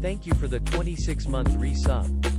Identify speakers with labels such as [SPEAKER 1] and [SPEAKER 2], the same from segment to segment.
[SPEAKER 1] Thank you for the 26-month resub.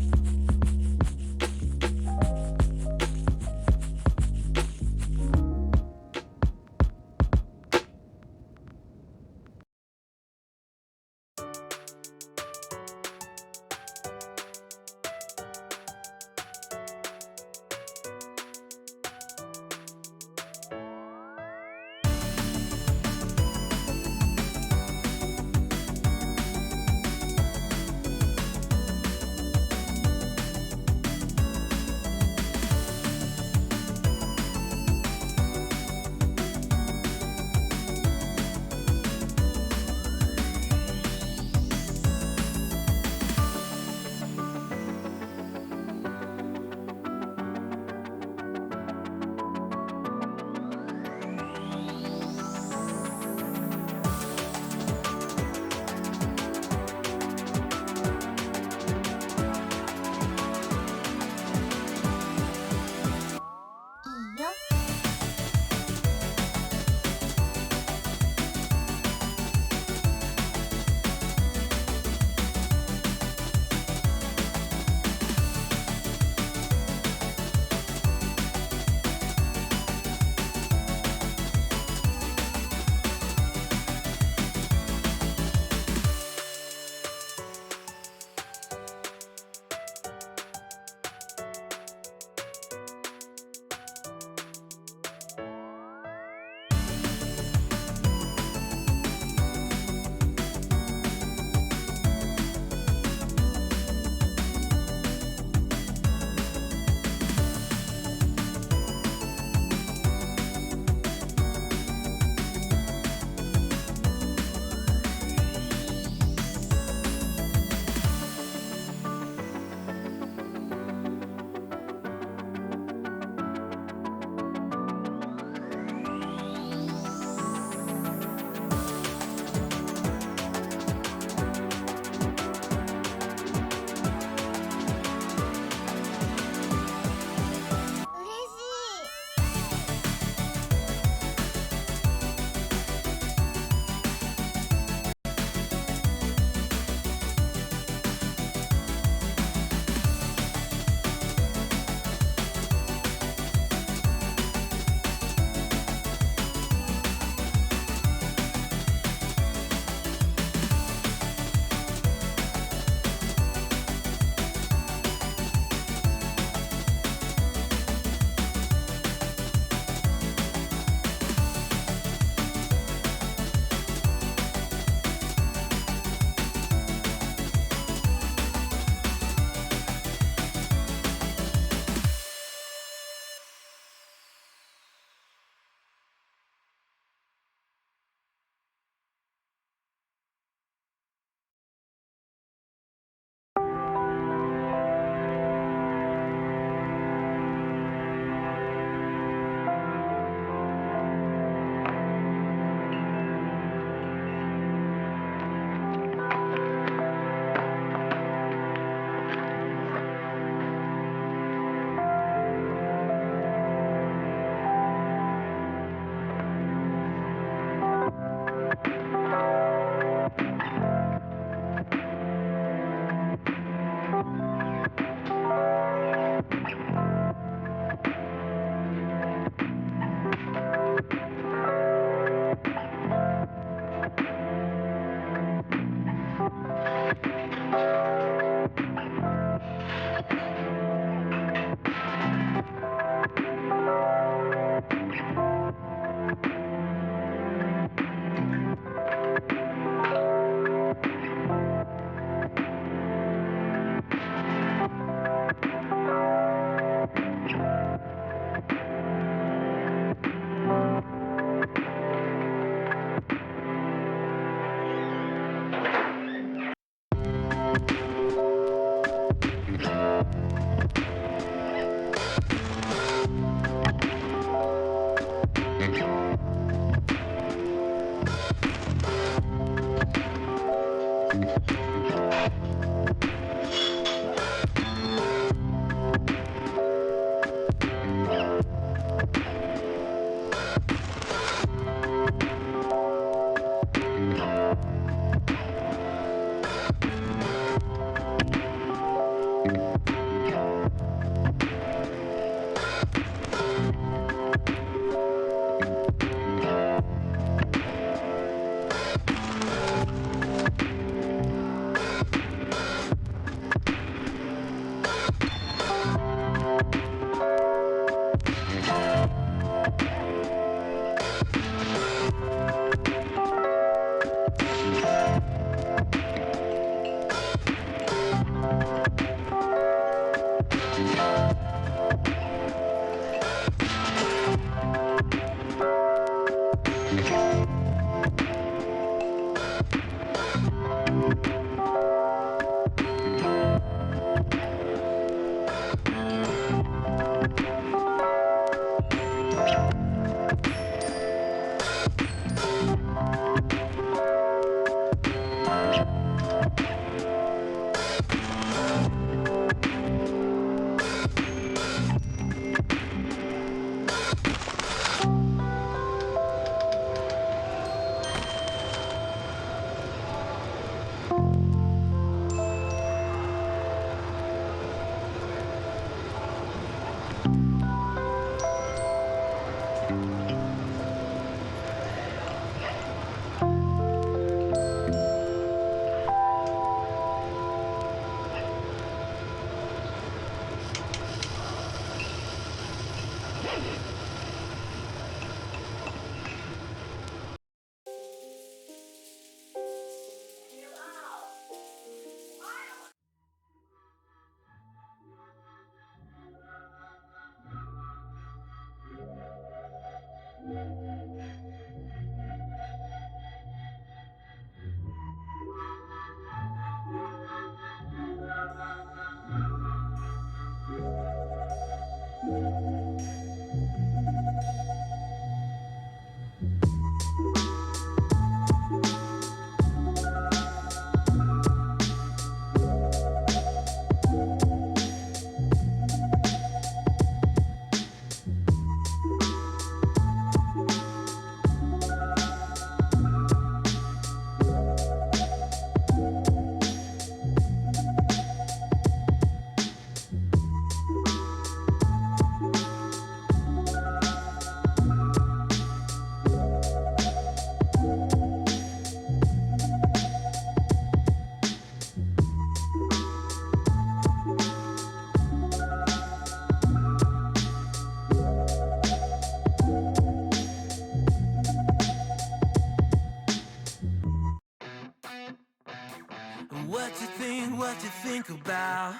[SPEAKER 2] What you think about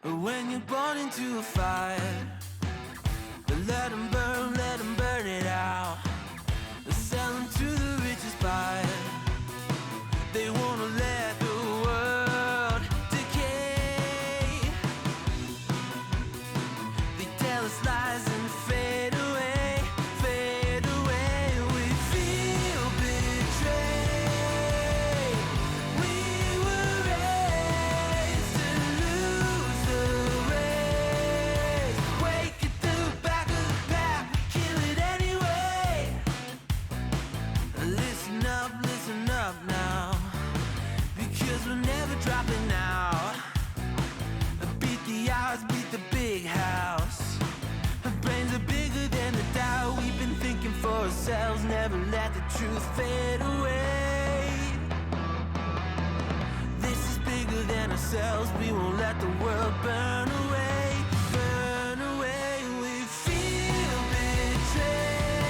[SPEAKER 2] when you're born into a fire? Let them burn it out. Sell them to the richest buyer. They wanna let the world decay. They tell us lies and fade away, fade away. We feel betrayed. We were raised to lose the race. Wake at the back of the pack, kill it anyway. Listen up now, because we're never dropping out. Beat the odds, beat the big house. Our brains are bigger than the doubt. We've been thinking for ourselves, never let the truth fade away. This is bigger than ourselves, we won't let the world burn away, burn away. We feel betrayed.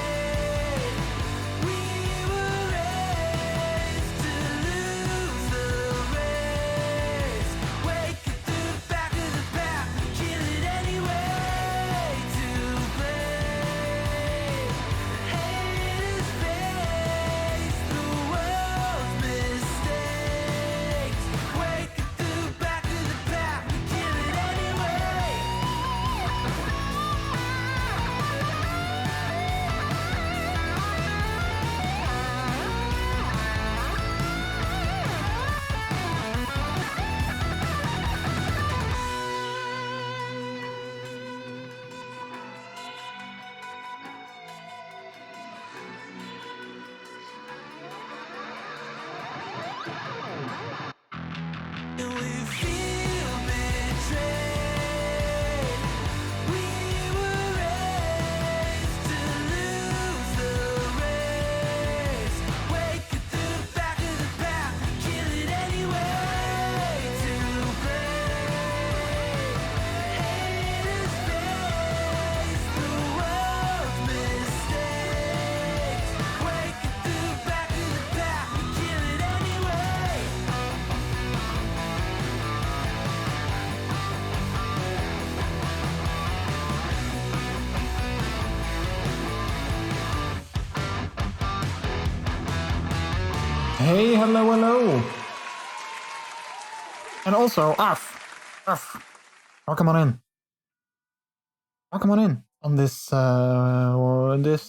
[SPEAKER 2] We were raised to lose the race. Wake at the back of the pack, kill it anyway. To blame, haters face the world's mistakes. Wake at the back of the pack, kill it anyway. And we feel betrayed. We were raised to lose the race. Wake at the back of the pack, kill it anyway. To blame, haters face the world's mistakes. Wake at the back of the pack, kill it anyway.
[SPEAKER 3] Hey, hello. And also, Arf. Welcome on in. Welcome on in on this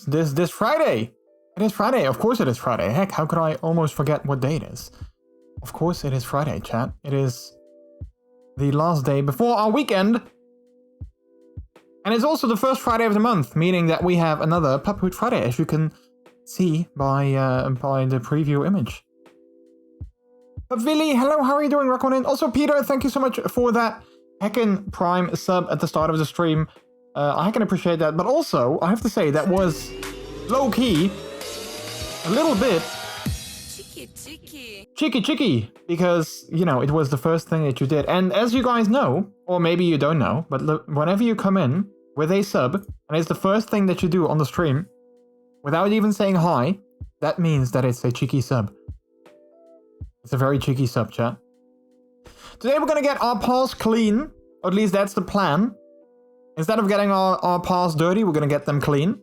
[SPEAKER 3] this Friday. It is Friday. Of course it is Friday. Heck, how could I almost forget what day it is? Of course it is Friday, chat. It is the last day before our weekend. And it's also the first Friday of the month, meaning that we have another Puphood Friday, as you can see by the preview image. But Willy, hello, how are you doing? Welcome in. Also, Peter, thank you so much for that Heckin' Prime sub at the start of the stream. I can appreciate that. But also, I have to say, that was low-key, a little bit cheeky, because, you know, it was the first thing that you did. And as you guys know, or maybe you don't know, but look, whenever you come in with a sub, and it's the first thing that you do on the stream, without even saying hi, that means that it's a cheeky sub. It's a very cheeky sub, chat. Today we're gonna get our paws clean, or at least that's the plan. Instead of getting our paws dirty, we're gonna get them clean.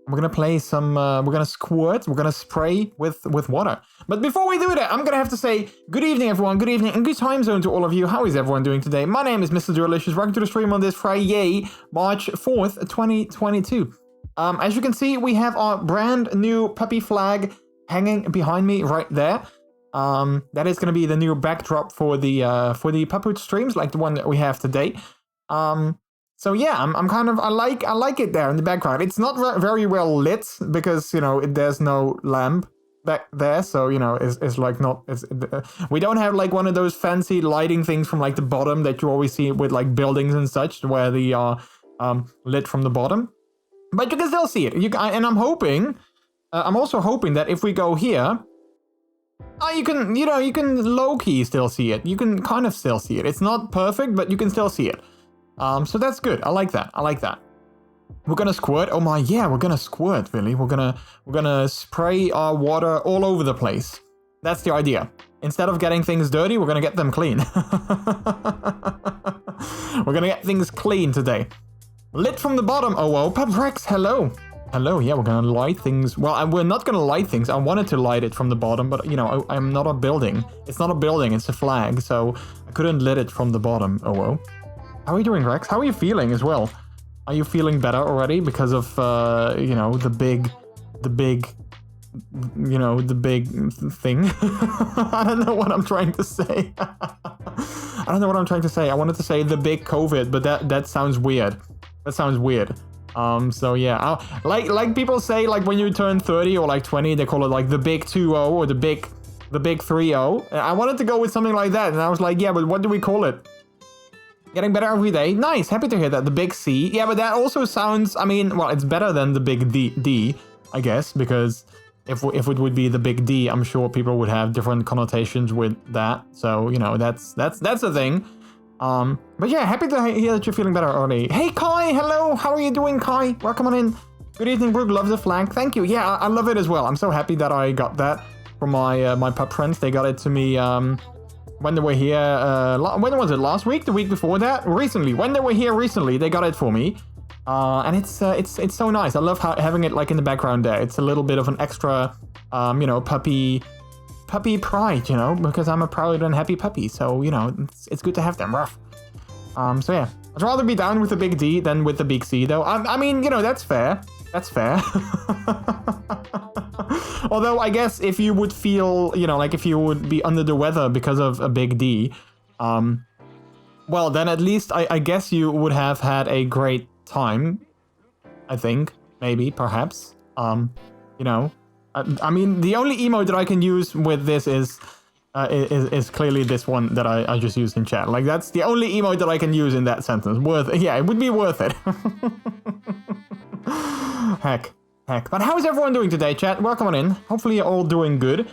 [SPEAKER 3] We're gonna play some, we're gonna squirt, we're gonna spray with water. But before we do that, I'm gonna have to say good evening everyone, good evening and good time zone to all of you. How is everyone doing today? My name is MrJordilicious. Welcome to the stream on this Friday, March 4th, 2022. As you can see, we have our brand new puppy flag hanging behind me right there. That is gonna be the new backdrop for the Puppoot streams, like the one that we have today. So yeah, I'm kind of, I like it there in the background. It's not very well lit because, you know, there's no lamp back there. So, you know, it's like not, we don't have like one of those fancy lighting things from like the bottom that you always see with like buildings and such where they are lit from the bottom. But you can still see it. And I'm hoping, I'm also hoping that if we go here, you can low-key still see it. You can kind of still see it. It's not perfect, but you can still see it. So that's good. I like that. I like that. We're gonna squirt. Oh my, yeah, we're gonna squirt, really. We're gonna spray our water all over the place. That's the idea. Instead of getting things dirty, we're gonna get them clean. We're gonna get things clean today. Lit from the bottom. Oh, whoa. Rex, hello. Hello, yeah, we're gonna light things. Well, we're not gonna light things. I wanted to light it from the bottom, but, you know, I'm not a building. It's not a building, it's a flag, so I couldn't lit it from the bottom. Oh, whoa. How are you doing, Rex? How are you feeling as well? Are you feeling better already because of, you know, the big thing? I don't know what I'm trying to say. I don't know what I'm trying to say. I wanted to say the big COVID, but that sounds weird. That sounds weird. So yeah, like people say, like when you turn 30 or like 20, they call it like the big 2-0 or the big 3-0. I wanted to go with something like that, and I was like, yeah, but what do we call it? Getting better every day. Nice, happy to hear that. The big C. Yeah, but that also sounds, I mean, well, it's better than the big D, I guess, because if it would be the big D, I'm sure people would have different connotations with that. So, you know, that's the thing. But yeah, happy to hear that you're feeling better already. Hey, Kai, hello. How are you doing, Kai? Welcome on in. Good evening, Brooke. Love the flag. Thank you. Yeah, I love it as well. I'm so happy that I got that from my pup friends. They got it to me, when they were here, when was it? Last week? The week before that? Recently. When they were here recently, they got it for me. And it's so nice. I love having it like in the background there. It's a little bit of an extra, you know, puppy pride, you know, because I'm a proud and happy puppy. So, you know, it's good to have them. Rough. So yeah, I'd rather be down with the big D than with the big C, though. I mean, you know, that's fair. That's fair. Although I guess if you would feel, you know, like if you would be under the weather because of a big D, well, then at least I guess you would have had a great time. I think, maybe, perhaps. You know, I mean, the only emote that I can use with this is clearly this one that I just used in chat. Like, that's the only emote that I can use in that sentence. Yeah, it would be worth it. Heck. But how is everyone doing today, chat? Welcome on in. Hopefully you're all doing good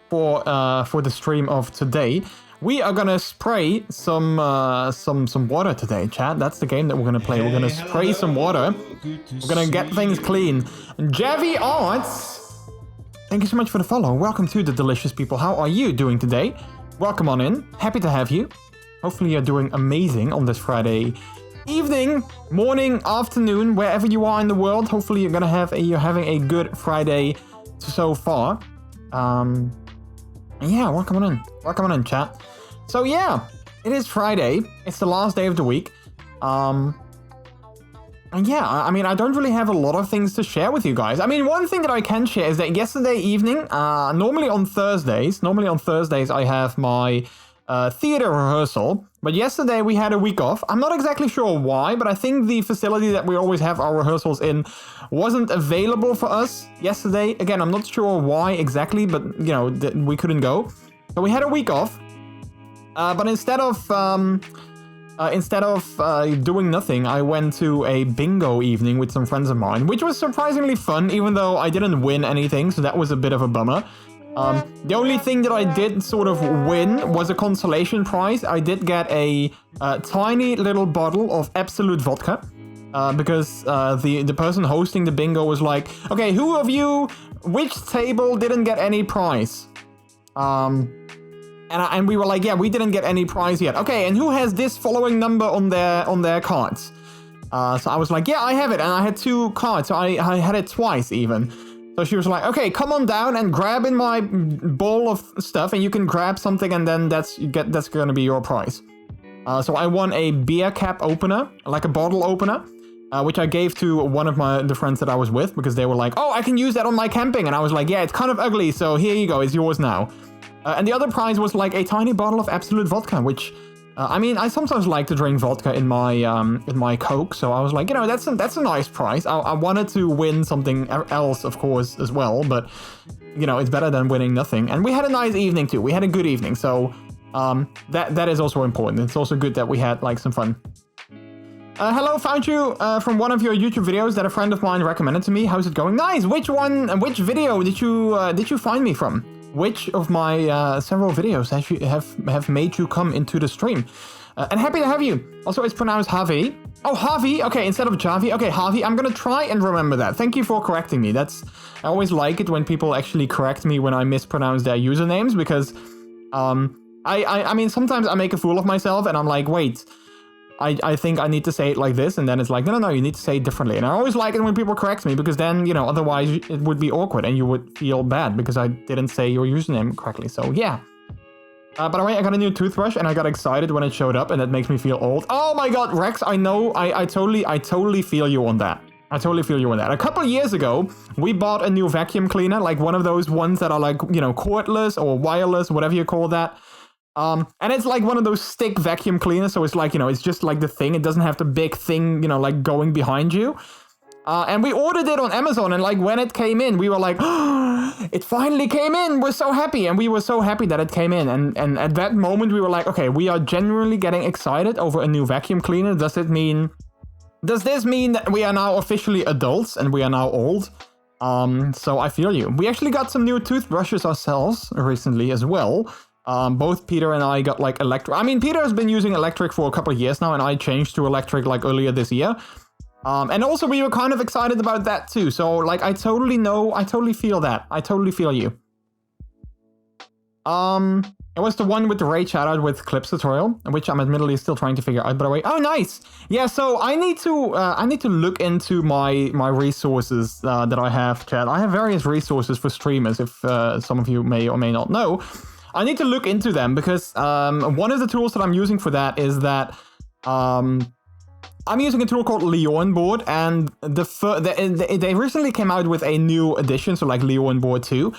[SPEAKER 3] for the stream of today. We are gonna spray some water today, chat. That's the game that we're gonna play. We're gonna spray some water. We're gonna get things clean. Javi Arts, thank you so much for the follow. Welcome to the delicious people. How are you doing today? Welcome on in. Happy to have you. Hopefully you're doing amazing on this Friday evening, morning, afternoon, wherever you are in the world. Hopefully you're having a good Friday so far. Yeah, welcome on in, chat. So yeah, it is Friday. It's the last day of the week. And yeah, I mean, I don't really have a lot of things to share with you guys. I mean, one thing that I can share is that yesterday evening, normally on Thursdays I have my theater rehearsal, but yesterday we had a week off. I'm not exactly sure why, but I think the facility that we always have our rehearsals in wasn't available for us yesterday. Again, I'm not sure why exactly, but you know, we couldn't go. So we had a week off, but instead of doing nothing, I went to a bingo evening with some friends of mine, which was surprisingly fun, even though I didn't win anything, so that was a bit of a bummer. The only thing that I did sort of win was a consolation prize. I did get a tiny little bottle of Absolute Vodka. Because the person hosting the bingo was like, okay, who of you, which table didn't get any prize? And we were like, yeah, we didn't get any prize yet. Okay, and who has this following number on their cards? So I was like, yeah, I have it, and I had 2 cards, so I had it twice even. So she was like, okay, come on down and grab in my bowl of stuff, and you can grab something, and then that's gonna be your prize. So I won a beer cap opener, like a bottle opener. Which I gave to one of the friends that I was with, because they were like, oh, I can use that on my camping. And I was like, yeah, it's kind of ugly, so here you go, it's yours now. And the other prize was like a tiny bottle of Absolute Vodka, which, I mean, I sometimes like to drink vodka in my Coke, so I was like, you know, that's a nice prize. I wanted to win something else, of course, as well, but, you know, it's better than winning nothing. And we had a nice evening, too. We had a good evening, so that is also important. It's also good that we had, like, some fun. Hello, found you from one of your YouTube videos that a friend of mine recommended to me. How's it going? Nice! Which video did you find me from? Which of my several videos have made you come into the stream? And happy to have you. Also, it's pronounced Javi. Oh, Javi. Okay, instead of Javi. Okay, Javi. I'm gonna try and remember that. Thank you for correcting me. I always like it when people actually correct me when I mispronounce their usernames, because I mean, sometimes I make a fool of myself and I'm like, wait, I think I need to say it like this, and then it's like, no, you need to say it differently. And I always like it when people correct me, because then, you know, otherwise it would be awkward and you would feel bad because I didn't say your username correctly. So yeah. By the way, I got a new toothbrush and I got excited when it showed up, and that makes me feel old. Oh my god, Rex, I know, I totally feel you on that. I totally feel you on that. A couple of years ago, we bought a new vacuum cleaner, like one of those ones that are like, you know, cordless or wireless, whatever you call that. And it's like one of those stick vacuum cleaners, so it's like, you know, it's just like the thing. It doesn't have the big thing, you know, like going behind you. And we ordered it on Amazon, and like when it came in, we were like, oh, it finally came in. We're so happy, and we were so happy that it came in. And at that moment, we were like, okay, we are genuinely getting excited over a new vacuum cleaner. Does this mean that we are now officially adults and we are now old? So I feel you. We actually got some new toothbrushes ourselves recently as well. Both Peter and I got like electric. I mean, Peter has been using electric for a couple of years now, and I changed to electric like earlier this year. And also we were kind of excited about that too. So like, I totally feel that. I totally feel you. It was the one with the raid shoutout with clips tutorial, which I'm admittedly still trying to figure out, by the way. Oh, nice. Yeah, so I need to look into my resources that I have, chat. I have various resources for streamers, if some of you may or may not know. I need to look into them, because one of the tools that I'm using for that is that I'm using a tool called Leon Board, and they recently came out with a new edition, so like Leon Board 2.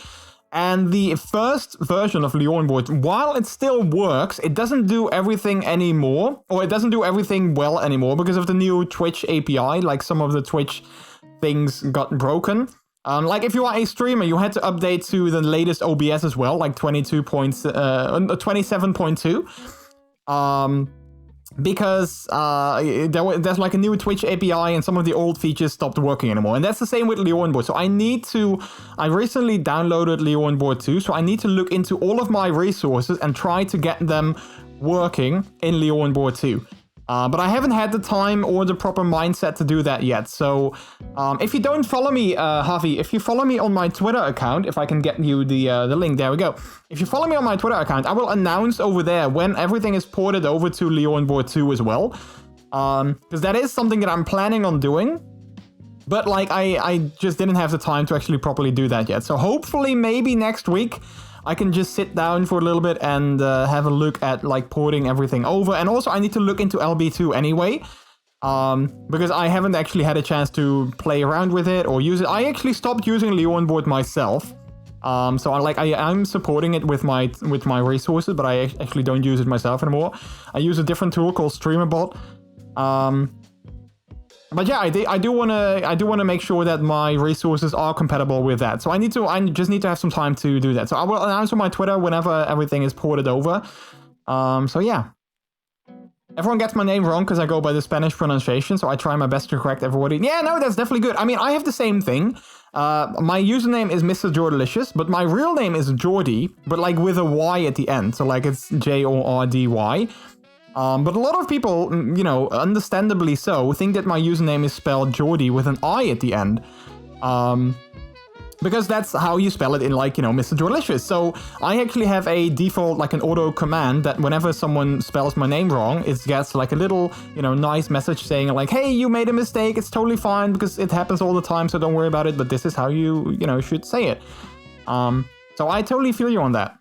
[SPEAKER 3] And the first version of Leon Board, while it still works, it doesn't do everything anymore, or it doesn't do everything well anymore because of the new Twitch API. Like some of the Twitch things got broken. Like if you are a streamer, you had to update to the latest OBS as well, like 27.2. Because there's like a new Twitch API and some of the old features stopped working anymore. And that's the same with Leon Board. So I recently downloaded Leon Board 2, so I need to look into all of my resources and try to get them working in Leon Board 2. But I haven't had the time or the proper mindset to do that yet. So if you don't follow me, Javi, if you follow me on my Twitter account, if I can get you the link, there we go. If you follow me on my Twitter account, I will announce over there when everything is ported over to Leon Board 2 as well. Because that is something that I'm planning on doing. But like I just didn't have the time to actually properly do that yet. So hopefully maybe next week I can just sit down for a little bit and have a look at like porting everything over. And also I need to look into LB2 anyway, because I haven't actually had a chance to play around with it or use it. I actually stopped using Leon Board myself. So I'm supporting it with my resources, but I actually don't use it myself anymore. I use a different tool called StreamerBot. But yeah, I do want to make sure that my resources are compatible with that. So I just need to have some time to do that. So I will announce on my Twitter whenever everything is ported over. So yeah. Everyone gets my name wrong because I go by the Spanish pronunciation, so I try my best to correct everybody. Yeah, no, that's definitely good. I mean, I have the same thing. My username is MrJordilicious, but my real name is Jordy, but like with a Y at the end. So like it's Jordy. But a lot of people, you know, understandably so, think that my username is spelled Jordy with an I at the end. Because that's how you spell it in, like, you know, MrJordilicious. So I actually have a default, like an auto command that whenever someone spells my name wrong, it gets like a little, you know, nice message saying like, hey, you made a mistake. It's totally fine because it happens all the time. So don't worry about it. But this is how you know, should say it. So I totally feel you on that.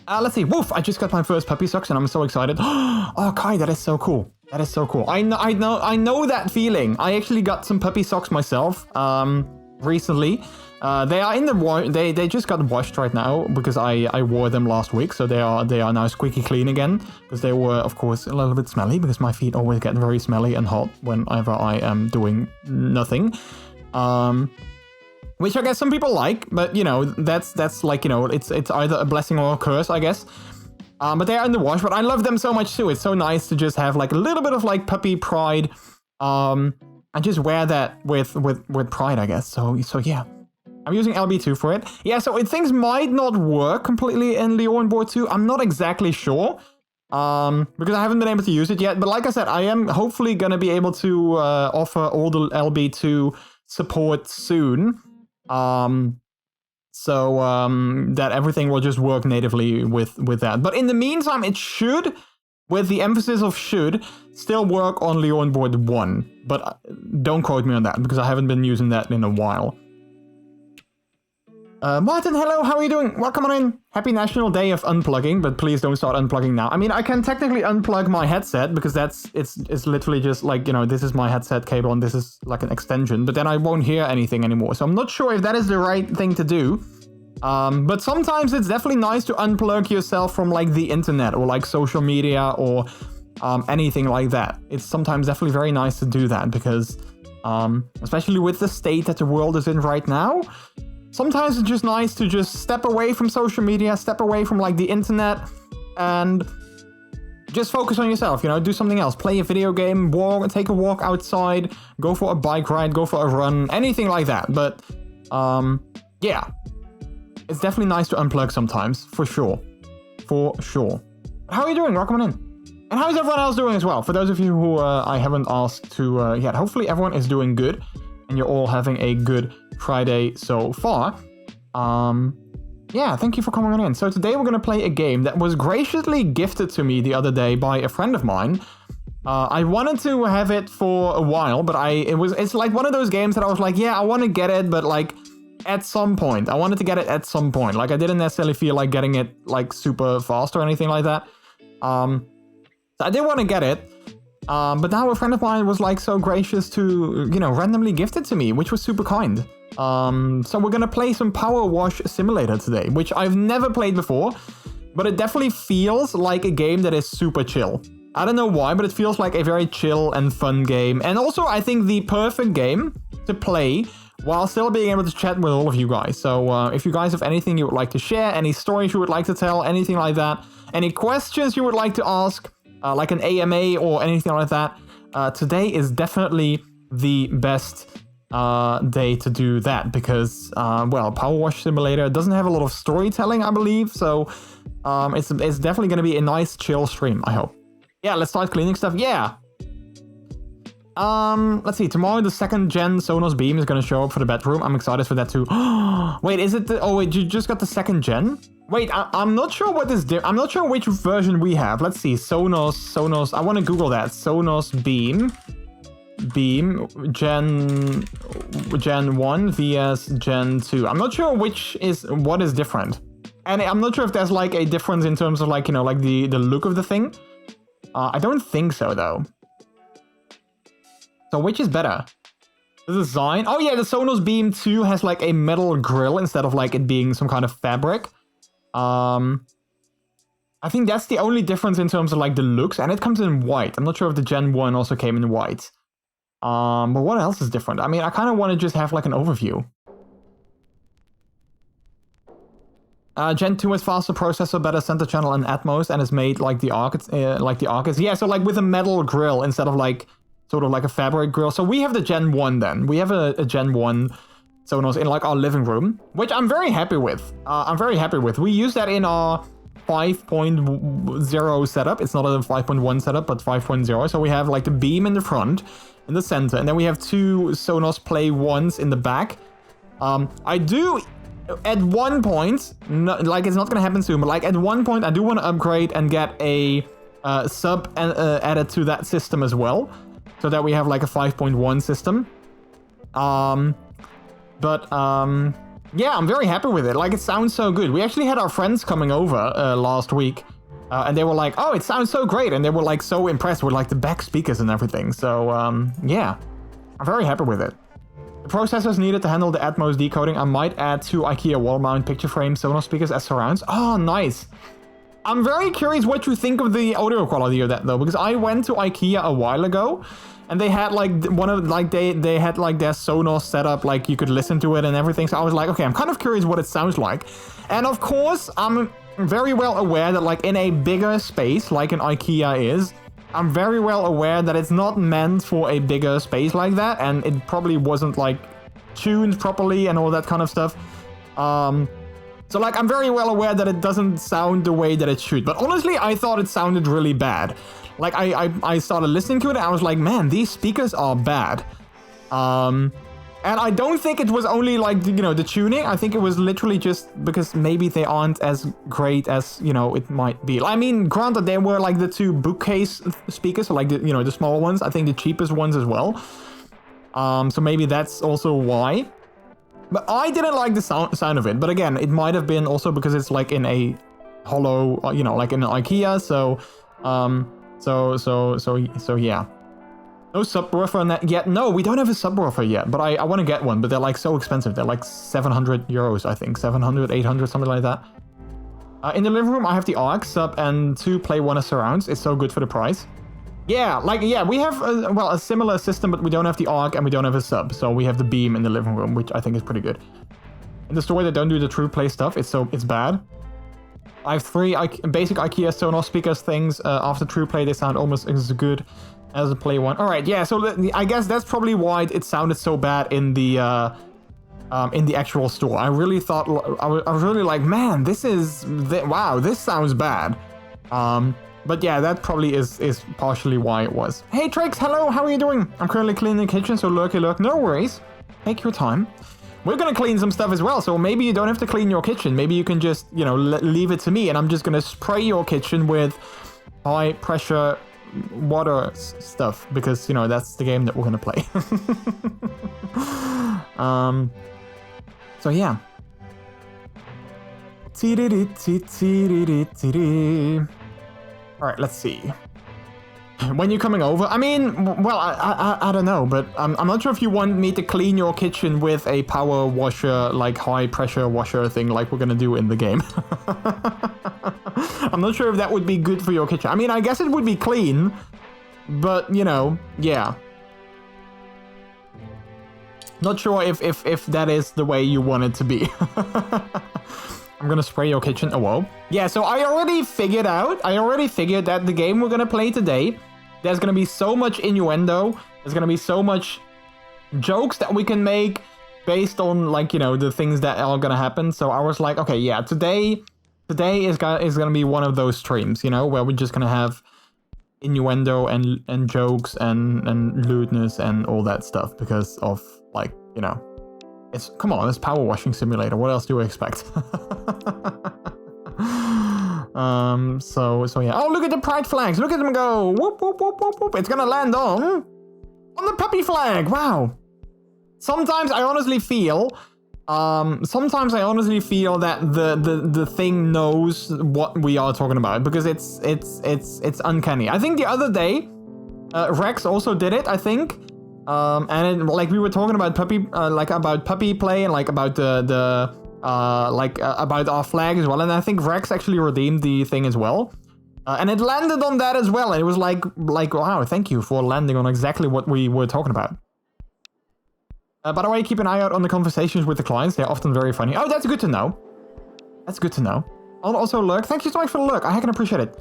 [SPEAKER 3] Let's see. Woof! I just got my first puppy socks and I'm so excited. Oh, Kai, that is so cool. That is so cool. I know that feeling. I actually got some puppy socks myself. Recently. They are in the wash. They just got washed right now because I wore them last week, so they are now squeaky clean again because they were, of course, a little bit smelly because my feet always get very smelly and hot whenever I am doing nothing. Which I guess some people like, but you know, that's like, you know, it's either a blessing or a curse, I guess. But they are in the wash, but I love them so much too. It's so nice to just have like a little bit of like puppy pride. And just wear that with pride, I guess. So yeah. I'm using LB2 for it. Yeah, so things might not work completely in Leon Board 2. I'm not exactly sure. Because I haven't been able to use it yet. But like I said, I am hopefully going to be able to offer all the LB2 support soon. So that everything will just work natively with that. But in the meantime, it should, with the emphasis of should, still work on Leon Board 1. But don't quote me on that, because I haven't been using that in a while. Martin, hello, how are you doing? Welcome on in. Happy National Day of Unplugging, but please don't start unplugging now. I mean, I can technically unplug my headset, because it's literally just like, you know, this is my headset cable and this is like an extension, but then I won't hear anything anymore. So I'm not sure if that is the right thing to do. But sometimes it's definitely nice to unplug yourself from like the internet or like social media or anything like that. It's sometimes definitely very nice to do that because, especially with the state that the world is in right now, sometimes it's just nice to just step away from social media, step away from like the internet, and just focus on yourself, you know, do something else. Play a video game, take a walk outside, go for a bike ride, go for a run, anything like that. But, yeah. It's definitely nice to unplug sometimes, for sure. For sure. How are you doing? Welcome on in. And how is everyone else doing as well? For those of you who I haven't asked to yet, hopefully everyone is doing good. And you're all having a good Friday so far. Yeah, thank you for coming on in. So today we're going to play a game that was graciously gifted to me the other day by a friend of mine. I wanted to have it for a while, but it's like one of those games that I was like, yeah, I want to get it, but like at some point. I wanted to get it at some point. Like I didn't necessarily feel like getting it like super fast or anything like that. So I did want to get it. But now a friend of mine was like so gracious to, you know, randomly gift it to me, which was super kind. So we're gonna play some Power Wash Simulator today, which I've never played before, but it definitely feels like a game that is super chill. I don't know why, but it feels like a very chill and fun game. And also, I think the perfect game to play while still being able to chat with all of you guys. So if you guys have anything you would like to share, any stories you would like to tell, anything like that, any questions you would like to ask, like an AMA or anything like that, today is definitely the best day to do that because, well, Power Wash Simulator doesn't have a lot of storytelling, I believe, so it's definitely going to be a nice chill stream, I hope. Yeah, let's start cleaning stuff. Yeah. Let's see. Tomorrow the 2nd gen Sonos Beam is going to show up for the bedroom. I'm excited for that too. Wait, is it oh wait, you just got the 2nd gen? Wait, I'm not sure what this I'm not sure which version we have. Let's see. Sonos. I want to Google that. Sonos Beam Gen 1 vs Gen 2. I'm not sure what is different. And I'm not sure if there's like a difference in terms of like, you know, like the look of the thing. I don't think so though. So which is better? The design? Oh yeah, the Sonos Beam 2 has like a metal grill instead of like it being some kind of fabric. I think that's the only difference in terms of like the looks, and it comes in white. I'm not sure if the Gen 1 also came in white. But what else is different? I mean, I kind of want to just have like an overview. Gen 2 has faster processor, better center channel and Atmos, and is made like the Arc is. Yeah, so like with a metal grill instead of like sort of like a fabric grill. So we have the Gen 1 then. We have a Gen 1 Sonos in like our living room, which I'm very happy with. We use that in our 5.0 setup. It's not a 5.1 setup, but 5.0. So we have like the beam in the front, in the center, and then we have two Sonos Play 1s in the back. I do, at one point, like it's not gonna happen soon, but like at one point I do want to upgrade and get a sub added to that system as well, so that we have like a 5.1 system. Yeah, I'm very happy with it. Like, it sounds so good. We actually had our friends coming over last week, and they were like, oh, it sounds so great. And they were like so impressed with like the back speakers and everything. So yeah, I'm very happy with it. The processors needed to handle the Atmos decoding. I might add 2 IKEA wall mount picture frame Sonos speakers as surrounds. Oh, nice. I'm very curious what you think of the audio quality of that though, because I went to IKEA a while ago, and they had like they had like their Sonos setup, like you could listen to it and everything. So I was like, okay, I'm kind of curious what it sounds like. And of course, I'm very well aware that like in a bigger space like an IKEA is, I'm very well aware that it's not meant for a bigger space like that, and it probably wasn't like tuned properly and all that kind of stuff. So like I'm very well aware that it doesn't sound the way that it should. But honestly, I thought it sounded really bad. Like I started listening to it and I was like, man, these speakers are bad. And I don't think it was only like, you know, the tuning. I think it was literally just because maybe they aren't as great as, you know, it might be. I mean, granted, they were like the 2 bookcase speakers, so like the, you know, the small ones. I think the cheapest ones as well. So maybe that's also why. But I didn't like the sound of it. But again, it might have been also because it's like in a hollow, you know, like in an IKEA. So yeah. No subwoofer on that yet. No, we don't have a subwoofer yet, but I want to get one, but they're like so expensive. They're like 700 euros, I think. 700, 800, something like that. In the living room, I have the Arc sub and 2 Play 1 surrounds. It's so good for the price. Yeah, like, yeah, we have, a similar system, but we don't have the Arc and we don't have a sub. So we have the beam in the living room, which I think is pretty good. In the store, they don't do the true play stuff. It's bad. I have 3 basic IKEA Sonos speakers things. After true play, they sound almost as good as a Play 1. All right, yeah. So I guess that's probably why it sounded so bad in the actual store. I really thought I was really like, man, wow, this sounds bad. But yeah, that probably is partially why it was. Hey Trix, hello, how are you doing? I'm currently cleaning the kitchen, so lurky lurk. No worries. Take your time. We're gonna clean some stuff as well, so maybe you don't have to clean your kitchen. Maybe you can just, you know, leave it to me, and I'm just gonna spray your kitchen with high pressure water stuff, because, you know, that's the game that we're gonna play. So yeah. All right, let's see. When you're coming over, I mean, well, I don't know, but I'm not sure if you want me to clean your kitchen with a power washer, like high pressure washer thing, like we're gonna do in the game. I'm not sure if that would be good for your kitchen. I mean, I guess it would be clean, but you know, yeah. Not sure if that is the way you want it to be. I'm gonna spray your kitchen. Oh, whoa. Yeah, so I already figured that the game we're gonna play today, there's gonna be so much innuendo. There's gonna be so much jokes that we can make based on, like, you know, the things that are gonna happen. So I was like, okay, yeah, today is gonna be one of those streams, you know, where we're just gonna have innuendo and jokes and lewdness and all that stuff because of, like, you know, come on, it's Power Washing Simulator. What else do you expect? So yeah. Oh, look at the pride flags. Look at them go. Whoop, whoop, whoop, whoop, whoop. It's gonna land on the puppy flag. Wow. Sometimes I honestly feel that the thing knows what we are talking about, because it's uncanny. I think the other day, Rex also did it, I think. And like we were talking about puppy play and like about about our flag as well. And I think Rex actually redeemed the thing as well. And it landed on that as well. And it was like, wow, thank you for landing on exactly what we were talking about. By the way, keep an eye out on the conversations with the clients. They're often very funny. Oh, that's good to know. That's good to know. I'll also lurk. Thank you so much for the lurk. I can appreciate it.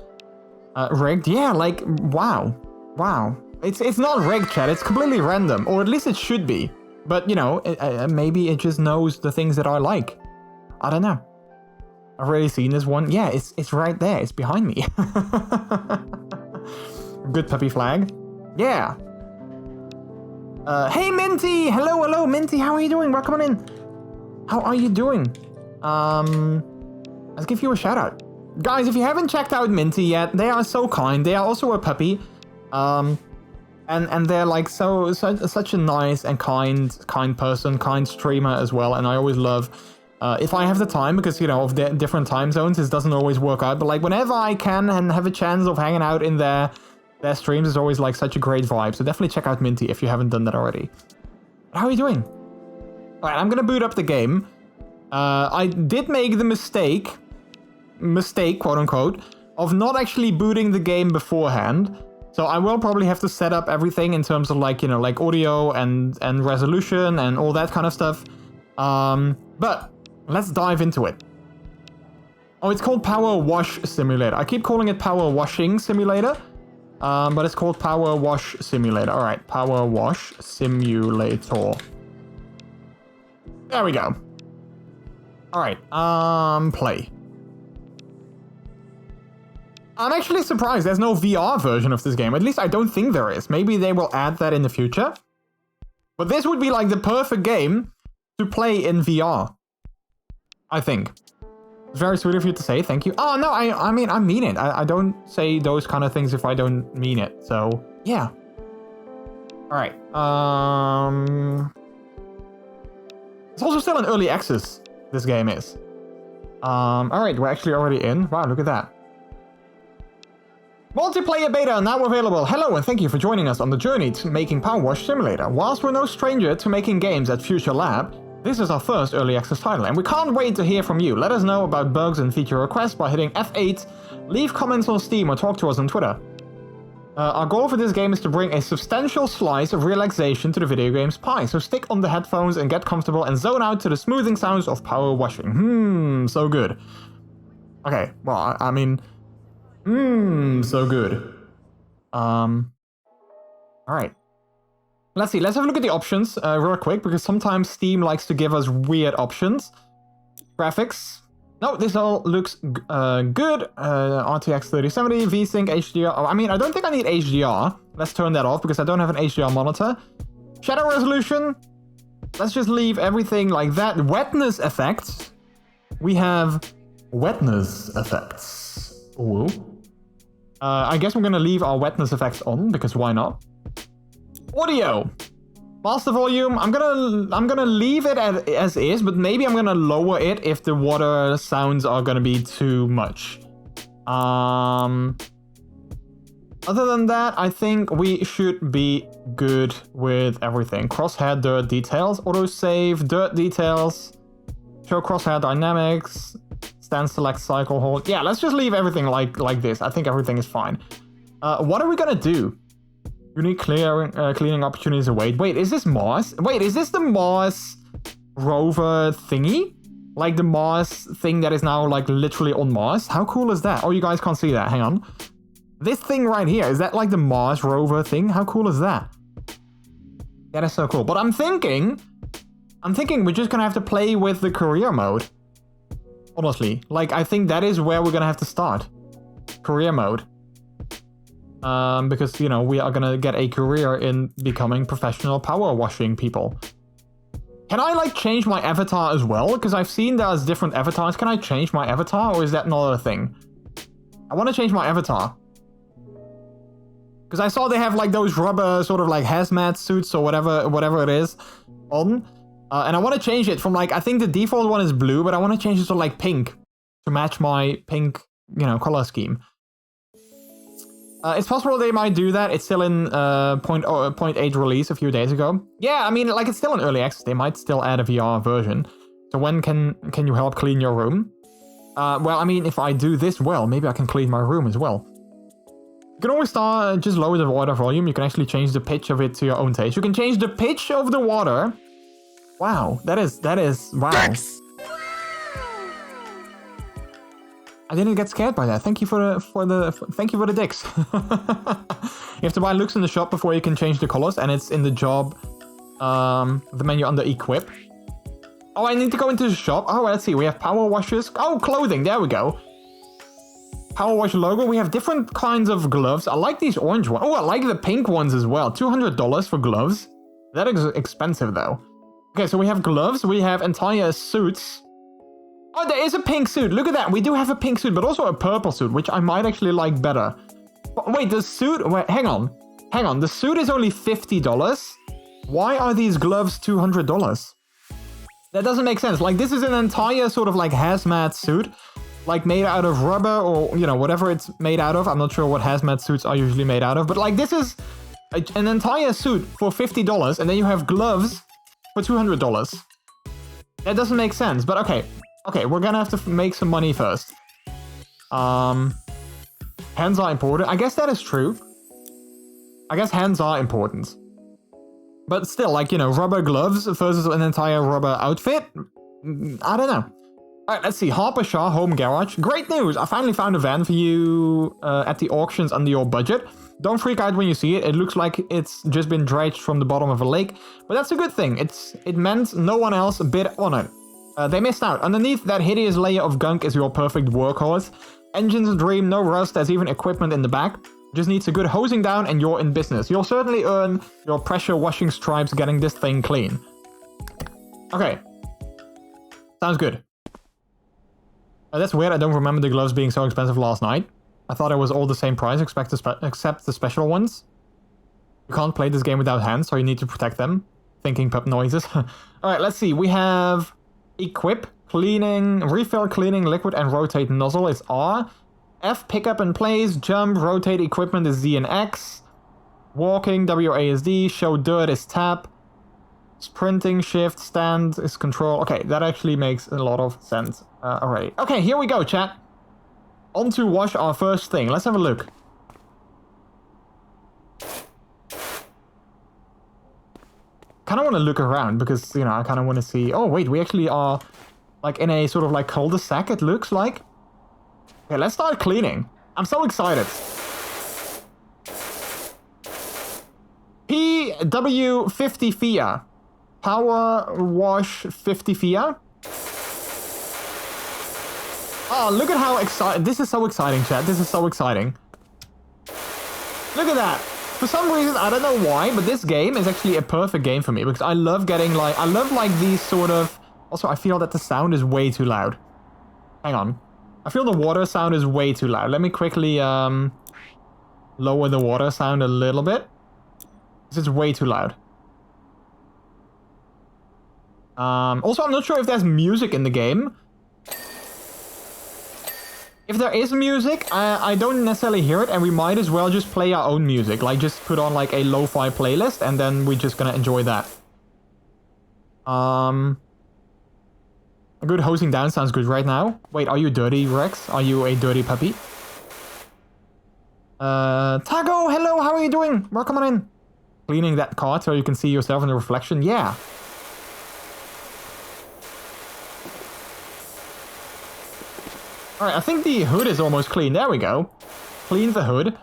[SPEAKER 3] Rigged? Yeah, like, wow. Wow. It's not rigged, chat. It's completely random. Or at least it should be. But, you know, maybe it just knows the things that I like. I don't know. I've already seen this one. Yeah, it's right there. It's behind me. Good puppy flag. Yeah. Hey, Minty! Hello, Minty. How are you doing? Welcome on in. How are you doing? Let's give you a shout out. Guys, if you haven't checked out Minty yet, they are so kind. They are also a puppy. And they're like such a nice and kind person, kind streamer as well. And I always love, if I have the time, because, you know, of the different time zones, it doesn't always work out. But like whenever I can and have a chance of hanging out in their streams is always like such a great vibe. So definitely check out Minty if you haven't done that already. How are you doing? All right, I'm gonna boot up the game. I did make the mistake, quote unquote, of not actually booting the game beforehand. So I will probably have to set up everything in terms of like, you know, like audio and resolution and all that kind of stuff. But let's dive into it. Oh, it's called Power Wash Simulator. I keep calling it Power Washing Simulator. But it's called Power Wash Simulator. All right, Power Wash Simulator. There we go. All right, play. I'm actually surprised there's no VR version of this game. At least I don't think there is. Maybe they will add that in the future. But this would be like the perfect game to play in VR. I think. It's very sweet of you to say. Thank you. Oh, no, I mean it. I don't say those kind of things if I don't mean it. So, yeah. All right. It's also still in early access, this game is. All right, we're actually already in. Wow, look at that. Multiplayer beta now available. Hello and thank you for joining us on the journey to making Power Wash Simulator. Whilst we're no stranger to making games at Future Lab, this is our first early access title and we can't wait to hear from you. Let us know about bugs and feature requests by hitting F8, leave comments on Steam or talk to us on Twitter. Our goal for this game is to bring a substantial slice of relaxation to the video game's pie, so stick on the headphones and get comfortable and zone out to the smoothing sounds of power washing. So good. Okay, well, I mean... so good. Alright. Let's see, let's have a look at the options real quick, because sometimes Steam likes to give us weird options. Graphics. No, this all looks good. RTX 3070, VSync, HDR. Oh, I mean, I don't think I need HDR. Let's turn that off, because I don't have an HDR monitor. Shadow resolution. Let's just leave everything like that. Wetness effects. We have wetness effects. Ooh. I guess we're gonna leave our wetness effects on, because why not? Audio. Master volume. I'm gonna leave it as is, but maybe I'm gonna lower it if the water sounds are gonna be too much. Other than that, I think we should be good with everything. Crosshair dirt details, autosave, dirt details, show crosshair dynamics, stand select cycle hold. Yeah, let's just leave everything like this. I think everything is fine. What are we gonna do? Unique cleaning opportunities await. Wait, is this Mars? Wait, is this the Mars rover thingy? Like the Mars thing that is now like literally on Mars? How cool is that? Oh, you guys can't see that. Hang on. This thing right here, is that like the Mars rover thing? How cool is that? That is so cool. But I'm thinking we're just gonna have to play with the career mode. Honestly, like I think that is where we're gonna have to start. Career mode. Because, you know, we are gonna get a career in becoming professional power washing people. Can I, like, change my avatar as well? Because I've seen there's different avatars. Can I change my avatar, or is that not a thing? I want to change my avatar. Because I saw they have, like, those rubber sort of, like, hazmat suits or whatever it is on. And I want to change it from, like, I think the default one is blue, but I want to change it to, like, pink. To match my pink, you know, color scheme. It's possible they might do that. It's still in 0.8 release a few days ago. Yeah, I mean, like, it's still in early access. They might still add a VR version. So when can you help clean your room? Well, I mean, if I do this well, maybe I can clean my room as well. You can always start, just lower the water volume. You can actually change the pitch of it to your own taste. You can change the pitch of the water. Wow, that is, wow. Thanks. I didn't get scared by that. Thank you for the dicks. You have to buy looks in the shop before you can change the colors, and it's in the job, the menu under equip. Oh, I need to go into the shop. Oh, let's see. We have power washes. Oh, clothing. There we go. Power wash logo. We have different kinds of gloves. I like these orange ones. Oh, I like the pink ones as well. $200 for gloves. That is expensive though. Okay, so we have gloves. We have entire suits. Oh, there is a pink suit. Look at that. We do have a pink suit, but also a purple suit, which I might actually like better. But wait, the suit... Wait, hang on. Hang on. The suit is only $50. Why are these gloves $200? That doesn't make sense. Like, this is an entire sort of like hazmat suit. Like, made out of rubber or, you know, whatever it's made out of. I'm not sure what hazmat suits are usually made out of. But, like, this is an entire suit for $50. And then you have gloves for $200. That doesn't make sense. But, okay. Okay, we're gonna have to make some money first. Hands are important. I guess that is true. I guess hands are important. But still, like, you know, rubber gloves versus an entire rubber outfit? I don't know. Alright, let's see. Harper Shaw Home Garage. Great news! I finally found a van for you at the auctions under your budget. Don't freak out when you see it. It looks like it's just been dredged from the bottom of a lake. But that's a good thing. It meant no one else bid on it. They missed out. Underneath that hideous layer of gunk is your perfect workhorse. Engines a dream, no rust, there's even equipment in the back. Just needs a good hosing down and you're in business. You'll certainly earn your pressure washing stripes getting this thing clean. Okay. Sounds good. That's weird, I don't remember the gloves being so expensive last night. I thought it was all the same price except the special ones. You can't play this game without hands, so you need to protect them. Thinking pup noises. Alright, let's see. We have equip, cleaning, refill, cleaning, liquid, and rotate nozzle is R. F, pick up and place, jump, rotate equipment is Z and X. Walking, WASD, show dirt is tab. Sprinting, shift, stand is control. Okay, that actually makes a lot of sense already. Okay, here we go, chat. On to wash our first thing. Let's have a look. Kind of want to look around because, you know, I kind of want to see... Oh, wait, we actually are like in a sort of like cul-de-sac, it looks like. Okay, let's start cleaning. I'm so excited. PW50 FIA. Power wash 50 FIA. Oh, look at how exciting. This is so exciting, chat. This is so exciting. Look at that. For some reason, I don't know why, but this game is actually a perfect game for me because I love getting like... I love like these sort of... Also, I feel that the sound is way too loud. Hang on. I feel the water sound is way too loud. Let me quickly lower the water sound a little bit. This is way too loud. Also, I'm not sure if there's music in the game. If there is music, I don't necessarily hear it, and we might as well just play our own music. Like, just put on, like, a lo-fi playlist, and then we're just gonna enjoy that. A good hosing down sounds good right now. Wait, are you dirty, Rex? Are you a dirty puppy? Tago, hello, how are you doing? Welcome on in. Cleaning that card so you can see yourself in the reflection. Yeah. Alright, I think the hood is almost clean. There we go. Clean the hood.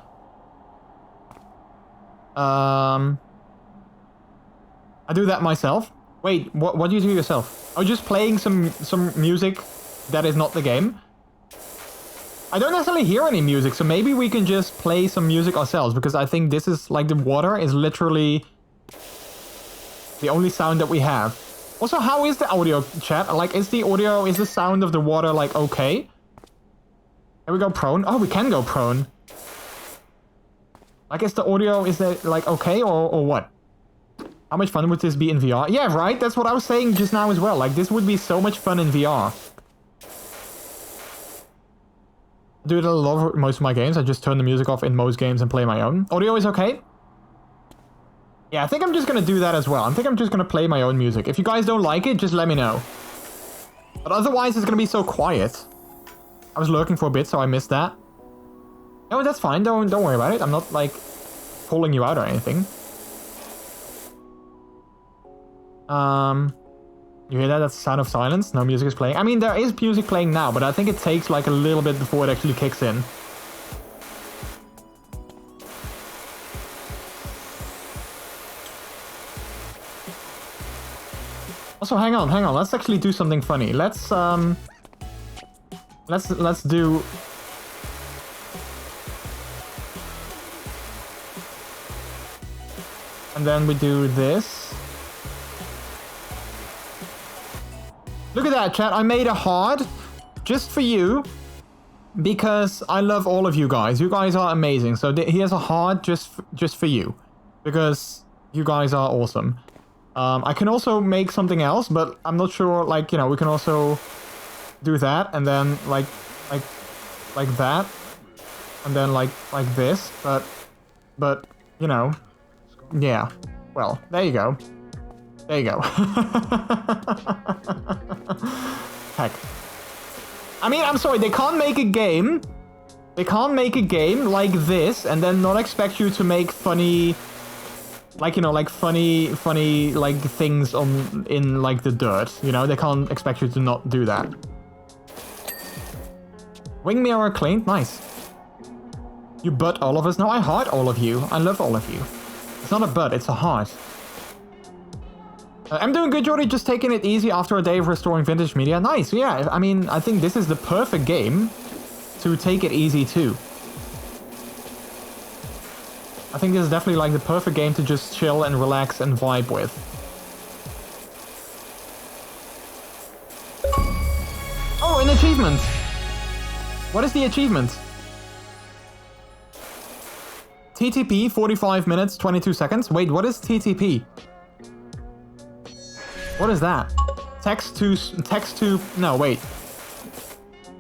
[SPEAKER 3] I do that myself. Wait, what do you do yourself? Oh, just playing some music that is not the game. I don't necessarily hear any music, so maybe we can just play some music ourselves, because I think this is, like, the water is literally the only sound that we have. Also, how is the audio, chat? Like, is the sound of the water, like, okay? Can we go prone? Oh, we can go prone. Like, is that, like, okay, or what? How much fun would this be in VR? Yeah, right? That's what I was saying just now as well. Like, this would be so much fun in VR. I do it a lot of most of my games. I just turn the music off in most games and play my own. Audio is okay? Yeah, I think I'm just gonna do that as well. I think I'm just gonna play my own music. If you guys don't like it, just let me know. But otherwise, it's gonna be so quiet. I was lurking for a bit, so I missed that. No, that's fine. Don't worry about it. I'm not, like, calling you out or anything. You hear that? That's the sound of silence. No music is playing. I mean, there is music playing now, but I think it takes like a little bit before it actually kicks in. Also, hang on. Let's actually do something funny. Let's do... And then we do this. Look at that, chat. I made a heart just for you because I love all of you guys. You guys are amazing. So here's a heart just for you because you guys are awesome. I can also make something else, but I'm not sure. Like, you know, we can also do that and then like that, and then like this. But you know, yeah. Well, there you go. There you go. Heck. I mean, I'm sorry, they can't make a game. They can't make a game like this and then not expect you to make funny, like, you know, like funny like things in like the dirt. You know, they can't expect you to not do that. Wing mirror cleaned, nice. You butt all of us. No, I heart all of you. I love all of you. It's not a butt, it's a heart. I'm doing good, Jordy. Just taking it easy after a day of restoring vintage media. Nice, yeah. I mean, I think this is the perfect game to take it easy too. I think this is definitely like the perfect game to just chill and relax and vibe with. Oh, an achievement! What is the achievement? TTP, 45 minutes, 22 seconds. Wait, what is TTP? What is that? Text to, no, wait.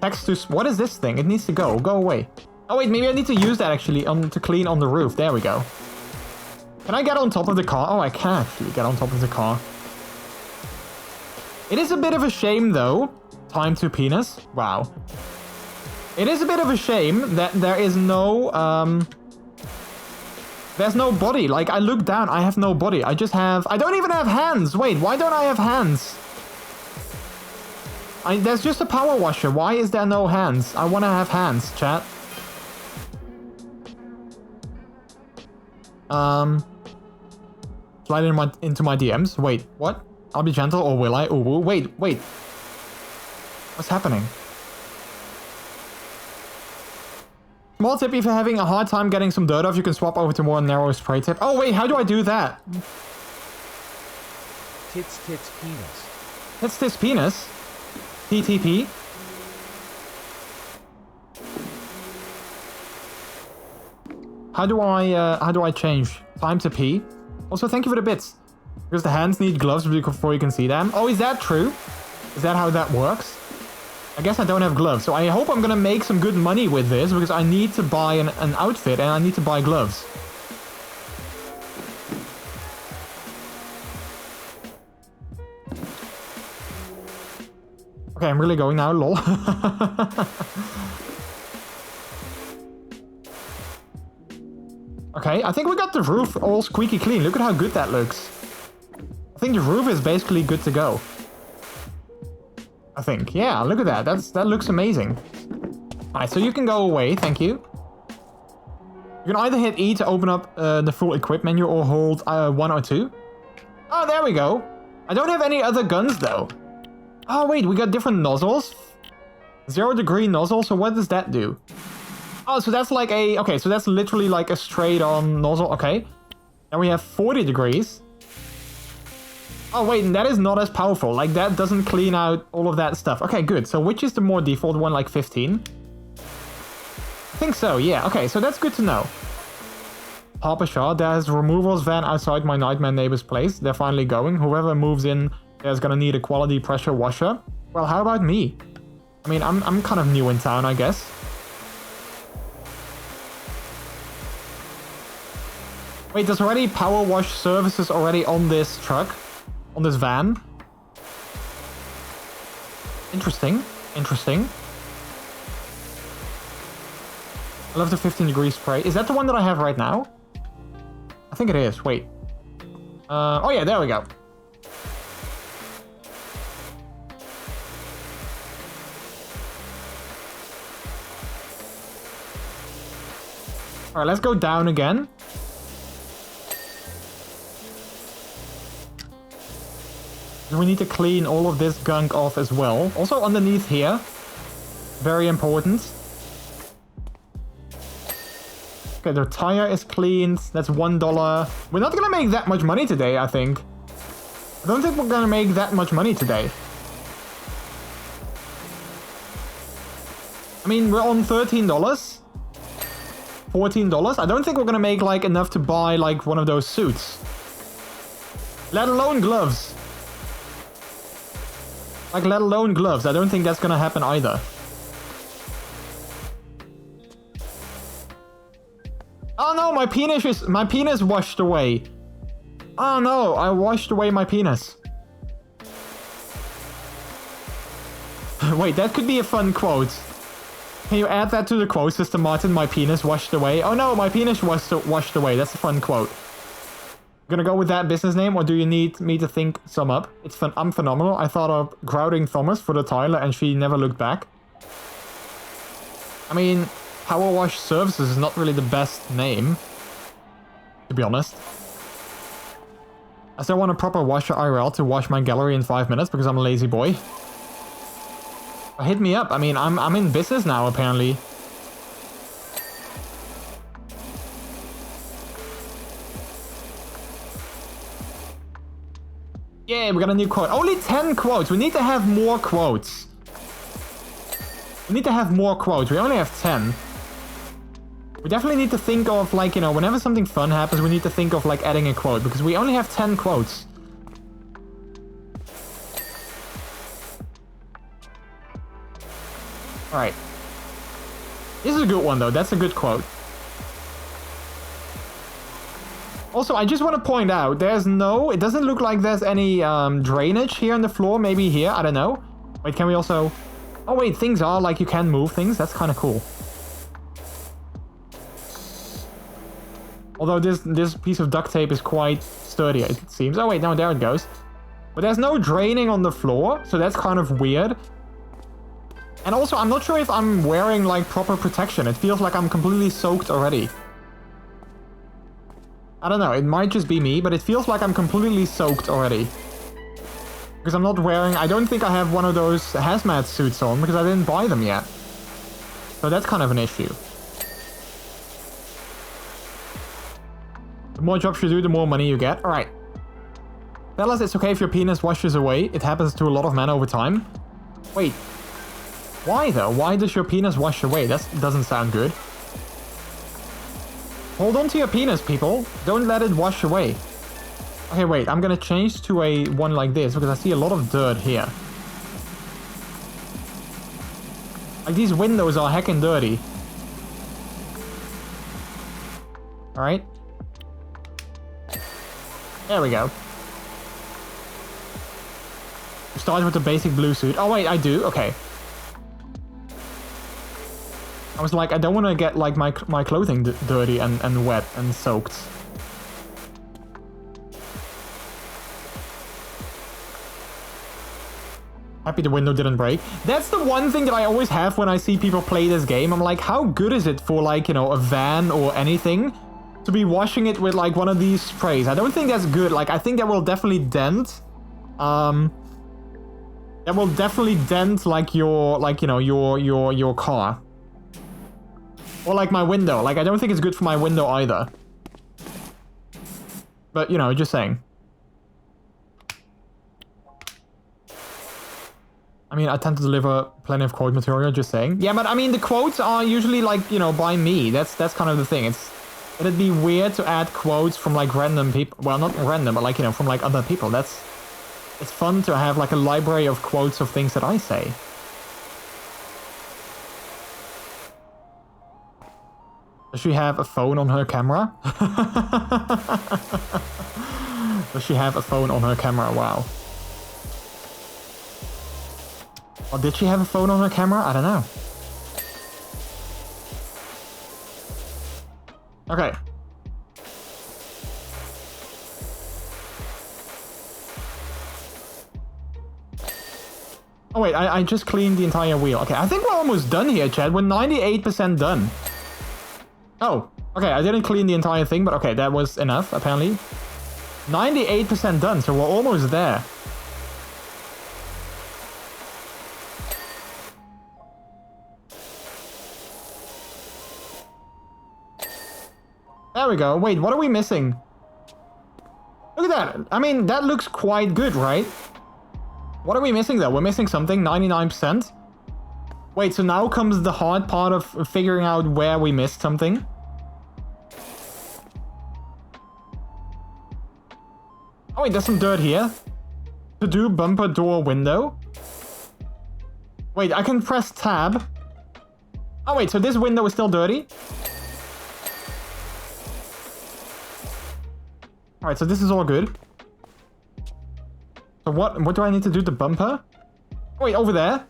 [SPEAKER 3] Text to, what is this thing? It needs to go away. Oh wait, maybe I need to use that actually to clean on the roof. There we go. Can I get on top of the car? Oh, I can actually get on top of the car. It is a bit of a shame though. Time to penis. Wow. It is a bit of a shame that there is no, there's no body. Like, I look down, I have no body. I just have... I don't even have hands. Wait, why don't I have hands? There's just a power washer. Why is there no hands? I want to have hands, chat. Slide into my DMs. Wait, what? I'll be gentle, or will I? Ooh, wait. What's happening? Small tip, if you're having a hard time getting some dirt off, you can swap over to more narrow spray tip. Oh wait, how do I do that?
[SPEAKER 1] Tits penis.
[SPEAKER 3] Tits penis? TTP? How do I change? Time to pee? Also, thank you for the bits. Because the hands need gloves before you can see them. Oh, is that true? Is that how that works? I guess I don't have gloves, so I hope I'm gonna make some good money with this, because I need to buy an outfit and I need to buy gloves. Okay, I'm really going now, lol. Okay, I think we got the roof all squeaky clean. Look at how good that looks. I think the roof is basically good to go. I think. Yeah, look at that. That looks amazing. Alright, so you can go away. Thank you. You can either hit E to open up the full equip menu or hold 1 or 2. Oh, there we go. I don't have any other guns, though. Oh, wait. We got different nozzles. 0 degree nozzle. So what does that do? Oh, so that's like a... Okay, so that's literally like a straight-on nozzle. Okay. Now we have 40 degrees. Oh, wait, and that is not as powerful. Like, that doesn't clean out all of that stuff. Okay, good. So which is the more default one, like 15? I think so, yeah. Okay, so that's good to know. Papa Shaw, there's a removals van outside my nightmare neighbor's place. They're finally going. Whoever moves in is gonna need a quality pressure washer. Well, how about me? I mean, I'm kind of new in town, I guess. Wait, there's already power wash services already on this truck? On this van? Interesting. Interesting. I love the 15 degree spray. Is that the one that I have right now? I think it is. Wait. Oh yeah, there we go. Alright, let's go down again. We need to clean all of this gunk off as well. Also underneath here. Very important. Okay, their tire is cleaned. That's $1. We're not gonna make that much money today, I think. I don't think we're gonna make that much money today. I mean, we're on $13. $14. I don't think we're gonna make, like, enough to buy, like, one of those suits. Let alone gloves. Like, let alone gloves. I don't think that's gonna happen either. Oh no, my penis washed away. Oh no, I washed away my penis. Wait, that could be a fun quote. Can you add that to the quote system, Martin? My penis washed away. Oh no, my penis was washed away. That's a fun quote. Gonna go with that business name, or do you need me to think some up? It's fun. I'm phenomenal. I thought of Grouting Thomas for the Tyler, and she never looked back. I mean, Power Wash Services is not really the best name, to be honest. I still want a proper washer IRL to wash my gallery in 5 minutes because I'm a lazy boy. Hit me up. I mean, I'm in business now, apparently. Yeah, we got a new quote. Only 10 quotes. We need to have more quotes. We need to have more quotes. We only have 10. We definitely need to think of, like, you know, whenever something fun happens, we need to think of, like, adding a quote. Because we only have 10 quotes. Alright. This is a good one, though. That's a good quote. Also, I just want to point out, there's no... It doesn't look like there's any drainage here on the floor. Maybe here. I don't know. Wait, can we also... Oh, wait. Things are like you can move things. That's kind of cool. Although this piece of duct tape is quite sturdy, it seems. Oh, wait. No, there it goes. But there's no draining on the floor. So that's kind of weird. And also, I'm not sure if I'm wearing, like, proper protection. It feels like I'm completely soaked already. I don't know, it might just be me, but it feels like I'm completely soaked already. Because I'm not wearing... I don't think I have one of those hazmat suits on, because I didn't buy them yet. So that's kind of an issue. The more jobs you do, the more money you get. Alright. Fellas, it's okay if your penis washes away. It happens to a lot of men over time. Wait. Why, though? Why does your penis wash away? That doesn't sound good. Hold on to your penis, people. Don't let it wash away. Okay, wait. I'm gonna change to a one like this because I see a lot of dirt here. Like, these windows are heckin' dirty. Alright. There we go. Start with the basic blue suit. Oh, wait, I do? Okay. I was like, I don't want to get, like, my clothing dirty and wet and soaked. Happy the window didn't break. That's the one thing that I always have when I see people play this game. I'm like, how good is it for, like, you know, a van or anything to be washing it with, like, one of these sprays? I don't think that's good. Like, I think that will definitely dent. That will definitely dent, like, your, like, you know, your car. Or like my window. Like, I don't think it's good for my window either. But, you know, just saying. I mean, I tend to deliver plenty of quote material, just saying. Yeah, but I mean, the quotes are usually, like, you know, by me. That's kind of the thing. It'd be weird to add quotes from, like, random people. Well, not random, but, like, you know, from, like, other people. It's fun to have, like, a library of quotes of things that I say. Does she have a phone on her camera? Does she have a phone on her camera? Wow. Or did she have a phone on her camera? I don't know. Okay. Oh wait, I just cleaned the entire wheel. Okay, I think we're almost done here, Chad. We're 98% done. Oh, Okay, I didn't clean the entire thing, but okay, that was enough, apparently. 98% done, so we're almost there. There we go. Wait, what are we missing? Look at that. I mean, that looks quite good, right? What are we missing, though? We're missing something, 99%. Wait, so now comes the hard part of figuring out where we missed something. Oh wait, there's some dirt here. To do bumper door window. Wait, I can press tab. Oh wait, so this window is still dirty? Alright, so this is all good. So what do I need to do to bumper? Oh wait, over there.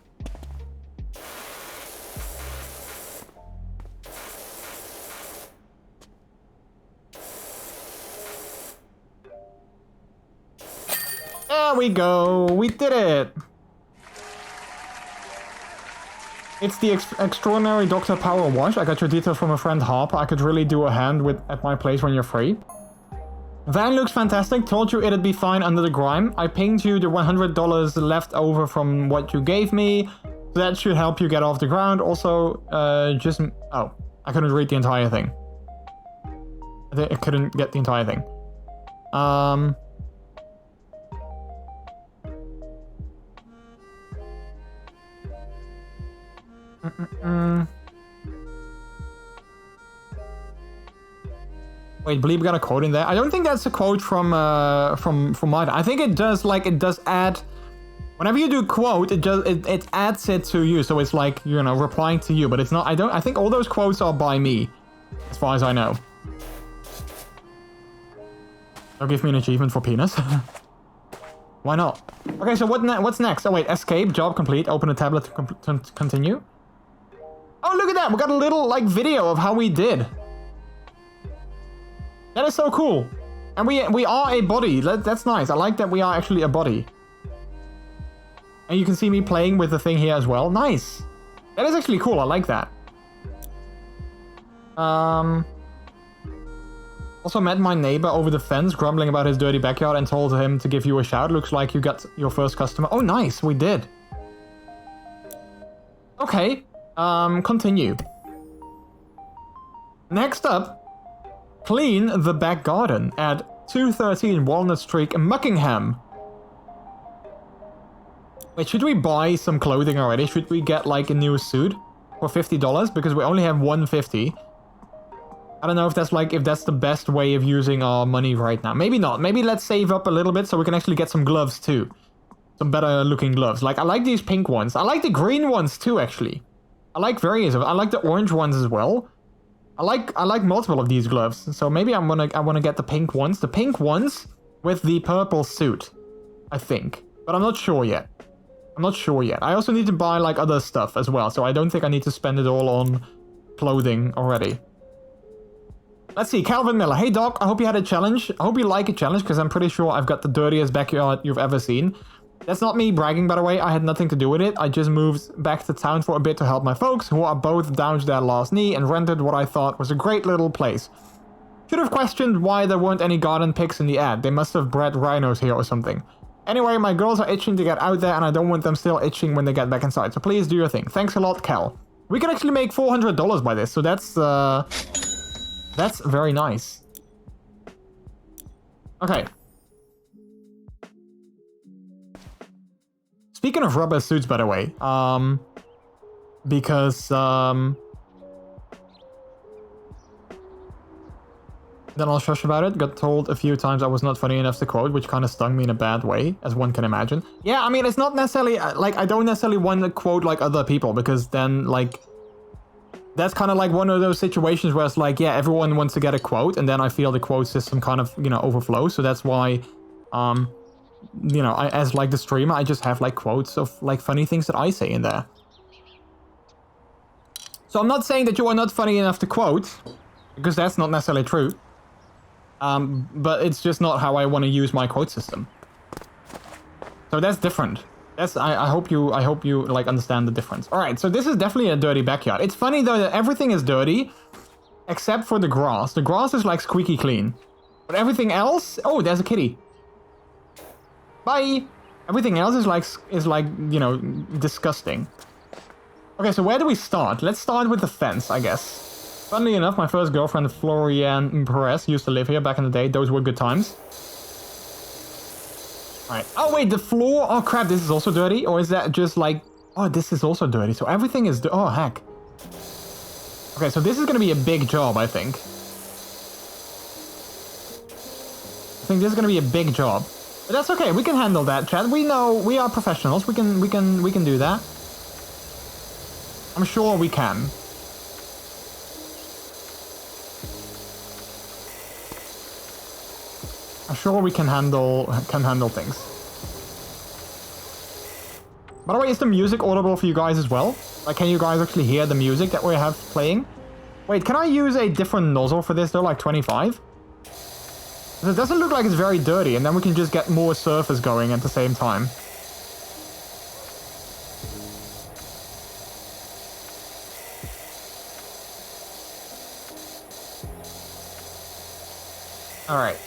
[SPEAKER 3] There we go. We did it. It's the extraordinary Dr. Power Wash. I got your details from a friend Harper. I could really do a hand with at my place when you're free. Van looks fantastic. Told you it'd be fine under the grime. I pinged you the $100 left over from what you gave me. So that should help you get off the ground. Also, oh, I couldn't read the entire thing. I couldn't get the entire thing. Wait, Bleep got a quote in there. I don't think that's a quote from mine. I think it does add. Whenever you do quote, it adds it to you, so it's like, you know, replying to you. But it's not. I think all those quotes are by me, as far as I know. Don't give me an achievement for penis. Why not? Okay, so what's next? Oh wait, escape, job complete. Open a tablet to continue. Oh, look at that! We got a little, like, video of how we did. That is so cool. And we are a body. That's nice. I like that we are actually a body. And you can see me playing with the thing here as well. Nice. That is actually cool. I like that. Also met my neighbor over the fence, grumbling about his dirty backyard, and told him to give you a shout. Looks like you got your first customer. Oh, nice. We did. Okay. Continue. Next up, clean the back garden at 213 Walnut Street, Muckingham. Wait, should we buy some clothing already? Should we get like a new suit for $50? Because we only have $150. I don't know if that's the best way of using our money right now. Maybe not. Maybe let's save up a little bit so we can actually get some gloves too. Some better looking gloves. Like, I like these pink ones. I like the green ones too, actually. I like various of. I like the orange ones as well. I like multiple of these gloves. So maybe I wanna get the pink ones. The pink ones with the purple suit, I think. But I'm not sure yet. I also need to buy like other stuff as well. So I don't think I need to spend it all on clothing already. Let's see, Calvin Miller. Hey Doc, I hope you had a challenge. I hope you like a challenge because I'm pretty sure I've got the dirtiest backyard you've ever seen. That's not me bragging, by the way. I had nothing to do with it. I just moved back to town for a bit to help my folks, who are both down to their last knee, and rented what I thought was a great little place. Should have questioned why there weren't any garden pigs in the ad. They must have bred rhinos here or something. Anyway, my girls are itching to get out there, and I don't want them still itching when they get back inside. So please do your thing. Thanks a lot, Cal. We can actually make $400 by this, so that's very nice. Okay. Speaking of rubber suits, by the way, because, then I'll shush about it. Got told a few times I was not funny enough to quote, which kind of stung me in a bad way, as one can imagine. Yeah, I mean, it's not necessarily, like, I don't necessarily want to quote like other people, because then, like, that's kind of like one of those situations where it's like, yeah, everyone wants to get a quote, and then I feel the quote system kind of, you know, overflows. So that's why, you know, as like the streamer, I just have like quotes of like funny things that I say in there. So I'm not saying that you are not funny enough to quote, because that's not necessarily true. But it's just not how I want to use my quote system. So that's different. I hope you like understand the difference. All right, so this is definitely a dirty backyard. It's funny though that everything is dirty except for the grass. The grass is like squeaky clean. But everything else... Oh, there's a kitty. Bye! Everything else is like, you know, disgusting. Okay, so where do we start? Let's start with the fence, I guess. Funnily enough, my first girlfriend, Florian Perez, used to live here back in the day. Those were good times. Alright. Oh, wait, the floor... Oh, crap, this is also dirty? Or is that just like... Oh, this is also dirty. So everything is... Oh, heck. Okay, so this is going to be a big job, I think. I think this is going to be a big job. But that's okay. We can handle that, chat. We know we are professionals. We can do that. I'm sure we can. I'm sure we can handle things. By the way, is the music audible for you guys as well? Like, can you guys actually hear the music that we have playing? Wait, can I use a different nozzle for this though, like 25? It doesn't look like it's very dirty, and then we can just get more surface going at the same time. Alright.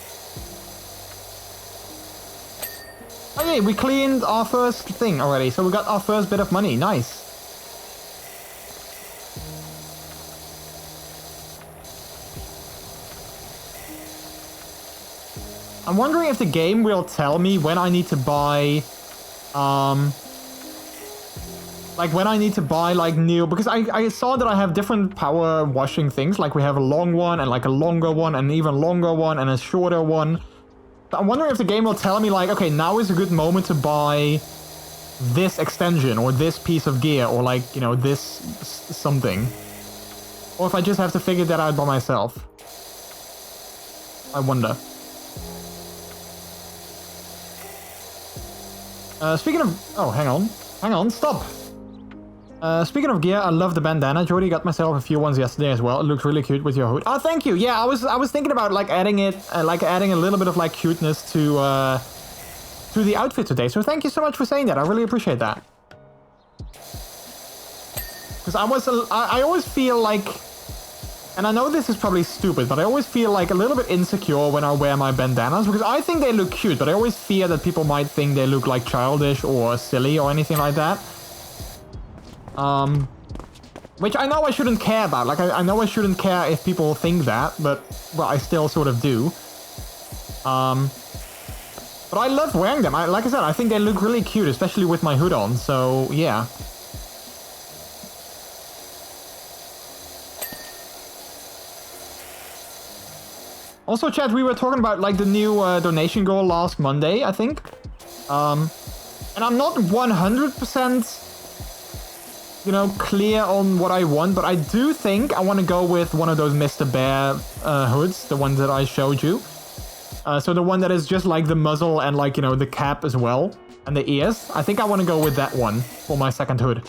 [SPEAKER 3] Okay, we cleaned our first thing already, so we got our first bit of money. Nice. I'm wondering if the game will tell me when I need to buy, like when I need to buy like new, because I saw that I have different power washing things, like we have a long one and like a longer one and an even longer one and a shorter one. So I'm wondering if the game will tell me like, okay, now is a good moment to buy this extension or this piece of gear or like, you know, this something. Or if I just have to figure that out by myself. I wonder. Speaking of... Oh, hang on. Hang on, stop! Speaking of gear, I love the bandana. Jordy got myself a few ones yesterday as well. It looks really cute with your hood. Oh, thank you! Yeah, I was thinking about like adding it... like adding a little bit of like cuteness to the outfit today. So thank you so much for saying that. I really appreciate that. Because I always feel like... And I know this is probably stupid, but I always feel like a little bit insecure when I wear my bandanas, because I think they look cute, but I always fear that people might think they look like childish or silly or anything like that. Which I know I shouldn't care about. Like, I know I shouldn't care if people think that, but, well, I still sort of do. But I love wearing them. Like I said, I think they look really cute, especially with my hood on, so, yeah. Also, chat, we were talking about, like, the new donation goal last Monday, I think. And I'm not 100%, you know, clear on what I want, but I do think I want to go with one of those Mr. Bear hoods, the ones that I showed you. So the one that is just, like, the muzzle and, like, you know, the cap as well, and the ears. I think I want to go with that one for my second hood.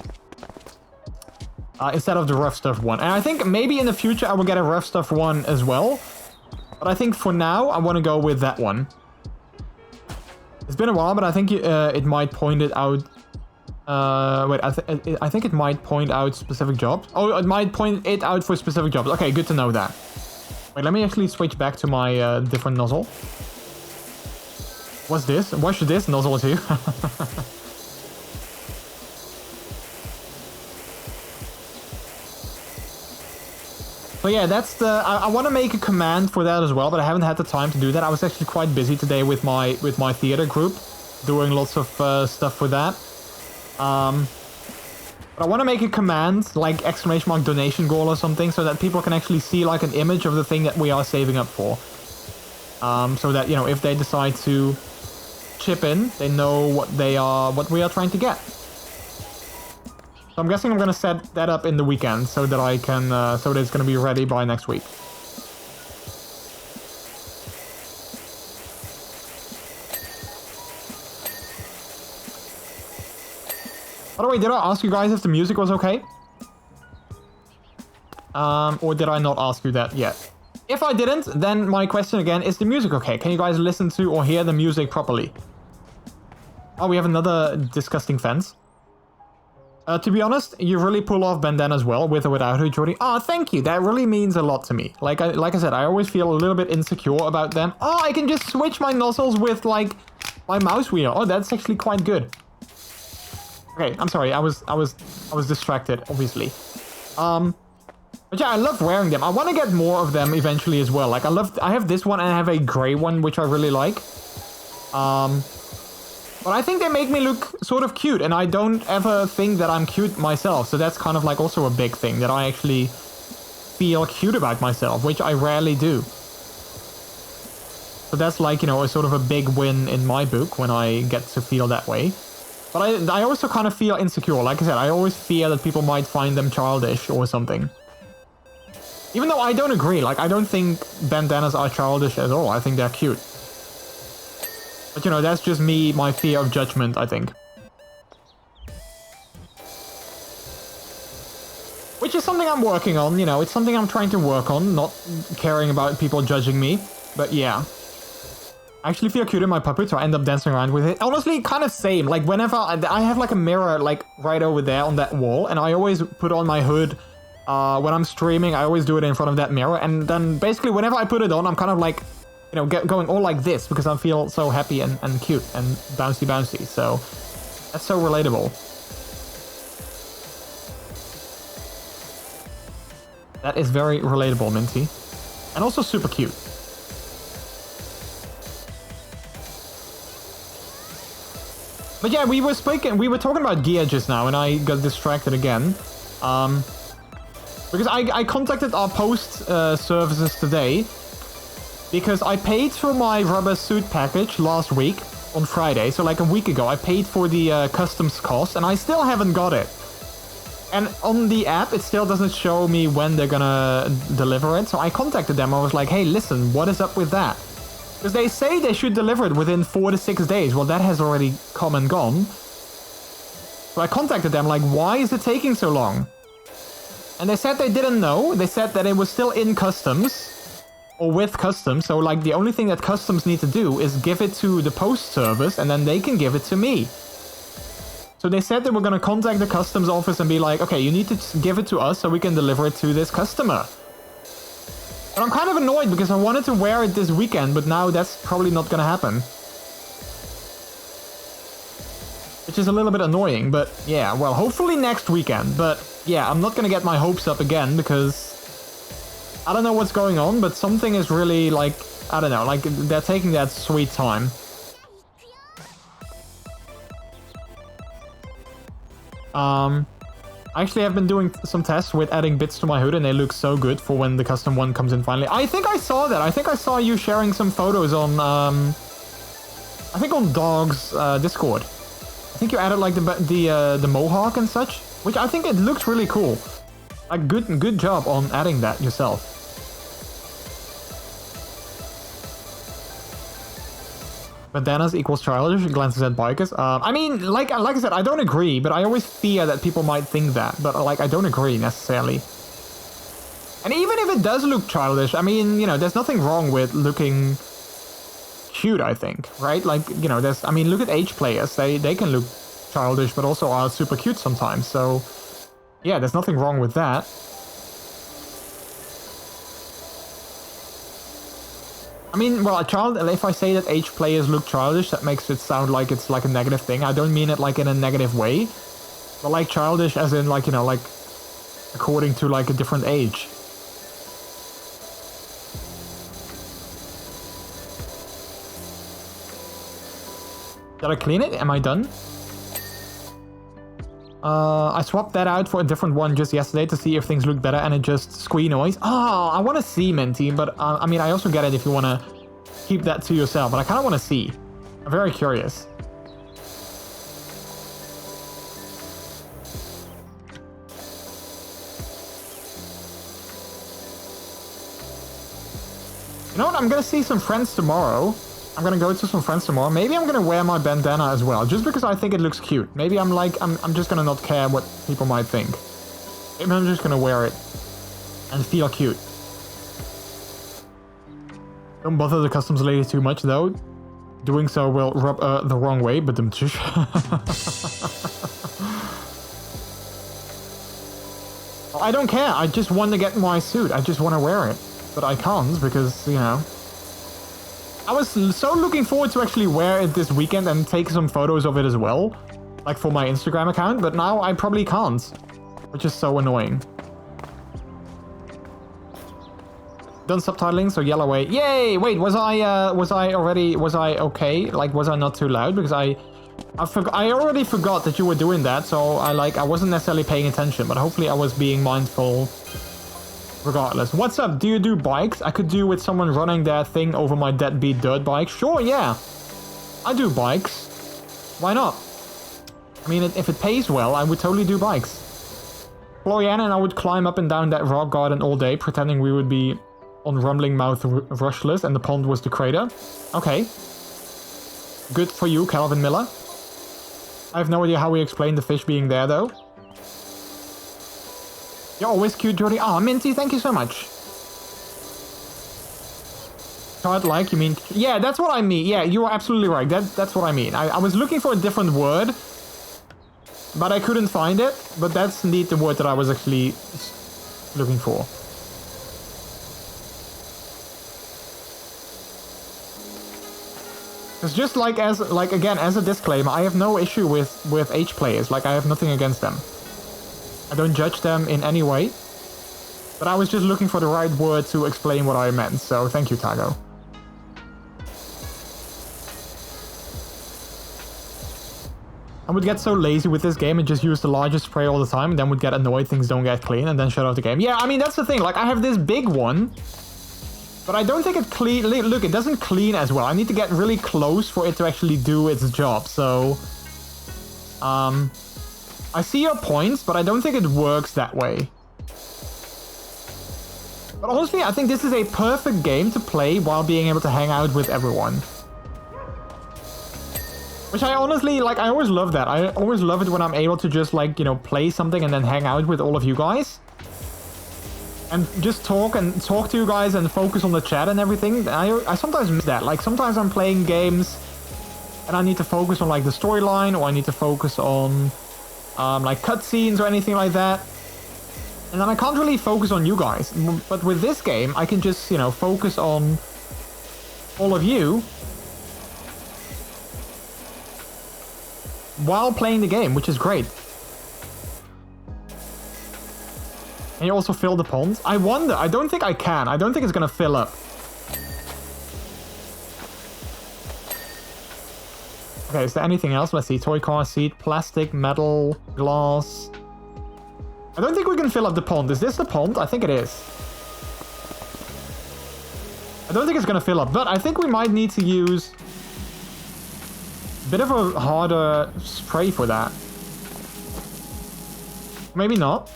[SPEAKER 3] Instead of the rough stuff one. And I think maybe in the future I will get a rough stuff one as well. But I think for now, I want to go with that one. It's been a while, but I think it might point it out... wait, I think it might point out specific jobs. Oh, it might point it out for specific jobs. Okay, good to know that. Wait, let me actually switch back to my different nozzle. What's this? Wash this nozzle too. So yeah, that's the... I want to make a command for that as well, but I haven't had the time to do that. I was actually quite busy today with my theater group, doing lots of stuff for that. But I want to make a command, like exclamation mark donation goal or something, so that people can actually see like an image of the thing that we are saving up for. So that, you know, if they decide to chip in, they know what we are trying to get. So I'm guessing I'm going to set that up in the weekend so that I can, so that it's going to be ready by next week. By the way, did I ask you guys if the music was okay? Or did I not ask you that yet? If I didn't, then my question again, is the music okay? Can you guys listen to or hear the music properly? Oh, we have another disgusting fence. To be honest, you really pull off bandanas well, with or without her, Jordy. Oh, thank you. That really means a lot to me. Like I said, I always feel a little bit insecure about them. Oh, I can just switch my nozzles with, like, my mouse wheel. Oh, that's actually quite good. Okay, I'm sorry. I was distracted, obviously. But yeah, I love wearing them. I want to get more of them eventually as well. Like, I have this one and I have a gray one, which I really like. But I think they make me look sort of cute, and I don't ever think that I'm cute myself. So that's kind of like also a big thing, that I actually feel cute about myself, which I rarely do. So that's like, you know, a sort of a big win in my book when I get to feel that way. But I also kind of feel insecure. Like I said, I always fear that people might find them childish or something. Even though I don't agree. Like, I don't think bandanas are childish at all. I think they're cute. But, you know, that's just me, my fear of judgment, I think. Which is something I'm working on, you know. It's something I'm trying to work on, not caring about people judging me. But, yeah. I actually feel cute in my puppet, so I end up dancing around with it. Honestly, kind of same. Like, whenever I have, like, a mirror, like, right over there on that wall. And I always put on my hood when I'm streaming. I always do it in front of that mirror. And then, basically, whenever I put it on, I'm kind of, like... you know, going all like this because I feel so happy and cute and bouncy. So that's so relatable. That is very relatable, Minty. And also super cute. But yeah, we were talking about gear just now and I got distracted again. Because I contacted our post services today. Because I paid for my rubber suit package last week on Friday. So like a week ago, I paid for the customs cost and I still haven't got it. And on the app, it still doesn't show me when they're gonna deliver it. So I contacted them. I was like, hey, listen, what is up with that? Because they say they should deliver it within 4 to 6 days. Well, that has already come and gone. So I contacted them like, why is it taking so long? And they said they didn't know. They said that it was still in customs. Or with customs, so like the only thing that customs need to do is give it to the post service and then they can give it to me. So they said they were going to contact the customs office and be like, okay, you need to give it to us so we can deliver it to this customer. But I'm kind of annoyed because I wanted to wear it this weekend, but now that's probably not going to happen. Which is a little bit annoying, but yeah, well, hopefully next weekend. But yeah, I'm not going to get my hopes up again because... I don't know what's going on, but something is really, like, I don't know, like, they're taking that sweet time. I actually have been doing some tests with adding bits to my hood, and they look so good for when the custom one comes in finally. I think I saw that. I think I saw you sharing some photos on, I think on Dog's Discord. I think you added, like, the mohawk and such, which I think it looks really cool. Like, good job on adding that yourself. Bandanas equals childish, glances at bikers. I mean, like I said, I don't agree, but I always fear that people might think that. But, like, I don't agree, necessarily. And even if it does look childish, I mean, you know, there's nothing wrong with looking cute, I think, right? Like, you know, I mean, look at H players. They can look childish, but also are super cute sometimes, so... yeah, there's nothing wrong with that. I mean, well, if I say that H players look childish, that makes it sound like it's like a negative thing. I don't mean it like in a negative way. But like childish as in like, you know, like according to like a different age. Did I clean it? Am I done? I swapped that out for a different one just yesterday to see if things look better, and it just squee noise. Oh, I want to see, Minty, but I mean, I also get it if you want to keep that to yourself, but I kind of want to see. I'm very curious. You know what? I'm going to see some friends tomorrow. I'm gonna go to some friends tomorrow. Maybe I'm gonna wear my bandana as well, just because I think it looks cute. Maybe I'm just gonna not care what people might think. Maybe I'm just gonna wear it and feel cute. Don't bother the customs lady too much though. Doing so will rub the wrong way, but I don't care. I just want to get my suit. I just want to wear it. But I can't because, you know... I was so looking forward to actually wear it this weekend and take some photos of it as well. Like for my Instagram account. But now I probably can't. Which is so annoying. Done subtitling, so yell away. Yay! Wait, was I okay? Like, was I not too loud? Because I already forgot that you were doing that, so I wasn't necessarily paying attention, but hopefully I was being mindful regardless. What's up? Do you do bikes? I could do with someone running their thing over my deadbeat dirt bike. Sure, yeah. I do bikes. Why not? I mean, if it pays well, I would totally do bikes. Floriana and I would climb up and down that rock garden all day, pretending we would be on Rumbling Mouth Rushless and the pond was the crater. Okay. Good for you, Calvin Miller. I have no idea how we explain the fish being there, though. You're always cute, Jordy. Ah, Minty, thank you so much. Childlike, you mean... Yeah, that's what I mean. Yeah, you are absolutely right. That's what I mean. I was looking for a different word, but I couldn't find it. But that's indeed the word that I was actually looking for. It's just like again, as a disclaimer, I have no issue with H players. Like, I have nothing against them. I don't judge them in any way. But I was just looking for the right word to explain what I meant. So thank you, Tago. I would get so lazy with this game and just use the largest spray all the time, and then would get annoyed things don't get clean, and then shut off the game. Yeah, I mean, that's the thing. Like, I have this big one, but I don't think it clean. Look, it doesn't clean as well. I need to get really close for it to actually do its job. So, I see your points, but I don't think it works that way. But honestly, I think this is a perfect game to play while being able to hang out with everyone. Which I honestly, like, I always love that. I always love it when I'm able to just, like, you know, play something and then hang out with all of you guys. And just talk to you guys and focus on the chat and everything. I sometimes miss that. Like, sometimes I'm playing games and I need to focus on, like, the storyline, or I need to focus on, like, cutscenes or anything like that. And then I can't really focus on you guys. But with this game, I can just, you know, focus on all of you while playing the game, which is great. Can you also fill the pond? I wonder. I don't think I can. I don't think it's gonna fill up. Okay, is there anything else? Let's see. Toy car seat, plastic, metal, glass. I don't think we can fill up the pond. Is this the pond? I think it is. I don't think it's gonna fill up, but I think we might need to use a bit of a harder spray for that. Maybe not.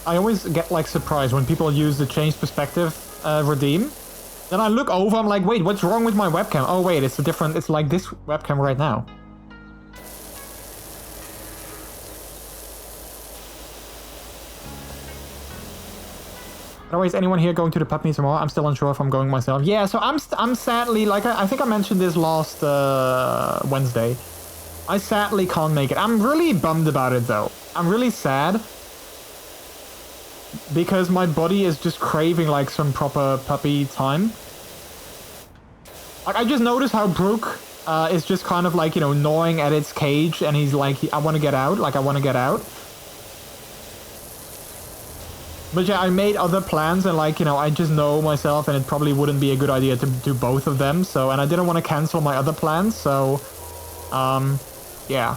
[SPEAKER 3] I always get, like, surprised when people use the change perspective redeem. Then I look over, I'm like, wait, what's wrong with my webcam? Oh wait, it's a different, it's like this webcam right now. Otherwise, anyone here going to the pub meet tomorrow? I'm still unsure if I'm going myself. Yeah, so I'm sadly, like, I think I mentioned this last Wednesday. I sadly can't make it. I'm really bummed about it, though. I'm really sad. Because my body is just craving, like, some proper puppy time. Like, I just noticed how Brooke is just kind of, like, you know, gnawing at its cage. And he's like, I want to get out. Like, I want to get out. But yeah, I made other plans. And, like, you know, I just know myself. And it probably wouldn't be a good idea to do both of them. So, and I didn't want to cancel my other plans. So, yeah.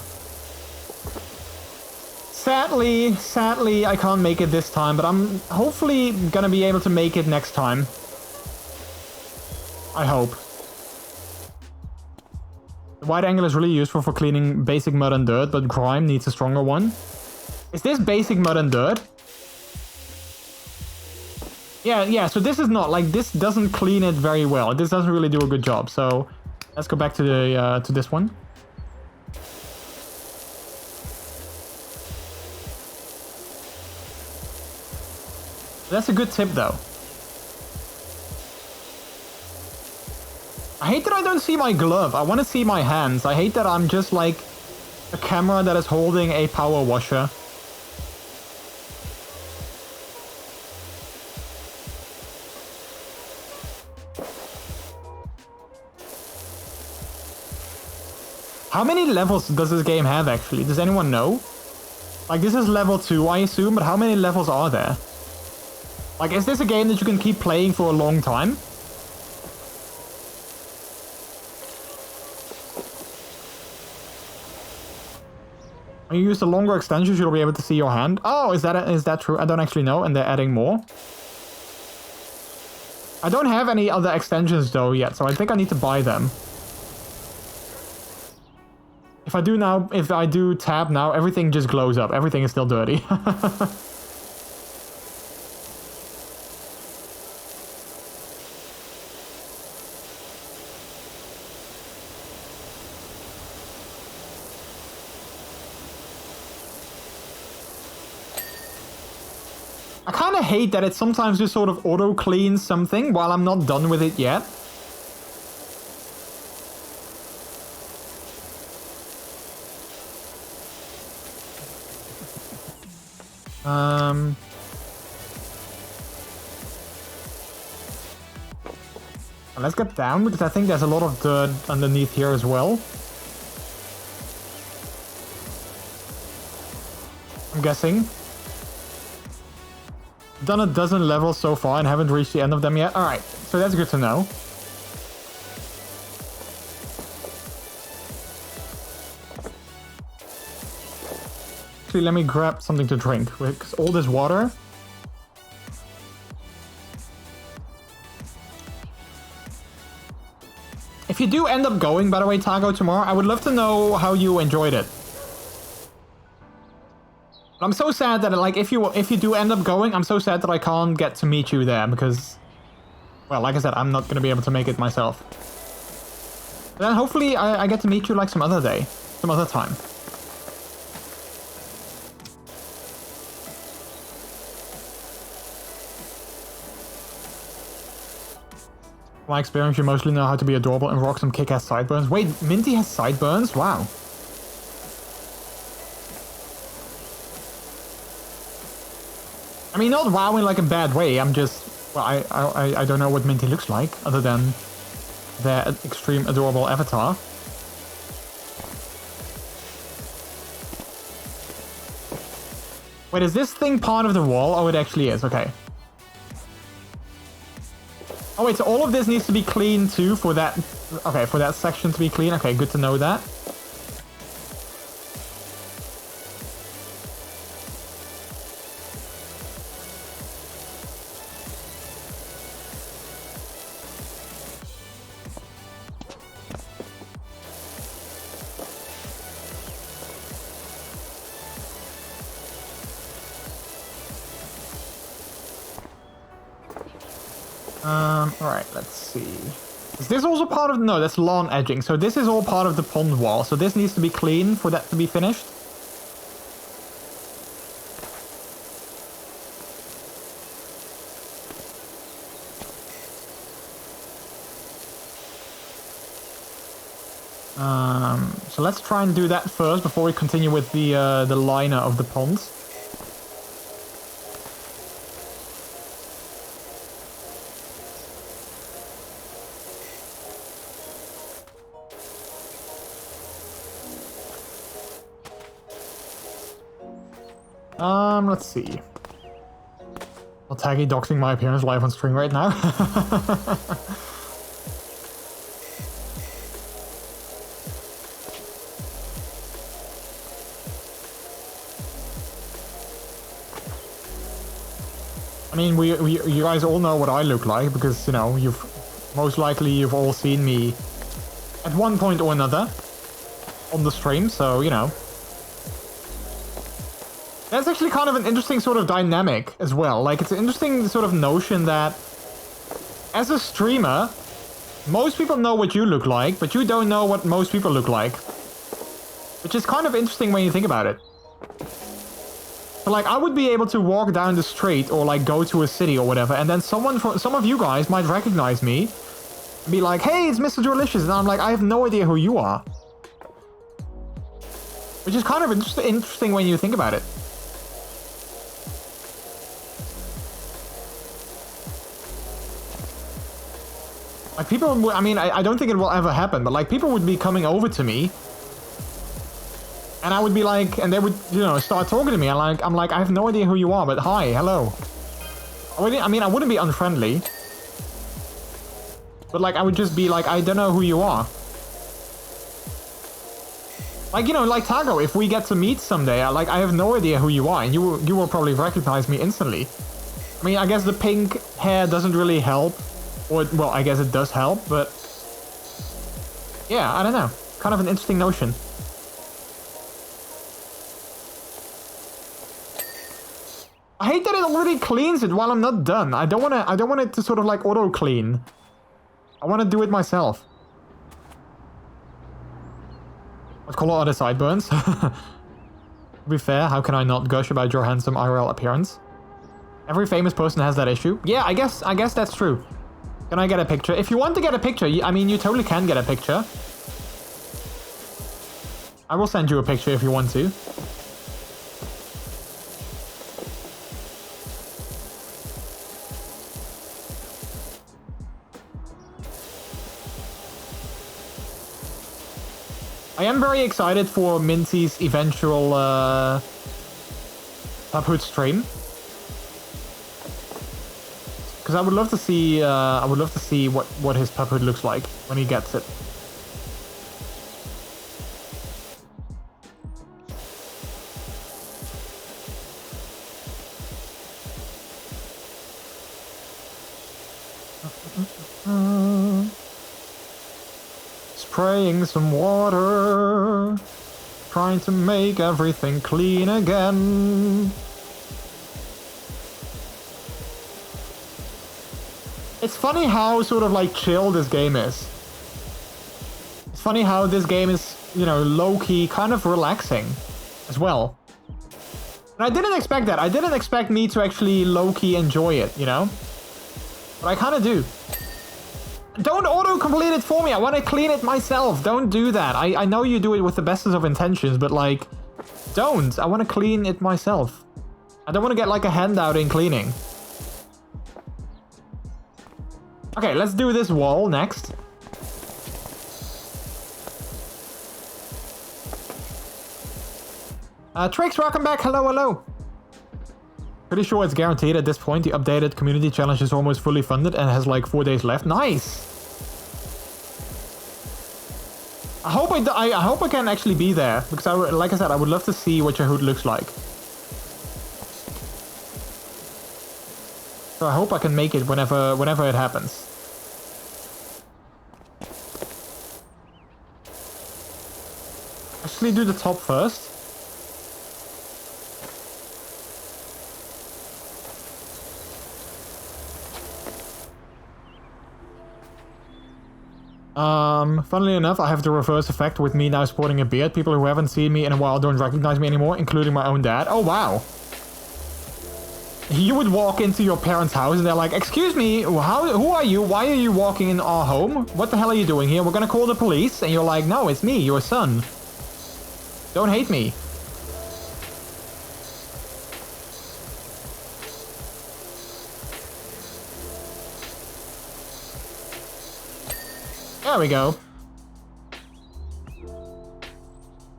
[SPEAKER 3] Sadly, I can't make it this time, but I'm hopefully gonna be able to make it next time. I hope. The wide angle is really useful for cleaning basic mud and dirt, but grime needs a stronger one. Is this basic mud and dirt? Yeah, so this is not, like, this doesn't clean it very well. This doesn't really do a good job, so let's go back to the to this one. That's a good tip, though. I hate that I don't see my glove. I want to see my hands. I hate that I'm just like a camera that is holding a power washer. How many levels does this game have, actually? Does anyone know? Like, this is level 2, I assume, but how many levels are there? Like, is this a game that you can keep playing for a long time? When you use the longer extensions, you'll be able to see your hand. Oh, is that true? I don't actually know, and they're adding more. I don't have any other extensions though yet, so I think I need to buy them. If I do tab now, everything just glows up. Everything is still dirty. I kind of hate that it sometimes just sort of auto-cleans something while I'm not done with it yet. Let's get down, because I think there's a lot of dirt underneath here as well. I'm guessing. Done a dozen levels so far and haven't reached the end of them yet. Alright, so that's good to know. Actually, let me grab something to drink, because all this water... If you do end up going, by the way, Tago, tomorrow, I would love to know how you enjoyed it. I'm so sad that, like, if you do end up going, I'm so sad that I can't get to meet you there, because, well, like I said, I'm not going to be able to make it myself. But then hopefully I get to meet you, like, some other day, some other time. My experience, you mostly know how to be adorable and rock some kick-ass sideburns. Wait, Minty has sideburns? Wow. I mean, not wow in like a bad way. I'm just... Well, I don't know what Minty looks like, other than their extreme adorable avatar. Wait, is this thing part of the wall? Oh, it actually is. Okay. Oh wait, so all of this needs to be clean too for that... Okay, for that section to be clean. Okay, good to know that. Alright, let's see. Is this also part of... No, that's lawn edging. So this is all part of the pond wall. So this needs to be clean for that to be finished. So let's try and do that first before we continue with the liner of the pond. Let's see. Well, Taggy doxing my appearance live on stream right now. I mean, you guys all know what I look like, because, you know, you've all seen me at one point or another on the stream, so, you know. That's actually kind of an interesting sort of dynamic as well. Like, it's an interesting sort of notion that as a streamer, most people know what you look like, but you don't know what most people look like. Which is kind of interesting when you think about it. So like I would be able to walk down the street or like go to a city or whatever, and then some of you guys might recognize me, and be like, "Hey, it's MrJordilicious," and I'm like, I have no idea who you are. Which is kind of interesting when you think about it. Like people, I mean, I don't think it will ever happen, but like people would be coming over to me, and I would be like, and they would, you know, start talking to me, and like, I'm like, I have no idea who you are, but hi, hello. I mean, I wouldn't be unfriendly, but like, I would just be like, I don't know who you are. Like, you know, like Taco, if we get to meet someday, I have no idea who you are, and you will probably recognize me instantly. I mean, I guess the pink hair doesn't really help. Or, well, I guess it does help, but... yeah, I don't know. Kind of an interesting notion. I hate that it already cleans it while I'm not done. I don't want it to sort of like auto-clean. I want to do it myself. What color are the sideburns? To be fair, how can I not gush about your handsome IRL appearance? Every famous person has that issue. Yeah, I guess that's true. Can I get a picture? If you want to get a picture, I mean, you totally can get a picture. I will send you a picture if you want to. I am very excited for Minty's eventual Puphood stream. Because I would love to see what his Puphood looks like when he gets it. Spraying some water, trying to make everything clean again. It's funny how sort of like chill this game is. It's funny how this game is, you know, low-key, kind of relaxing as well. And I didn't expect that. I didn't expect me to actually low-key enjoy it, you know? But I kind of do. Don't auto-complete it for me. I want to clean it myself. Don't do that. I know you do it with the bestest of intentions, but like, don't. I want to clean it myself. I don't want to get like a handout in cleaning. Okay, let's do this wall next. Trix, welcome back. Hello, hello. Pretty sure it's guaranteed at this point. The updated community challenge is almost fully funded and has like 4 days left. Nice. I hope I can actually be there because like I said, I would love to see what your hood looks like. So I hope I can make it whenever it happens. Actually do the top first. Funnily enough, I have the reverse effect with me now sporting a beard. People who haven't seen me in a while don't recognize me anymore, including my own dad. Oh, wow. You would walk into your parents' house and they're like, "Excuse me, who are you? Why are you walking in our home? What the hell are you doing here? We're gonna call the police." And you're like, "No, it's me, your son. Don't hate me." There we go.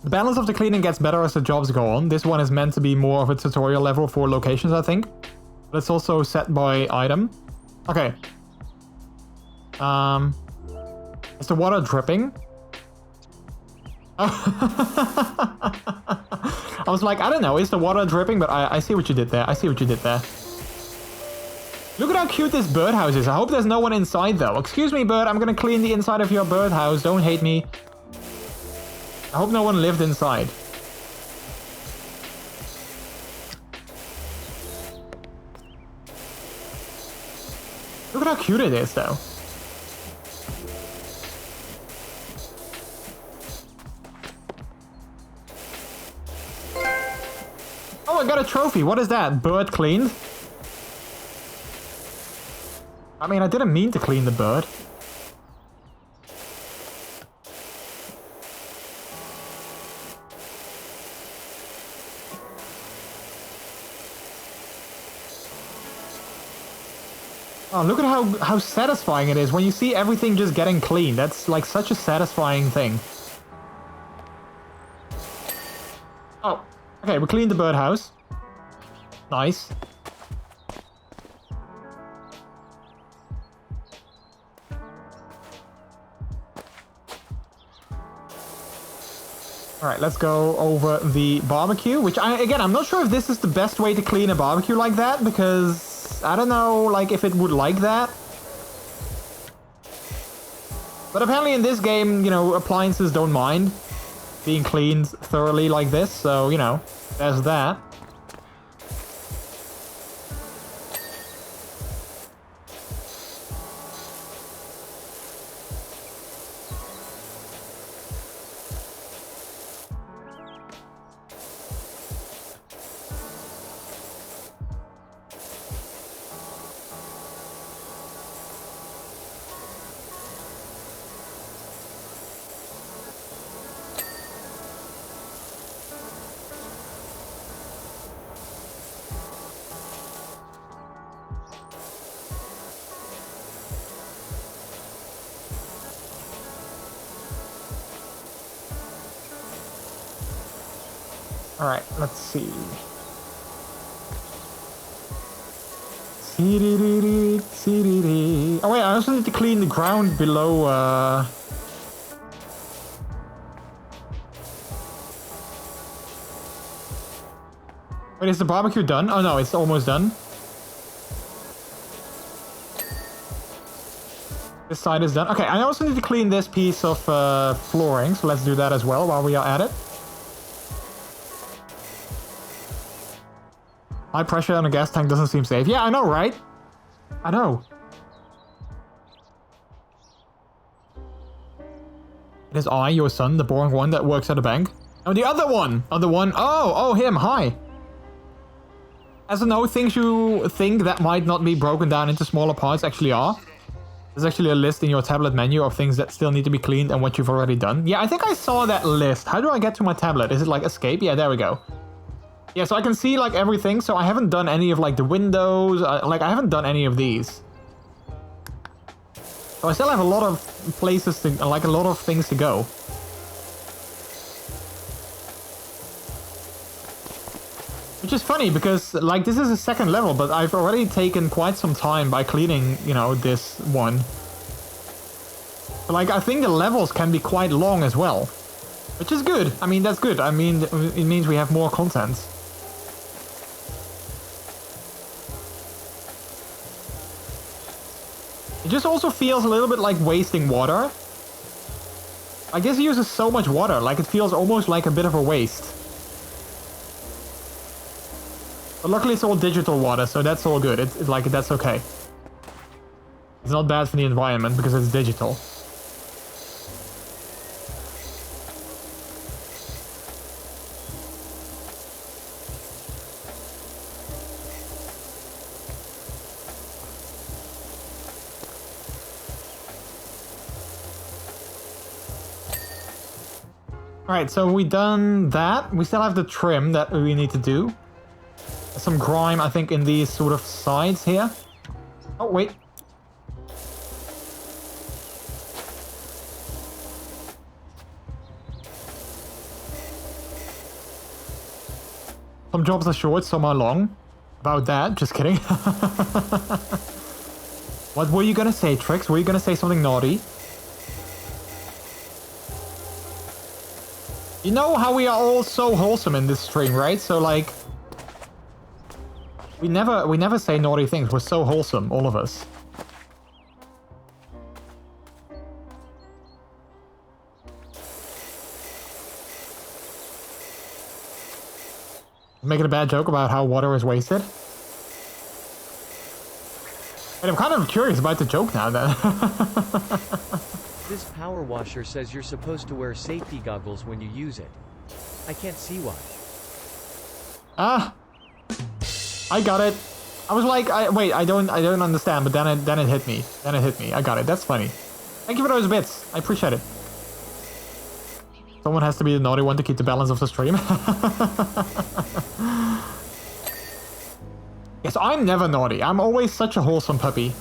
[SPEAKER 3] The balance of the cleaning gets better as the jobs go on. This one is meant to be more of a tutorial level for locations, I think. But it's also set by item. Okay. Is the water dripping? I was like, I don't know, is the water dripping? But I see what you did there. I see what you did there. Look at how cute this birdhouse is. I hope there's no one inside though. Excuse me, bird, I'm gonna clean the inside of your birdhouse. Don't hate me. I hope no one lived inside. Look at how cute it is though. Oh, I got a trophy. What is that? Bird cleaned? I mean, I didn't mean to clean the bird. Oh, look at how satisfying it is when you see everything just getting clean. That's like such a satisfying thing. Oh, okay, we cleaned the birdhouse. Nice. Alright, let's go over the barbecue, which I'm not sure if this is the best way to clean a barbecue like that, because I don't know, like, if it would like that. But apparently in this game, you know, appliances don't mind being cleaned thoroughly like this, so, you know, there's that. Alright, let's see. Oh wait, I also need to clean the ground below, Wait, is the barbecue done? Oh no, it's almost done. This side is done. Okay, I also need to clean this piece of flooring, so let's do that as well while we are at it. High pressure on a gas tank doesn't seem safe. Yeah, I know, right? I know. It is I, your son, the boring one that works at a bank. Oh, the other one! Other one. Oh, him. Hi. As a note, things you think that might not be broken down into smaller parts actually are. There's actually a list in your tablet menu of things that still need to be cleaned and what you've already done. Yeah, I think I saw that list. How do I get to my tablet? Is it like escape? Yeah, there we go. Yeah, so I can see like everything, so I haven't done any of like the windows, I haven't done any of these. So I still have a lot of places to, like a lot of things to go. Which is funny because like this is a second level, but I've already taken quite some time by cleaning, you know, this one. So, like I think the levels can be quite long as well. Which is good. I mean, that's good. I mean, it means we have more content. It just also feels a little bit like wasting water. I guess it uses so much water, like it feels almost like a bit of a waste. But luckily it's all digital water, so that's all good. It's like, that's okay. It's not bad for the environment because it's digital. Alright, so we done that. We still have the trim that we need to do. Some grime, I think, in these sort of sides here. Oh, wait. Some jobs are short, some are long. About that, just kidding. What were you gonna say, Trix? Were you gonna say something naughty? You know how we are all so wholesome in this stream, right? So like, we never say naughty things. We're so wholesome, all of us. Making a bad joke about how water is wasted. And I'm kind of curious about the joke now then.
[SPEAKER 1] This power washer says you're supposed to wear safety goggles when you use it. I can't see why.
[SPEAKER 3] Ah, I got it. I was like, wait, I don't understand, but then it hit me. Then it hit me. I got it. That's funny. Thank you for those bits. I appreciate it. Someone has to be the naughty one to keep the balance of the stream. Yes, I'm never naughty. I'm always such a wholesome puppy.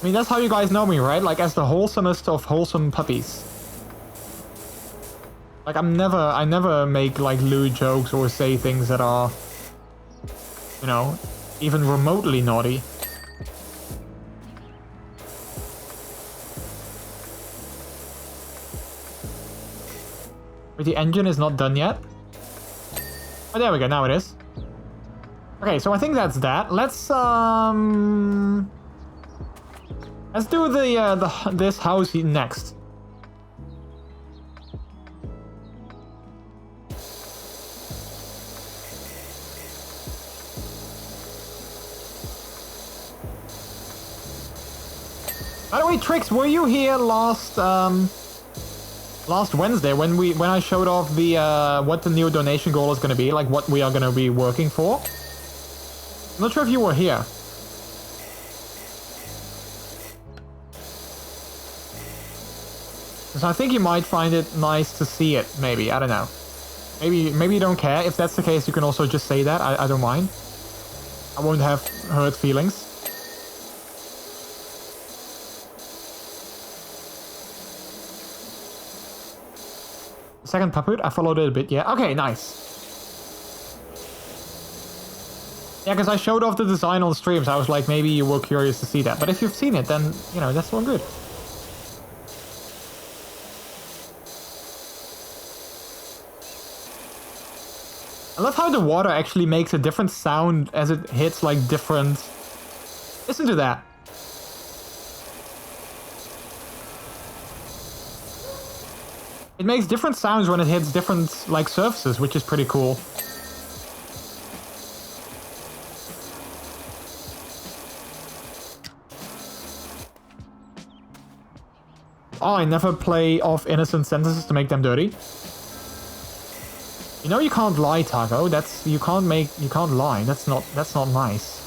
[SPEAKER 3] I mean, that's how you guys know me, right? Like, as the wholesomest of wholesome puppies. Like, I never make, like, lewd jokes or say things that are, you know, even remotely naughty. But the engine is not done yet. Oh, there we go. Now it is. Okay, so I think that's that. Let's do this house next. By the way, Trix, were you here last Wednesday when I showed off the what the new donation goal is going to be, like what we are going to be working for? I'm not sure if you were here. So I think you might find it nice to see it, maybe. I don't know. Maybe you don't care. If that's the case, you can also just say that. I don't mind. I won't have hurt feelings. Second puppet, I followed it a bit, yeah. Okay, nice. Yeah, because I showed off the design on streams. I was like, maybe you were curious to see that. But if you've seen it, then, you know, that's all good. I love how the water actually makes a different sound as it hits, like, different... Listen to that. It makes different sounds when it hits different, like, surfaces, which is pretty cool. Oh, I never play off innocent sentences to make them dirty. You know you can't lie, Taco. You can't lie. That's not nice.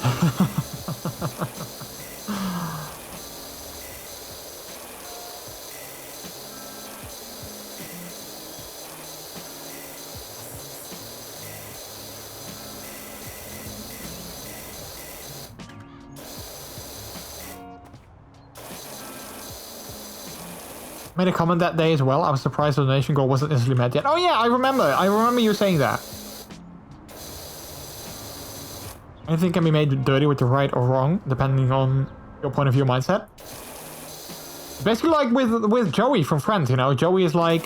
[SPEAKER 3] Made a comment that day as well. I was surprised the donation goal wasn't instantly met yet. Oh yeah, I remember you saying that. Anything can be made dirty with the right or wrong, depending on your point of view mindset. Basically like with Joey from Friends, you know. Joey is like...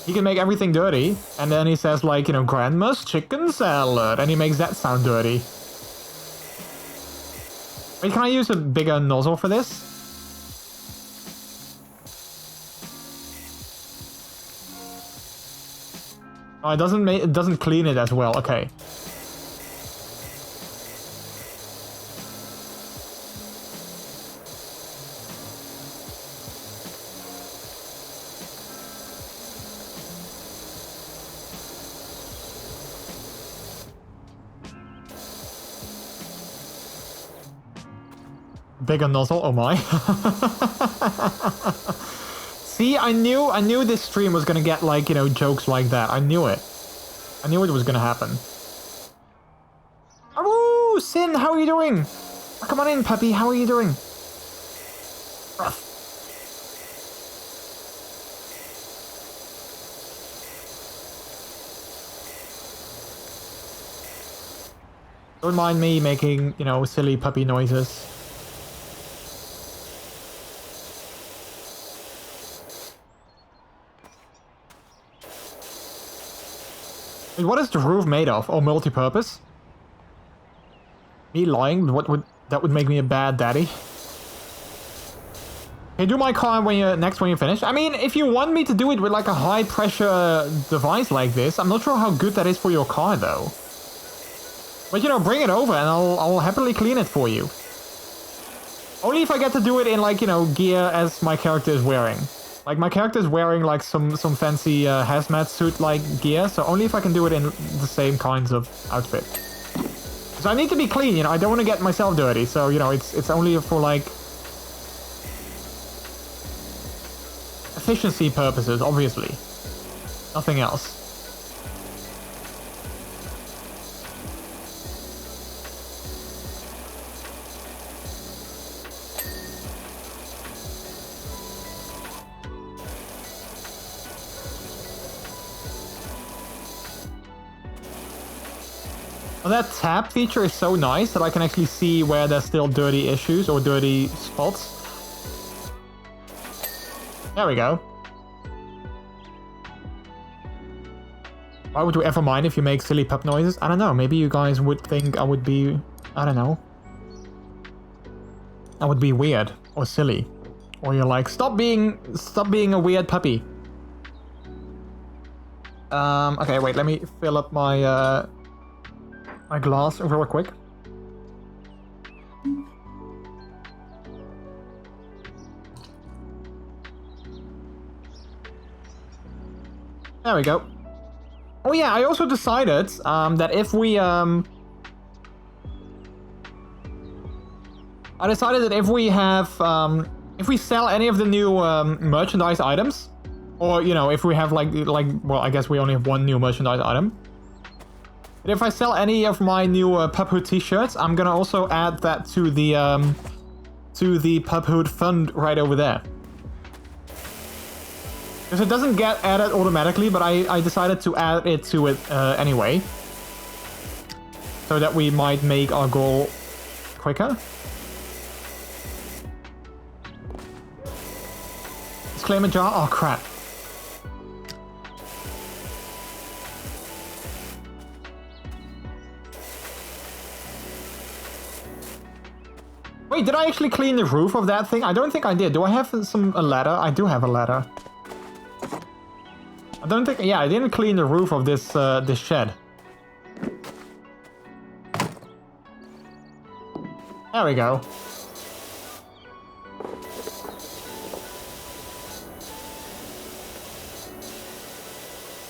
[SPEAKER 3] he can make everything dirty, and then he says like, you know, Grandma's chicken salad, and he makes that sound dirty. Wait, can I use a bigger nozzle for this? Oh, it doesn't clean it as well. Okay. Bigger nozzle. Oh my. See, I knew this stream was gonna get, like, you know, jokes like that. I knew it. I knew it was gonna happen. Oh, Sin, how are you doing? Oh, come on in, puppy. How are you doing? Ruff. Don't mind me making, you know, silly puppy noises. Wait, what is the roof made of? Oh, multi-purpose? Me lying? That would make me a bad daddy. Hey, do my car when you finish. I mean, if you want me to do it with like a high pressure device like this, I'm not sure how good that is for your car though. But you know, bring it over and I'll happily clean it for you. Only if I get to do it in, like, you know, gear as my character is wearing. Like, my character's wearing, like, some fancy hazmat suit-like gear, so only if I can do it in the same kinds of outfit. So I need to be clean, you know, I don't want to get myself dirty, so, you know, it's only for, like, efficiency purposes, obviously. Nothing else. Well, that tab feature is so nice that I can actually see where there's still dirty issues or dirty spots. There we go. Why would you ever mind if you make silly pup noises? I don't know, maybe you guys would think I would be... I don't know. I would be weird or silly. Or you're like, stop being a weird puppy. Okay, wait, let me fill up my my glass real quick. There we go. Oh yeah, I also decided that if we I decided that if we have if we sell any of the new merchandise items, or you know, if we have like well, I guess we only have one new merchandise item. But if I sell any of my new Puphood t-shirts, I'm gonna also add that to the Puphood fund right over there. Because it doesn't get added automatically, but I decided to add it to it anyway. So that we might make our goal quicker. Disclaimer jar? Oh crap. Wait, did I actually clean the roof of that thing? I don't think I did. Do I have a ladder? I do have a ladder. I don't think... Yeah, I didn't clean the roof of this this shed. There we go.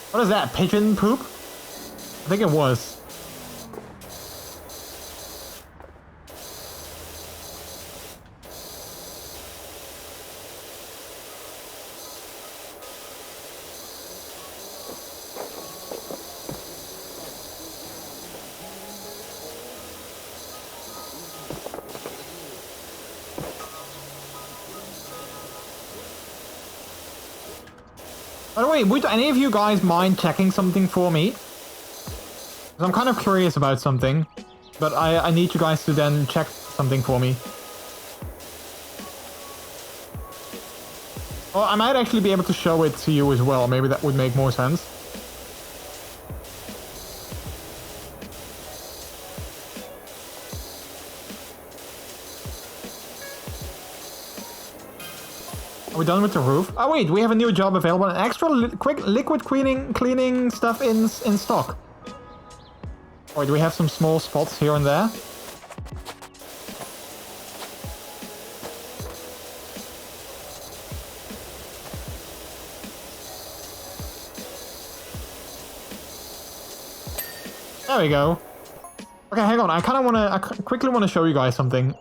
[SPEAKER 3] What is that? Pigeon poop? I think it was. By the way, would any of you guys mind checking something for me? 'Cause I'm kind of curious about something, but I need you guys to then check something for me. Well, I might actually be able to show it to you as well. Maybe that would make more sense. Are we done with the roof? Oh wait, we have a new job available. An extra quick liquid cleaning stuff in stock. Or do we have some small spots here and there? There we go. Okay, hang on. I quickly want to show you guys something.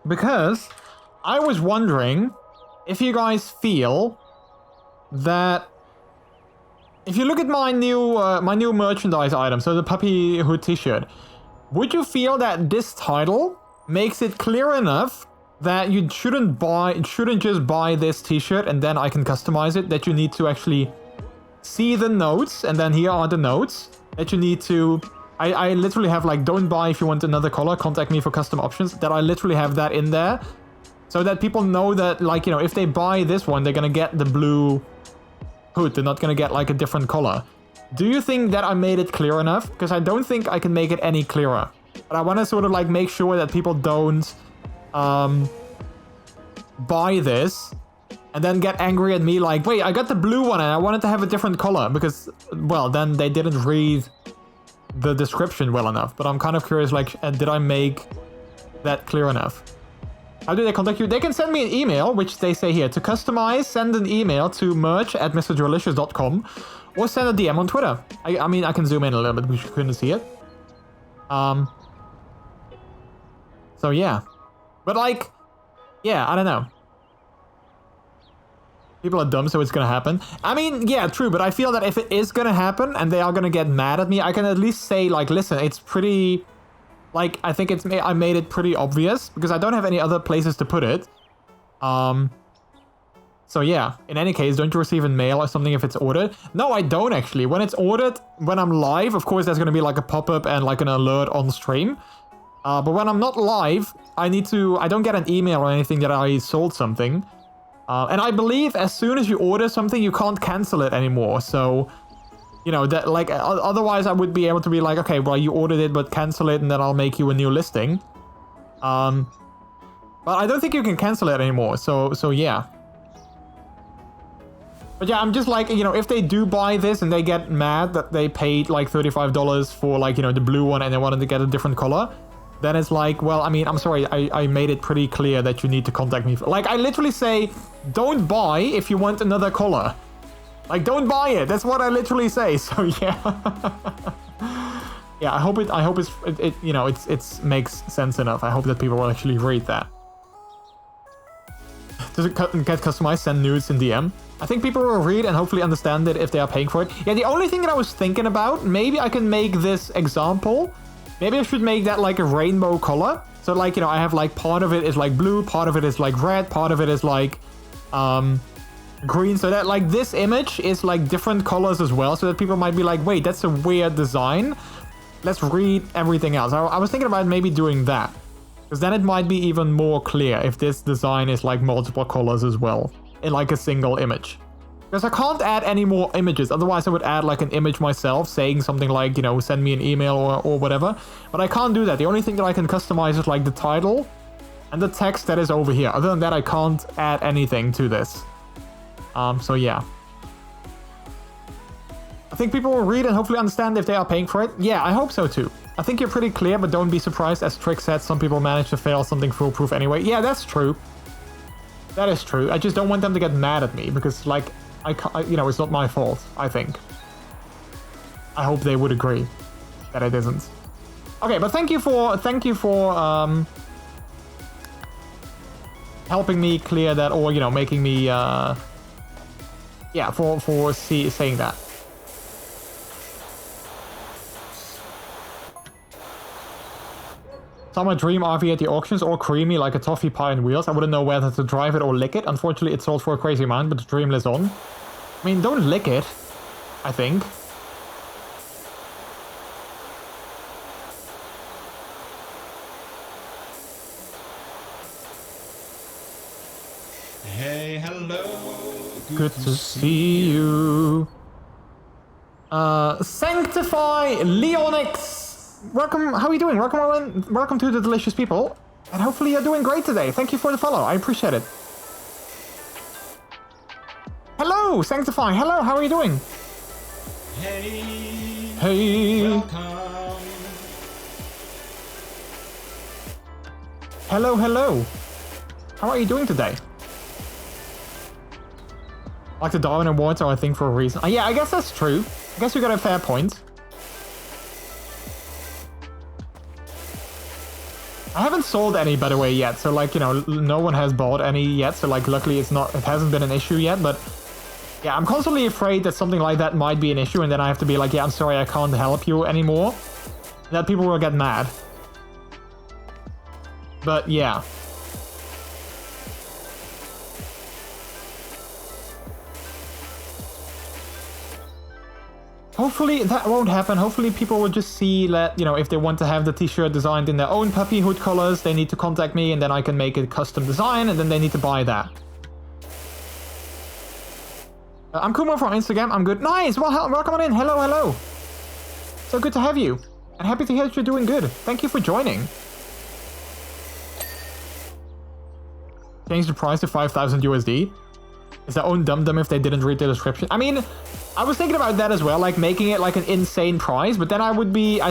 [SPEAKER 3] Because I was wondering if you guys feel that if you look at my new merchandise item, so the puppy hood t-shirt, would you feel that this title makes it clear enough that you shouldn't just buy this t-shirt and then I can customize it, that you need to actually see the notes, and then here are the notes that you need to... I literally have like, don't buy if you want another color, contact me for custom options, that I literally have that in there. So that people know that, like, you know, if they buy this one, they're gonna get the blue hood. They're not gonna get, like, a different color. Do you think that I made it clear enough? Because I don't think I can make it any clearer. But I want to sort of, like, make sure that people don't buy this and then get angry at me like, wait, I got the blue one and I wanted to have a different color. Because, well, then they didn't read the description well enough. But I'm kind of curious, like, did I make that clear enough? How do they contact you? They can send me an email, which they say here. To customize, send an email to merch@MrJordilicious.com or send a DM on Twitter. I mean, I can zoom in a little bit because you couldn't see it. So yeah. But like, yeah, I don't know. People are dumb, so it's gonna happen. I mean, yeah, true, but I feel that if it is gonna happen and they are gonna get mad at me, I can at least say, like, listen, it's pretty... Like, I think I made it pretty obvious because I don't have any other places to put it. So yeah, in any case, don't you receive a mail or something if it's ordered? No, I don't actually. When it's ordered, when I'm live, of course, there's going to be like a pop-up and like an alert on stream. But when I'm not live, I don't get an email or anything that I sold something. And I believe as soon as you order something, you can't cancel it anymore. So... You know, that like otherwise I would be able to be like, okay, well, you ordered it, but cancel it and then I'll make you a new listing. But I don't think you can cancel it anymore. So yeah. But yeah, I'm just like, you know, if they do buy this and they get mad that they paid like $35 for like, you know, the blue one and they wanted to get a different color, then it's like, well, I mean, I'm sorry, I made it pretty clear that you need to contact me. Like, I literally say, don't buy if you want another color. Like, don't buy it. That's what I literally say. So yeah, yeah. I hope it you know, it makes sense enough. I hope that people will actually read that. Does it get customized? Send nudes in DM. I think people will read and hopefully understand it if they are paying for it. Yeah. The only thing that I was thinking about, maybe I can make this example. Maybe I should make that like a rainbow color. So like, you know, I have like part of it is like blue, part of it is like red, part of it is like green, so that like this image is like different colors as well, so that people might be like, wait, that's a weird design, let's read everything else. I was thinking about maybe doing that, because then it might be even more clear if this design is like multiple colors as well in like a single image, because I can't add any more images. Otherwise I would add like an image myself saying something like, you know, send me an email or whatever, but I can't do that. The only thing that I can customize is like the title and the text that is over here. Other than that, I can't add anything to this. So yeah. I think people will read and hopefully understand if they are paying for it. Yeah, I hope so too. I think you're pretty clear, but don't be surprised. As Trick said, some people manage to fail something foolproof anyway. Yeah, that's true. That is true. I just don't want them to get mad at me because, like, you know, it's not my fault, I think. I hope they would agree that it isn't. Okay, but thank you for helping me clear that, or, you know, making me yeah, for saying that. Summer dream RV at the auctions, all creamy like a toffee pie on wheels. I wouldn't know whether to drive it or lick it. Unfortunately, it sold for a crazy amount, but the dream lives on. I mean, don't lick it, I think.
[SPEAKER 4] Hey, hello.
[SPEAKER 3] Good to see you. Sanctify Leonix. Welcome. How are you doing? Welcome to the delicious people. And hopefully you're doing great today. Thank you for the follow. I appreciate it. Hello, Sanctify. Hello, how are you doing?
[SPEAKER 4] Hey.
[SPEAKER 3] Hey.
[SPEAKER 4] Welcome.
[SPEAKER 3] Hello, hello. How are you doing today? Like the Darwin Awards are a thing for a reason. Yeah, I guess that's true. I guess you got a fair point. I haven't sold any, by the way, yet. So, like, you know, no one has bought any yet. So, like, luckily it hasn't been an issue yet. But, yeah, I'm constantly afraid that something like that might be an issue. And then I have to be like, yeah, I'm sorry, I can't help you anymore. And that people will get mad. But, yeah. Hopefully that won't happen. Hopefully people will just see that, you know, if they want to have the t-shirt designed in their own puppy hood colors, they need to contact me and then I can make a custom design and then they need to buy that. I'm Kumo from Instagram. I'm good. Nice. Well, welcome on in. Hello, hello. So good to have you. And happy to hear that you're doing good. Thank you for joining. Change the price to 5,000 USD. Is their own dum-dum if they didn't read the description. I mean, I was thinking about that as well, like making it like an insane price, but then I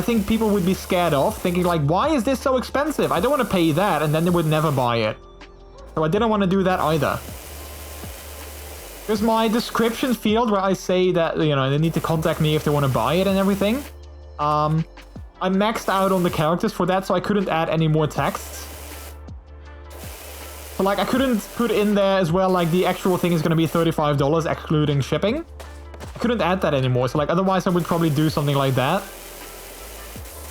[SPEAKER 3] think people would be scared off, thinking like, why is this so expensive? I don't want to pay that, and then they would never buy it. So I didn't want to do that either. Because my description field where I say that, you know, they need to contact me if they want to buy it and everything. I maxed out on the characters for that, so I couldn't add any more texts. So like I couldn't put in there as well, like the actual thing is going to be $35 excluding shipping. I couldn't add that anymore, so like otherwise I would probably do something like that.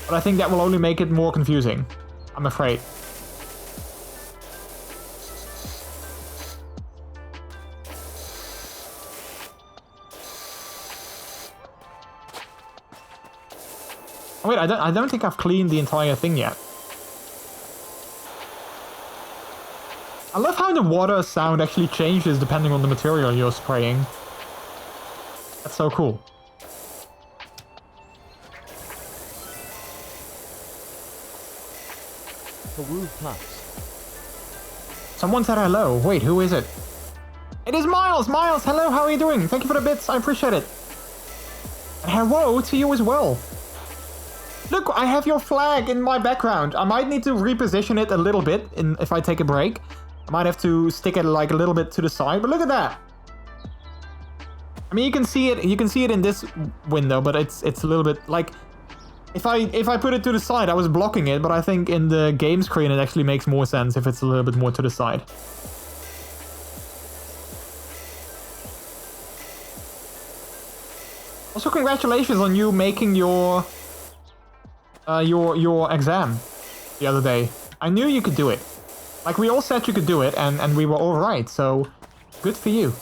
[SPEAKER 3] But I think that will only make it more confusing, I'm afraid. Oh wait, I don't think I've cleaned the entire thing yet. I love how the water sound actually changes depending on the material you're spraying. That's so cool.
[SPEAKER 1] Peru Plus.
[SPEAKER 3] Someone said hello. Wait, who is it? It is Miles! Miles, hello, how are you doing? Thank you for the bits, I appreciate it. And hello to you as well. Look, I have your flag in my background. I might need to reposition it a little bit if I take a break. I might have to stick it like a little bit to the side, but look at that. I mean, you can see it in this window, but it's a little bit like if I put it to the side, I was blocking it, but I think in the game screen it actually makes more sense if it's a little bit more to the side. Also, congratulations on you making your exam the other day. I knew you could do it. Like, we all said you could do it, and we were all right, so good for you.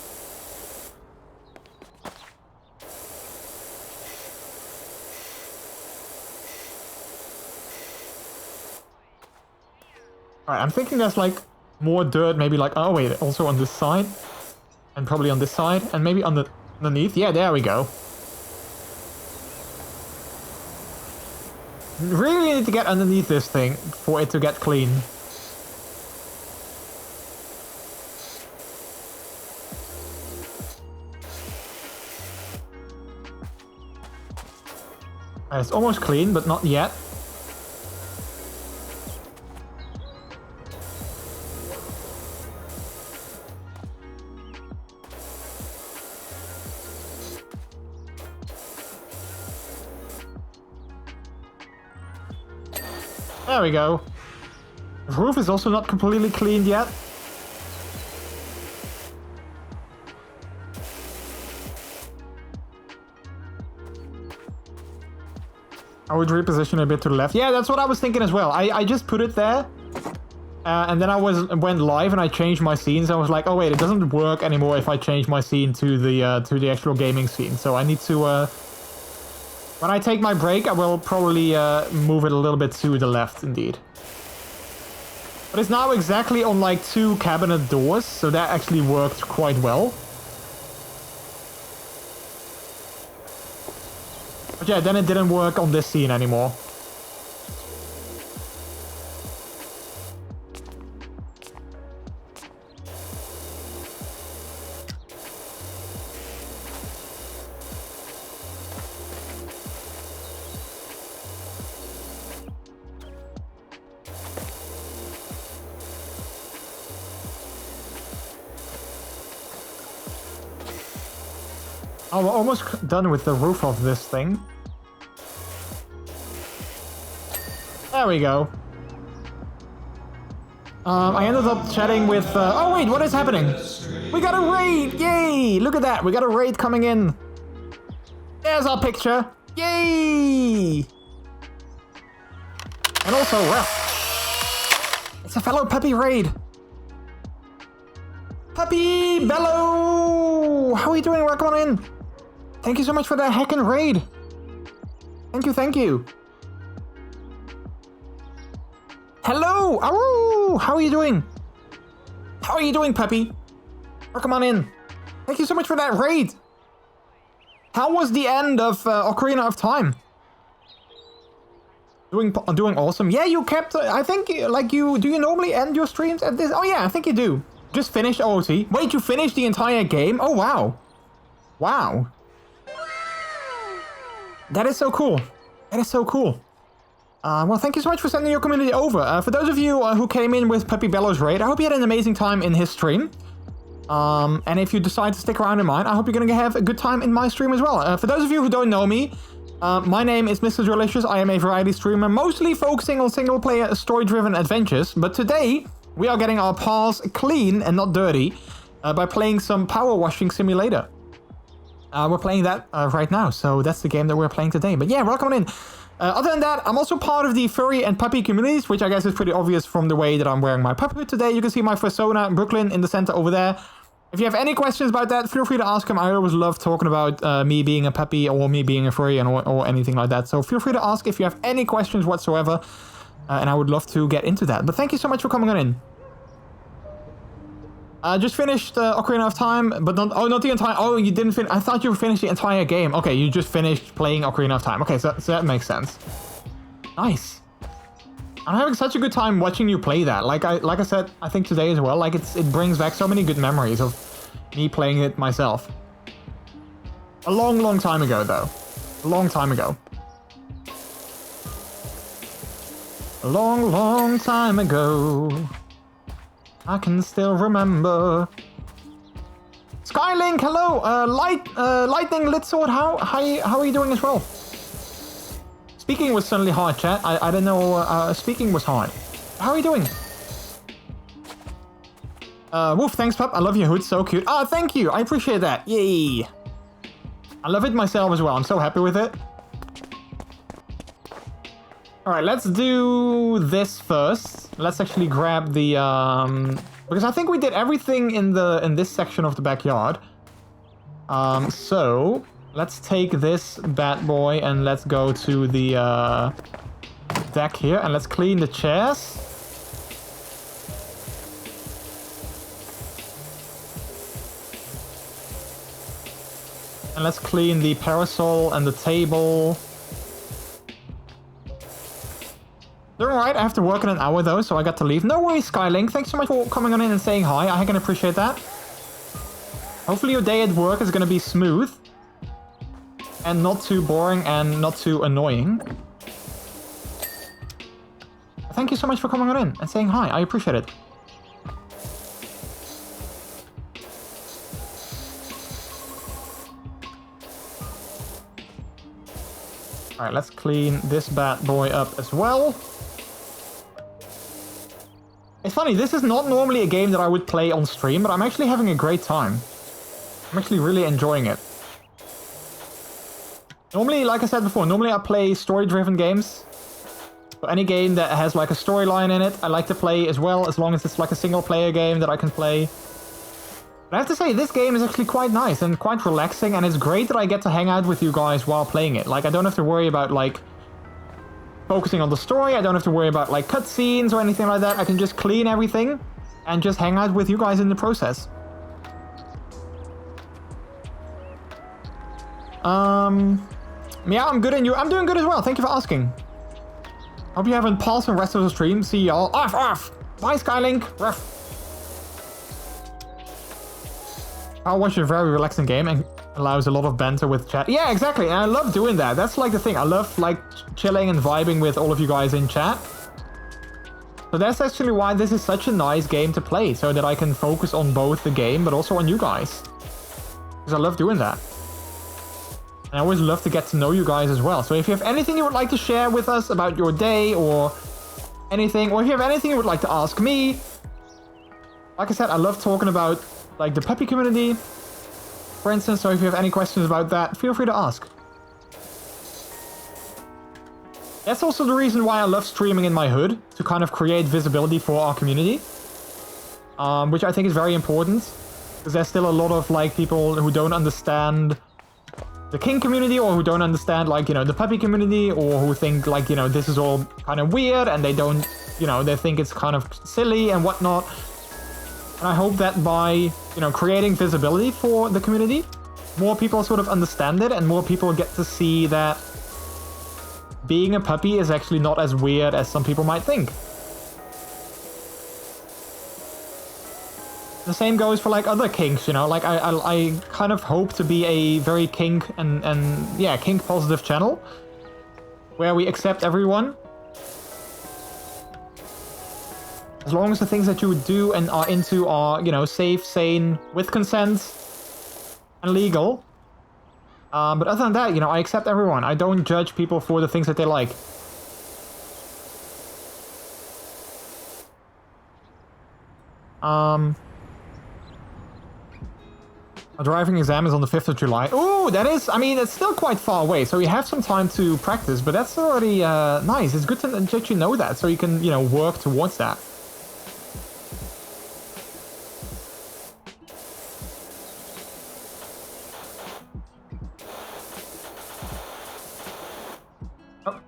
[SPEAKER 3] Alright, I'm thinking there's like more dirt, maybe like, oh wait, also on this side. And probably on this side, and maybe underneath. Yeah, there we go. Really need to get underneath this thing for it to get clean. It's almost clean, but not yet. There we go. The roof is also not completely cleaned yet. I would reposition a bit to the left. Yeah, that's what I was thinking as well. I just put it there. And then I went live and I changed my scenes. I was like, oh wait, it doesn't work anymore if I change my scene to the actual gaming scene. So I need to... when I take my break, I will probably move it a little bit to the left, indeed. But it's now exactly on like 2 cabinet doors, so that actually worked quite well. But yeah, then it didn't work on this scene anymore. Oh, we're almost done with the roof of this thing. There we go. I ended up chatting with... oh wait, what is happening? We got a raid! Yay! Look at that, we got a raid coming in. There's our picture. Yay! And also, well, it's a fellow puppy raid. Puppy Bello! How are you doing? Welcome on in. Thank you so much for that heckin' raid. Thank you, thank you. Hello! Aroo! How are you doing? How are you doing, puppy? Welcome on in. Thank you so much for that raid. How was the end of Ocarina of Time? Doing awesome. Yeah, you kept... I think, like, you... Do you normally end your streams at this? Oh, yeah, I think you do. Just finished OOT. Wait, you finished the entire game? Oh, wow. Wow. That is so cool. That is so cool. Well, thank you so much for sending your community over. For those of you who came in with Puppy Bellows Raid, I hope you had an amazing time in his stream. And if you decide to stick around in mine, I hope you're going to have a good time in my stream as well. For those of you who don't know me, my name is MrJordilicious. I am a variety streamer, mostly focusing on single-player, story-driven adventures. But today, we are getting our paws clean and not dirty by playing some Power Washing Simulator. We're playing that right now, so that's the game that we're playing today. But yeah, welcome in. Other than that, I'm also part of the furry and puppy communities, which I guess is pretty obvious from the way that I'm wearing my puppy hood today. You can see my fursona, Brooklyn, in the center over there. If you have any questions about that, feel free to ask them. I always love talking about me being a puppy or me being a furry or anything like that. So feel free to ask if you have any questions whatsoever, and I would love to get into that. But thank you so much for coming on in. Just finished Ocarina of Time, but not the entire... Oh, you didn't finish... I thought you finished the entire game. Okay, you just finished playing Ocarina of Time. Okay, so that makes sense. Nice. I'm having such a good time watching you play that. Like I said, I think today as well. Like, it brings back so many good memories of me playing it myself. A long, long time ago, though. A long time ago. A long, long time ago. I can still remember. Skylink, hello! Lightning Lit Sword, how are you doing as well? Speaking was suddenly hard, chat. I don't know, speaking was hard. How are you doing? Woof, thanks, pup. I love your hood, so cute. Ah, thank you, I appreciate that. Yay! I love it myself as well, I'm so happy with it. Alright, let's do this first. Let's actually grab the, because I think we did everything in this section of the backyard. So, let's take this bad boy and let's go to the, deck here and let's clean the chairs. And let's clean the parasol and the table. They're alright, I have to work in an hour though, so I got to leave. No worries, Skylink. Thanks so much for coming on in and saying hi. I can appreciate that. Hopefully your day at work is going to be smooth. And not too boring and not too annoying. Thank you so much for coming on in and saying hi. I appreciate it. Alright, let's clean this bad boy up as well. It's funny, this is not normally a game that I would play on stream, but I'm actually having a great time. I'm actually really enjoying it. Normally, like I said before, normally I play story-driven games. So any game that has like a storyline in it, I like to play as well, as long as it's like a single-player game that I can play. But I have to say, this game is actually quite nice and quite relaxing, and it's great that I get to hang out with you guys while playing it. Like, I don't have to worry about, like, focusing on the story. I don't have to worry about, like, cutscenes or anything like that. I can just clean everything and just hang out with you guys in the process. Yeah, I'm good, and I'm doing good as well. Thank you for asking. Hope you haven't paused the rest of the stream. See y'all. Off, off. Bye, Skylink. Ruff. Power Wash is a very relaxing game and allows a lot of banter with chat. Yeah, exactly. And I love doing that. That's like the thing. I love like chilling and vibing with all of you guys in chat. So that's actually why this is such a nice game to play. So that I can focus on both the game, but also on you guys. Because I love doing that. And I always love to get to know you guys as well. So if you have anything you would like to share with us about your day or anything, or if you have anything you would like to ask me, like I said, I love talking about like the puppy community, for instance. So if you have any questions about that, feel free to ask. That's also the reason why I love streaming in my hood, to kind of create visibility for our community, which I think is very important, because there's still a lot of like people who don't understand the king community, or who don't understand, like, you know, the puppy community, or who think like, you know, this is all kind of weird and they don't, you know, they think it's kind of silly and whatnot. And I hope that by, you know, creating visibility for the community, more people sort of understand it and more people get to see that being a puppy is actually not as weird as some people might think. The same goes for like other kinks, you know, like I kind of hope to be a very kink and yeah, kink positive channel where we accept everyone As long as the things that you do and are into are, you know, safe, sane, with consent, and legal. But other than that, you know, I accept everyone. I don't judge people for the things that they like. A driving exam is on the 5th of July. Ooh, that is, I mean, it's still quite far away, so you have some time to practice, but that's already nice. It's good that you know that, so you can, you know, work towards that. Oh.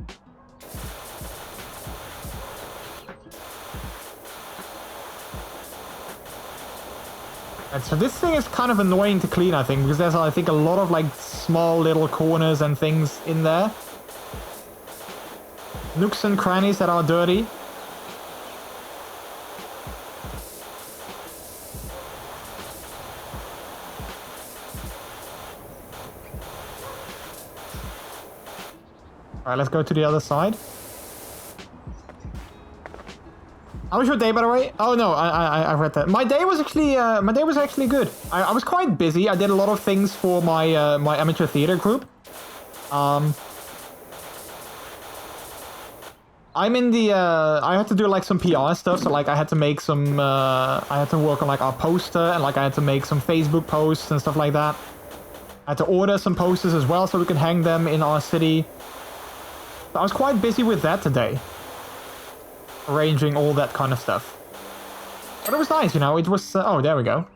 [SPEAKER 3] And so this thing is kind of annoying to clean, I think, because there's, I think, a lot of, like, small little corners and things in there. Nooks and crannies that are dirty. Alright, let's go to the other side. How was your day, by the way? Oh no, I read that. My day was actually good. I was quite busy. I did a lot of things for my my amateur theater group. I'm in the I had to do like some PR stuff, so like I had to make some I had to work on like our poster, and like I had to make some Facebook posts and stuff like that. I had to order some posters as well so we could hang them in our city. So I was quite busy with that today. Arranging all that kind of stuff. But it was nice, you know, it was... oh, there we go.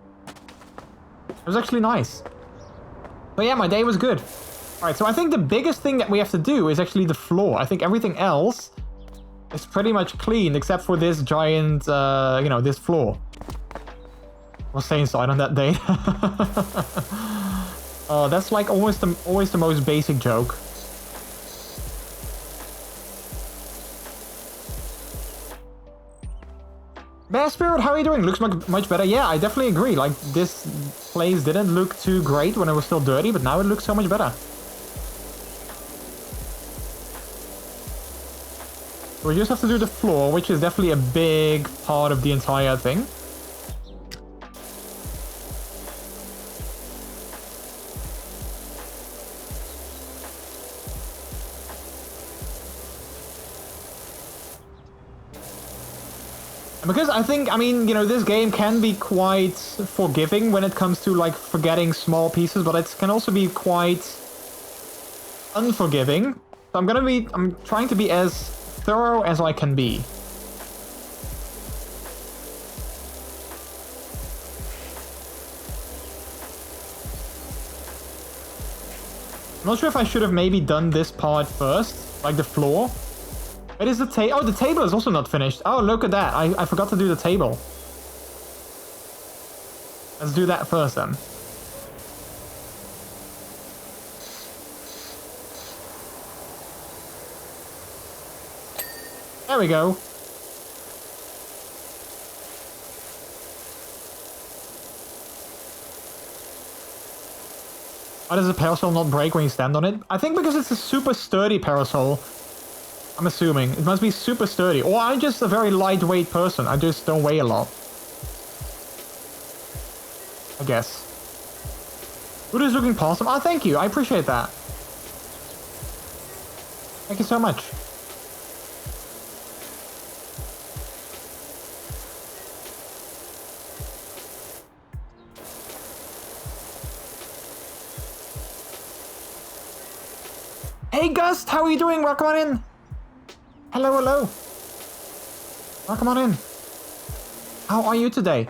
[SPEAKER 3] It was actually nice. But yeah, my day was good. Alright, so I think the biggest thing that we have to do is actually the floor. I think everything else is pretty much clean, except for this giant, you know, this floor. I'll stay inside on that day. That's like always the most basic joke. Bear Spirit, how are you doing? Looks much better. Yeah, I definitely agree. Like, this place didn't look too great when it was still dirty, but now it looks so much better. So we just have to do the floor, which is definitely a big part of the entire thing. Because I think, I mean, you know, this game can be quite forgiving when it comes to, like, forgetting small pieces, but it can also be quite unforgiving. So I'm trying to be as thorough as I can be. I'm not sure if I should have maybe done this part first, like the floor. It is the table. Oh, the table is also not finished. Oh, look at that. I forgot to do the table. Let's do that first then. There we go. Why does the parasol not break when you stand on it? I think because it's a super sturdy parasol. I'm assuming. It must be super sturdy. Or I'm just a very lightweight person. I just don't weigh a lot. I guess. Food is looking awesome. Oh, thank you. I appreciate that. Thank you so much. Hey, Gust. How are you doing? Welcome on in. Hello, hello. Welcome on in. How are you today?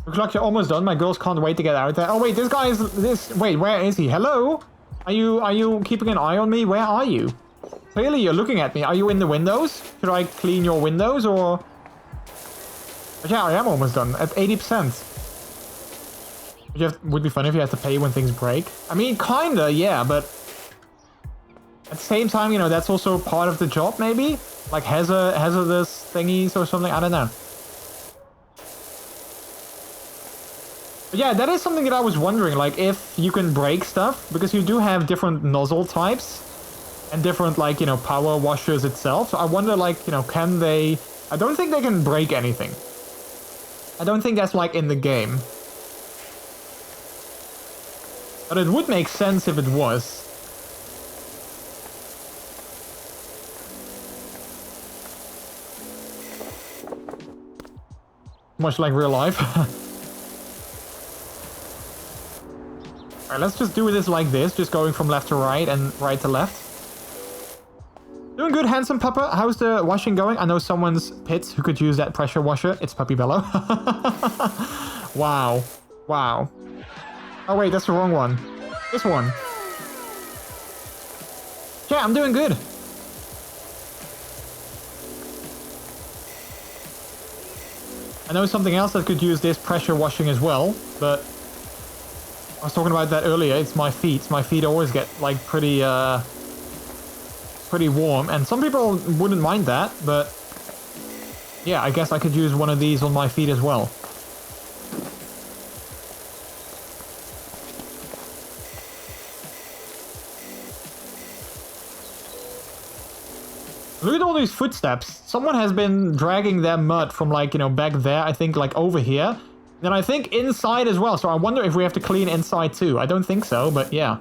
[SPEAKER 3] Looks like you're almost done. My girls can't wait to get out there. Oh wait, this guy is this. Wait, where is he? Hello? Are you keeping an eye on me? Where are you? Clearly you're looking at me. Are you in the windows? Should I clean your windows or... But yeah, I am almost done. At 80%. Would be funny if you had to pay when things break. I mean, kinda, yeah, but... At the same time, you know, that's also part of the job, maybe? Like hazardous thingies or something? I don't know. But yeah, that is something that I was wondering, like if you can break stuff, because you do have different nozzle types and different, like, you know, power washers itself. So I wonder, like, you know, can they... I don't think they can break anything. I don't think that's, like, in the game. But it would make sense if it was. Much like real life. Alright, let's just do this like this, just going from left to right and right to left. Doing good, handsome pupper. How's the washing going? I know someone's pits who could use that pressure washer. It's Puppy Bello. Wow. Wow. Oh wait, that's the wrong one. This one. Yeah, I'm doing good. I know something else that could use this pressure washing as well, but I was talking about that earlier. It's my feet. My feet always get like pretty warm, and some people wouldn't mind that, but yeah, I guess I could use one of these on my feet as well. Look at all these footsteps. Someone has been dragging their mud from, like, you know, back there, I think, like, over here. Then I think inside as well, so I wonder if we have to clean inside too. I don't think so, but yeah.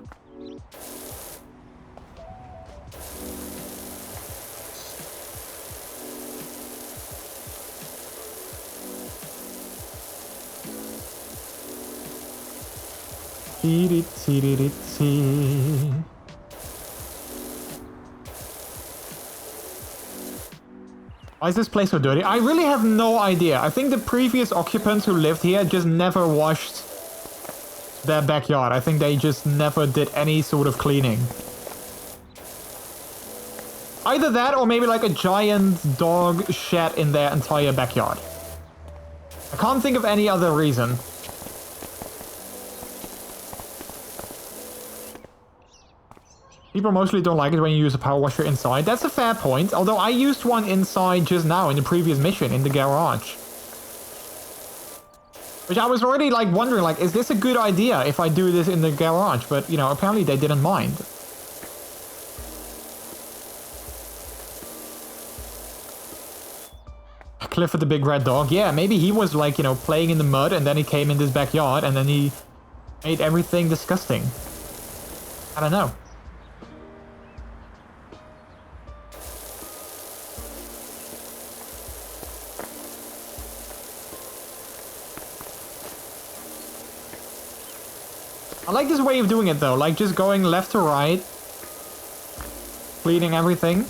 [SPEAKER 3] Why is this place so dirty? I really have no idea. I think the previous occupants who lived here just never washed their backyard. I think they just never did any sort of cleaning. Either that or maybe like a giant dog shat in their entire backyard. I can't think of any other reason. People mostly don't like it when you use a power washer inside. That's a fair point, although I used one inside just now in the previous mission in the garage. Which I was already like wondering, like, is this a good idea if I do this in the garage? But, you know, apparently they didn't mind. Clifford the big red dog. Yeah, maybe he was like, you know, playing in the mud and then he came in this backyard and then he made everything disgusting. I don't know. I like this way of doing it though, like just going left to right, cleaning everything.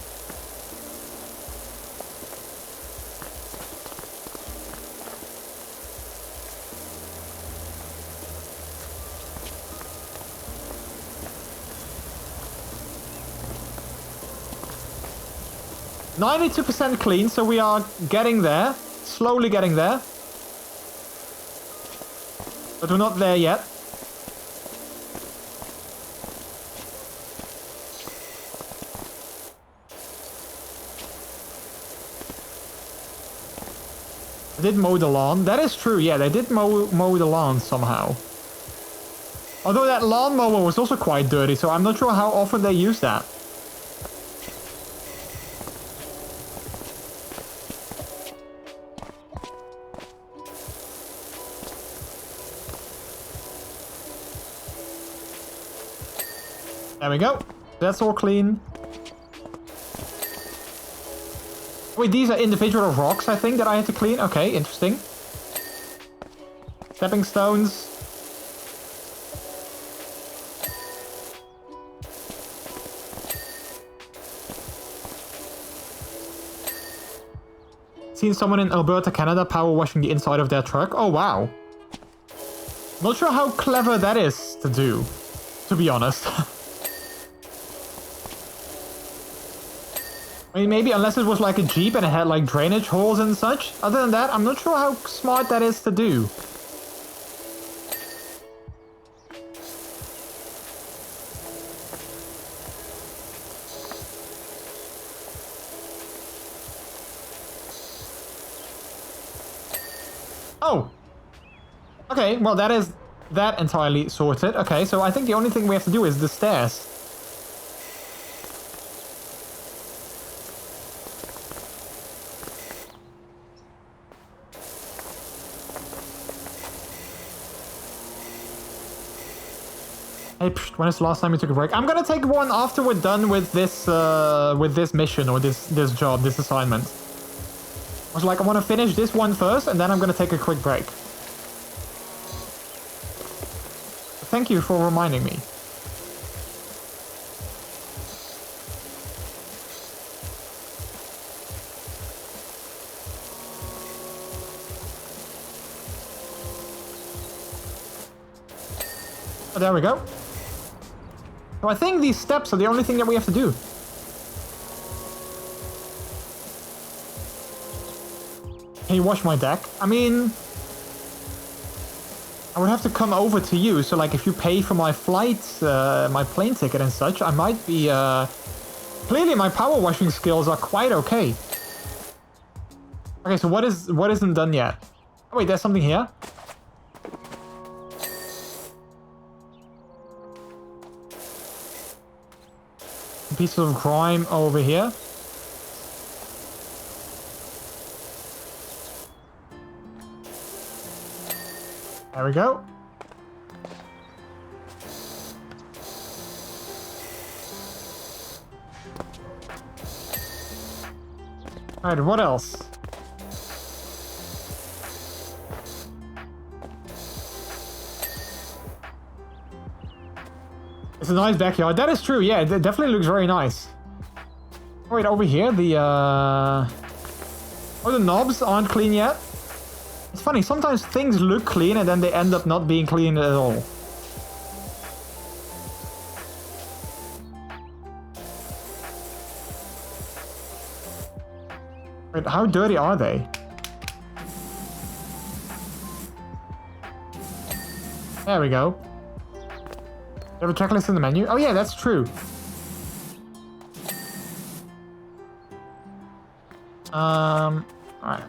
[SPEAKER 3] %92 clean, so we are getting there, slowly getting there. But we're not there yet. I did mow the lawn. That is true, yeah, they did mow the lawn somehow. Although that lawnmower was also quite dirty, so I'm not sure how often they use that. There we go. That's all clean. Wait, these are individual rocks, I think, that I had to clean. Okay, interesting. Stepping stones. Seen someone in Alberta, Canada, power washing the inside of their truck. Oh, wow. Not sure how clever that is to do, to be honest. I mean, maybe unless it was like a Jeep and it had like drainage holes and such. Other than that, I'm not sure how smart that is to do. Oh! Okay, well that is that entirely sorted. Okay, so I think the only thing we have to do is the stairs. Hey, when is the last time you took a break? I'm gonna take one after we're done with this mission or this job, this assignment. I was like, I want to finish this one first, and then I'm gonna take a quick break. Thank you for reminding me. Oh, there we go. So I think these steps are the only thing that we have to do. Can you wash my deck? I mean, I would have to come over to you. So like if you pay for my flight, my plane ticket and such, I might be, clearly my power washing skills are quite okay. Okay, so what isn't done yet? Oh wait, there's something here. Piece of grime over here. There we go. Alright, what else? It's a nice backyard. That is true, yeah, it definitely looks very nice. Oh, wait, over here, oh, the knobs aren't clean yet. It's funny, sometimes things look clean and then they end up not being clean at all. Wait, how dirty are they? There we go. You have a checklist in the menu? Oh yeah, that's true. Alright.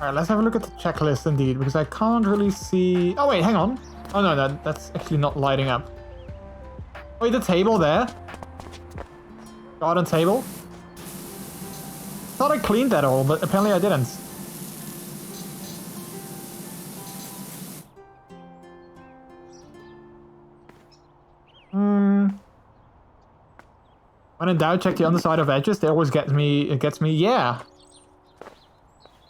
[SPEAKER 3] Alright, let's have a look at the checklist indeed, because I can't really see... Oh wait, hang on. Oh no, that's actually not lighting up. Wait, the table there? Garden table? Thought I cleaned that all, but apparently I didn't. When in doubt, check the underside of edges. They always get me, yeah.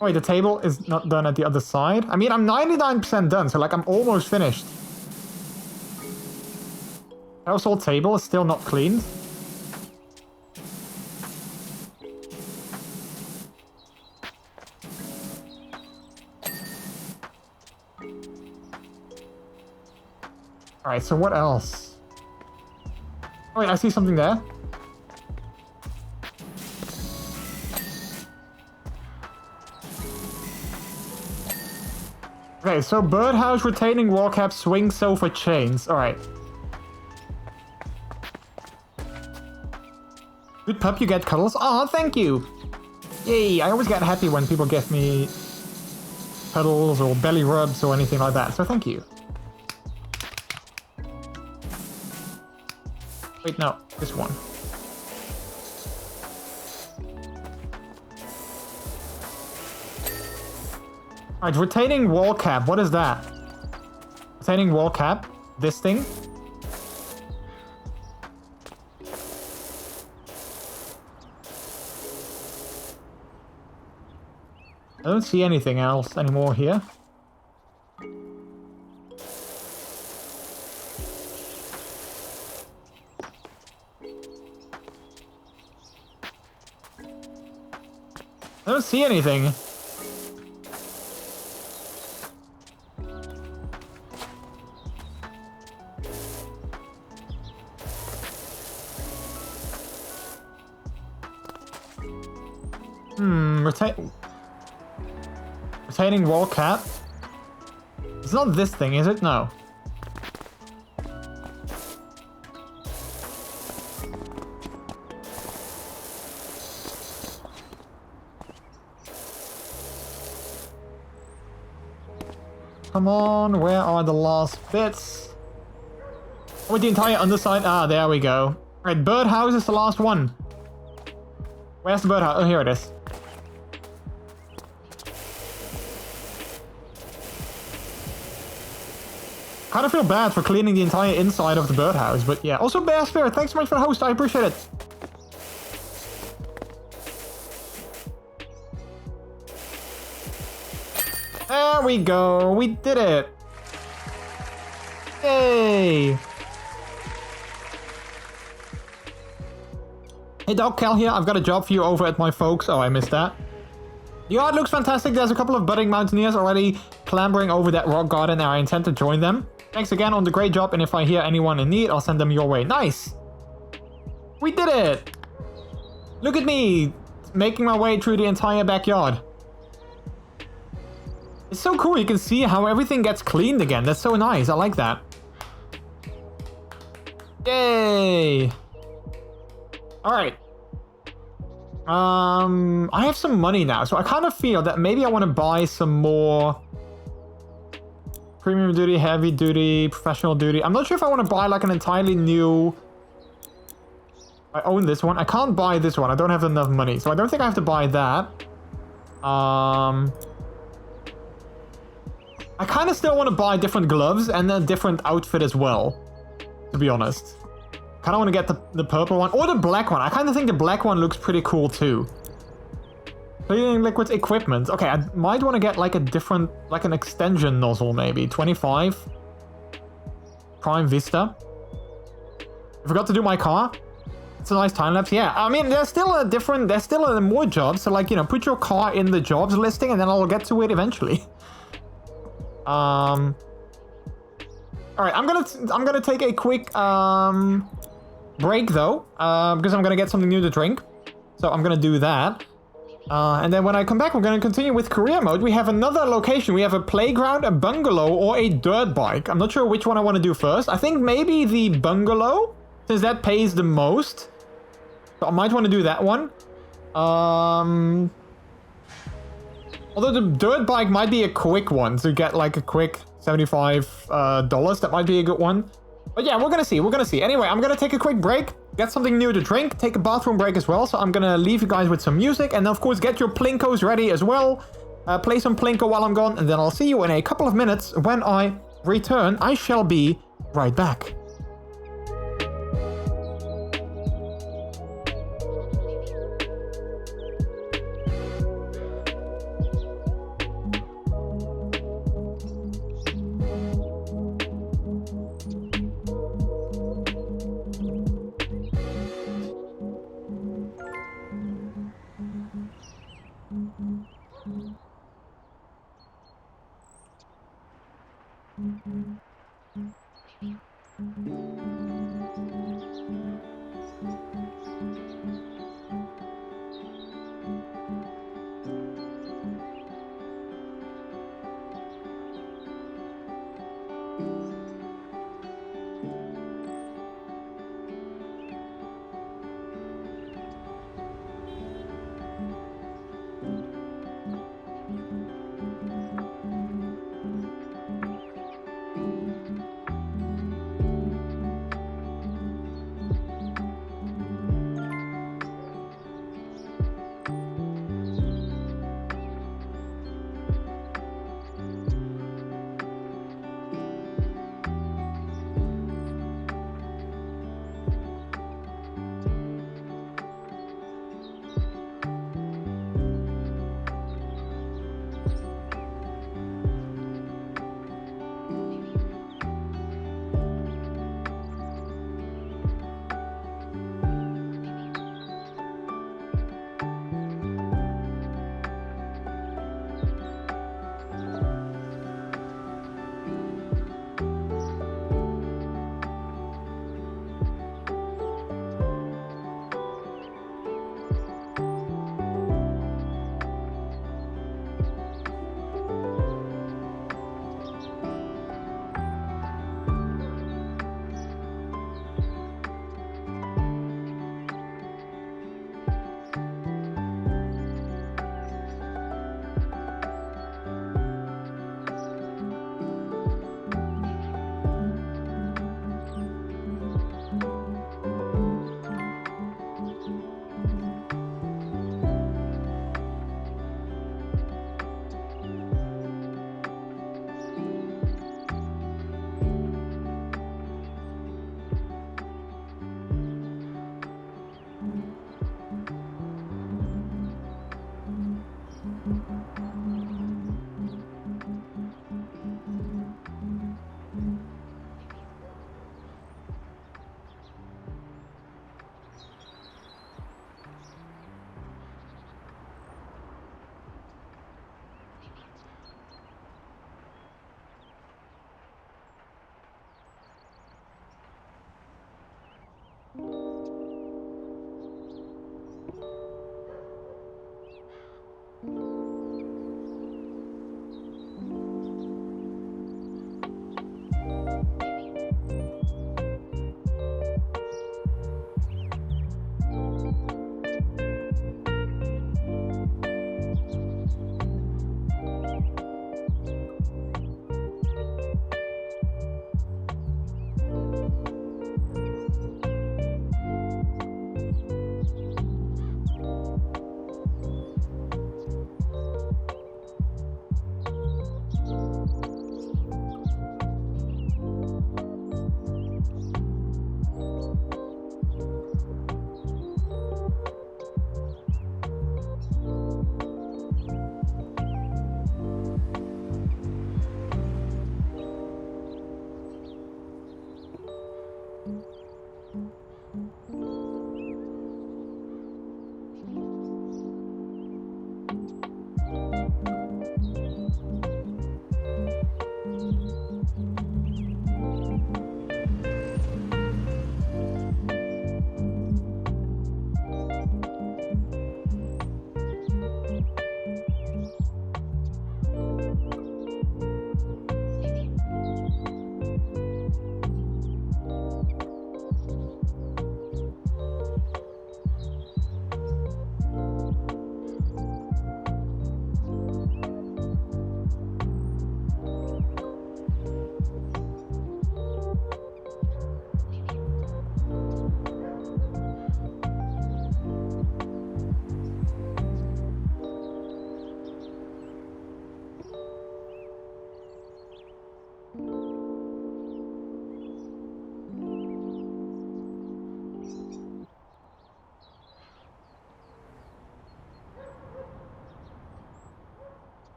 [SPEAKER 3] Oh, wait, the table is not done at the other side. I mean, I'm 99% done, so like I'm almost finished. Household table is still not cleaned. Alright, so what else? Oh wait, I see something there. Okay, so birdhouse, retaining wall cap, swing sofa, chains. Alright. Good pup, you get cuddles. Aw, thank you! Yay, I always get happy when people give me cuddles or belly rubs or anything like that, so thank you. Wait, no, this one. Alright, retaining wall cap. What is that? Retaining wall cap? This thing? I don't see anything else anymore here. I don't see anything. Retaining wall cat. It's not this thing, is it? No. Come on, where are the last bits? Oh, the entire underside. Ah, there we go. Right, birdhouse is the last one. Where's the birdhouse? Oh, here it is. Kind of feel bad for cleaning the entire inside of the birdhouse, but yeah. Also, Bear Spirit, thanks so much for the host. I appreciate it. There we go. We did it. Yay. Hey, Dog Cal here. I've got a job for you over at my folks. Oh, I missed that. The yard looks fantastic. There's a couple of budding mountaineers already clambering over that rock garden, and I intend to join them. Thanks again on the great job, and if I hear anyone in need, I'll send them your way. Nice! We did it! Look at me! Making my way through the entire backyard. It's so cool, you can see how everything gets cleaned again. That's so nice, I like that. Yay! Alright. I have some money now, so I kind of feel that maybe I want to buy some more premium duty, heavy duty, professional duty. I'm not sure if I want to buy like an entirely new... I own this one. I can't buy this one. I don't have enough money, so I don't think I have to buy that. I kind of still want to buy different gloves and a different outfit as well, to be honest. Kind of want to get the purple one or the black one. I kind of think the black one looks pretty cool too. Cleaning liquids equipment. Okay, I might want to get like a different, like an extension nozzle maybe. 25. Prime Vista. I forgot to do my car. It's a nice time lapse. Yeah, I mean, there's still more jobs. So like, you know, put your car in the jobs listing and then I'll get to it eventually. All right, I'm gonna take a quick break though, because I'm gonna get something new to drink. So I'm gonna do that. And then when I come back, we're gonna continue with career mode. We have another location. We have a playground, a bungalow, or a dirt bike. I'm not sure which one I want to do first. I think maybe the bungalow, since that pays the most. So I might want to do that one. Although the dirt bike might be a quick one to get like a quick $75. That might be a good one. But yeah, we're gonna see. We're gonna see. Anyway, I'm gonna take a quick break, get something new to drink, take a bathroom break as well. So I'm gonna leave you guys with some music, and of course get your Plinkos ready as well. Play some Plinko while I'm gone, and then I'll see you in a couple of minutes when I return. I shall be right back.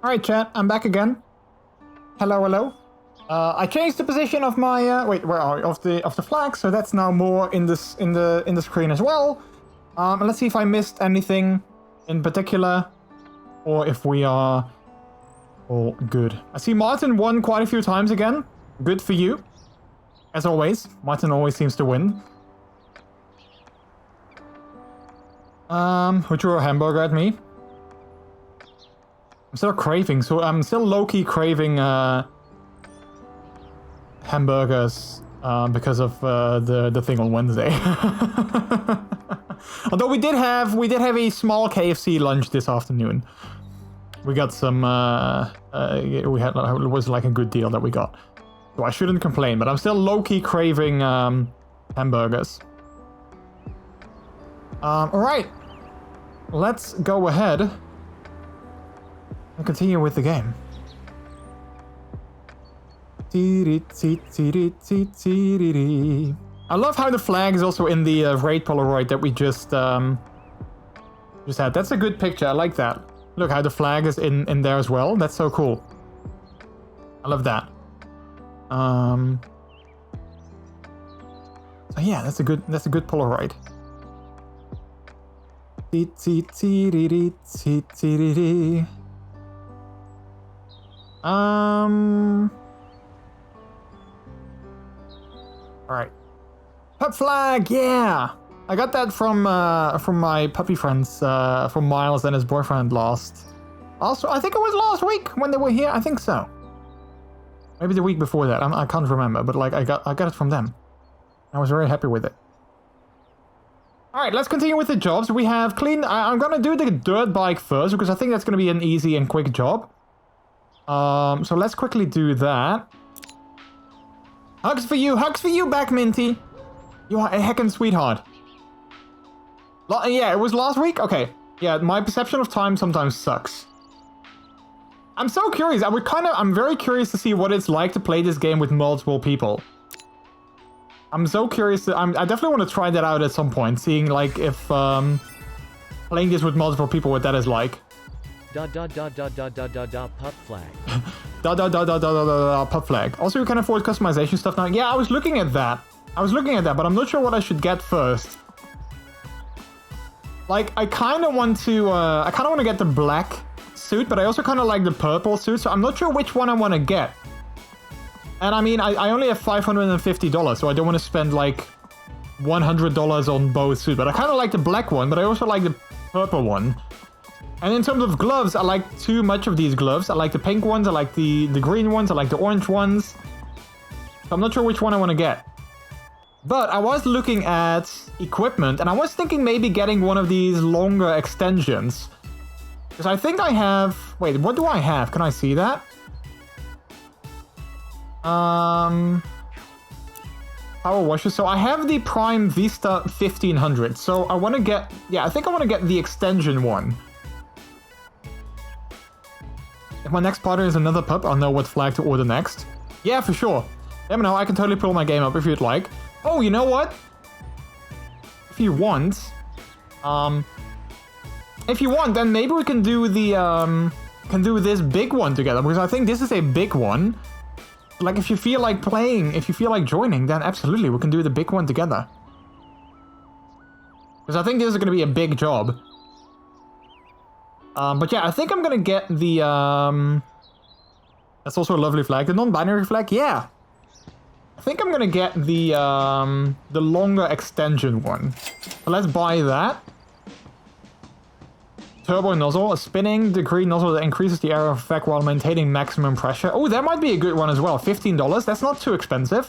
[SPEAKER 3] Alright, chat, I'm back again. Hello, hello. I changed the position of my wait, where are we? Of the flag, so that's now more in this in the screen as well. And let's see if I missed anything in particular, or if we are all good. I see Martin won quite a few times again. Good for you. As always, Martin always seems to win. Who threw a hamburger at me? I'm still craving, so I'm still low-key craving hamburgers because of the thing on Wednesday. Although we did have a small KFC lunch this afternoon. We got some it was like a good deal that we got. So I shouldn't complain, but I'm still low-key craving hamburgers. Alright. Let's go ahead and continue with the game. I love how the flag is also in the raid Polaroid that we just had. That's a good picture. I like that. Look how the flag is in there as well. That's so cool. I love that. So yeah, that's a good Polaroid. Alright. Pup flag, yeah! I got that from my puppy friends, from Miles and his boyfriend last. Also, I think it was last week when they were here, I think so. Maybe the week before that, I can't remember, but like I got it from them. I was very happy with it. Alright, let's continue with the jobs. We have clean... I'm gonna do the dirt bike first, because I think that's gonna be an easy and quick job. So let's quickly do that. Hugs for you back, Minty. You are a heckin' sweetheart. Yeah, it was last week? Okay. Yeah, my perception of time sometimes sucks. I'm so curious. I'm very curious to see what it's like to play this game with multiple people. I'm so curious. I definitely want to try that out at some point, seeing like if playing this with multiple people, what that is like.
[SPEAKER 1] Pup flag.
[SPEAKER 3] Pup flag. Also, you can afford customization stuff now. Yeah, I was looking at that, but I'm not sure what I should get first. Like, I kind of want to get the black suit, but I also kind of like the purple suit, so I'm not sure which one I want to get. And I mean, I only have $550, so I don't want to spend like $100 on both suits, but I kind of like the black one, but I also like the purple one. And in terms of gloves, I like too much of these gloves. I like the pink ones, I like the green ones, I like the orange ones. So I'm not sure which one I want to get. But I was looking at equipment, and I was thinking maybe getting one of these longer extensions. Because I think I have... Wait, what do I have? Can I see that? Power washer. So I have the Prime Vista 1500. So I want to get... Yeah, I think I want to get the extension one. If my next partner is another pup, I'll know what flag to order next. Yeah, for sure. Let me know, I can totally pull my game up if you'd like. Oh, you know what? If you want, then maybe we can do the, this big one together, because I think this is a big one. Like, if you feel like playing, if you feel like joining, then absolutely, we can do the big one together. Because I think this is going to be a big job. But yeah, I think I'm gonna get the, that's also a lovely flag. The non-binary flag, yeah. I think I'm gonna get the longer extension one. So let's buy that. Turbo nozzle, a spinning degree nozzle that increases the area of effect while maintaining maximum pressure. Oh, that might be a good one as well. $15, that's not too expensive.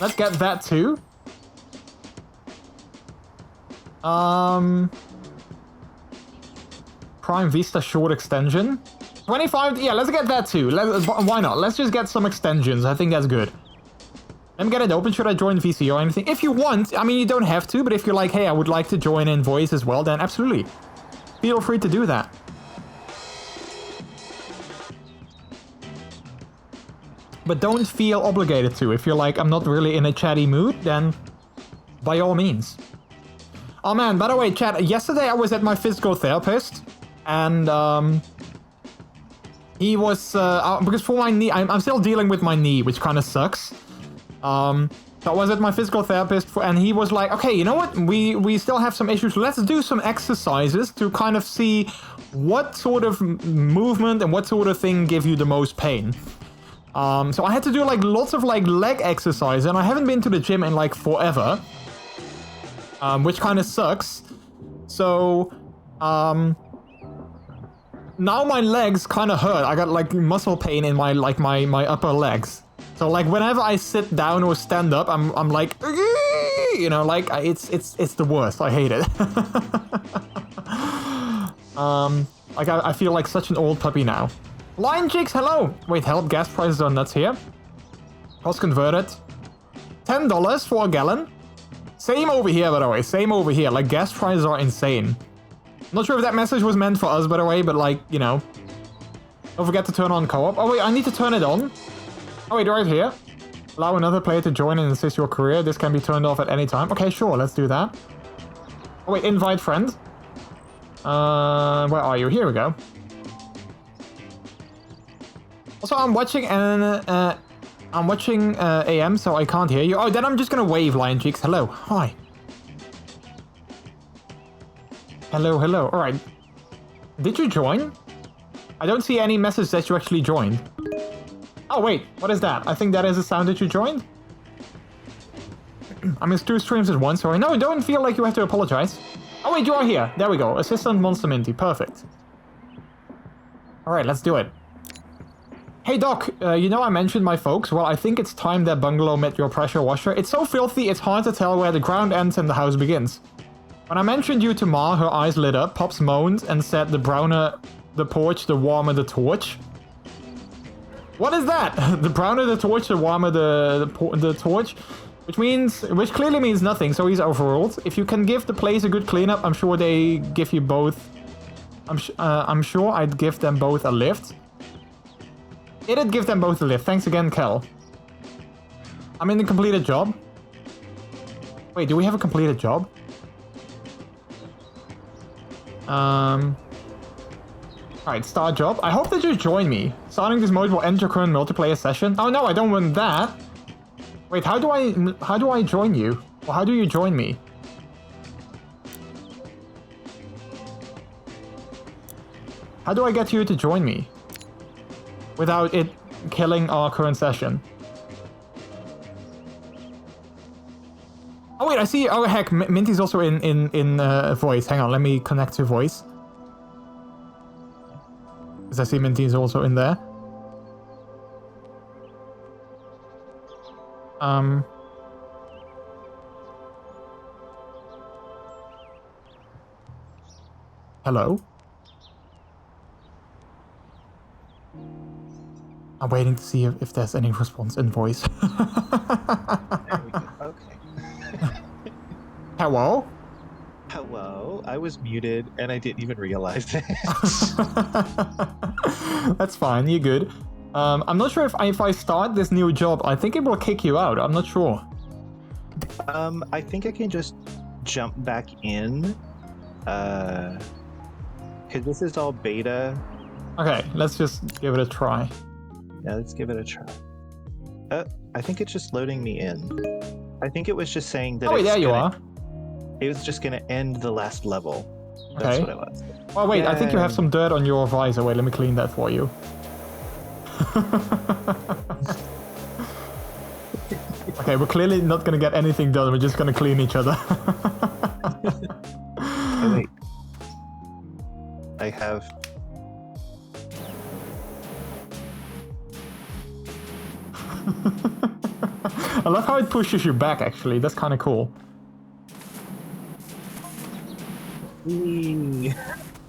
[SPEAKER 3] Let's get that too. Prime Vista short extension. 25, yeah, let's get that too. Why not? Let's just get some extensions. I think that's good. Let me get it open. Should I join VC or anything? If you want, I mean, you don't have to, but if you're like, hey, I would like to join in voice as well, then absolutely. Feel free to do that. But don't feel obligated to. If you're like, I'm not really in a chatty mood, then by all means. Oh man, by the way, chat, yesterday I was at my physical therapist, and he was, because for my knee, I'm still dealing with my knee, which kind of sucks. So I was at my physical therapist, and he was like, okay, you know what, we still have some issues, let's do some exercises to kind of see what sort of movement and what sort of thing give you the most pain. So I had to do like lots of like leg exercise, and I haven't been to the gym in like forever. Which kind of sucks. So, now my legs kind of hurt. I got like muscle pain in my my upper legs. So like whenever I sit down or stand up, I'm like, you know, like it's the worst. I hate it. Like I feel like such an old puppy now. Lion Chicks, hello. Wait, help, gas prices are nuts here. Cost converted. $10 for a gallon. Same over here, by the way. Same over here. Like, gas prices are insane. Not sure if that message was meant for us, by the way, but like, you know. Don't forget to turn on co-op. Oh, wait, I need to turn it on. Oh, wait, right here. Allow another player to join and assist your career. This can be turned off at any time. Okay, sure, let's do that. Oh, wait, invite friend. Where are you? Here we go. Also, I'm watching AM, so I can't hear you. Oh, then I'm just gonna wave, Lion Cheeks. Hello. Hi. Hello, hello. Alright. Did you join? I don't see any message that you actually joined. Oh, wait. What is that? I think that is a sound that you joined. I missed 2 streams at once, sorry. No, don't feel like you have to apologize. Oh, wait, you are here. There we go. Assistant Monster Minty. Perfect. Alright, let's do it. Hey Doc, you know I mentioned my folks? Well, I think it's time that bungalow met your pressure washer. It's so filthy, it's hard to tell where the ground ends and the house begins. When I mentioned you to Ma, her eyes lit up, Pops moaned and said the browner the porch, the warmer the torch. What is that? The browner the torch, the warmer the torch? Which clearly means nothing, so he's overruled. If you can give the place a good cleanup, I'm sure they give you both... I'm sure I'd give them both a lift. It'd give them both a lift. Thanks again, Kel. I'm in the completed job. Wait, do we have a completed job? Alright, start job. I hope that you join me. Starting this mode will end your current multiplayer session. Oh no, I don't want that. Wait, how do I join you? Or how do you join me? How do I get you to join me? Without it killing our current session. Oh wait, I see. Oh heck, Minty's also in voice. Hang on, let me connect to voice. Because I see Minty's also in there. Hello? I'm waiting to see if there's any response in voice.
[SPEAKER 5] There we go. Okay.
[SPEAKER 3] Hello?
[SPEAKER 5] Hello. I was muted and I didn't even realize it.
[SPEAKER 3] That's fine. You're good. I'm not sure if I start this new job, I think it will kick you out. I'm not sure.
[SPEAKER 5] I think I can just jump back in. Because this is all beta.
[SPEAKER 3] Okay, let's just give it a try.
[SPEAKER 5] Yeah, let's give it a try. I think it's just loading me in. I think it was just saying that.
[SPEAKER 3] Oh, there you are.
[SPEAKER 5] It was just gonna end the last level. That's
[SPEAKER 3] Okay.
[SPEAKER 5] what it was.
[SPEAKER 3] Oh wait, I think you have
[SPEAKER 5] Yay.
[SPEAKER 3] some dirt on your visor. Wait, let me clean that for you. Okay, we're clearly not gonna get anything done. We're just gonna clean each other.
[SPEAKER 5] Oh, wait. I have.
[SPEAKER 3] I love how it pushes you back, actually. That's kind of cool.
[SPEAKER 5] Whee!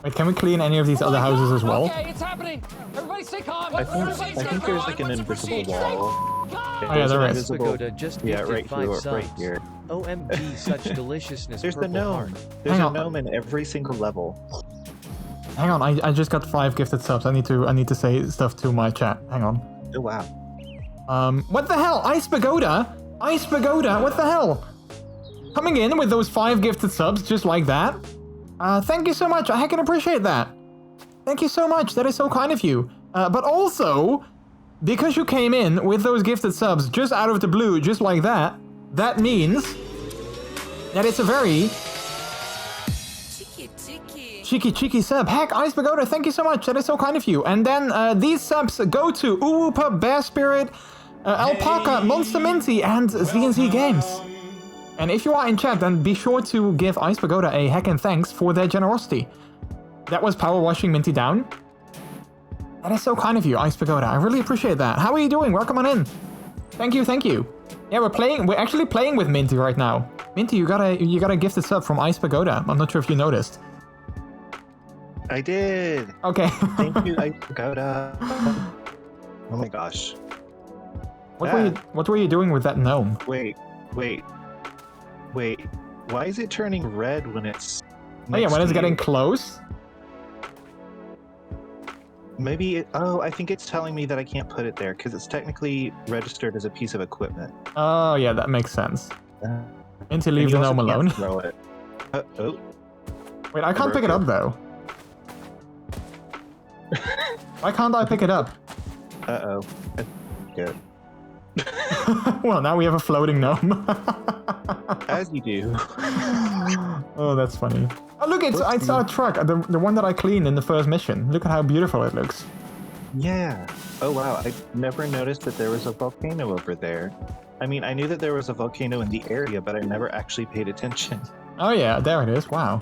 [SPEAKER 3] Wait, can we clean any of these other houses as well?
[SPEAKER 6] Okay, it's happening. Everybody stay calm.
[SPEAKER 5] I think there's like an invisible wall.
[SPEAKER 3] Oh yeah, there is.
[SPEAKER 1] Pagoda just
[SPEAKER 5] Yeah,
[SPEAKER 1] gifted
[SPEAKER 5] right
[SPEAKER 1] 5
[SPEAKER 5] here,
[SPEAKER 1] subs.
[SPEAKER 5] right here.
[SPEAKER 1] OMG, such deliciousness.
[SPEAKER 5] There's the
[SPEAKER 1] purple
[SPEAKER 5] gnome.
[SPEAKER 1] heart.
[SPEAKER 5] There's
[SPEAKER 3] Hang
[SPEAKER 5] a
[SPEAKER 3] on.
[SPEAKER 5] gnome in every single level.
[SPEAKER 3] Hang on, I just got 5 gifted subs. I need to say stuff to my chat. Hang on.
[SPEAKER 5] Oh wow.
[SPEAKER 3] What the hell? Ice Pagoda? Ice Pagoda, what the hell? Coming in with those 5 gifted subs just like that? Thank you so much. I can appreciate that. Thank you so much. That is so kind of you. But also, because you came in with those gifted subs just out of the blue, just like that, that means that it's a very cheeky sub. Heck, Ice Pagoda, thank you so much. That is so kind of you. And then these subs go to Uwu Pup, Bear Spirit, Alpaca, Monster Minty, and ZNZ Games. And if you are in chat, then be sure to give Ice Pagoda a heckin' thanks for their generosity. That was power washing Minty down. That is so kind of you, Ice Pagoda. I really appreciate that. How are you doing? Welcome on in. Thank you, thank you. Yeah, we're actually playing with Minty right now. Minty, you got a gifted sub from Ice Pagoda. I'm not sure if you noticed.
[SPEAKER 5] I did.
[SPEAKER 3] Okay.
[SPEAKER 5] Thank you, Ice Pagoda. Oh my gosh.
[SPEAKER 3] What were you doing with that gnome?
[SPEAKER 5] Wait. Why is it turning red when it's?
[SPEAKER 3] Oh yeah, when it's
[SPEAKER 5] next to
[SPEAKER 3] getting
[SPEAKER 5] you?
[SPEAKER 3] close.
[SPEAKER 5] Maybe. Oh, I think it's telling me that I can't put it there because it's technically registered as a piece of equipment.
[SPEAKER 3] Oh yeah, that makes sense.
[SPEAKER 5] Uh,
[SPEAKER 3] Minty, leave the
[SPEAKER 5] you also
[SPEAKER 3] gnome
[SPEAKER 5] can't
[SPEAKER 3] alone.
[SPEAKER 5] Throw it. Oh.
[SPEAKER 3] Wait, I can't pick it up though. Why can't I pick it up?
[SPEAKER 5] Uh-oh. Good.
[SPEAKER 3] Well, now we have a floating gnome.
[SPEAKER 5] As you do.
[SPEAKER 3] Oh, that's funny. Oh, look, it's our truck, the one that I cleaned in the first mission. Look at how beautiful it looks.
[SPEAKER 5] Yeah. Oh wow, I never noticed that there was a volcano over there. I mean, I knew that there was a volcano in the area, but I never actually paid attention.
[SPEAKER 3] Oh yeah, there it is. Wow.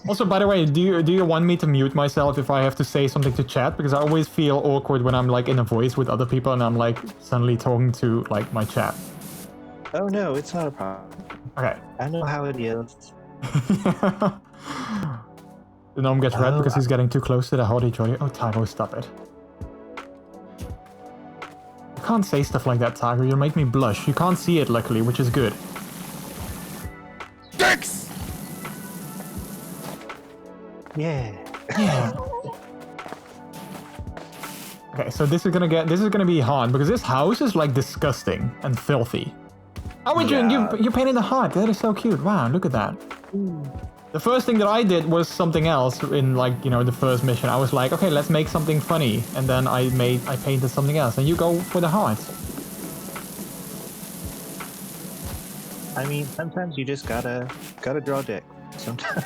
[SPEAKER 3] Also, by the way, do you want me to mute myself if I have to say something to chat? Because I always feel awkward when I'm like in a voice with other people and I'm like suddenly talking to like my chat.
[SPEAKER 5] Oh no, it's not a problem.
[SPEAKER 3] Okay.
[SPEAKER 5] I know how it is.
[SPEAKER 3] The gnome gets red because he's getting too close to the hottie jolly. Oh, Tyro, stop it. You can't say stuff like that, Tiger. You'll make me blush. You can't see it, luckily, which is good.
[SPEAKER 6] Dicks!
[SPEAKER 5] Yeah.
[SPEAKER 3] Yeah. Okay, so this is gonna be hard because this house is like disgusting and filthy. Oh, wait,
[SPEAKER 5] Yeah.
[SPEAKER 3] you painted a heart. That is so cute. Wow, look at that. The first thing that I did was something else in like, you know, the first mission. I was like, okay, let's make something funny. And then I painted something else. And you go for the heart.
[SPEAKER 5] I mean, sometimes you just gotta draw dick. Sometimes.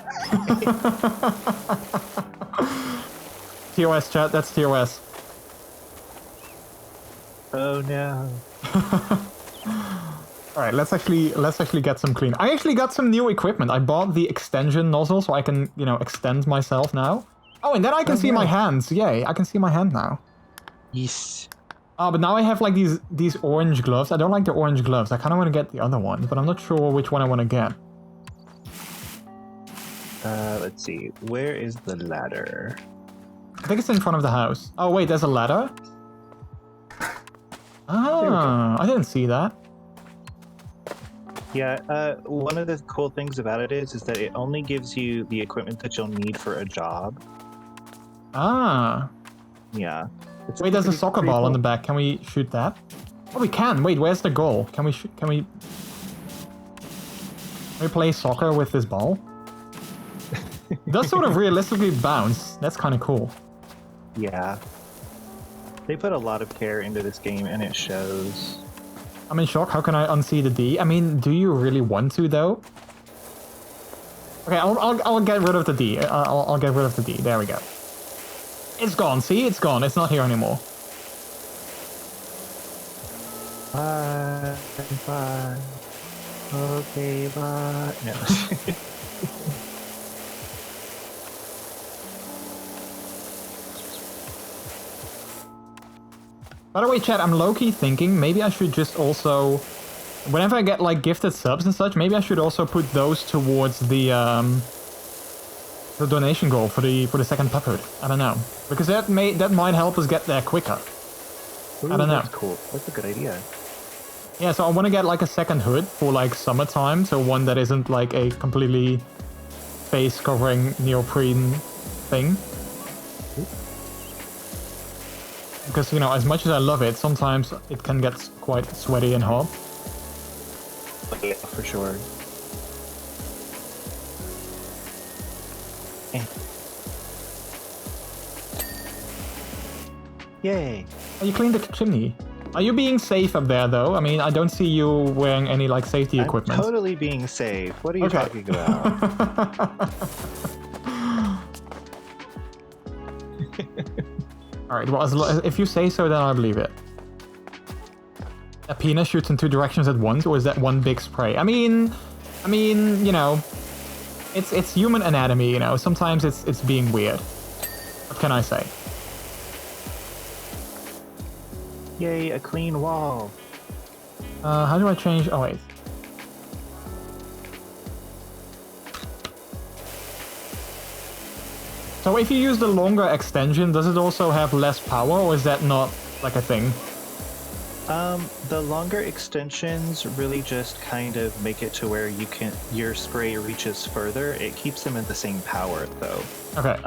[SPEAKER 3] TOS chat, that's TOS.
[SPEAKER 5] Oh no.
[SPEAKER 3] Alright, let's actually get some clean. I actually got some new equipment. I bought the extension nozzle so I can, you know, extend myself now. Oh, and then I can see my hands. Yay, I can see my hand now.
[SPEAKER 5] Yes.
[SPEAKER 3] Oh, but now I have like these orange gloves. I don't like the orange gloves. I kind of want to get the other ones, but I'm not sure which one I want to get.
[SPEAKER 5] Let's see. Where is the ladder?
[SPEAKER 3] I think it's in front of the house. Oh, wait, there's a ladder? Ah, I didn't see that.
[SPEAKER 5] Yeah, one of the cool things about it is that it only gives you the equipment that you'll need for a job.
[SPEAKER 3] Ah.
[SPEAKER 5] Yeah. It's
[SPEAKER 3] Wait, there's a
[SPEAKER 5] pretty-
[SPEAKER 3] soccer
[SPEAKER 5] pretty
[SPEAKER 3] ball on
[SPEAKER 5] cool.
[SPEAKER 3] the back. Can we shoot that? Oh, we can. Wait, where's the goal? Can we play soccer with this ball? It does sort of realistically bounce. That's kind of cool.
[SPEAKER 5] Yeah. They put a lot of care into this game, and it shows.
[SPEAKER 3] I'm in shock. How can I unsee the D? I mean, do you really want to, though? Okay, I'll get rid of the D. I'll get rid of the D. There we go. It's gone. See? It's gone. It's not here anymore.
[SPEAKER 5] Bye. Bye. Okay, bye. No.
[SPEAKER 3] By the way, chat, I'm low-key thinking maybe I should just also... Whenever I get, like, gifted subs and such, maybe I should also put those towards the donation goal for the second puphood. I don't know. Because that might help us get there quicker.
[SPEAKER 5] Ooh,
[SPEAKER 3] I don't know.
[SPEAKER 5] That's cool. That's a good idea.
[SPEAKER 3] Yeah, so I want to get, like, a second hood for, like, summertime. So one that isn't, like, a completely face-covering neoprene thing. Because, you know, as much as I love it, sometimes it can get quite sweaty and hot.
[SPEAKER 5] Yeah, for sure. Eh. Yay!
[SPEAKER 3] Oh, you cleaned the chimney. Are you being safe up there, though? I mean, I don't see you wearing any, like, safety equipment.
[SPEAKER 5] I'm totally being safe. What are you talking about?
[SPEAKER 3] Alright, well, if you say so, then I'll believe it. A penis shoots in 2 directions at once, or is that one big spray? I mean, you know, it's human anatomy, you know. Sometimes it's being weird. What can I say?
[SPEAKER 5] Yay, a clean wall.
[SPEAKER 3] How do I change? Oh wait. So if you use the longer extension, does it also have less power, or is that not like a thing?
[SPEAKER 5] The longer extensions really just kind of make it to where your spray reaches further. It keeps them at the same power though.
[SPEAKER 3] Okay.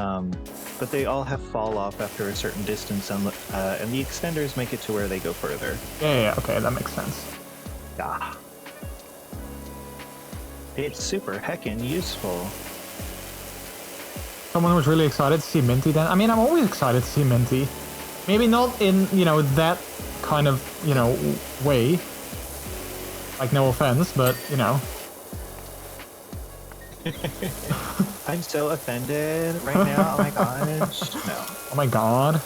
[SPEAKER 5] But they all have fall off after a certain distance, and the extenders make it to where they go further.
[SPEAKER 3] Yeah, okay, that makes sense.
[SPEAKER 5] Yeah. It's super heckin' useful.
[SPEAKER 3] Someone was really excited to see Minty then. I mean, I'm always excited to see Minty. Maybe not in, you know, that kind of, you know, way. Like, no offense, but, you know.
[SPEAKER 5] I'm so offended right now. Oh my gosh. No.
[SPEAKER 3] Oh my god.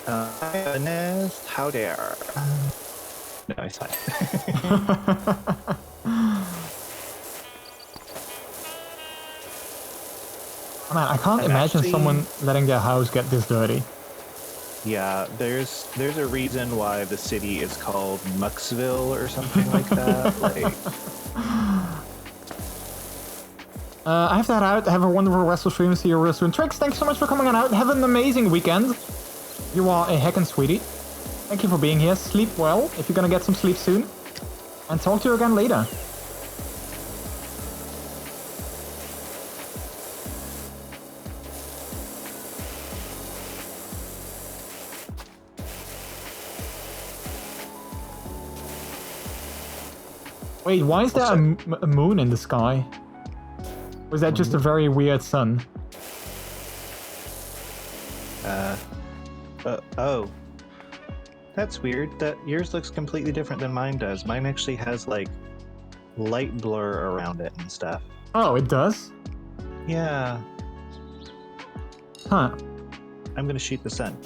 [SPEAKER 5] My goodness. How dare. No, it's fine.
[SPEAKER 3] Oh man, I can't imagine someone letting their house get this dirty.
[SPEAKER 5] Yeah, there's a reason why the city is called Mucksville or something like that. Like,
[SPEAKER 3] I have to head out. Have a wonderful rest of stream. See you real soon. Trix, thanks so much for coming on out. Have an amazing weekend. You are a heckin' sweetie. Thank you for being here. Sleep well, if you're gonna get some sleep soon. And talk to you again later. Wait, why is there a moon in the sky? Or is that just a very weird sun?
[SPEAKER 5] Oh. That's weird. That yours looks completely different than mine does. Mine actually has, like, light blur around it and stuff.
[SPEAKER 3] Oh, it does?
[SPEAKER 5] Yeah.
[SPEAKER 3] Huh.
[SPEAKER 5] I'm gonna shoot the sun.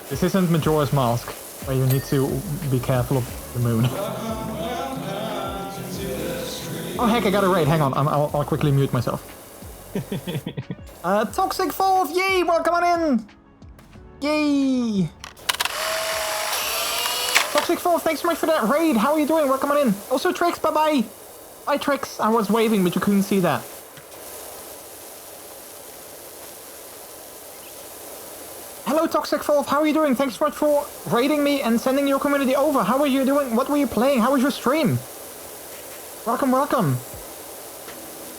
[SPEAKER 3] This isn't Majora's Mask, where you need to be careful of the moon. Oh heck, I got it right. Hang on, I'll quickly mute myself. Toxic Fourth, yay! Welcome on in! Yay! Toxic Fourth, thanks so much for that raid. How are you doing? Welcome on in. Also, Trix, bye-bye. Bye, Trix. I was waving, but you couldn't see that. Hello, Toxic Fourth. How are you doing? Thanks so much for raiding me and sending your community over. How are you doing? What were you playing? How was your stream? Welcome, welcome.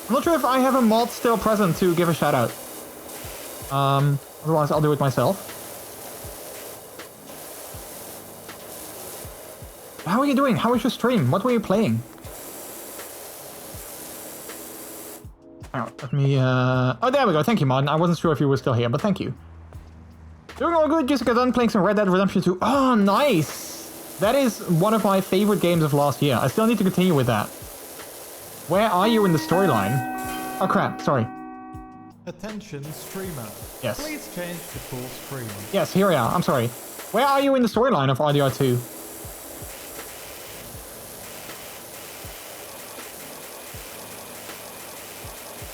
[SPEAKER 3] I'm not sure if I have a mod still present to give a shout out. Otherwise I'll do it myself. How are you doing? How was your stream? What were you playing? Oh, let me, oh, there we go. Thank you, Martin. I wasn't sure if you were still here, but thank you. Doing all good. Jessica done playing some Red Dead Redemption 2. Oh, nice! That is one of my favorite games of last year. I still need to continue with that. Where are you in the storyline? Oh, crap. Sorry.
[SPEAKER 4] Attention, streamer.
[SPEAKER 3] Yes.
[SPEAKER 4] Please change to full screen.
[SPEAKER 3] Yes, here we are. I'm sorry. Where are you in the storyline of RDR2?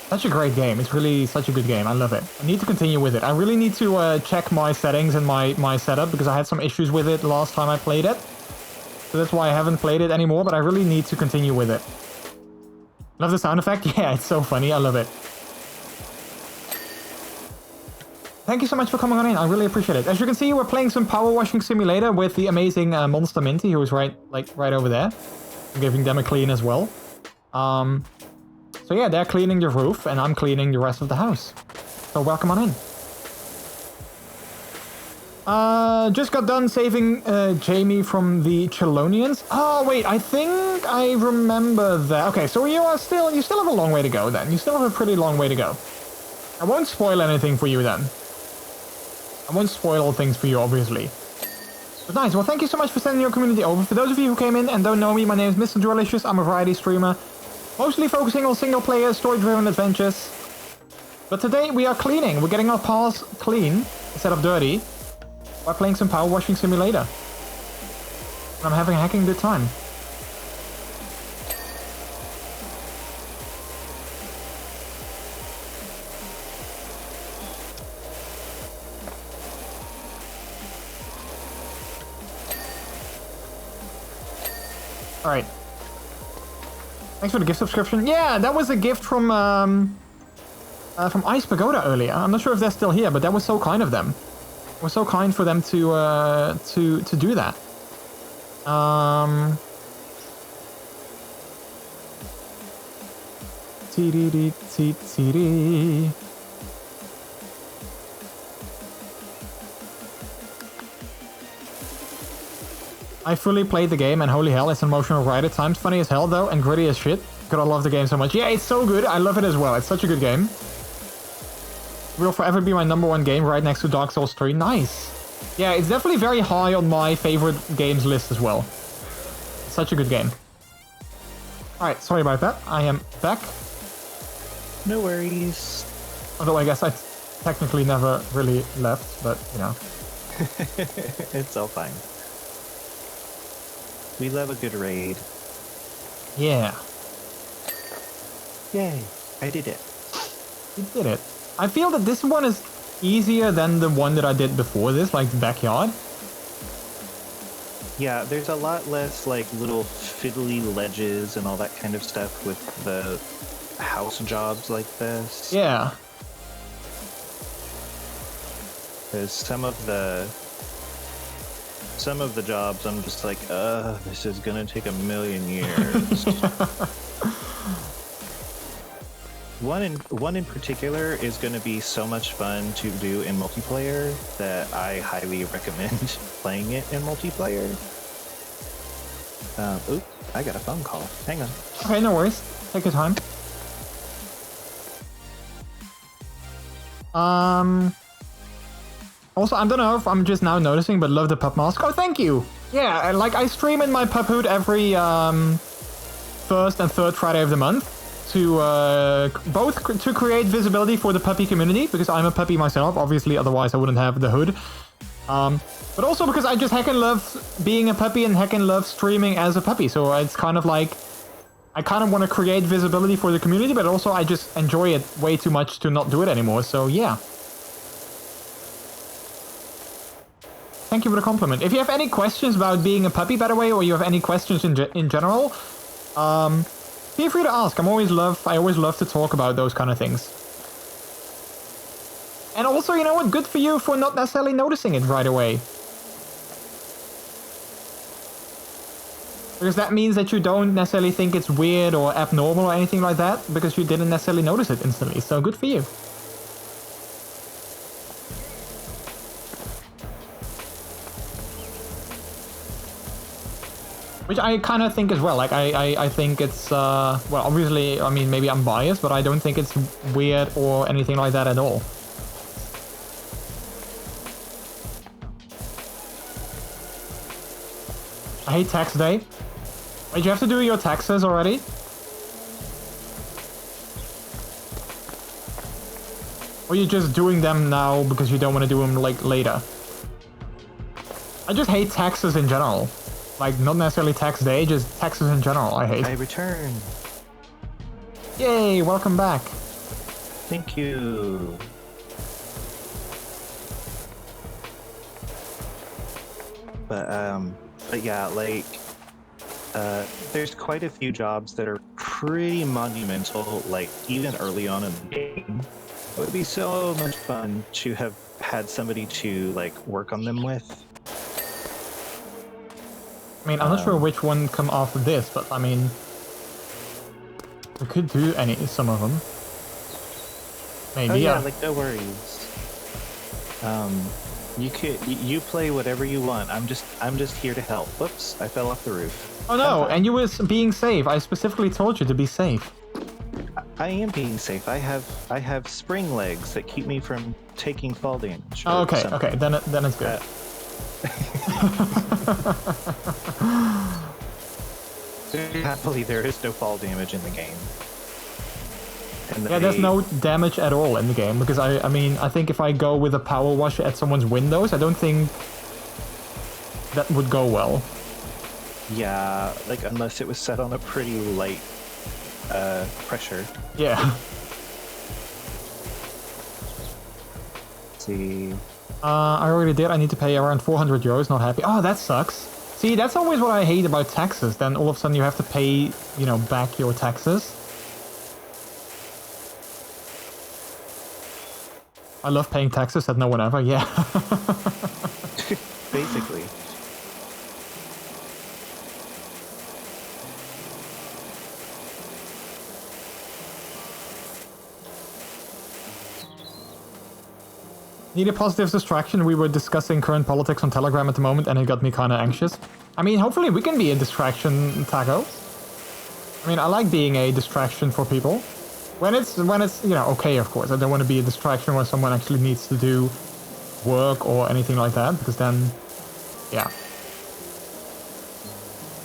[SPEAKER 3] Such a great game. It's really such a good game. I love it. I need to continue with it. I really need to check my settings and my setup because I had some issues with it last time I played it. So that's why I haven't played it anymore, but I really need to continue with it. Love the sound effect? Yeah, it's so funny. I love it. Thank you so much for coming on in. I really appreciate it. As you can see, we're playing some Power Washing Simulator with the amazing Monster Minty, who is right over there. I'm giving them a clean as well. So yeah, they're cleaning the roof, and I'm cleaning the rest of the house. So welcome on in. Just got done saving Jamie from the Chelonians. Oh wait, I think I remember that. Okay, so you still have a long way to go then. You still have a pretty long way to go. I won't spoil anything for you then. I won't spoil things for you, obviously. But nice. Well, thank you so much for sending your community over. For those of you who came in and don't know me, my name is MrJordilicious. I'm a variety streamer, mostly focusing on single-player, story-driven adventures. But today we are cleaning. We're getting our paws clean instead of dirty by playing some Power Washing Simulator. And I'm having a hecking good time. Alright. Thanks for the gift subscription. Yeah, that was a gift from Ice Pagoda earlier. I'm not sure if they're still here, but that was so kind of them. It was so kind for them to do that. I fully played the game and holy hell, it's an emotional ride at times. Funny as hell though, and gritty as shit. God, I love the game so much. Yeah, it's so good. I love it as well. It's such a good game. Will forever be my #1 game, right next to Dark Souls 3. Nice. Yeah, it's definitely very high on my favorite games list as well. It's such a good game. Alright, sorry about that. I am back.
[SPEAKER 5] No worries.
[SPEAKER 3] Although I guess I technically never really left, but you know.
[SPEAKER 5] It's all fine. We love a good raid.
[SPEAKER 3] Yeah.
[SPEAKER 5] Yay, I did it.
[SPEAKER 3] You did it. I feel that this one is easier than the one that I did before this, like the backyard.
[SPEAKER 5] Yeah, there's a lot less like little fiddly ledges and all that kind of stuff with the house jobs like this.
[SPEAKER 3] Yeah.
[SPEAKER 5] Because some of the jobs I'm just like, this is gonna take a million years. One in particular is going to be so much fun to do in multiplayer that I highly recommend playing it in multiplayer. Oops, I got a phone call. Hang on.
[SPEAKER 3] Okay, no worries. Take your time. Also, I don't know if I'm just now noticing, but love the pup mask. Oh, thank you! Yeah, like I stream in my puphood every first and third Friday of the month to both to create visibility for the puppy community, because I'm a puppy myself, obviously, otherwise I wouldn't have the hood. But also because I just heckin' love being a puppy and heckin' love streaming as a puppy, so it's kind of like I kind of want to create visibility for the community, but also I just enjoy it way too much to not do it anymore, so yeah. Thank you for the compliment. If you have any questions about being a puppy, by the way, or you have any questions in general, feel free to ask. I always love to talk about those kind of things. And also, you know what? Good for you for not necessarily noticing it right away. Because that means that you don't necessarily think it's weird or abnormal or anything like that, because you didn't necessarily notice it instantly. So good for you. Which I kind of think as well. Like, I think it's, well, obviously, I mean, maybe I'm biased, but I don't think it's weird or anything like that at all. I hate tax day. Wait, you have to do your taxes already? Or you're just doing them now because you don't want to do them, like, later? I just hate taxes in general. Like, not necessarily tax day, just taxes in general, I hate.
[SPEAKER 5] I return.
[SPEAKER 3] Yay, welcome back.
[SPEAKER 5] Thank you. But yeah, like, there's quite a few jobs that are pretty monumental, like, even early on in the game. It would be so much fun to have had somebody to, like, work on them with.
[SPEAKER 3] I mean, I'm not sure which one come after this, but I mean, we could do some of them. Maybe,
[SPEAKER 5] Oh yeah,
[SPEAKER 3] yeah.
[SPEAKER 5] like, no worries. You play whatever you want. I'm just here to help. Whoops, I fell off the roof.
[SPEAKER 3] Oh no, and you was being safe. I specifically told you to be safe.
[SPEAKER 5] I am being safe. I have spring legs that keep me from taking fall damage.
[SPEAKER 3] Oh,
[SPEAKER 5] or
[SPEAKER 3] okay,
[SPEAKER 5] something.
[SPEAKER 3] okay, then it's good.
[SPEAKER 5] Happily, there is no fall damage in the game. And
[SPEAKER 3] Yeah, there's no damage at all in the game, because I mean, I think if I go with a power wash at someone's windows, I don't think that would go well.
[SPEAKER 5] Yeah, like, unless it was set on a pretty light pressure.
[SPEAKER 3] Yeah.
[SPEAKER 5] Let's see.
[SPEAKER 3] I already did. I need to pay around 400 euros, not happy. Oh, that sucks. See, that's always what I hate about taxes. Then all of a sudden you have to pay, you know, back your taxes. I love paying taxes that no one ever, yeah.
[SPEAKER 5] Basically.
[SPEAKER 3] Need a positive distraction. We were discussing current politics on Telegram at the moment, and it got me kind of anxious. I mean, hopefully we can be a distraction, Taco. I mean, I like being a distraction for people. When it's you know, okay, of course. I don't want to be a distraction when someone actually needs to do work or anything like that, because then, yeah.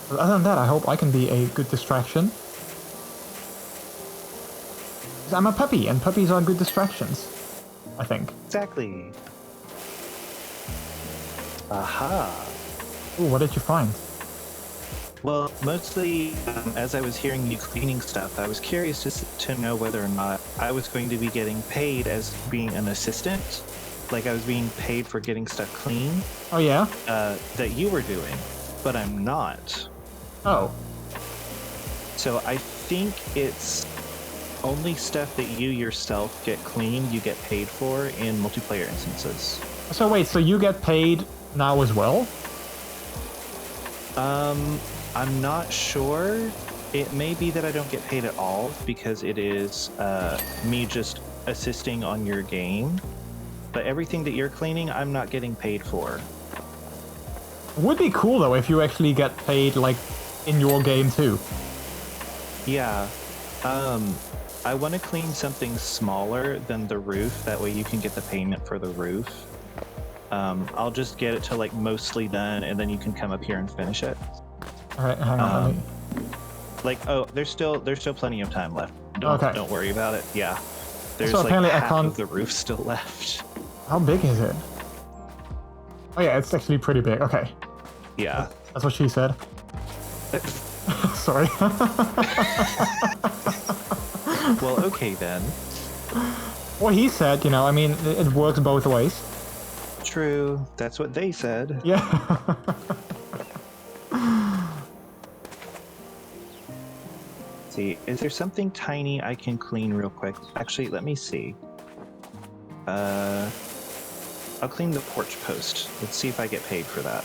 [SPEAKER 3] But other than that, I hope I can be a good distraction. 'Cause I'm a puppy, and puppies are good distractions, I think.
[SPEAKER 5] Exactly. Aha.
[SPEAKER 3] Ooh, what did you find?
[SPEAKER 5] Well, mostly, as I was hearing you cleaning stuff, I was curious to know whether or not I was going to be getting paid as being an assistant. Like, I was being paid for getting stuff clean.
[SPEAKER 3] Oh, yeah?
[SPEAKER 5] That you were doing, but I'm not.
[SPEAKER 3] Oh.
[SPEAKER 5] So I think it's only stuff that you yourself get clean, you get paid for in multiplayer instances.
[SPEAKER 3] So wait, so you get paid now as well?
[SPEAKER 5] I'm not sure. It may be that I don't get paid at all because it is me just assisting on your game. But everything that you're cleaning, I'm not getting paid for.
[SPEAKER 3] It would be cool though if you actually get paid like in your game too.
[SPEAKER 5] Yeah. I want to clean something smaller than the roof. That way you can get the payment for the roof. I'll just get it to like mostly done, and then you can come up here and finish it.
[SPEAKER 3] All right, hang on. Let me...
[SPEAKER 5] Like, oh, there's still plenty of time left.
[SPEAKER 3] Okay.
[SPEAKER 5] Don't worry about it. Yeah. There's
[SPEAKER 3] So
[SPEAKER 5] like
[SPEAKER 3] apparently I
[SPEAKER 5] half
[SPEAKER 3] can't-
[SPEAKER 5] of the roof still left.
[SPEAKER 3] How big is it? Oh yeah, it's actually pretty big. Okay,
[SPEAKER 5] Yeah.
[SPEAKER 3] that's what she said. Sorry.
[SPEAKER 5] Well, okay then.
[SPEAKER 3] Well, he said, you know, I mean, it works both ways.
[SPEAKER 5] True. That's what they said.
[SPEAKER 3] Yeah.
[SPEAKER 5] See, is there something tiny I can clean real quick? Actually, let me see. I'll clean the porch post. Let's see if I get paid for that.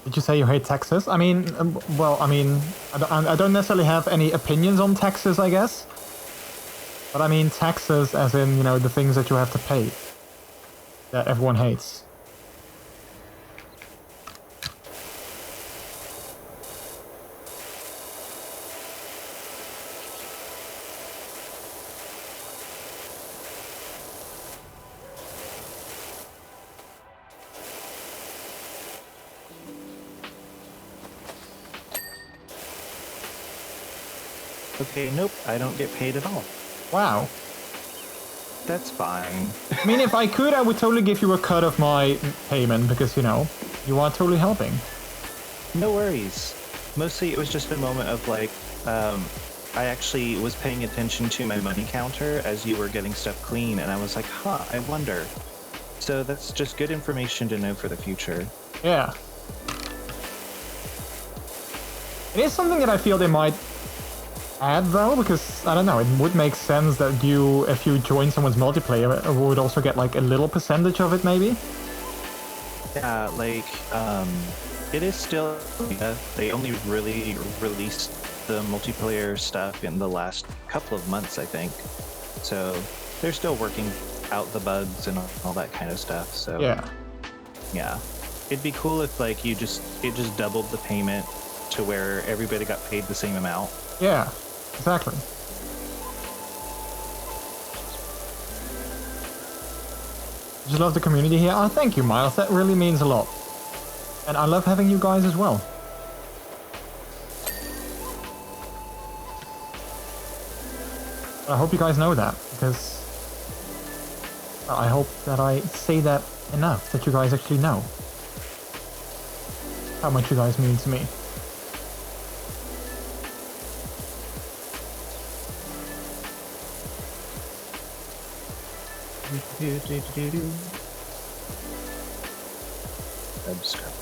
[SPEAKER 3] Did you say you hate taxes? I mean, well, I mean, I don't necessarily have any opinions on taxes, I guess. But I mean taxes as in, you know, the things that you have to pay. That everyone hates.
[SPEAKER 5] Okay, nope, I don't get paid at all.
[SPEAKER 3] Wow.
[SPEAKER 5] That's fine.
[SPEAKER 3] I mean, if I could, I would totally give you a cut of my payment because, you know, you are totally helping.
[SPEAKER 5] No worries. Mostly it was just a moment of like, I actually was paying attention to my money counter as you were getting stuff clean, and I was like, huh, I wonder. So that's just good information to know for the future.
[SPEAKER 3] Yeah. It is something that I feel they might add though, because I don't know, it would make sense that you, if you join someone's multiplayer, would also get like a little percentage of it maybe.
[SPEAKER 5] Yeah, like, it is still, they only really released the multiplayer stuff in the last couple of months, I think. So they're still working out the bugs and all that kind of stuff. So yeah, it'd be cool if like it just doubled the payment to where everybody got paid the same amount.
[SPEAKER 3] Yeah, exactly. Just love the community here. Oh, thank you, Miles. That really means a lot. And I love having you guys as well. I hope you guys know that, because I hope that I say that enough, that you guys actually know how much you guys mean to me.
[SPEAKER 5] Abstract.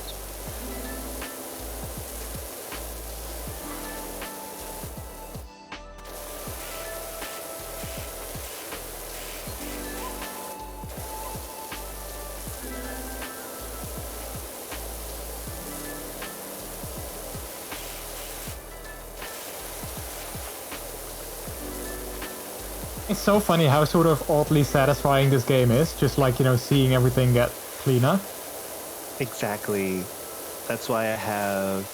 [SPEAKER 3] It's so funny how sort of oddly satisfying this game is, just like, you know, seeing everything get cleaner.
[SPEAKER 5] Exactly. That's why I have...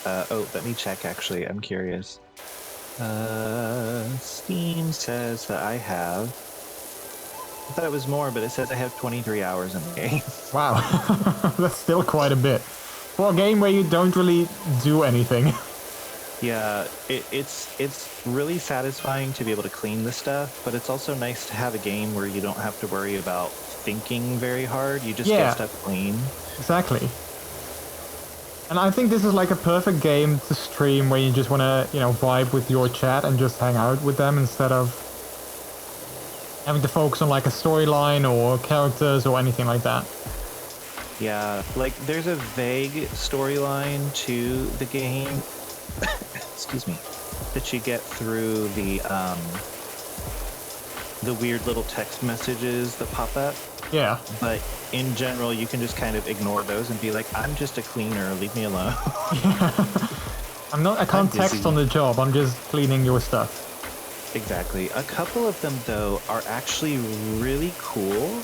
[SPEAKER 5] oh, let me check actually, I'm curious. Steam says that I have... I thought it was more, but it says I have 23 hours in the game.
[SPEAKER 3] Wow, that's still quite a bit. For a game where you don't really do anything.
[SPEAKER 5] Yeah, it's really satisfying to be able to clean the stuff, but it's also nice to have a game where you don't have to worry about thinking very hard. You just get stuff clean.
[SPEAKER 3] Exactly. And I think this is like a perfect game to stream where you just want to, you know, vibe with your chat and just hang out with them instead of having to focus on like a storyline or characters or anything like that.
[SPEAKER 5] Yeah, like there's a vague storyline to the game. Excuse me, that you get through the weird little text messages that pop up.
[SPEAKER 3] Yeah.
[SPEAKER 5] But in general, you can just kind of ignore those and be like, I'm just a cleaner, leave me alone.
[SPEAKER 3] I can't text on the job, I'm just cleaning your stuff.
[SPEAKER 5] Exactly. A couple of them, though, are actually really cool.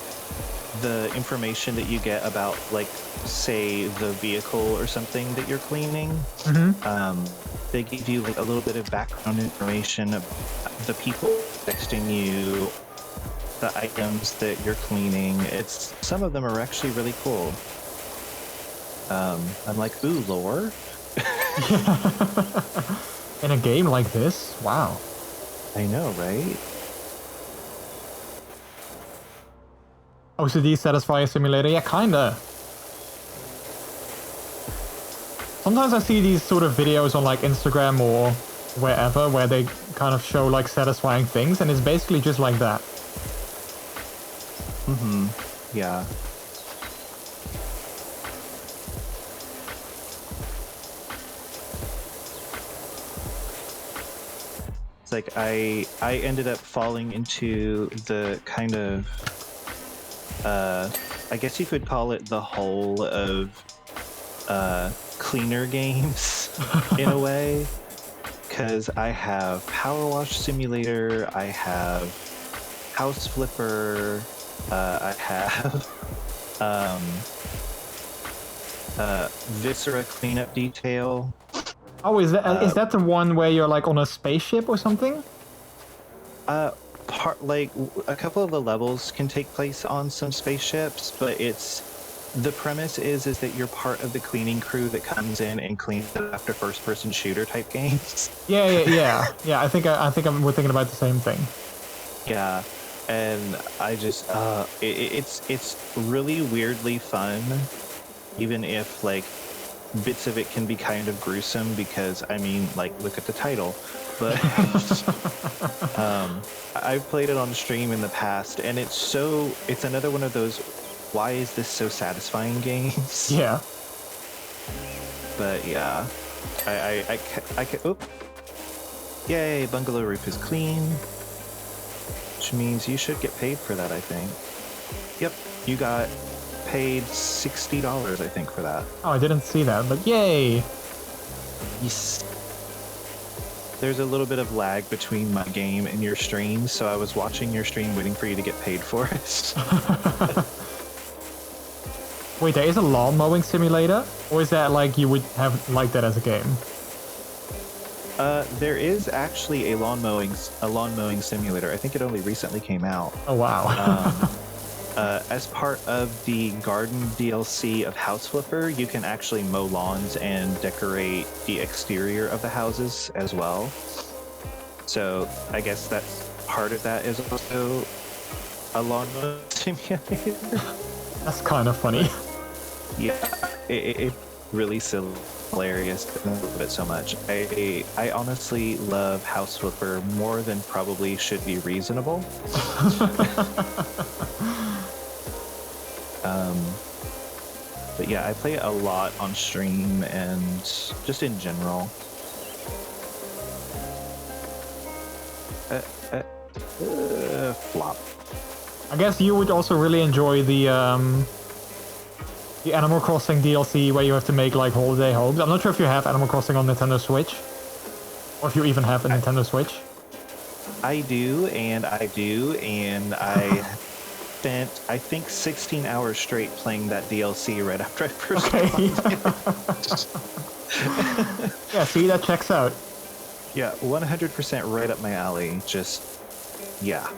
[SPEAKER 5] The information that you get about, like, say, the vehicle or something that you're cleaning.
[SPEAKER 3] Mm-hmm.
[SPEAKER 5] They give you like a little bit of background information of the people texting you, the items that you're cleaning. Some of them are actually really cool. I'm like, ooh, lore?
[SPEAKER 3] In a game like this? Wow.
[SPEAKER 5] I know, right?
[SPEAKER 3] OCD Satisfier Simulator? Yeah, kinda. Sometimes I see these sort of videos on like Instagram or wherever where they kind of show like satisfying things, and it's basically just like that.
[SPEAKER 5] Mm-hmm. Yeah. It's like I ended up falling into the kind of I guess you could call it the hole of cleaner games in a way, because I have Power Wash Simulator, I have House Flipper, I have Viscera Cleanup Detail.
[SPEAKER 3] Oh, is that the one where you're like on a spaceship or something?
[SPEAKER 5] Like a couple of the levels can take place on some spaceships, but the premise is that you're part of the cleaning crew that comes in and cleans after first-person shooter type games.
[SPEAKER 3] Yeah. I think we're thinking about the same thing.
[SPEAKER 5] Yeah, and I just it's really weirdly fun, even if like bits of it can be kind of gruesome because, I mean, like, look at the title. But I've played it on stream in the past, and it's another one of those, why is this so satisfying games?
[SPEAKER 3] Yeah.
[SPEAKER 5] But yeah, I can, oop. Yay, bungalow roof is clean. Which means you should get paid for that, I think. Yep, you got paid $60, I think, for that.
[SPEAKER 3] Oh, I didn't see that, but yay!
[SPEAKER 5] Yes. There's a little bit of lag between my game and your stream, so I was watching your stream waiting for you to get paid for it.
[SPEAKER 3] Wait, there is a lawn mowing simulator? Or is that like you would have like that as a game?
[SPEAKER 5] There is actually a lawn mowing simulator. I think it only recently came out.
[SPEAKER 3] Oh wow.
[SPEAKER 5] As part of the garden DLC of House Flipper, you can actually mow lawns and decorate the exterior of the houses as well. So I guess that's part of that is also a lawn mowing simulator.
[SPEAKER 3] That's kind of funny.
[SPEAKER 5] Yeah, it really silly. Hilarious, but I love it so much. I honestly love House Flipper more than probably should be reasonable. But yeah, I play it a lot on stream and just in general. Flop.
[SPEAKER 3] I guess you would also really enjoy the Animal Crossing DLC where you have to make like holiday homes. I'm not sure if you have Animal Crossing on Nintendo Switch. Or if you even have a Nintendo Switch.
[SPEAKER 5] I do, and I spent, I think, 16 hours straight playing that DLC right after I first got it.
[SPEAKER 3] Yeah, see, that checks out.
[SPEAKER 5] Yeah, 100% right up my alley. Just, yeah.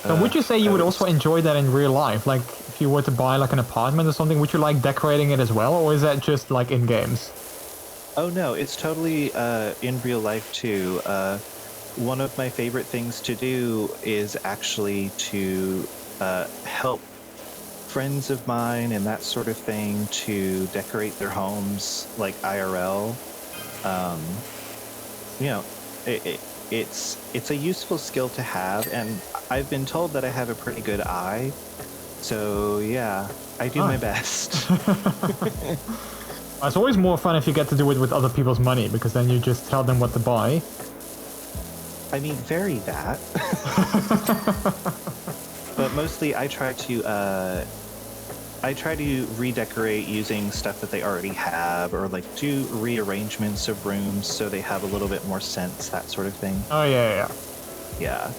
[SPEAKER 3] So would you say you would also enjoy that in real life? Like, if you were to buy like an apartment or something, would you like decorating it as well? Or is that just like in games?
[SPEAKER 5] Oh no, it's totally in real life too. One of my favorite things to do is actually to help friends of mine and that sort of thing to decorate their homes like IRL. You know, it's a useful skill to have, and I've been told that I have a pretty good eye. So yeah, I do my best.
[SPEAKER 3] It's always more fun if you get to do it with other people's money, because then you just tell them what to buy.
[SPEAKER 5] I mean, very that. But mostly I try to redecorate using stuff that they already have, or like do rearrangements of rooms so they have a little bit more sense, that sort of thing.
[SPEAKER 3] Oh yeah.
[SPEAKER 5] Yeah.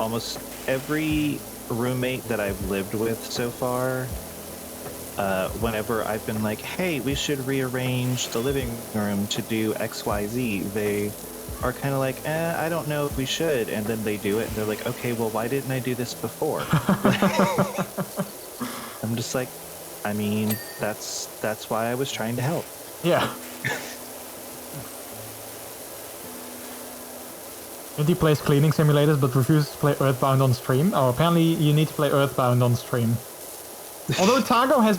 [SPEAKER 5] Almost every roommate that I've lived with so far, whenever I've been like, hey, we should rearrange the living room to do XYZ, they are kind of like, I don't know if we should, and then they do it, and they're like, okay, well, why didn't I do this before? I'm just like, I mean, that's why I was trying to help.
[SPEAKER 3] Yeah. He plays cleaning simulators but refuses to play Earthbound on stream. Oh, apparently you need to play Earthbound on stream. Although Tago has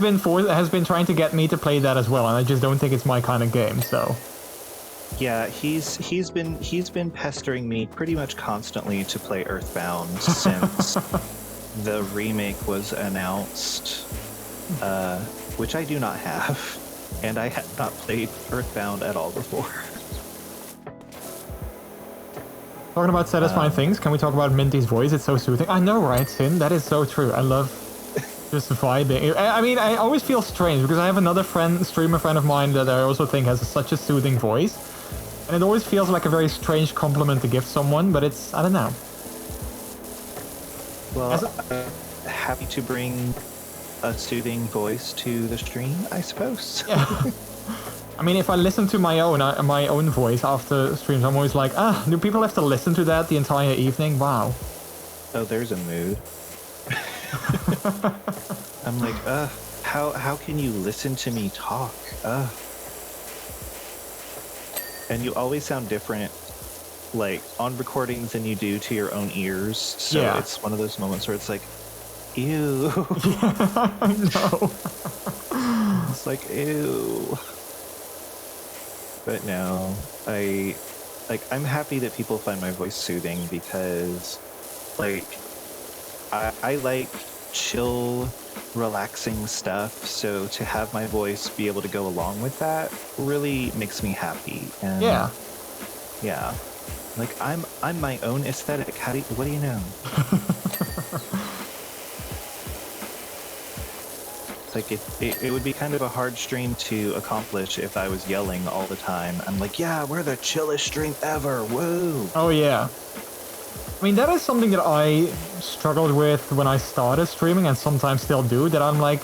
[SPEAKER 3] been trying to get me to play that as well, and I just don't think it's my kind of game, so.
[SPEAKER 5] Yeah, he's been pestering me pretty much constantly to play Earthbound since the remake was announced, which I do not have, and I have not played Earthbound at all before.
[SPEAKER 3] Talking about satisfying things, can we talk about Minty's voice? It's so soothing. I know, right, Sin? That is so true. I love just vibing. I mean, I always feel strange because I have another streamer friend of mine that I also think has such a soothing voice. And it always feels like a very strange compliment to give someone, but it's, I don't know.
[SPEAKER 5] Well, happy to bring a soothing voice to the stream, I suppose.
[SPEAKER 3] Yeah. I mean, if I listen to my own voice after streams, I'm always like, do people have to listen to that the entire evening? Wow.
[SPEAKER 5] Oh, there's a mood. I'm like, how can you listen to me talk? And you always sound different, like, on recordings than you do to your own ears. So
[SPEAKER 3] yeah.
[SPEAKER 5] It's one of those moments where it's like, ew.
[SPEAKER 3] I know.
[SPEAKER 5] It's like, ew. But no, I'm happy that people find my voice soothing because, like, I like chill, relaxing stuff. So to have my voice be able to go along with that really makes me happy. And
[SPEAKER 3] Yeah.
[SPEAKER 5] yeah, like I'm my own aesthetic. What do you know? Like it would be kind of a hard stream to accomplish if I was yelling all the time. I'm like, yeah, we're the chillest stream ever. Woo!
[SPEAKER 3] Oh yeah. I mean, that is something that I struggled with when I started streaming and sometimes still do, that I'm like,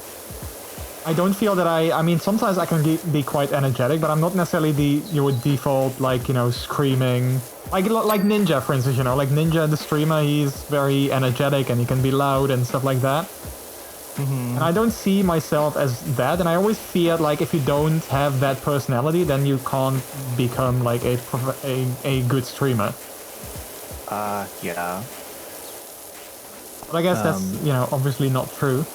[SPEAKER 3] I don't feel that I mean, sometimes I can be quite energetic, but I'm not necessarily your default, like, you know, screaming, like Ninja, for instance, you know, like Ninja, the streamer, he's very energetic and he can be loud and stuff like that. And I don't see myself as that, and I always fear, like, if you don't have that personality, then you can't become, like, a good streamer.
[SPEAKER 5] Yeah.
[SPEAKER 3] But I guess that's, you know, obviously not true.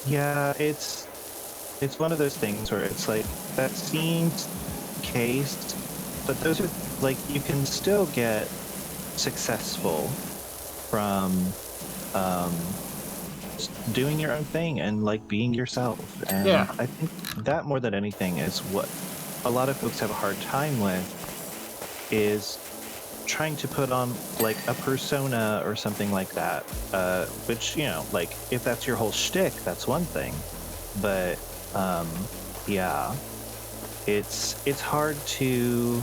[SPEAKER 5] Yeah, it's one of those things where it's like, that seems case, but those are, like, you can still get successful from, doing your own thing and like being yourself. And
[SPEAKER 3] Yeah.
[SPEAKER 5] I think that more than anything is what a lot of folks have a hard time with, is trying to put on like a persona or something like that, which, you know, like if that's your whole shtick, that's one thing, but yeah, it's hard to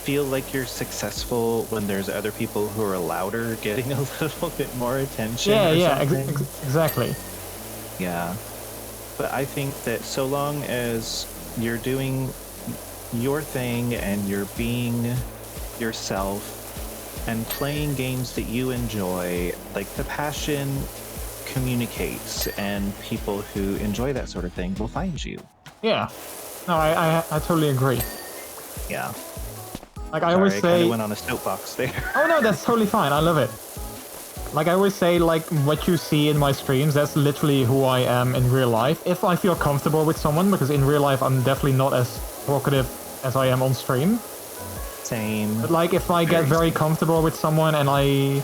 [SPEAKER 5] feel like you're successful when there's other people who are louder getting a little bit more attention.
[SPEAKER 3] Yeah,
[SPEAKER 5] something.
[SPEAKER 3] exactly.
[SPEAKER 5] Yeah. But I think that so long as you're doing your thing and you're being yourself and playing games that you enjoy, like, the passion communicates, and people who enjoy that sort of thing will find you.
[SPEAKER 3] Yeah. No, I totally agree.
[SPEAKER 5] Yeah.
[SPEAKER 3] Like, I always
[SPEAKER 5] I
[SPEAKER 3] say...
[SPEAKER 5] kind of went on a soapbox there.
[SPEAKER 3] Oh no, that's totally fine. I love it. Like, I always say, like, what you see in my streams, that's literally who I am in real life. If I feel comfortable with someone, because in real life I'm definitely not as talkative as I am on stream.
[SPEAKER 5] Same.
[SPEAKER 3] But, like, if I get very comfortable with someone and I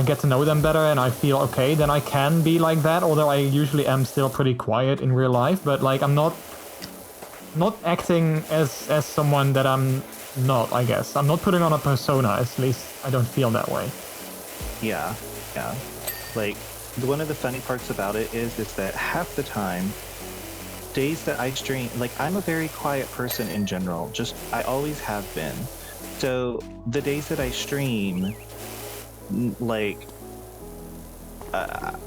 [SPEAKER 3] get to know them better and I feel okay, then I can be like that, although I usually am still pretty quiet in real life. But, like, I'm not acting as someone that I'm not, I guess. I'm not putting on a persona, at least I don't feel that way.
[SPEAKER 5] Yeah. Like, one of the funny parts about it is that half the time, days that I stream, like, I'm a very quiet person in general, just, I always have been. So, the days that I stream, like,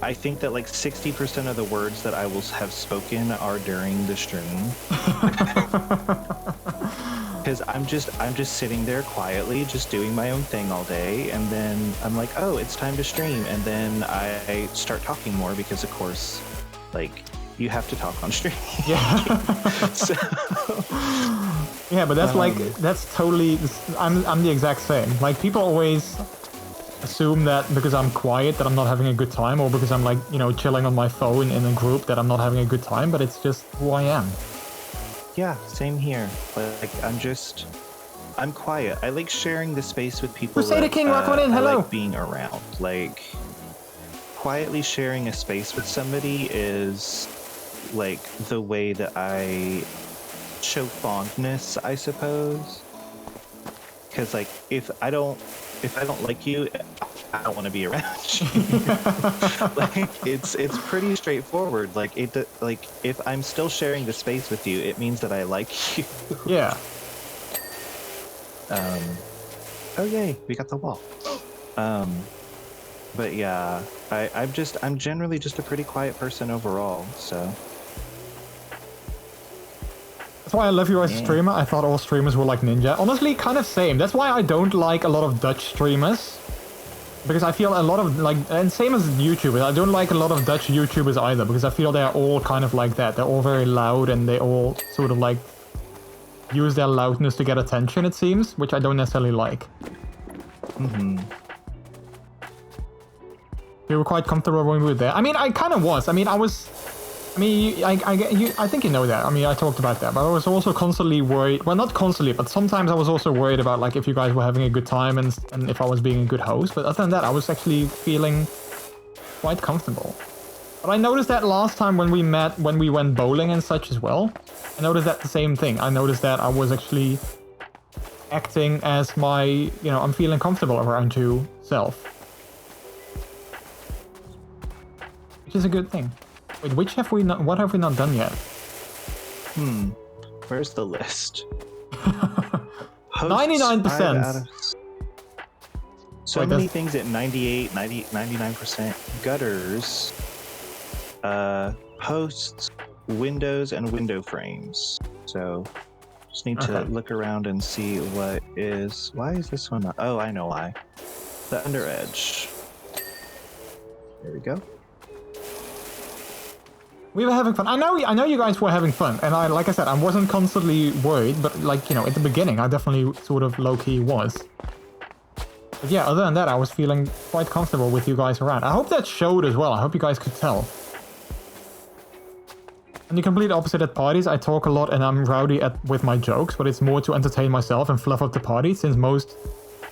[SPEAKER 5] I think that like 60% of the words that I will have spoken are during the stream. Because I'm just sitting there quietly, just doing my own thing all day, and then I'm like, oh, it's time to stream, and then I start talking more because, of course, like, you have to talk on stream.
[SPEAKER 3] Yeah.
[SPEAKER 5] So,
[SPEAKER 3] yeah, but that's like, that's totally, I'm the exact same. Like, people always assume that because I'm quiet that I'm not having a good time, or because I'm, like, you know, chilling on my phone in a group that I'm not having a good time, but it's just who I am.
[SPEAKER 5] yeah, same here. Like, I'm quiet. I like sharing the space with people.
[SPEAKER 3] Crusader King, rock on in, hello.
[SPEAKER 5] I like being around. Like, quietly sharing a space with somebody is like the way that I show fondness, I suppose. Because, like, if I don't like you, I don't want to be around you. Like, it's pretty straightforward. Like, if I'm still sharing the space with you, it means that I like you.
[SPEAKER 3] Yeah.
[SPEAKER 5] Oh yay, we got the wall. But yeah, I'm generally just a pretty quiet person overall, so.
[SPEAKER 3] That's why I love you as a streamer. I thought all streamers were like Ninja. Honestly, kind of same. That's why I don't like a lot of Dutch streamers. Because I feel a lot of, like, and same as YouTubers, I don't like a lot of Dutch YouTubers either, because I feel they're all kind of like that. They're all very loud, and they all sort of, like, use their loudness to get attention, it seems, which I don't necessarily like. We were quite comfortable when we were there. I mean, I kind of was. I mean, I think you know that. I mean, I talked about that, but I was also constantly worried. Well, not constantly, but sometimes I was also worried about like if you guys were having a good time and if I was being a good host. But other than that, I was actually feeling quite comfortable. But I noticed that last time when we met, when we went bowling and such as well, I noticed that the same thing. I noticed that I was actually acting as my, you know, I'm feeling comfortable around you self. Which is a good thing. Wait, which have we not, what have we not done yet?
[SPEAKER 5] Where's the list?
[SPEAKER 3] 99%.
[SPEAKER 5] So
[SPEAKER 3] Wait,
[SPEAKER 5] many things at 98, 90, 99%. Gutters, hosts, windows, and window frames. So just need to look around and see what is... Why is this one not... Oh, I know why. The under edge. There we go.
[SPEAKER 3] We were having fun. I know you guys were having fun, and like I said, I wasn't constantly worried, but like, you know, at the beginning, I definitely sort of low-key was. But yeah, other than that, I was feeling quite comfortable with you guys around. I hope that showed as well. I hope you guys could tell. And the complete opposite at parties. I talk a lot and I'm rowdy with my jokes, but it's more to entertain myself and fluff up the party, since most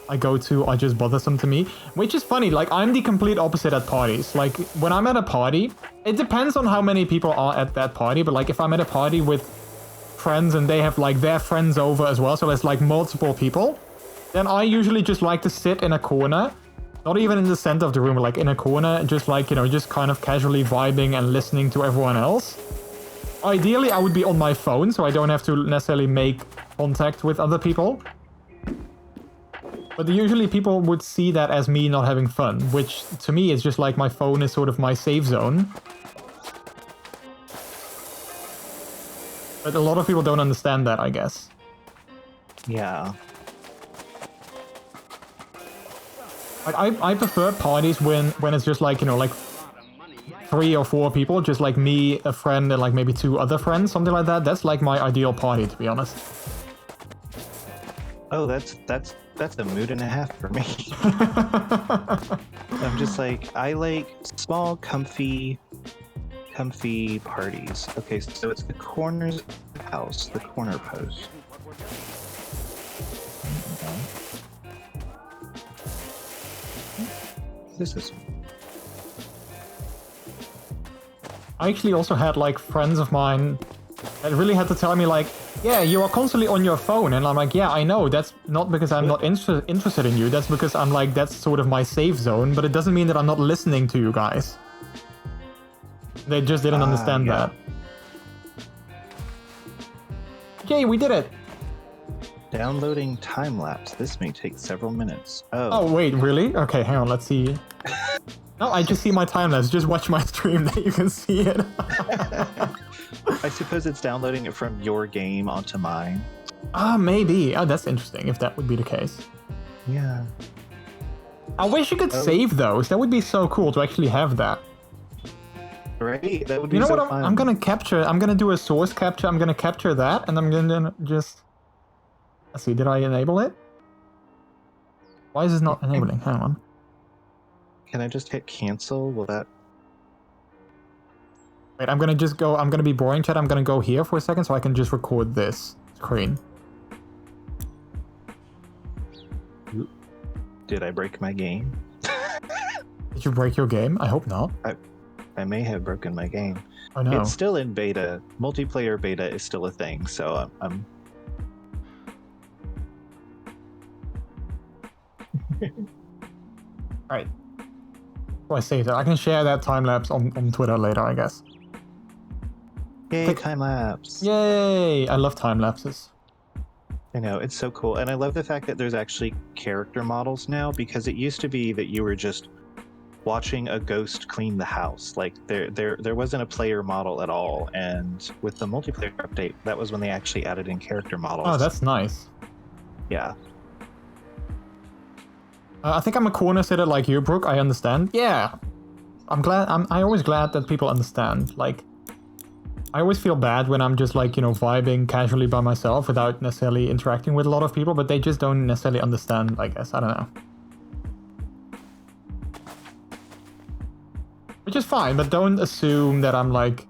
[SPEAKER 3] I go to are just bothersome to me. Which is funny, like I'm the complete opposite at parties. Like when I'm at a party, it depends on how many people are at that party, but like if I'm at a party with friends and they have like their friends over as well, so there's like multiple people, then I usually just like to sit in a corner, not even in the center of the room, but like in a corner, just like, you know, just kind of casually vibing and listening to everyone else. Ideally, I would be on my phone, so I don't have to necessarily make contact with other people. But usually people would see that as me not having fun, which to me is just like my phone is sort of my safe zone. But a lot of people don't understand that, I guess.
[SPEAKER 5] Yeah.
[SPEAKER 3] Like I prefer parties when it's just like, you know, like 3 or 4 people, just like me, a friend, and like maybe 2 other friends, something like that. That's like my ideal party, to be honest.
[SPEAKER 5] Oh, that's a mood and a half for me. I'm just like, I like small, comfy parties. Okay, so it's the corners of the house, the corner post. This is...
[SPEAKER 3] I actually also had like friends of mine that really had to tell me like, yeah, you are constantly on your phone, and I'm like, yeah, I know, that's not because I'm not interested in you, that's because I'm like, that's sort of my safe zone, but it doesn't mean that I'm not listening to you guys. They just didn't understand that. Yay, we did it!
[SPEAKER 5] Downloading time-lapse. This may take several minutes.
[SPEAKER 3] Oh, wait, really? Okay, hang on, let's see. No, I just see my time-lapse. Just watch my stream that you can see it.
[SPEAKER 5] I suppose it's downloading it from your game onto mine.
[SPEAKER 3] Ah, maybe. Oh, that's interesting, if that would be the case.
[SPEAKER 5] Yeah.
[SPEAKER 3] I wish you could save those. That would be so cool to actually have that.
[SPEAKER 5] Right? That would be
[SPEAKER 3] You know
[SPEAKER 5] so
[SPEAKER 3] what
[SPEAKER 5] fun.
[SPEAKER 3] I'm gonna capture? I'm gonna do a source capture. I'm gonna capture that, and I'm gonna just... Let's see, did I enable it? Why is this not enabling? Hang on.
[SPEAKER 5] Can I just hit cancel? Will that...
[SPEAKER 3] Wait, I'm gonna just go... I'm gonna be boring, chat. I'm gonna go here for a second so I can just record this screen.
[SPEAKER 5] Did I break my game?
[SPEAKER 3] Did you break your game? I hope not.
[SPEAKER 5] I may have broken my game.
[SPEAKER 3] Oh no.
[SPEAKER 5] It's still in beta. Multiplayer beta is still a thing, so I'm...
[SPEAKER 3] Right. So I saved it. I can share that time lapse on Twitter later, I guess.
[SPEAKER 5] Yay, time lapse.
[SPEAKER 3] Yay! I love time lapses.
[SPEAKER 5] I know, it's so cool. And I love the fact that there's actually character models now, because it used to be that you were just watching a ghost clean the house. Like there wasn't a player model at all. And with the multiplayer update, that was when they actually added in character models.
[SPEAKER 3] Oh, that's nice.
[SPEAKER 5] Yeah.
[SPEAKER 3] I think I'm a corner sitter like you, Brooke. I understand. Yeah. I'm glad. I'm always glad that people understand. Like, I always feel bad when I'm just like, you know, vibing casually by myself without necessarily interacting with a lot of people, but they just don't necessarily understand, I guess. I don't know. Which is fine, but don't assume that I'm like,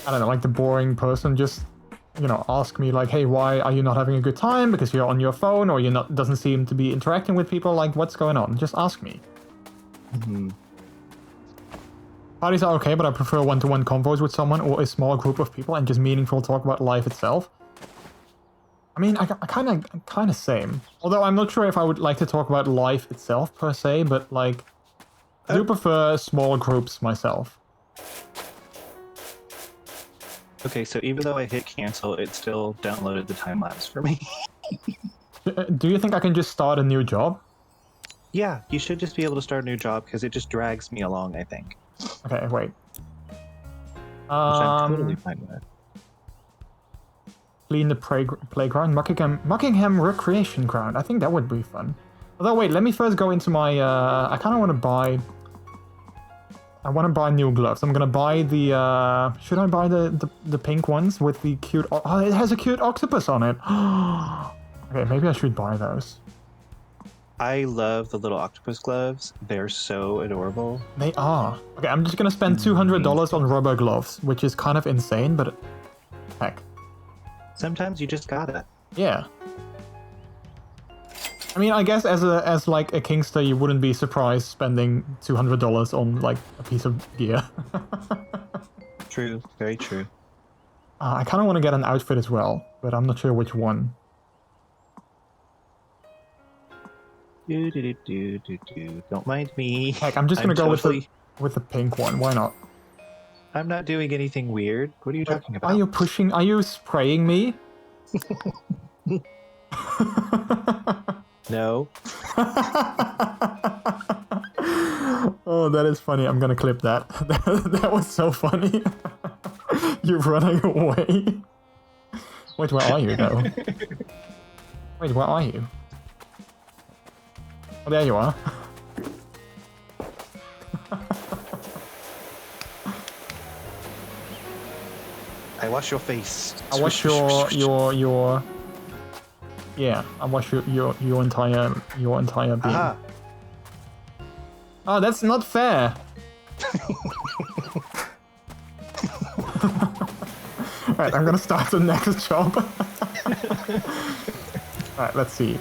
[SPEAKER 3] I don't know, like the boring person. Just, you know, ask me like, hey, why are you not having a good time? Because you're on your phone or you're not, doesn't seem to be interacting with people. Like, what's going on? Just ask me.
[SPEAKER 5] Mm-hmm.
[SPEAKER 3] Parties are okay, but I prefer one-to-one convos with someone or a small group of people and just meaningful talk about life itself. I mean, I kind of same. Although I'm not sure if I would like to talk about life itself per se, but like, I do prefer small groups myself.
[SPEAKER 5] Okay, so even though I hit cancel, it still downloaded the time lapse for me.
[SPEAKER 3] Do you think I can just start a new job?
[SPEAKER 5] Yeah, you should just be able to start a new job because it just drags me along, I think.
[SPEAKER 3] Okay, wait.
[SPEAKER 5] Which I'm totally fine with.
[SPEAKER 3] Clean the playground, Muckingham Recreation Ground. I think that would be fun. Although, wait, let me first go into my. I kind of want to buy. I want to buy new gloves. I'm gonna buy the. Should I buy the pink ones with the cute? Oh, it has a cute octopus on it. Okay, maybe I should buy those.
[SPEAKER 5] I love the little octopus gloves. They're so adorable.
[SPEAKER 3] They are. Okay, I'm just gonna spend $200 on rubber gloves, which is kind of insane, but heck.
[SPEAKER 5] Sometimes you just gotta.
[SPEAKER 3] Yeah. I mean, I guess as like a Kingster, you wouldn't be surprised spending $200 on like a piece of gear.
[SPEAKER 5] True, very true.
[SPEAKER 3] I kind of want to get an outfit as well, but I'm not sure which one.
[SPEAKER 5] Don't mind me.
[SPEAKER 3] Heck, I'm just gonna go with the pink one. Why not?
[SPEAKER 5] I'm not doing anything weird. What are you talking about?
[SPEAKER 3] Are you pushing? Are you spraying me?
[SPEAKER 5] No.
[SPEAKER 3] Oh, that is funny. I'm gonna clip that. That was so funny. You're running away. Wait, where are you though? Wait, where are you? Oh, there you are.
[SPEAKER 5] I wash your face.
[SPEAKER 3] I wash your. Yeah, I wash your entire being.
[SPEAKER 5] Aha.
[SPEAKER 3] Oh, that's not fair. Alright, I'm gonna start the next job. Alright, let's see.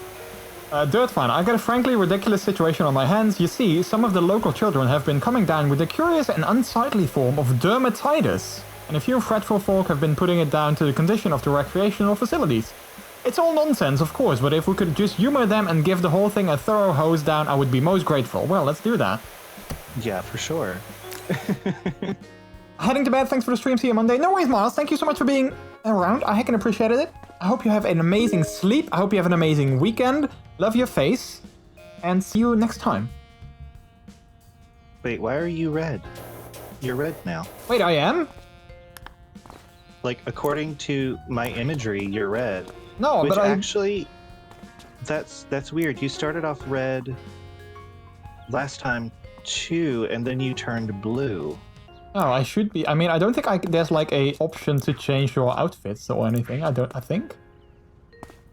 [SPEAKER 3] Dirt Fan, I got a frankly ridiculous situation on my hands. You see, some of the local children have been coming down with a curious and unsightly form of dermatitis. And a few fretful folk have been putting it down to the condition of the recreational facilities. It's all nonsense, of course, but if we could just humor them and give the whole thing a thorough hose down, I would be most grateful. Well, let's do that.
[SPEAKER 5] Yeah, for sure.
[SPEAKER 3] Heading to bed, thanks for the stream, see you Monday. No worries, Miles, thank you so much for being around. I heckin' appreciated it. I hope you have an amazing sleep. I hope you have an amazing weekend. Love your face. And see you next time.
[SPEAKER 5] Wait, why are you red? You're red now.
[SPEAKER 3] Wait, I am?
[SPEAKER 5] Like, according to my imagery, you're red.
[SPEAKER 3] No,
[SPEAKER 5] Which
[SPEAKER 3] but
[SPEAKER 5] actually, that's weird. You started off red last time too, and then you turned blue.
[SPEAKER 3] No, I should be. I mean, I don't think there's like a option to change your outfits or anything. I think.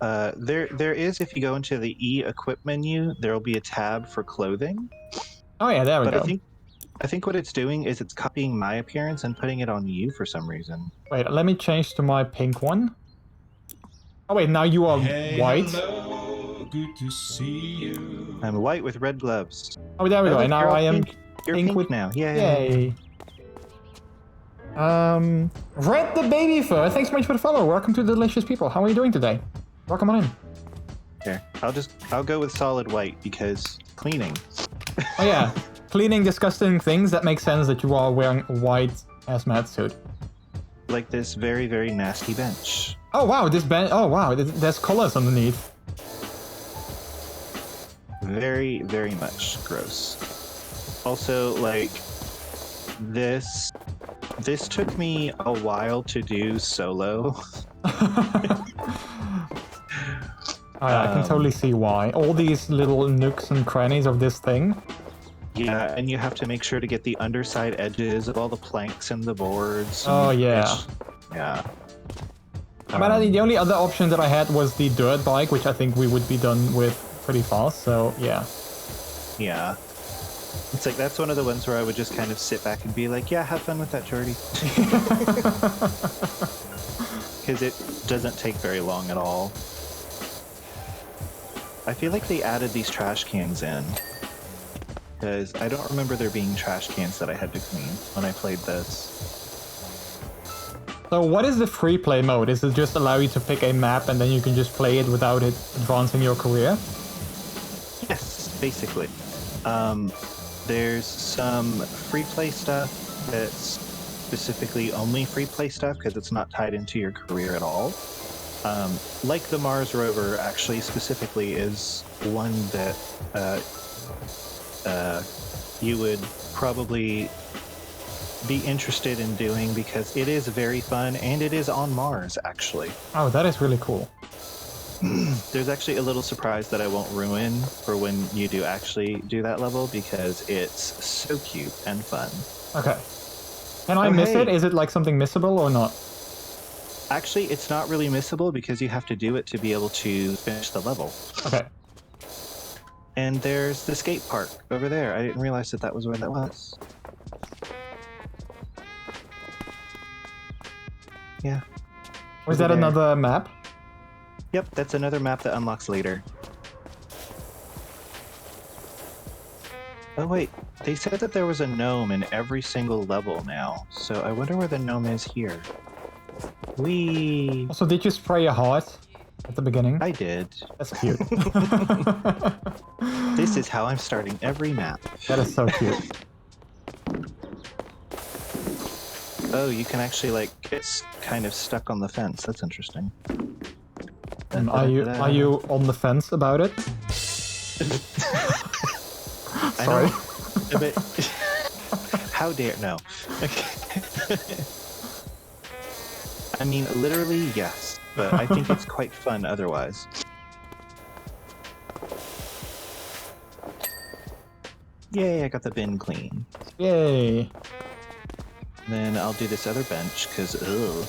[SPEAKER 5] There is, if you go into the E-equip menu, there will be a tab for clothing.
[SPEAKER 3] Oh yeah, there we go.
[SPEAKER 5] I think what it's doing is it's copying my appearance and putting it on you for some reason.
[SPEAKER 3] Wait, let me change to my pink one. Oh wait, now you are white.
[SPEAKER 7] Hello, good to see you.
[SPEAKER 5] I'm white with red gloves.
[SPEAKER 3] Oh, there we go.
[SPEAKER 5] look,
[SPEAKER 3] And now
[SPEAKER 5] you're all
[SPEAKER 3] I am
[SPEAKER 5] pink. You're
[SPEAKER 3] pink
[SPEAKER 5] pink
[SPEAKER 3] with
[SPEAKER 5] now. Yay.
[SPEAKER 3] Yay. Red the Baby Fur, thanks so much for the follow. Welcome to Delicious People. How are you doing today? Welcome on in.
[SPEAKER 5] Here, I'll go with solid white because cleaning.
[SPEAKER 3] Oh yeah, cleaning disgusting things. That makes sense that you are wearing a white hazmat suit.
[SPEAKER 5] Like this very, very nasty bench.
[SPEAKER 3] Oh wow, this bench. Oh wow, there's colors underneath.
[SPEAKER 5] Very, very much gross. Also, like, this took me a while to do solo.
[SPEAKER 3] Oh, yeah, I can totally see why. All these little nooks and crannies of this thing.
[SPEAKER 5] Yeah, and you have to make sure to get the underside edges of all the planks and the boards.
[SPEAKER 3] Oh, yeah.
[SPEAKER 5] Yeah.
[SPEAKER 3] I mean, the only other option that I had was the dirt bike, which I think we would be done with pretty fast, so yeah.
[SPEAKER 5] Yeah. It's like, that's one of the ones where I would just kind of sit back and be like, yeah, have fun with that, Jordy. Because it doesn't take very long at all. I feel like they added these trash cans in. Because I don't remember there being trash cans that I had to clean when I played this.
[SPEAKER 3] So what is the free play mode? Is it just allow you to pick a map and then you can just play it without it advancing your career?
[SPEAKER 5] Yes, basically. There's some free play stuff that's specifically only free play stuff because it's not tied into your career at all. Like the Mars rover, actually, specifically, is one that you would probably be interested in doing because it is very fun and it is on Mars, actually.
[SPEAKER 3] Oh, that is really cool.
[SPEAKER 5] There's actually a little surprise that I won't ruin for when you do actually do that level because it's so cute and fun.
[SPEAKER 3] Okay. Can I miss it? Is it like something missable or not?
[SPEAKER 5] Actually, it's not really missable because you have to do it to be able to finish the level.
[SPEAKER 3] Okay.
[SPEAKER 5] And there's the skate park over there. I didn't realize that that was where that was. Yeah.
[SPEAKER 3] Was that another map?
[SPEAKER 5] Yep, that's another map that unlocks later. Oh wait, they said that there was a gnome in every single level now, so I wonder where the gnome is here. Whee!
[SPEAKER 3] Also, did you spray a heart at the beginning?
[SPEAKER 5] I did.
[SPEAKER 3] That's cute.
[SPEAKER 5] This is how I'm starting every map.
[SPEAKER 3] That is so cute.
[SPEAKER 5] Oh, you can actually like get kind of stuck on the fence. That's interesting.
[SPEAKER 3] Are you on the fence about it?
[SPEAKER 5] I
[SPEAKER 3] Sorry.
[SPEAKER 5] know, but how dare no? Okay. I mean, literally yes, but I think it's quite fun otherwise. Yay! I got the bin clean.
[SPEAKER 3] Yay.
[SPEAKER 5] Then I'll do this other bench because ugh.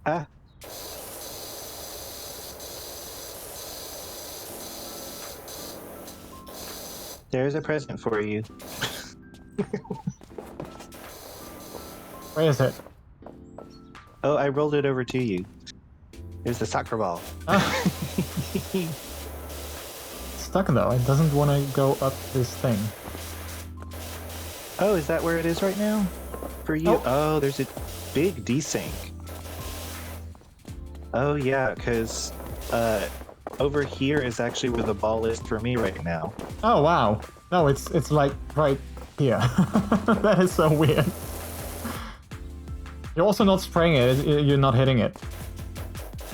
[SPEAKER 5] Ah. There's a present for you.
[SPEAKER 3] Where is it?
[SPEAKER 5] Oh, I rolled it over to you. There's the soccer ball.
[SPEAKER 3] Stuck though. It doesn't want to go up this thing.
[SPEAKER 5] Oh, is that where it is right now? For you? Oh, there's a big desync. Oh yeah, because over here is actually where the ball is for me right now.
[SPEAKER 3] Oh wow. No, it's like right here. That is so weird. You're also not spraying it. You're not hitting it.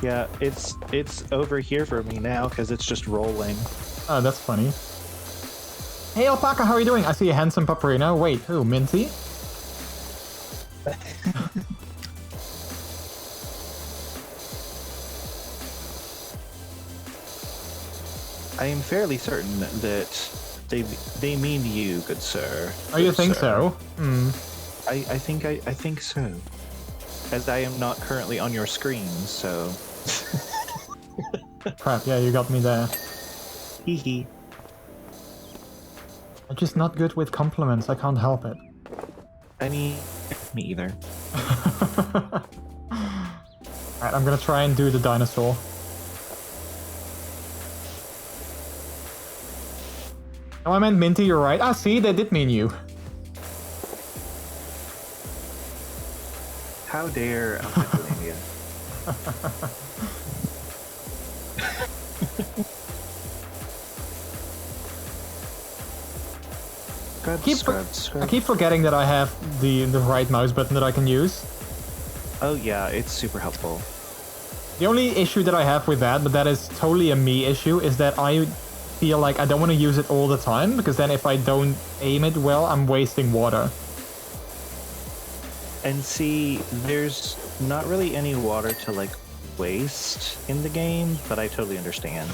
[SPEAKER 5] Yeah, it's over here for me now because it's just rolling.
[SPEAKER 3] Oh, that's funny. Hey Alpaca, how are you doing? I see a handsome Paparino. Wait, who? Minty?
[SPEAKER 5] I am fairly certain that they mean you, good sir.
[SPEAKER 3] Oh, you
[SPEAKER 5] Good
[SPEAKER 3] think
[SPEAKER 5] sir.
[SPEAKER 3] so? Hmm.
[SPEAKER 5] I think so. As I am not currently on your screen, so.
[SPEAKER 3] Crap, yeah, you got me there.
[SPEAKER 5] Hee hee.
[SPEAKER 3] I'm just not good with compliments. I can't help it.
[SPEAKER 5] I mean, me either.
[SPEAKER 3] Alright, I'm gonna try and do the dinosaur. Oh, I meant Minty, you're right. Ah, see, they did mean you.
[SPEAKER 5] How dare Pennsylvania?
[SPEAKER 3] I keep forgetting that I have the right mouse button that I can use.
[SPEAKER 5] Oh yeah, it's super helpful.
[SPEAKER 3] The only issue that I have with that, but that is totally a me issue, is that I feel like I don't want to use it all the time, because then if I don't aim it well, I'm wasting water.
[SPEAKER 5] And see, there's not really any water to like waste in the game, but I totally understand.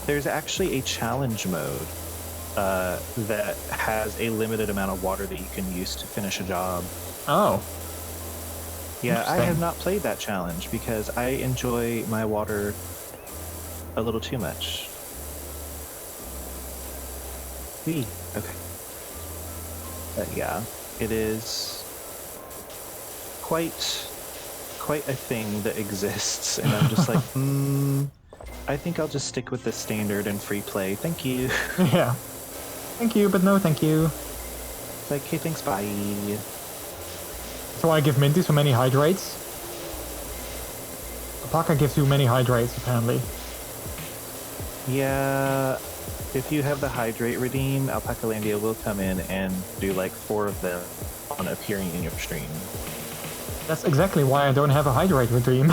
[SPEAKER 5] There's actually a challenge mode that has a limited amount of water that you can use to finish a job.
[SPEAKER 3] Oh.
[SPEAKER 5] Yeah, I have not played that challenge because I enjoy my water a little too much. Okay. But yeah, it is quite a thing that exists, and I'm just like, I think I'll just stick with the standard and free play. Thank you.
[SPEAKER 3] Yeah. Thank you, but no thank you.
[SPEAKER 5] It's like, hey, thanks, bye.
[SPEAKER 3] So I give Minty so many hydrates. Alpaca gives you many hydrates, apparently.
[SPEAKER 5] Yeah, if you have the hydrate redeem, Alpacalandia will come in and do like 4 of them on appearing in your stream.
[SPEAKER 3] That's exactly why I don't have a hydrate redeem.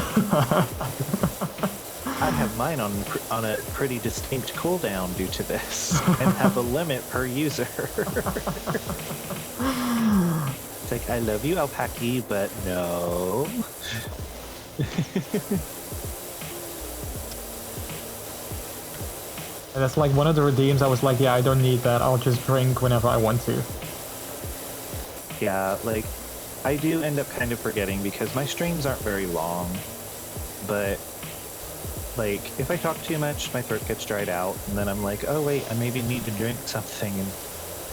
[SPEAKER 5] I have mine on a pretty distinct cooldown due to this, and have a limit per user. It's like, I love you, Alpaca, but no.
[SPEAKER 3] And that's like one of the redeems I was like, yeah, I don't need that. I'll just drink whenever I want to.
[SPEAKER 5] Yeah, like, I do end up kind of forgetting because my streams aren't very long, but like, if I talk too much, my throat gets dried out, and then I'm like, oh wait, I maybe need to drink something, and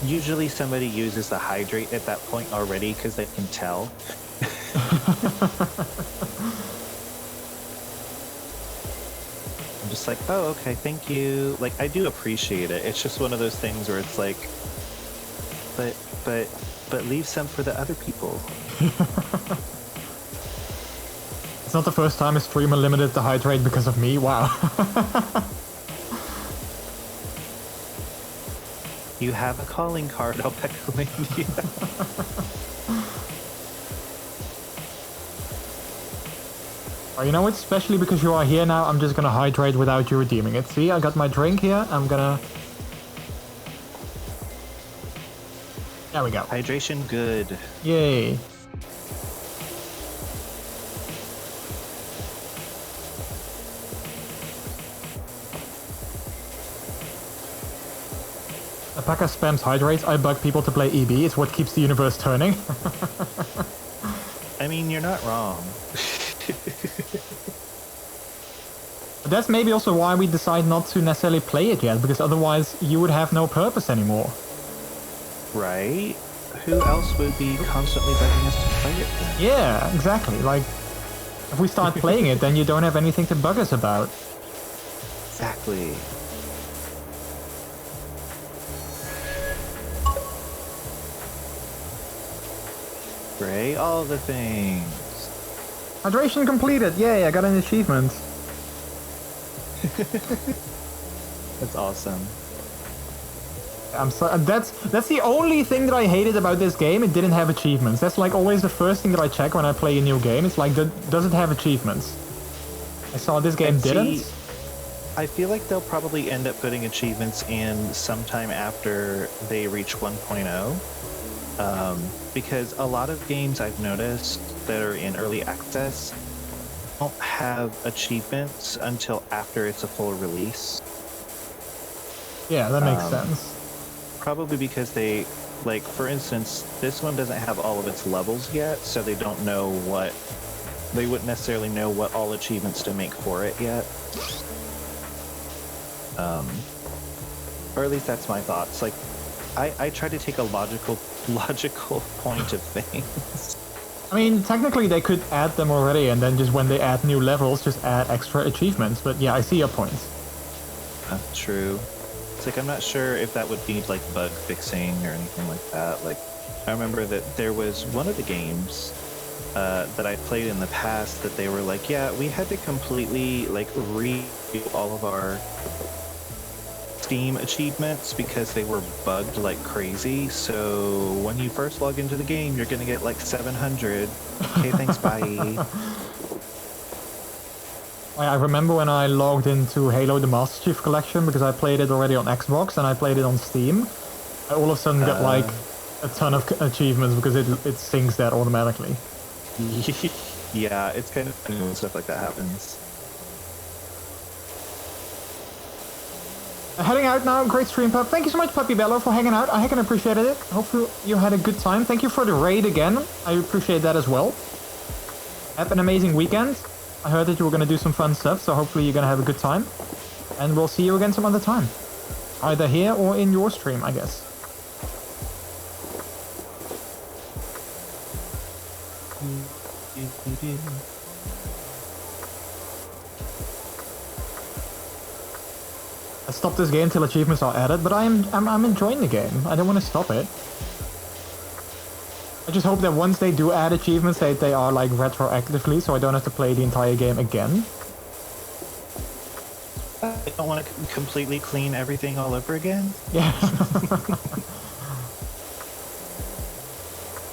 [SPEAKER 5] usually somebody uses the hydrate at that point already because they can tell. I'm just like, oh, okay, thank you. Like, I do appreciate it. It's just one of those things where it's like, but leave some for the other people.
[SPEAKER 3] It's not the first time a streamer limited the hydrate because of me. Wow.
[SPEAKER 5] You have a calling card, Alpacalandia.
[SPEAKER 3] Oh, you know what? Especially because you are here now, I'm just gonna hydrate without you redeeming it. See, I got my drink here. I'm gonna... There we go.
[SPEAKER 5] Hydration good.
[SPEAKER 3] Yay. Alpaca spams hydrates. I bug people to play EB. It's what keeps the universe turning.
[SPEAKER 5] I mean, you're not wrong.
[SPEAKER 3] But that's maybe also why we decide not to necessarily play it yet, because otherwise you would have no purpose anymore.
[SPEAKER 5] Right? Who else would be constantly begging us to play it then?
[SPEAKER 3] Yeah, exactly. Like, if we start playing it, then you don't have anything to bug us about.
[SPEAKER 5] Exactly. Gray, all the things.
[SPEAKER 3] Hydration completed. Yay, I got an achievement.
[SPEAKER 5] That's awesome.
[SPEAKER 3] I'm so, that's the only thing that I hated about this game. It didn't have achievements. That's like always the first thing that I check when I play a new game. It's like, does it have achievements? I saw this game didn't.
[SPEAKER 5] See, I feel like they'll probably end up putting achievements in sometime after they reach 1.0. Because a lot of games I've noticed that are in early access don't have achievements until after it's a full release.
[SPEAKER 3] Yeah, that makes sense.
[SPEAKER 5] Probably because they, like, for instance, this one doesn't have all of its levels yet, so they don't know what, they wouldn't necessarily know what all achievements to make for it yet. Or at least that's my thoughts. Like, I try to take a logical point of things.
[SPEAKER 3] I mean, technically they could add them already, and then just when they add new levels, just add extra achievements. But yeah, I see your point.
[SPEAKER 5] True. It's like, I'm not sure if that would need, like, bug fixing or anything like that. Like, I remember that there was one of the games that I played in the past that they were like, yeah, we had to completely, like, redo all of our Steam achievements because they were bugged like crazy. So when you first log into the game, you're gonna get like 700. Okay, thanks, bye.
[SPEAKER 3] I remember when I logged into Halo the Master Chief Collection, because I played it already on Xbox and I played it on Steam. I all of a sudden get like a ton of achievements because it syncs that automatically.
[SPEAKER 5] Yeah, it's kind of funny when stuff like that happens.
[SPEAKER 3] Heading out now. Great stream, Pup. Thank you so much, Puppy Bello, for hanging out. I heck and appreciated it. Hopefully you had a good time. Thank you for the raid again. I appreciate that as well. Have an amazing weekend. I heard that you were going to do some fun stuff, so hopefully you're going to have a good time. And we'll see you again some other time. Either here or in your stream, I guess. I stopped this game till achievements are added, but I'm enjoying the game. I don't want to stop it. I just hope that once they do add achievements, they are like retroactively, so I don't have to play the entire game again.
[SPEAKER 5] I don't want to completely clean everything all over again.
[SPEAKER 3] Yeah.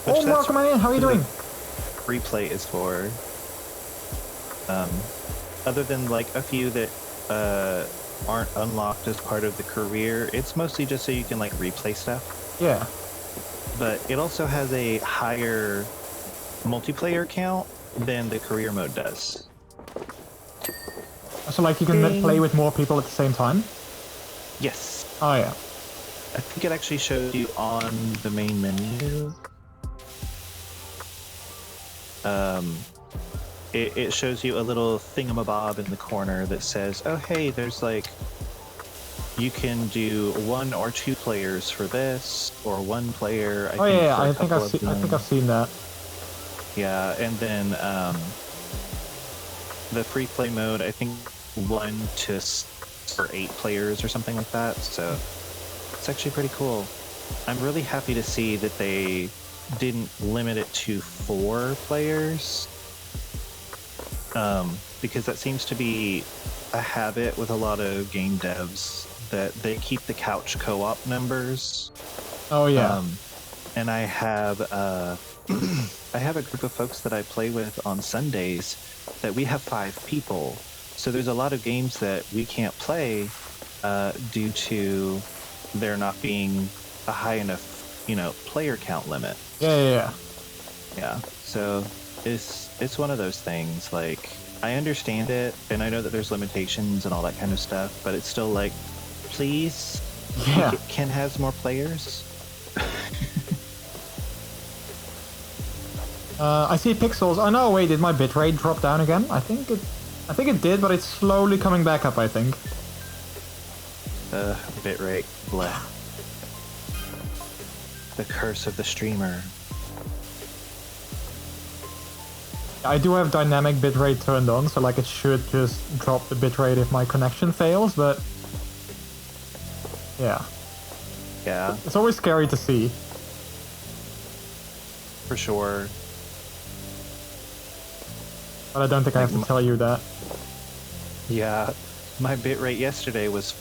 [SPEAKER 3] Oh, welcome in. How are you doing?
[SPEAKER 5] Replay is for. Other than like a few that aren't unlocked as part of the career, it's mostly just so you can like replay stuff.
[SPEAKER 3] Yeah.
[SPEAKER 5] But it also has a higher multiplayer count than the career mode does.
[SPEAKER 3] So like you can play with more people at the same time?
[SPEAKER 5] Yes.
[SPEAKER 3] Oh yeah.
[SPEAKER 5] I think it actually shows you on the main menu. It shows you a little thingamabob in the corner that says, oh hey, there's like, you can do 1 or 2 players for this, or 1 player.
[SPEAKER 3] I think I've seen that.
[SPEAKER 5] Yeah, and then the free play mode, I think 1 to 8 players or something like that. So it's actually pretty cool. I'm really happy to see that they didn't limit it to 4 players. Because that seems to be a habit with a lot of game devs, that they keep the couch co-op numbers.
[SPEAKER 3] Oh yeah.
[SPEAKER 5] And I have a group of folks that I play with on Sundays that we have 5 people. So there's a lot of games that we can't play due to there not being a high enough, player count limit.
[SPEAKER 3] Yeah.
[SPEAKER 5] So it's one of those things. Like, I understand it, and I know that there's limitations and all that kind of stuff, but it's still like, please,
[SPEAKER 3] yeah.
[SPEAKER 5] Can has more players.
[SPEAKER 3] I see pixels. Oh no, wait, did my bitrate drop down again? I think it did, but it's slowly coming back up, I think.
[SPEAKER 5] Bitrate, bleh. The curse of the streamer.
[SPEAKER 3] I do have dynamic bitrate turned on, so like it should just drop the bitrate if my connection fails, but yeah.
[SPEAKER 5] Yeah.
[SPEAKER 3] It's always scary to see.
[SPEAKER 5] For sure.
[SPEAKER 3] But I don't think I have to tell you that.
[SPEAKER 5] Yeah. My bitrate yesterday was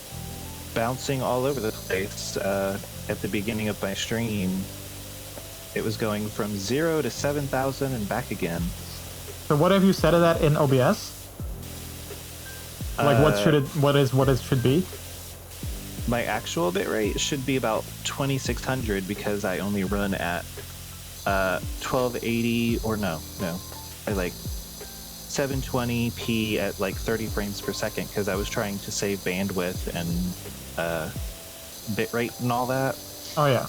[SPEAKER 5] bouncing all over the place at the beginning of my stream. It was going from 0 to 7,000 and back again.
[SPEAKER 3] So what have you set it at in OBS? Like what it should be?
[SPEAKER 5] My actual bitrate should be about 2600 because I only run at 1280 or no, I like 720p at like 30 frames per second because I was trying to save bandwidth and bitrate and all that.
[SPEAKER 3] Oh yeah.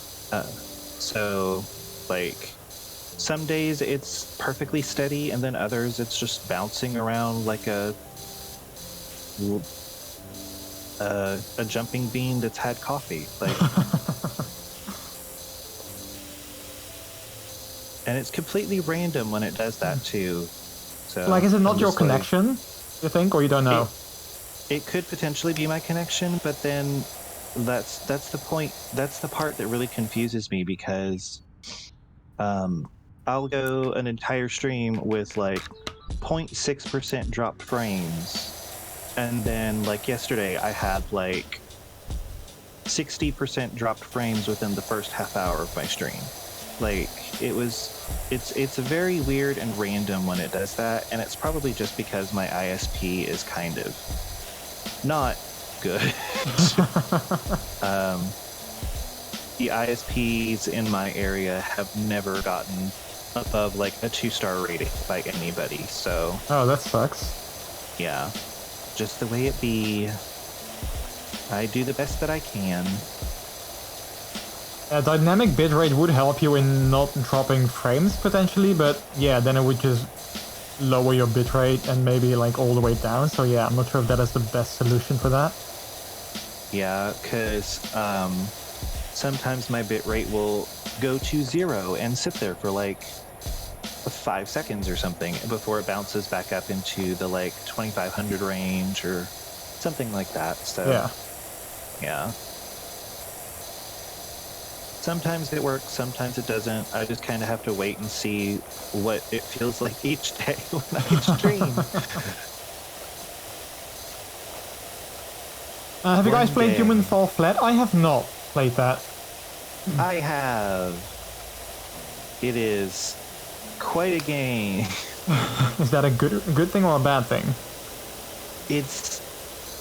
[SPEAKER 5] So like some days it's perfectly steady and then others it's just bouncing around like a jumping bean that's had coffee, like. And it's completely random when it does that too. So
[SPEAKER 3] like, is it not your
[SPEAKER 5] like,
[SPEAKER 3] connection, you think, or you don't know?
[SPEAKER 5] It could potentially be my connection, but then that's the point. That's the part that really confuses me because I'll go an entire stream with like 0.6% dropped frames. And then, like yesterday, I had like 60% dropped frames within the first half hour of my stream. Like, it's very weird and random when it does that, and it's probably just because my ISP is kind of not good. the ISPs in my area have never gotten above like a 2-star rating by anybody. So
[SPEAKER 3] Oh, that sucks.
[SPEAKER 5] yeah, just the way it be. I do the best that I can.
[SPEAKER 3] Dynamic bitrate would help you in not dropping frames potentially, but yeah, then it would just lower your bitrate and maybe like all the way down. So yeah, I'm not sure if that is the best solution for that.
[SPEAKER 5] Yeah, because sometimes my bitrate will go to 0 and sit there for like 5 seconds or something before it bounces back up into the like 2500 range or something like that. So yeah. Sometimes it works, sometimes it doesn't. I just kind of have to wait and see what it feels like each day when I stream.
[SPEAKER 3] Have you guys played
[SPEAKER 5] day.
[SPEAKER 3] Human Fall Flat? I have not played that.
[SPEAKER 5] I have. It is quite a game.
[SPEAKER 3] Is that a good thing or a bad thing?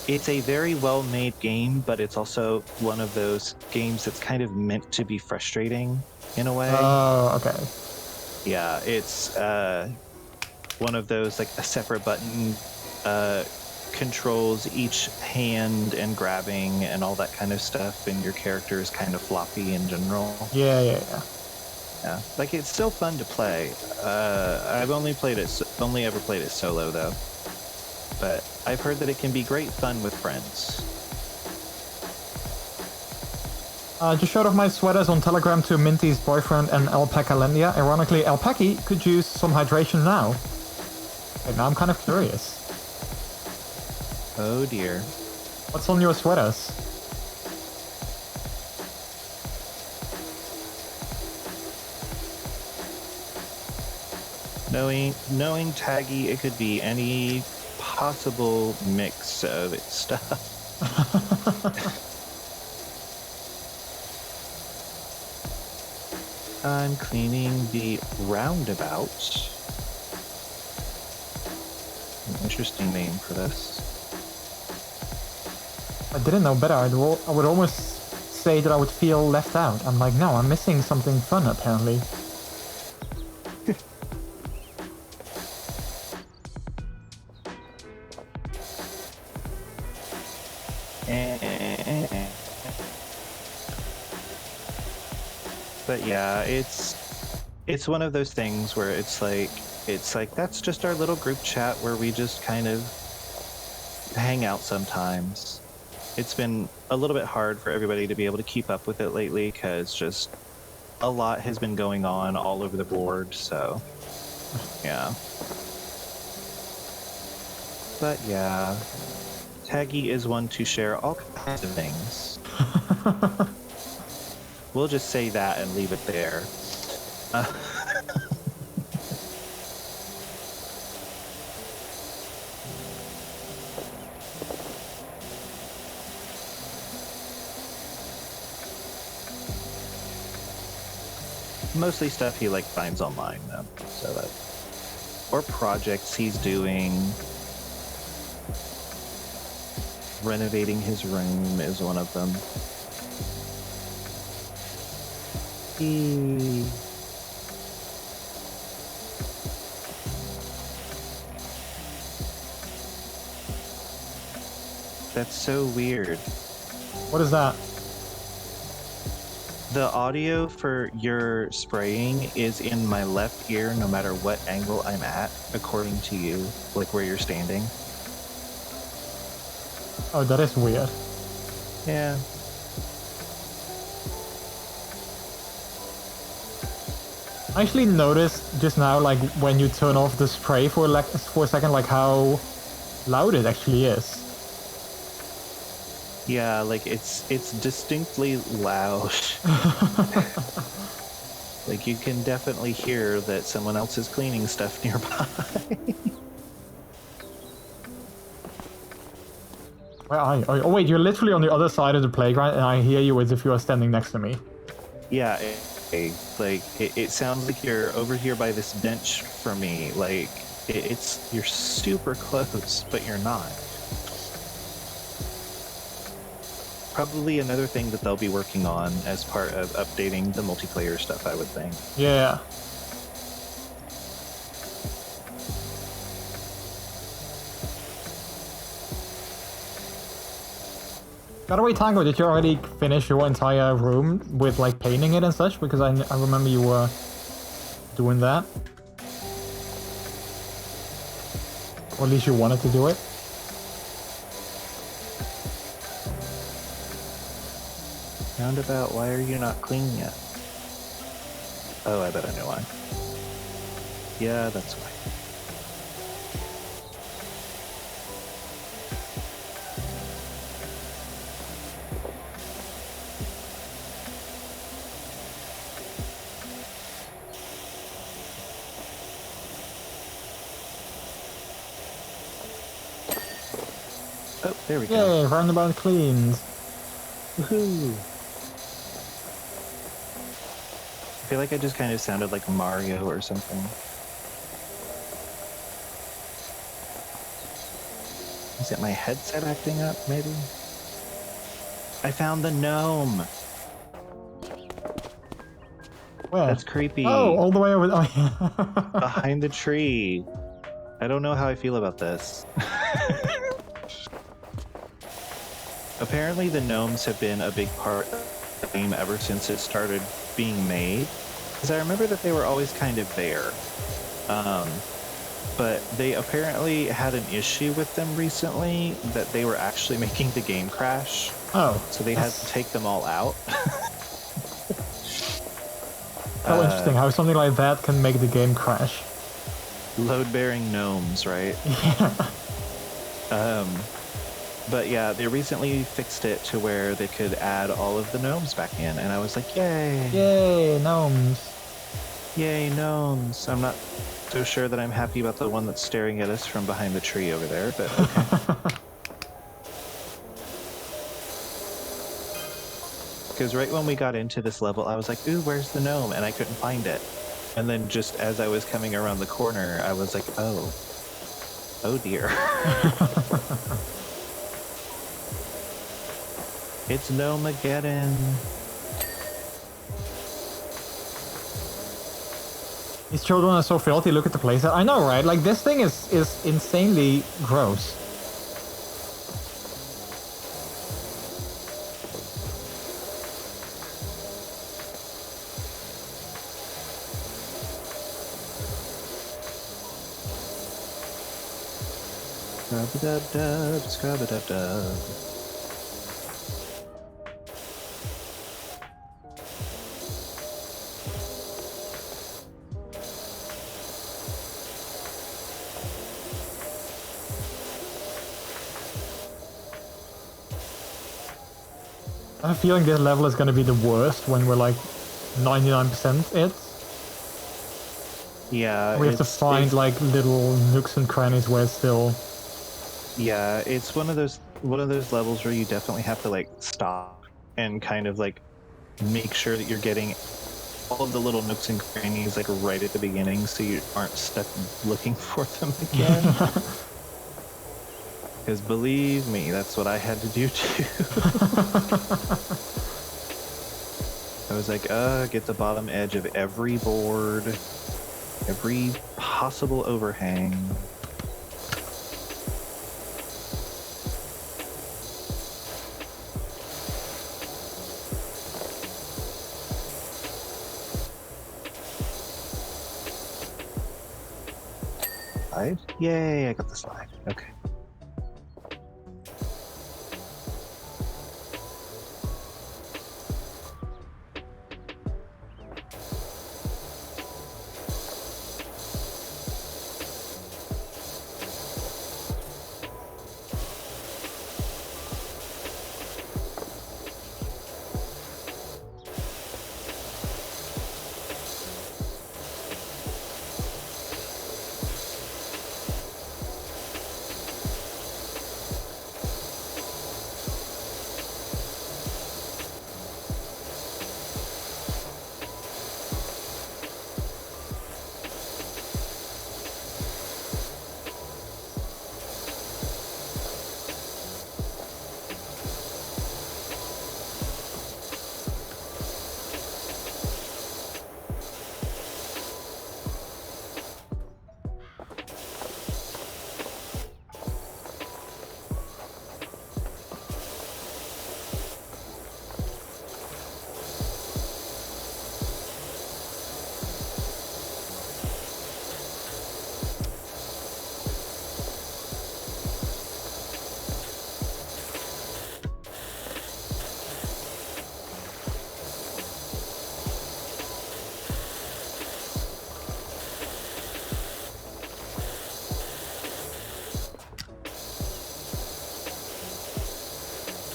[SPEAKER 5] It's a very well-made game, but it's also one of those games that's kind of meant to be frustrating in a way.
[SPEAKER 3] Oh, okay.
[SPEAKER 5] Yeah, it's one of those, like, a separate button controls each hand and grabbing and all that kind of stuff, and your character is kind of floppy in general.
[SPEAKER 3] Yeah.
[SPEAKER 5] Yeah, like, it's still fun to play. I've only ever played it solo, though. But I've heard that it can be great fun with friends.
[SPEAKER 3] Just showed off my sweaters on Telegram to Minty's boyfriend and Alpaca Lendia. Ironically, Alpaca could use some hydration now. Okay, now I'm kind of curious.
[SPEAKER 5] Oh dear.
[SPEAKER 3] What's on your sweaters?
[SPEAKER 5] Knowing Taggy, it could be any possible mix of its stuff. I'm cleaning the roundabout. An interesting name for this.
[SPEAKER 3] I didn't know better. I would almost say that I would feel left out. I'm like, no, I'm missing something fun apparently.
[SPEAKER 5] But yeah, it's one of those things where it's like that's just our little group chat where we just kind of hang out sometimes. It's been a little bit hard for everybody to be able to keep up with it lately because just a lot has been going on all over the board, so yeah. But yeah, Taggy is one to share all kinds of things. We'll just say that and leave it there. Mostly stuff he like finds online though, so that, or projects he's doing. Renovating his room is one of them. That's so weird.
[SPEAKER 3] What is that?
[SPEAKER 5] The audio for your spraying is in my left ear no matter what angle I'm at, according to you, like where you're standing.
[SPEAKER 3] Oh, that is weird.
[SPEAKER 5] Yeah.
[SPEAKER 3] I actually noticed just now, like when you turn off the spray for a second, like how loud it actually is.
[SPEAKER 5] Yeah, like it's distinctly loud. Like you can definitely hear that someone else is cleaning stuff nearby.
[SPEAKER 3] Where are you? Oh wait, you're literally on the other side of the playground, and I hear you as if you are standing next to me.
[SPEAKER 5] Yeah, it sounds like you're over here by this bench for me. Like you're super close, but you're not. probably another thing that they'll be working on as part of updating the multiplayer stuff, I would think.
[SPEAKER 3] Yeah. By the way, Tango, did you already finish your entire room with like painting it and such? Because I remember you were doing that. Or at least you wanted to do it.
[SPEAKER 5] Roundabout, why are you not clean yet? Oh, I bet I know why. Yeah, that's why. Oh, there we go.
[SPEAKER 3] Yay, roundabout cleans.
[SPEAKER 5] Woohoo! I feel like I just kind of sounded like Mario or something. Is it my headset acting up, maybe? I found the gnome!
[SPEAKER 3] Where?
[SPEAKER 5] That's creepy.
[SPEAKER 3] Oh, all the way over. Oh, yeah.
[SPEAKER 5] Behind the tree. I don't know how I feel about this. Apparently the gnomes have been a big part of the game ever since it started being made. Because I remember that they were always kind of there. But they apparently had an issue with them recently that they were actually making the game crash.
[SPEAKER 3] Oh.
[SPEAKER 5] So they had to take them all out.
[SPEAKER 3] How interesting how something like that can make the game crash.
[SPEAKER 5] Load-bearing gnomes, right?
[SPEAKER 3] Yeah.
[SPEAKER 5] But yeah, they recently fixed it to where they could add all of the gnomes back in, and I was like, yay!
[SPEAKER 3] Yay, gnomes.
[SPEAKER 5] Yay, gnomes! I'm not so sure that I'm happy about the one that's staring at us from behind the tree over there, but okay. Because right when we got into this level, I was like, ooh, where's the gnome? And I couldn't find it. And then just as I was coming around the corner, I was like, oh dear. It's Gnomageddon.
[SPEAKER 3] These children are so filthy, look at the place. I know, right? Like, this thing is insanely gross.
[SPEAKER 5] Scrub-a-dub-dub, scrub-a-dub-dub.
[SPEAKER 3] I have a feeling this level is going to be the worst when we're like 99% it.
[SPEAKER 5] Yeah,
[SPEAKER 3] We have to find like little nooks and crannies where it's still...
[SPEAKER 5] Yeah, it's one of those levels where you definitely have to like stop and kind of like make sure that you're getting all of the little nooks and crannies like right at the beginning, so you aren't stuck looking for them again. Because believe me, that's what I had to do too. I was like, get the bottom edge of every board, every possible overhang. Slide? Yay, I got the slide. Okay.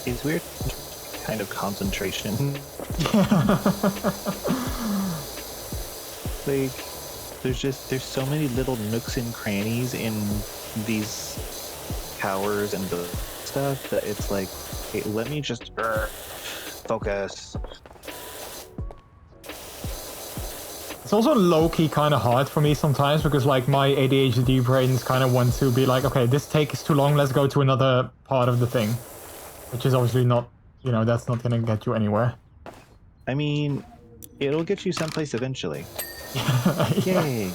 [SPEAKER 5] It's weird kind of concentration. Like, there's so many little nooks and crannies in these towers and the stuff that it's like, hey, let me just focus.
[SPEAKER 3] It's also low-key kind of hard for me sometimes because like my ADHD brains kind of want to be like, okay, this takes too long, let's go to another part of the thing. Which is obviously not, you know, that's not gonna get you anywhere.
[SPEAKER 5] I mean, it'll get you someplace eventually.
[SPEAKER 3] Yeah.
[SPEAKER 5] Yay.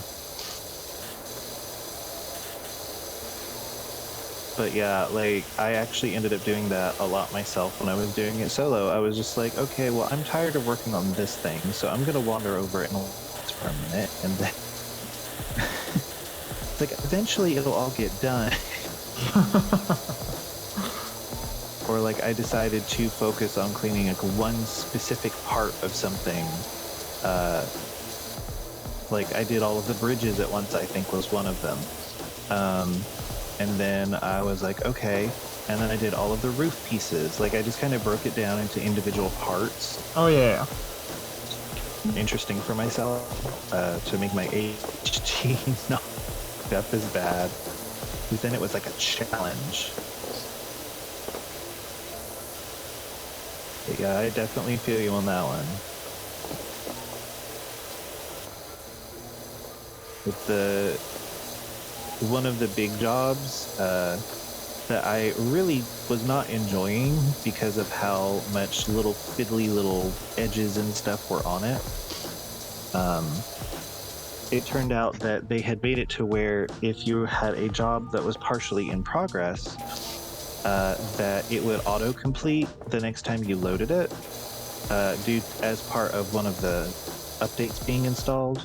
[SPEAKER 5] But yeah, like, I actually ended up doing that a lot myself when I was doing it solo. I was just like, okay, well, I'm tired of working on this thing, so I'm gonna wander over it and for a minute, and then like eventually it'll all get done. Or like I decided to focus on cleaning like one specific part of something. Like I did all of the bridges at once, I think was one of them. And then I was like, okay. And then I did all of the roof pieces. Like I just kind of broke it down into individual parts.
[SPEAKER 3] Oh yeah.
[SPEAKER 5] Interesting for myself to make my ADHD not up as bad. Because then it was like a challenge. But yeah, I definitely feel you on that one. With one of the big jobs that I really was not enjoying because of how much little fiddly little edges and stuff were on it. It turned out that they had made it to where if you had a job that was partially in progress, that it would auto-complete the next time you loaded it, due as part of one of the updates being installed.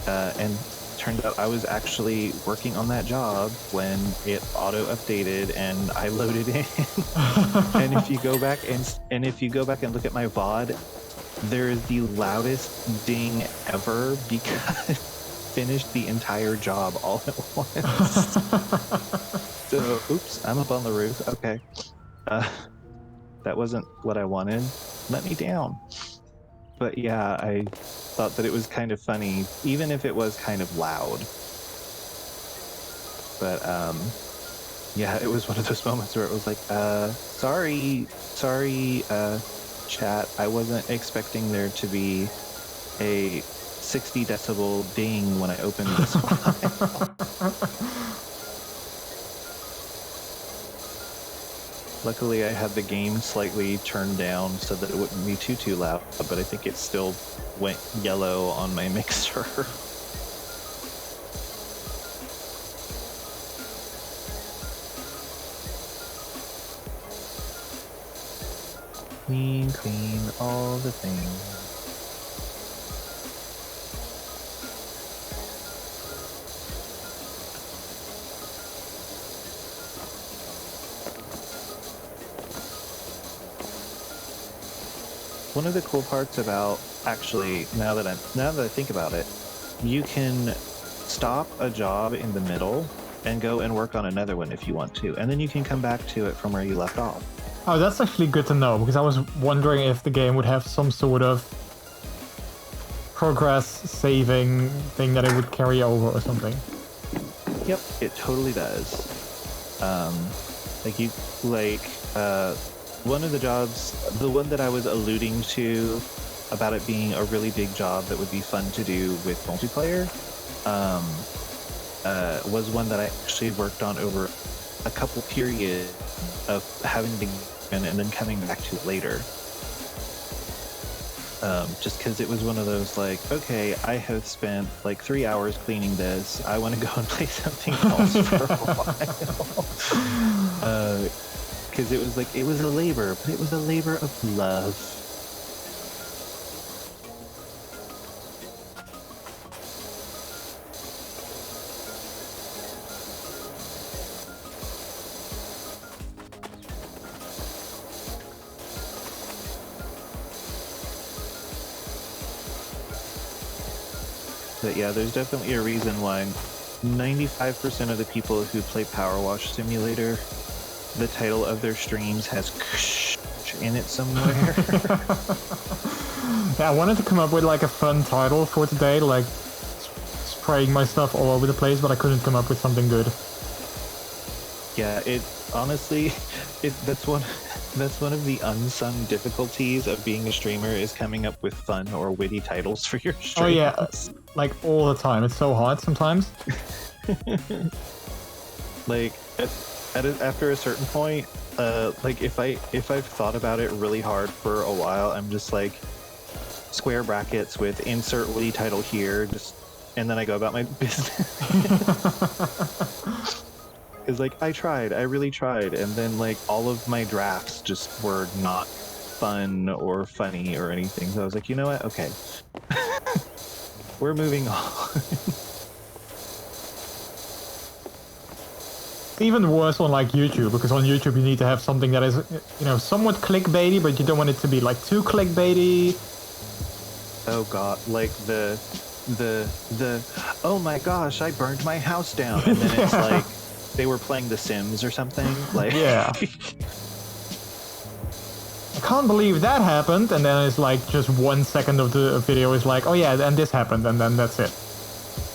[SPEAKER 5] And turned out I was actually working on that job when it auto-updated and I loaded in. And if you go back and look at my VOD, there is the loudest ding ever because I finished the entire job all at once. So, oops, I'm up on the roof. Okay. That wasn't what I wanted. Let me down. But yeah, I thought that it was kind of funny, even if it was kind of loud. But yeah, it was one of those moments where it was like, sorry, chat. I wasn't expecting there to be a 60 decibel ding when I opened this file. Luckily, I had the game slightly turned down so that it wouldn't be too loud, but I think it still went yellow on my mixer. Clean, all the things. One of the cool parts about, actually, now that I think about it, you can stop a job in the middle and go and work on another one if you want to, and then you can come back to it from where you left off.
[SPEAKER 3] Oh, that's actually good to know, because I was wondering if the game would have some sort of progress saving thing that it would carry over or something.
[SPEAKER 5] Yep, it totally does. One of the jobs, the one that I was alluding to about it being a really big job that would be fun to do with multiplayer, was one that I actually worked on over a couple periods of having to and then coming back to it later. Just because it was one of those like, okay, I have spent like 3 hours cleaning this. I want to go and play something else for a while. Because it was like, it was a labor, but it was a labor of love. But yeah, there's definitely a reason why 95% of the people who play Power Wash Simulator the title of their streams has in it somewhere.
[SPEAKER 3] Yeah, I wanted to come up with like a fun title for today, like spraying my stuff all over the place, but I couldn't come up with something good.
[SPEAKER 5] Yeah, it honestly, that's one of the unsung difficulties of being a streamer is coming up with fun or witty titles for your streams.
[SPEAKER 3] Oh yeah, like all the time. It's so hard sometimes.
[SPEAKER 5] Like after a certain point, like if I've thought about it really hard for a while, I'm just like square brackets with insert witty title here, and then I go about my business. It's like I really tried, and then like all of my drafts just were not fun or funny or anything. So I was like, you know what? Okay, we're moving on.
[SPEAKER 3] It's even worse on like YouTube, because on YouTube you need to have something that is, you know, somewhat clickbaity, but you don't want it to be like too clickbaity.
[SPEAKER 5] Oh god, like the oh my gosh, I burned my house down, and then it's like they were playing The Sims or something. Like
[SPEAKER 3] Yeah. I can't believe that happened, and then it's like just 1 second of the video is like, oh yeah, and this happened, and then that's it.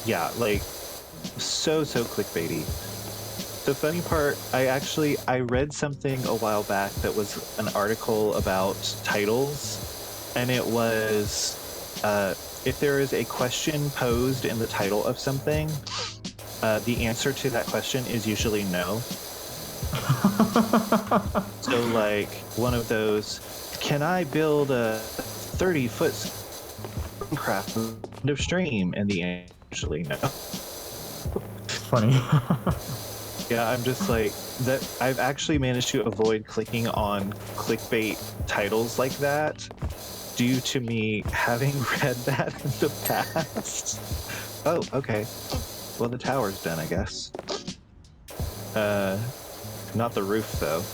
[SPEAKER 5] Yeah, like so clickbaity. The funny part, I read something a while back that was an article about titles, and it was if there is a question posed in the title of something, the answer to that question is usually no. So like one of those, can I build a 30-foot Minecraft of stream? And the answer is usually no.
[SPEAKER 3] Funny.
[SPEAKER 5] Yeah, I'm just like that. I've actually managed to avoid clicking on clickbait titles like that due to me having read that in the past. Oh, okay. Well, the tower's done, I guess. Not the roof though.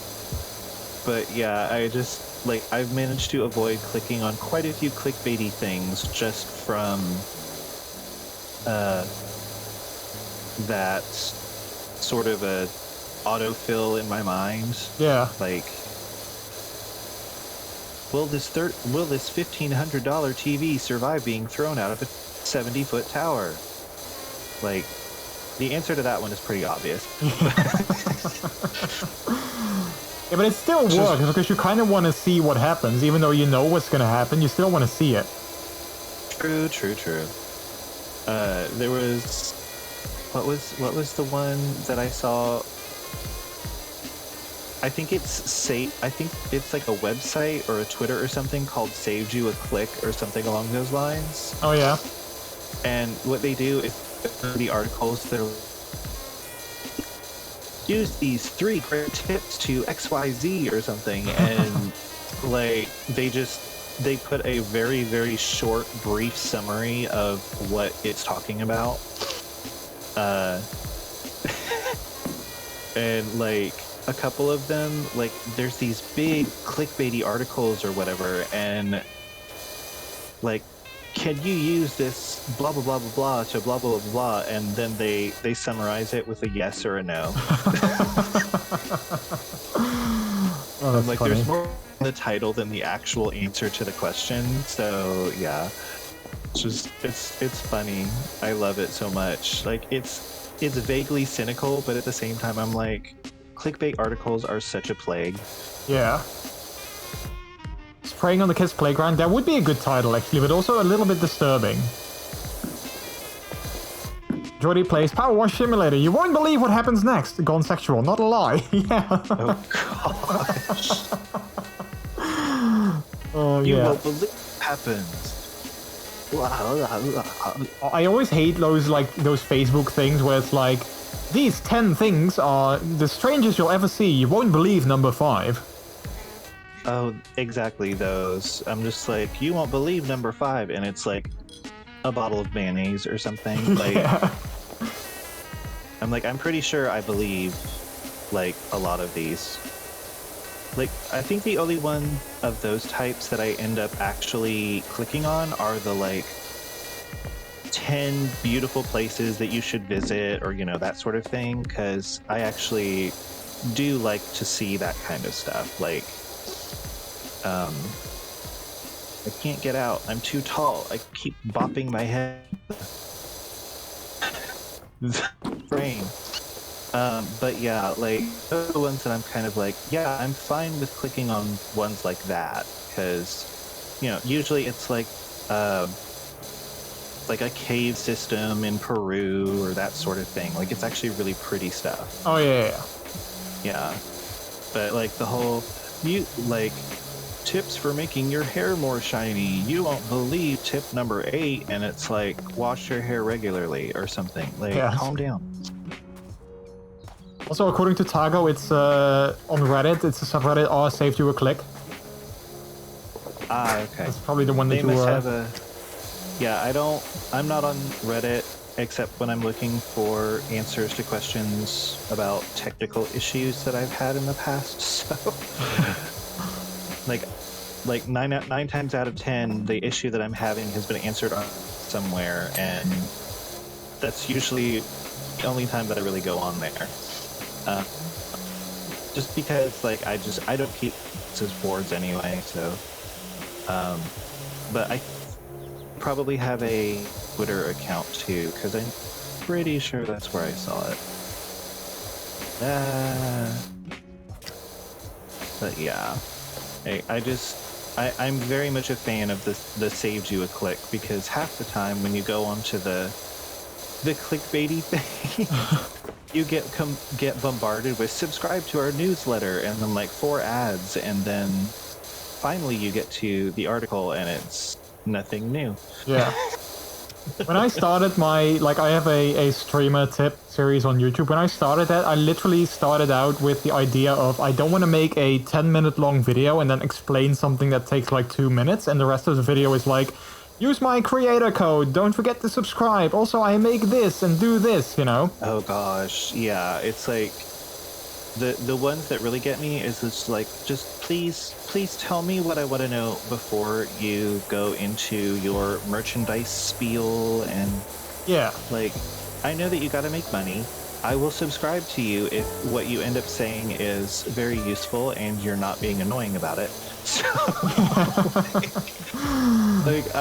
[SPEAKER 5] But yeah, I just like I've managed to avoid clicking on quite a few clickbaity things just from that sort of a autofill in my mind.
[SPEAKER 3] Yeah.
[SPEAKER 5] Like, will this $1,500 TV survive being thrown out of a 70-foot tower? Like, the answer to that one is pretty obvious.
[SPEAKER 3] Yeah, but it still works, because you kind of want to see what happens, even though you know what's going to happen, you still want to see it.
[SPEAKER 5] True. There was... What was the one that I saw? I think it's like a website or a Twitter or something called Saved You a Click or something along those lines.
[SPEAKER 3] Oh yeah?
[SPEAKER 5] And what they do is the articles that are use these 3 great tips to XYZ or something, and like they put a very, very short, brief summary of what it's talking about. And like a couple of them, like there's these big clickbaity articles or whatever, and like, can you use this blah blah blah blah blah to blah blah blah blah, and then they summarize it with a yes or a no.
[SPEAKER 3] Oh, that's
[SPEAKER 5] like
[SPEAKER 3] funny.
[SPEAKER 5] there's more in the title than the actual answer to the question. So yeah, it's funny. I love it so much. Like it's vaguely cynical, but at the same time I'm like, clickbait articles are such a plague.
[SPEAKER 3] Yeah. Spraying on the kids' playground, that would be a good title actually, but also a little bit disturbing. Jordy plays Power Wash Simulator. You won't believe what happens next. Gone sexual, not a lie. Yeah.
[SPEAKER 5] Oh gosh.
[SPEAKER 3] Oh
[SPEAKER 5] You
[SPEAKER 3] yeah.
[SPEAKER 5] won't believe what happens.
[SPEAKER 3] I always hate those Facebook things where it's like, these 10 things are the strangest you'll ever see. You won't believe number 5.
[SPEAKER 5] Oh, exactly those. I'm just like, you won't believe number 5, and it's like a bottle of mayonnaise or something. Like,
[SPEAKER 3] Yeah.
[SPEAKER 5] I'm like, I'm pretty sure I believe like a lot of these. Like, I think the only one of those types that I end up actually clicking on are the like 10 beautiful places that you should visit, or you know, that sort of thing, because I actually do like to see that kind of stuff. Like, I can't get out. I'm too tall. I keep bopping my head. Frame. But yeah, like those are the ones that I'm kind of like, yeah, I'm fine with clicking on ones like that, because, you know, usually it's like a cave system in Peru or that sort of thing. Like, it's actually really pretty stuff.
[SPEAKER 3] Oh yeah.
[SPEAKER 5] Yeah. But like the whole, you like tips for making your hair more shiny. You won't believe tip number 8, and it's like wash your hair regularly or something. Like,
[SPEAKER 3] Yes.
[SPEAKER 5] calm down.
[SPEAKER 3] Also, according to Tago, it's on Reddit. It's a subreddit. Oh, saved you a click.
[SPEAKER 5] Ah, okay.
[SPEAKER 3] That's probably the one that
[SPEAKER 5] They
[SPEAKER 3] you
[SPEAKER 5] must
[SPEAKER 3] were.
[SPEAKER 5] have a. Yeah, I'm not on Reddit except when I'm looking for answers to questions about technical issues that I've had in the past. So, like nine times out of 10, the issue that I'm having has been answered on somewhere, and that's usually the only time that I really go on there. Just because, like, I don't keep his boards anyway, so. But I probably have a Twitter account too, because I'm pretty sure that's where I saw it. But yeah, I'm very much a fan of the saved you a click, because half the time when you go onto the clickbaity thing, you get bombarded with subscribe to our newsletter and then like 4 ads, and then finally you get to the article and it's nothing new.
[SPEAKER 3] Yeah. When I started I have a streamer tip series on YouTube. When I started that, I literally started out with the idea of I don't want to make a 10-minute long video and then explain something that takes like 2 minutes, and the rest of the video is like, use my creator code, don't forget to subscribe, also I make this and do this, you know?
[SPEAKER 5] Oh gosh, yeah, it's like the ones that really get me is this, like, just please tell me what I want to know before you go into your merchandise spiel. And
[SPEAKER 3] Yeah.
[SPEAKER 5] like, I know that you got to make money. I will subscribe to you if what you end up saying is very useful and you're not being annoying about it. So, like,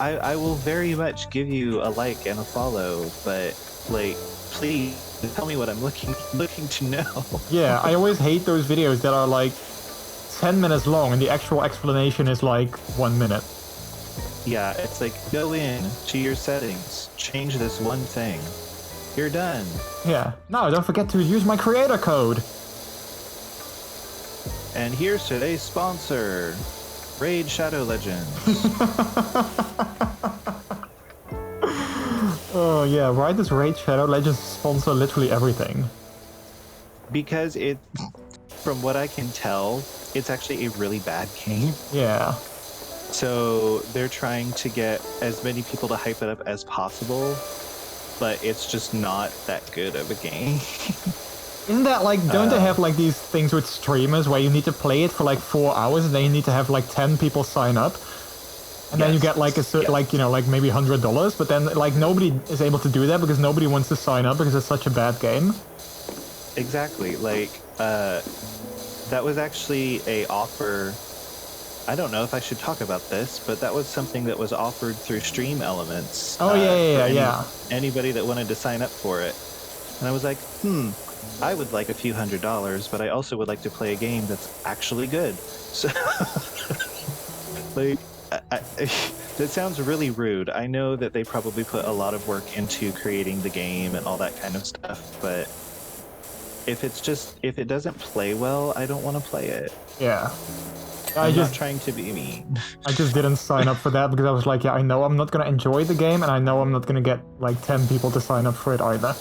[SPEAKER 5] I will very much give you a like and a follow, but like, please tell me what I'm looking to know.
[SPEAKER 3] Yeah, I always hate those videos that are like 10 minutes long and the actual explanation is like 1 minute.
[SPEAKER 5] Yeah, it's like, go in to your settings, change this one thing. You're done.
[SPEAKER 3] Yeah. No, don't forget to use my creator code.
[SPEAKER 5] And here's today's sponsor, Raid Shadow Legends.
[SPEAKER 3] Oh yeah, why does Raid Shadow Legends sponsor literally everything?
[SPEAKER 5] Because it, from what I can tell, it's actually a really bad game.
[SPEAKER 3] Yeah.
[SPEAKER 5] So they're trying to get as many people to hype it up as possible, but it's just not that good of a game.
[SPEAKER 3] Isn't that like, don't they have like these things with streamers where you need to play it for like 4 hours and then you need to have like 10 people sign up? And then you get like like, you know, like maybe $100, but then like nobody is able to do that because nobody wants to sign up because it's such a bad game.
[SPEAKER 5] Exactly. Like, that was actually a offer. I don't know if I should talk about this, but that was something that was offered through Stream Elements.
[SPEAKER 3] Oh yeah.
[SPEAKER 5] Anybody that wanted to sign up for it. And I was like, I would like a few $100, but I also would like to play a game that's actually good. So, like, that sounds really rude. I know that they probably put a lot of work into creating the game and all that kind of stuff, but if it doesn't play well, I don't want to play it.
[SPEAKER 3] Yeah.
[SPEAKER 5] I'm not trying to be mean.
[SPEAKER 3] I just didn't sign up for that because I was like, yeah, I know I'm not gonna enjoy the game and I know I'm not gonna get like 10 people to sign up for it either.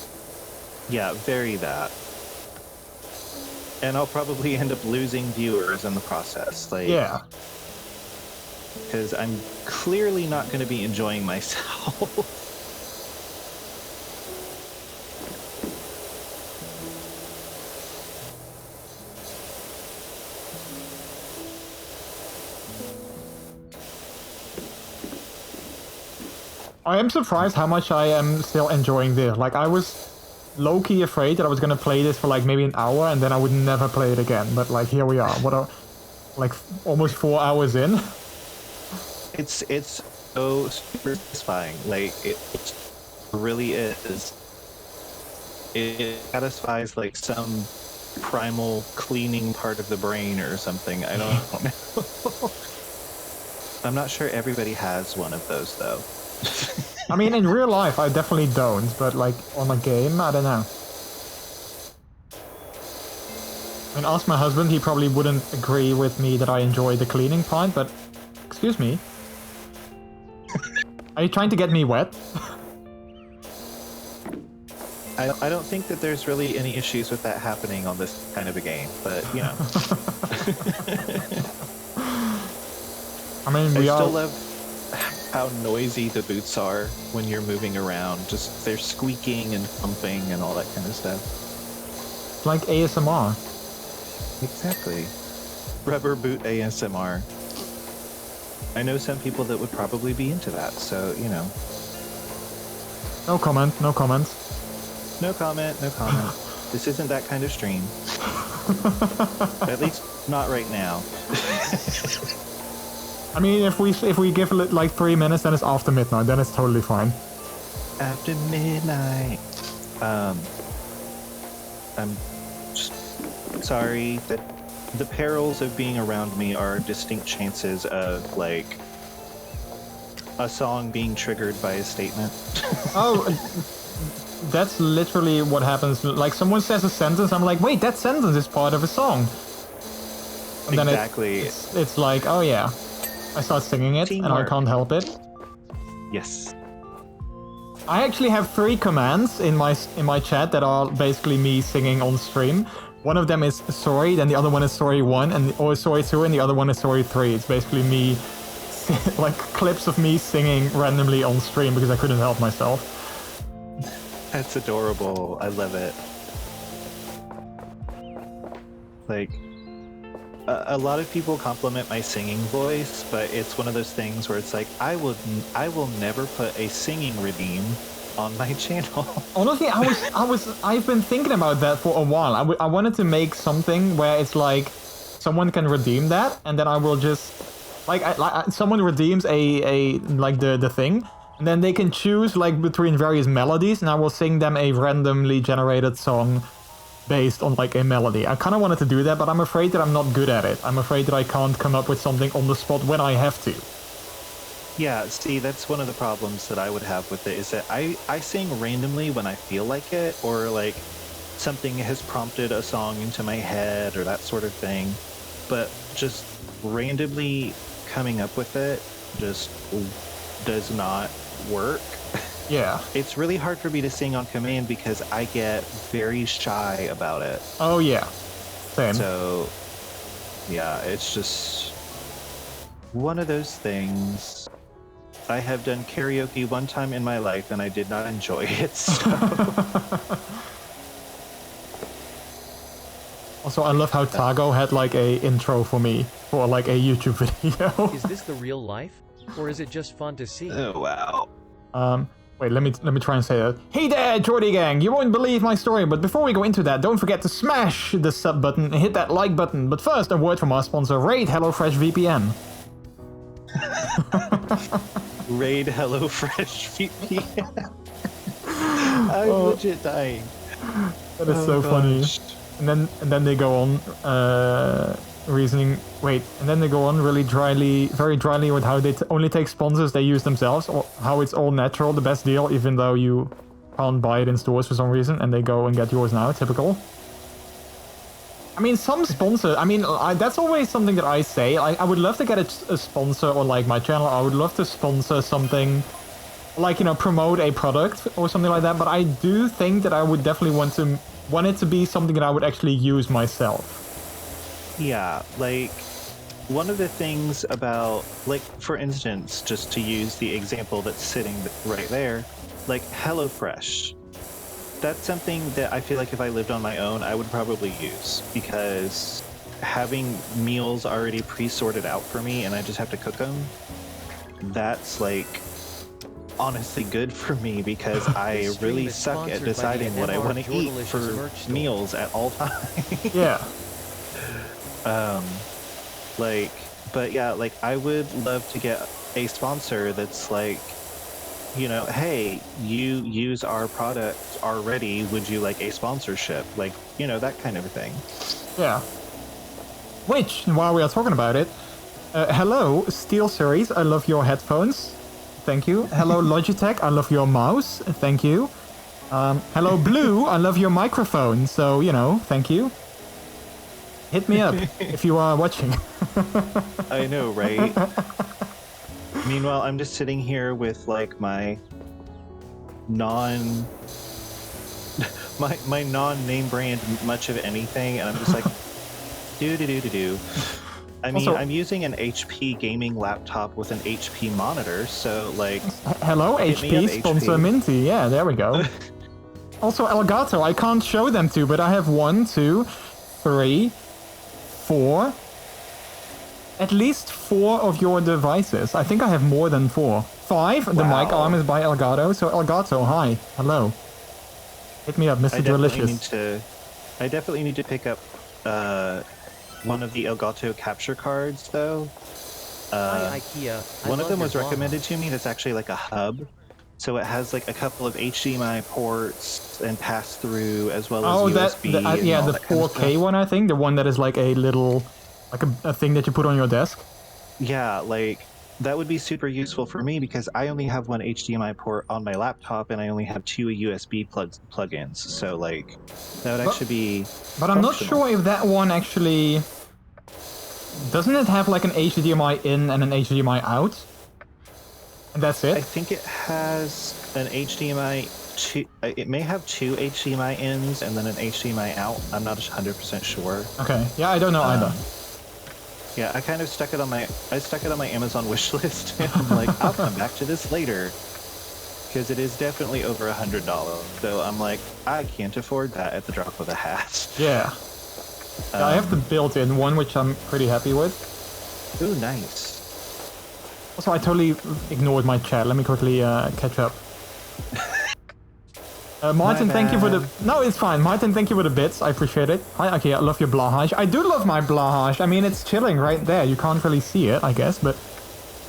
[SPEAKER 5] Yeah, very that. And I'll probably end up losing viewers in the process. Like,
[SPEAKER 3] Yeah.
[SPEAKER 5] because I'm clearly not going to be enjoying myself.
[SPEAKER 3] I am surprised how much I am still enjoying this. Like, I was low-key afraid that I was gonna play this for like maybe an hour and then I would never play it again. But like here we are. Like almost 4 hours in.
[SPEAKER 5] It's so super satisfying. Like it really is. It satisfies like some primal cleaning part of the brain or something. I don't know. I'm not sure everybody has one of those though.
[SPEAKER 3] I mean, in real life, I definitely don't, but like on a game, I don't know. I mean, ask my husband, he probably wouldn't agree with me that I enjoy the cleaning part, but excuse me. Are you trying to get me wet?
[SPEAKER 5] I don't think that there's really any issues with that happening on this kind of a game, but you know.
[SPEAKER 3] I mean,
[SPEAKER 5] I
[SPEAKER 3] we
[SPEAKER 5] still
[SPEAKER 3] are...
[SPEAKER 5] love how noisy the boots are when you're moving around. Just they're squeaking and thumping and all that kind of stuff.
[SPEAKER 3] It's like ASMR.
[SPEAKER 5] Exactly. Rubber boot ASMR. I know some people that would probably be into that, so, you know.
[SPEAKER 3] No comment, no comment.
[SPEAKER 5] No comment, no comment. This isn't that kind of stream. At least not right now.
[SPEAKER 3] I mean, if we give it like 3 minutes, then it's after midnight. Then it's totally fine.
[SPEAKER 5] After midnight. I'm just sorry that the perils of being around me are distinct chances of like a song being triggered by a statement.
[SPEAKER 3] Oh, that's literally what happens. Like someone says a sentence, I'm like, wait, that sentence is part of a song. And then
[SPEAKER 5] Exactly.
[SPEAKER 3] it's like, oh yeah. I start singing it, and I can't help it.
[SPEAKER 5] Yes.
[SPEAKER 3] I actually have 3 commands in my chat that are basically me singing on stream. One of them is sorry, then the other one is sorry 1, or sorry 2, and the other one is sorry 3. It's basically me, like clips of me singing randomly on stream because I couldn't help myself.
[SPEAKER 5] That's adorable. I love it. Like, a lot of people compliment my singing voice, but it's one of those things where it's like, I will never put a singing redeem on my channel.
[SPEAKER 3] Honestly, I've been thinking about that for a while. I wanted to make something where it's like someone can redeem that, and then I will just like someone redeems a like the thing, and then they can choose like between various melodies, and I will sing them a randomly generated song based on like a melody. I kind of wanted to do that, but I'm afraid that I'm not good at it. I'm afraid that I can't come up with something on the spot when I have to.
[SPEAKER 5] Yeah, see, that's one of the problems that I would have with it, is that I sing randomly when I feel like it, or like something has prompted a song into my head or that sort of thing, but just randomly coming up with it just does not work.
[SPEAKER 3] Yeah.
[SPEAKER 5] It's really hard for me to sing on command because I get very shy about it.
[SPEAKER 3] Oh yeah. Same.
[SPEAKER 5] So, yeah, it's just one of those things. I have done karaoke one time in my life and I did not enjoy it, so...
[SPEAKER 3] Also, I love how Tago had like a intro for me for like a YouTube video.
[SPEAKER 1] Is this the real life? Or is it just fun to see?
[SPEAKER 5] Oh, wow.
[SPEAKER 3] Wait, let me try and say that. Hey there, Jordy gang! You won't believe my story, but before we go into that, don't forget to smash the sub button and hit that like button. But first, a word from our sponsor, Raid HelloFresh VPN.
[SPEAKER 5] Raid HelloFresh VPN. I'm legit dying.
[SPEAKER 3] That is so funny. And then they go on reasoning. Wait, and then they go on really dryly, very dryly with how they only take sponsors they use themselves, or how it's all natural, the best deal, even though you can't buy it in stores for some reason, and they go and get yours now. Typical. I mean, some sponsors. I mean, that's always something that I say. I would love to get a sponsor on like my channel. I would love to sponsor something, like, you know, promote a product or something like that. But I do think that I would definitely want it to be something that I would actually use myself.
[SPEAKER 5] Yeah, like, one of the things about, like, for instance, just to use the example that's sitting right there, like HelloFresh. That's something that I feel like if I lived on my own, I would probably use, because having meals already pre-sorted out for me and I just have to cook them, that's like honestly good for me because I
[SPEAKER 1] This stream
[SPEAKER 5] really
[SPEAKER 1] is
[SPEAKER 5] suck at
[SPEAKER 1] sponsored by
[SPEAKER 5] deciding
[SPEAKER 1] the
[SPEAKER 5] what I want to eat
[SPEAKER 1] MrJordilicious
[SPEAKER 5] for
[SPEAKER 1] merch store.
[SPEAKER 5] meals at all times.
[SPEAKER 3] Yeah.
[SPEAKER 5] Like, but yeah, like I would love to get a sponsor that's like, you know, hey, you use our product already. Would you like a sponsorship? Like, you know, that kind of a thing.
[SPEAKER 3] Yeah. Which, while we are talking about it, hello, Steel Series, I love your headphones. Thank you. Hello, Logitech, I love your mouse. Thank you. Hello, Blue, I love your microphone. So, you know, thank you. Hit me up if you are watching.
[SPEAKER 5] I know, right? Meanwhile, I'm just sitting here with like my non name brand much of anything, and I'm just like do. I mean,
[SPEAKER 3] Also-
[SPEAKER 5] I'm using an HP gaming laptop with an HP monitor, so like
[SPEAKER 3] Hello,
[SPEAKER 5] hit me
[SPEAKER 3] HP,
[SPEAKER 5] up,
[SPEAKER 3] sponsor
[SPEAKER 5] HP.
[SPEAKER 3] Minty. Yeah, there we go. Also, Elgato, I can't show them to, but I have 1, 2, 3, 4. At least 4 of your devices. I think I have more than 4. 5. The mic
[SPEAKER 5] Wow.
[SPEAKER 3] arm is by Elgato. So Elgato, hi, hello. Hit me up, Mr. Delicious.
[SPEAKER 5] I definitely need to pick up one of the Elgato capture cards, though.
[SPEAKER 1] Hi, IKEA. I
[SPEAKER 5] One of
[SPEAKER 1] love
[SPEAKER 5] them
[SPEAKER 1] your
[SPEAKER 5] was
[SPEAKER 1] blog.
[SPEAKER 5] recommended to me that's actually like a hub. So it has like a couple of HDMI ports and pass through as well as
[SPEAKER 3] Oh,
[SPEAKER 5] USB. and
[SPEAKER 3] yeah,
[SPEAKER 5] all
[SPEAKER 3] the
[SPEAKER 5] that kind of
[SPEAKER 3] 4K
[SPEAKER 5] stuff.
[SPEAKER 3] one, I think. The one that is like a little, like a thing that you put on your desk.
[SPEAKER 5] Yeah, like that would be super useful for me because I only have one HDMI port on my laptop and I only have 2 USB plugins. So like that would actually be.
[SPEAKER 3] But I'm not
[SPEAKER 5] functional.
[SPEAKER 3] sure if that one actually... Doesn't it have like an HDMI in and an HDMI out? And that's
[SPEAKER 5] I
[SPEAKER 3] it?
[SPEAKER 5] think it has an HDMI. It may have 2 HDMI ins and then an HDMI out. I'm not 100% sure.
[SPEAKER 3] Okay, yeah, I don't know either.
[SPEAKER 5] Yeah, I kind of stuck it on my Amazon wish list, and I'm like, I'll come back to this later, because it is definitely over $100. So I'm like, I can't afford that at the drop of a hat.
[SPEAKER 3] Yeah. Yeah, I have the built-in one, which I'm pretty happy with.
[SPEAKER 5] Ooh, nice.
[SPEAKER 3] Also, I totally ignored my chat. Let me quickly catch up. Martin,
[SPEAKER 5] My
[SPEAKER 3] thank you for the...
[SPEAKER 5] bad.
[SPEAKER 3] No, it's fine. Martin, thank you for the bits. I appreciate it. Hi, okay, I love your blahage. I do love my blahage. I mean, it's chilling right there. You can't really see it, I guess, but...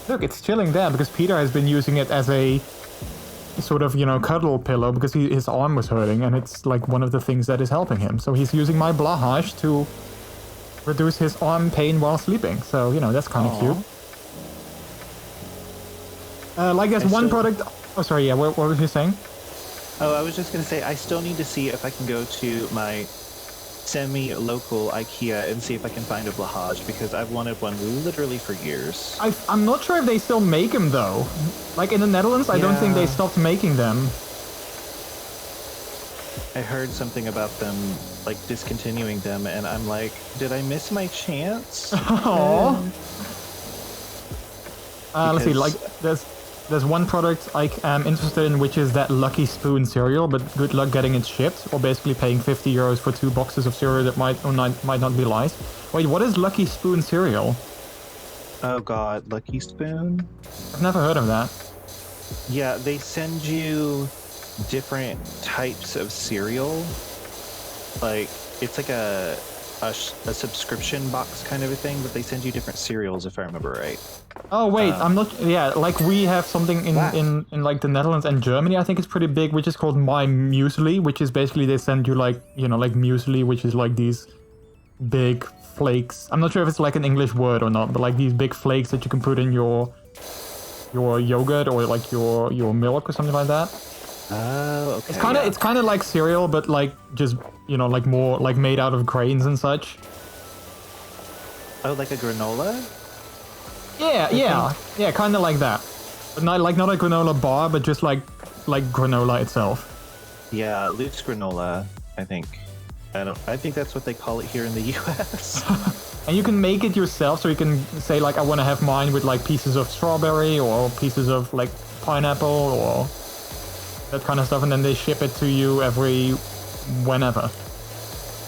[SPEAKER 3] Look, it's chilling there because Peter has been using it as a sort of, you know, cuddle pillow because his arm was hurting, and it's like one of the things that is helping him. So he's using my blahage to reduce his arm pain while sleeping. So, you know, that's kind of cute. Like there's one product... Oh, sorry, yeah, what was you saying?
[SPEAKER 5] Oh, I was just going to say, I still need to see if I can go to my semi-local IKEA and see if I can find a blahage, because I've wanted one literally for years.
[SPEAKER 3] I'm not sure if they still make them, though. Like, in the Netherlands, I don't think they
[SPEAKER 5] Yeah.
[SPEAKER 3] stopped making them.
[SPEAKER 5] I heard something about them, like, discontinuing them, and I'm like, did I miss my chance?
[SPEAKER 3] Aww. Let's see,
[SPEAKER 5] Because-
[SPEAKER 3] like, there's one product I am interested in, which is that Lucky Spoon cereal, but good luck getting it shipped, or basically paying 50 euros for 2 boxes of cereal that might not be lice. Wait, what is Lucky Spoon cereal?
[SPEAKER 5] Oh god, Lucky Spoon?
[SPEAKER 3] I've never heard of that.
[SPEAKER 5] Yeah, they send you different types of cereal. Like, it's like a subscription box kind of a thing, but they send you different cereals, if I remember right.
[SPEAKER 3] Oh wait, I'm not. Yeah, like we have something in like the Netherlands and Germany. I think it's pretty big, which is called My Muesli, which is basically they send you like, you know, like muesli, which is like these big flakes. I'm not sure if it's like an English word or not, but like these big flakes that you can put in your yogurt or like your milk or something like that.
[SPEAKER 5] Oh, okay.
[SPEAKER 3] It's kind of like cereal, but like just, you know, like more like made out of grains and such.
[SPEAKER 5] Oh, like a granola?
[SPEAKER 3] Yeah, kind of like that. But not a granola bar, but just like granola itself.
[SPEAKER 5] Yeah, loose granola, I think. I think that's what they call it here in the US.
[SPEAKER 3] And you can make it yourself, so you can say like, I want to have mine with like pieces of strawberry or pieces of like pineapple or that kind of stuff, and then they ship it to you whenever.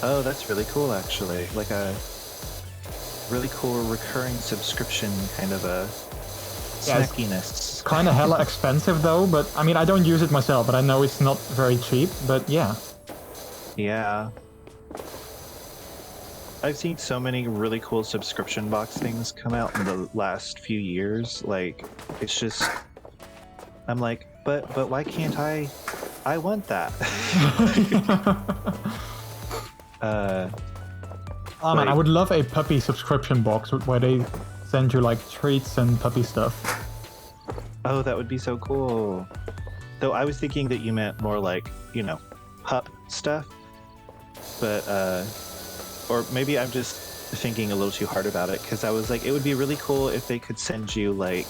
[SPEAKER 5] Oh, that's really cool, actually. Like a really cool recurring subscription kind of a
[SPEAKER 3] Yeah,
[SPEAKER 5] snackiness.
[SPEAKER 3] kind of hella expensive though, but I mean, I don't use it myself, but I know it's not very cheap, but yeah.
[SPEAKER 5] Yeah. I've seen so many really cool subscription box things come out in the last few years. Like, it's just, I'm like, but why can't I want that.
[SPEAKER 3] Oh man, I would love a puppy subscription box where they send you like treats and puppy stuff.
[SPEAKER 5] Oh, that would be so cool. Though I was thinking that you meant more like, you know, pup stuff. But, or maybe I'm just thinking a little too hard about it, because I was like, it would be really cool if they could send you like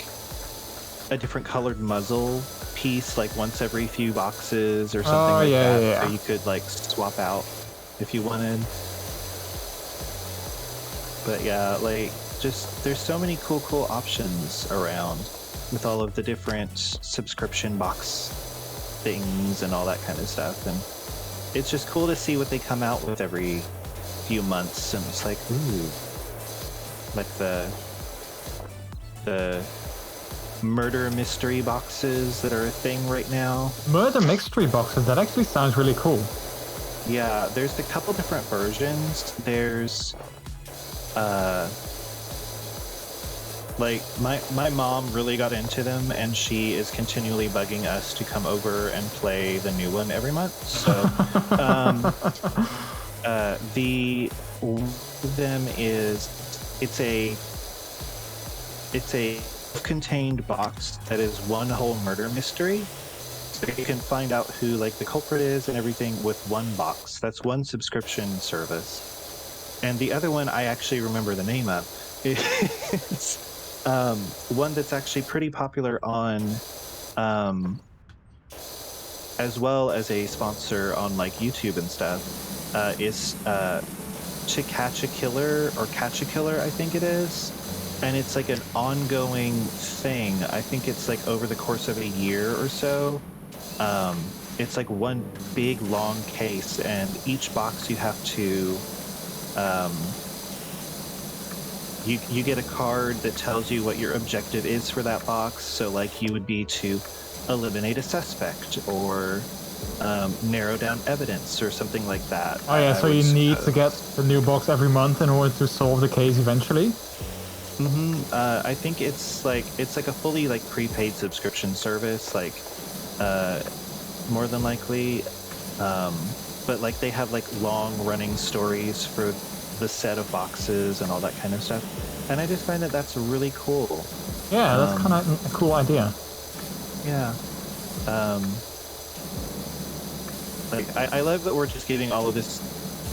[SPEAKER 5] a different colored muzzle piece like once every few boxes or something like that.
[SPEAKER 3] Yeah.
[SPEAKER 5] So you could like swap out if you wanted. But yeah, like just there's so many cool options around with all of the different subscription box things and all that kind of stuff. And it's just cool to see what they come out with every few months. And it's like, ooh, like the murder mystery boxes that are a thing right now.
[SPEAKER 3] Murder mystery boxes, that actually sounds really cool.
[SPEAKER 5] Yeah, there's a couple different versions. There's like my mom really got into them, and she is continually bugging us to come over and play the new one every month. So the one of them is it's a contained box that is one whole murder mystery. So you can find out who like the culprit is and everything with one box. That's one subscription service. And the other one I actually remember the name of. It's one that's actually pretty popular on as well as a sponsor on like YouTube and stuff, is To Catch a Killer or Catch a Killer, I think it is. And it's like an ongoing thing. I think it's like over the course of a year or so. It's like one big long case, and each box you have to you get a card that tells you what your objective is for that box. So like you would be to eliminate a suspect or narrow down evidence or something like that.
[SPEAKER 3] Oh yeah, so you need to get the new box every month in order to solve the case eventually?
[SPEAKER 5] I think it's like a fully like prepaid subscription service, like more than likely. But like they have like long running stories for the set of boxes and all that kind of stuff. And I just find that that's really cool.
[SPEAKER 3] Yeah, that's kind of a cool idea.
[SPEAKER 5] Yeah. Like I love that we're just giving all of this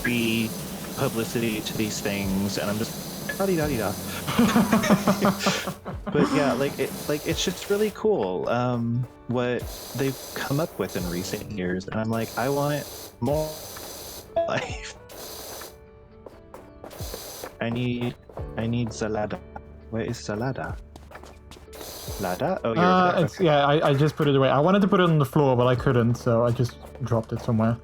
[SPEAKER 5] free publicity to these things, and I'm just da-di-da-di-da. But yeah, it's just really cool what they've come up with in recent years, and I'm like, I want more life. I need Salada. Where is Salada? Lada? Oh, you're over there.
[SPEAKER 3] It's, yeah, I just put it away. I wanted to put it on the floor, but I couldn't, so I just dropped it somewhere.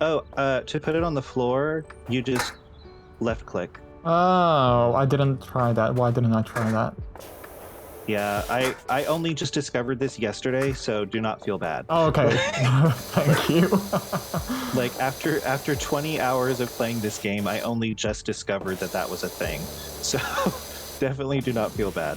[SPEAKER 5] Oh, to put it on the floor, you just left click.
[SPEAKER 3] Oh, I didn't try that. Why didn't I try that?
[SPEAKER 5] Yeah, I only just discovered this yesterday, so do not feel bad.
[SPEAKER 3] Oh, okay. Thank you.
[SPEAKER 5] Like after 20 hours of playing this game, I only just discovered that was a thing. So definitely do not feel bad.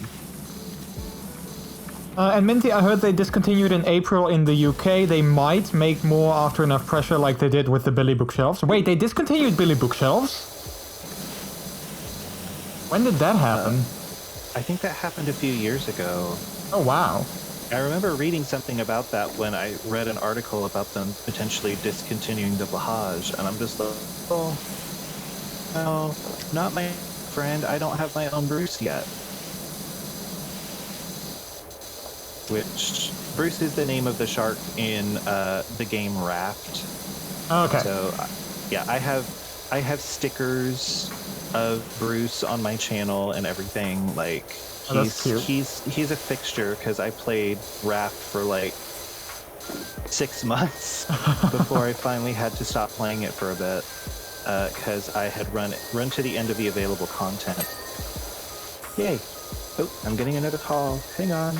[SPEAKER 3] And Minty, I heard they discontinued in April in the UK. They might make more after enough pressure, like they did with the Billy Bookshelves. Wait, they discontinued Billy Bookshelves? When did that happen?
[SPEAKER 5] I think that happened a few years ago.
[SPEAKER 3] Oh, wow.
[SPEAKER 5] I remember reading something about that when I read an article about them potentially discontinuing the Bahaj, and I'm just like, oh, no, not my friend. I don't have my own Bruce yet. Which, Bruce is the name of the shark in the game Raft.
[SPEAKER 3] Okay.
[SPEAKER 5] So, yeah, I have stickers of Bruce on my channel and everything. Like, he's a fixture because I played Raft for like 6 months before I finally had to stop playing it for a bit because I had run to the end of the available content. Yay! Oh, I'm getting another call. Hang on.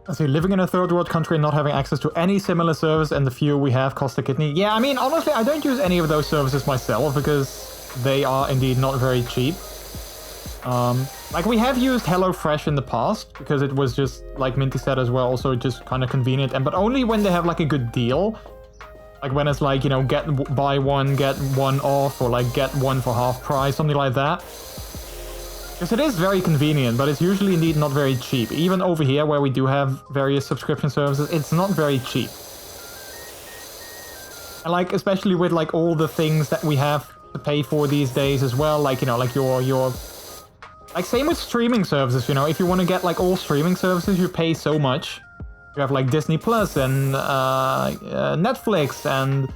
[SPEAKER 3] Let's see, living in a third world country and not having access to any similar service, and the few we have cost a kidney. Yeah, I mean, honestly, I don't use any of those services myself because they are indeed not very cheap. Like, we have used HelloFresh in the past because it was just, like Minty said as well, also just kind of convenient, but only when they have like a good deal. Like when it's like, you know, buy one, get one off, or like get one for half price, something like that. Because it is very convenient, but it's usually indeed not very cheap. Even over here, where we do have various subscription services, it's not very cheap. And like, especially with like all the things that we have to pay for these days as well, like, you know, like your like same with streaming services, you know, if you want to get like all streaming services, you pay so much. You have like Disney Plus and Netflix and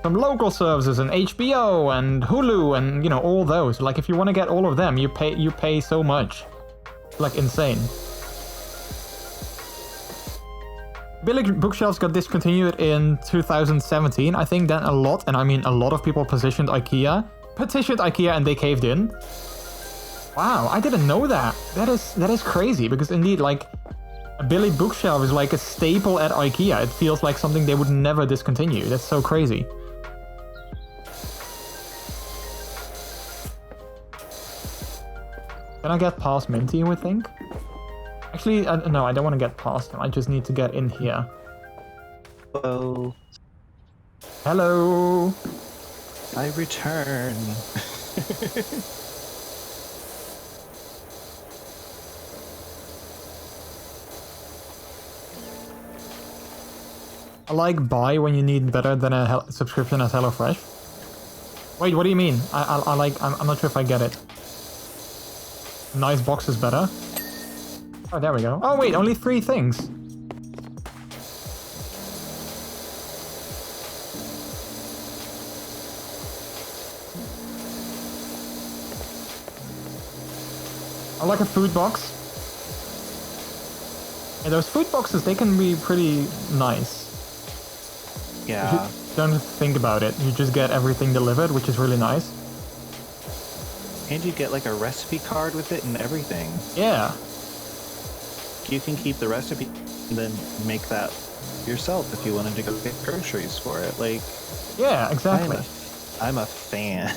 [SPEAKER 3] some local services and HBO and Hulu and, you know, all those. Like, if you want to get all of them, you pay so much. It's like insane. Billy Bookshelves got discontinued in 2017. I think then a lot, and I mean a lot of people petitioned IKEA and they caved in. Wow, I didn't know that. That is crazy, because indeed, like, a Billy Bookshelf is like a staple at IKEA. It feels like something they would never discontinue. That's so crazy. Can I get past Minty, you would think? Actually, no, I don't want to get past him. I just need to get in here.
[SPEAKER 5] Hello.
[SPEAKER 3] Hello.
[SPEAKER 5] I return.
[SPEAKER 3] I like buy when you need better than a subscription as HelloFresh. Wait, what do you mean? I'm not sure if I get it. Nice box is better. Oh, there we go. Oh wait, only 3 things. I like a food box. And those food boxes, they can be pretty nice.
[SPEAKER 5] Yeah.
[SPEAKER 3] You don't think about it. You just get everything delivered, which is really nice.
[SPEAKER 5] And you get like a recipe card with it and everything.
[SPEAKER 3] Yeah.
[SPEAKER 5] You can keep the recipe and then make that yourself if you wanted to go get groceries for it. Like,
[SPEAKER 3] yeah, exactly.
[SPEAKER 5] I'm a fan.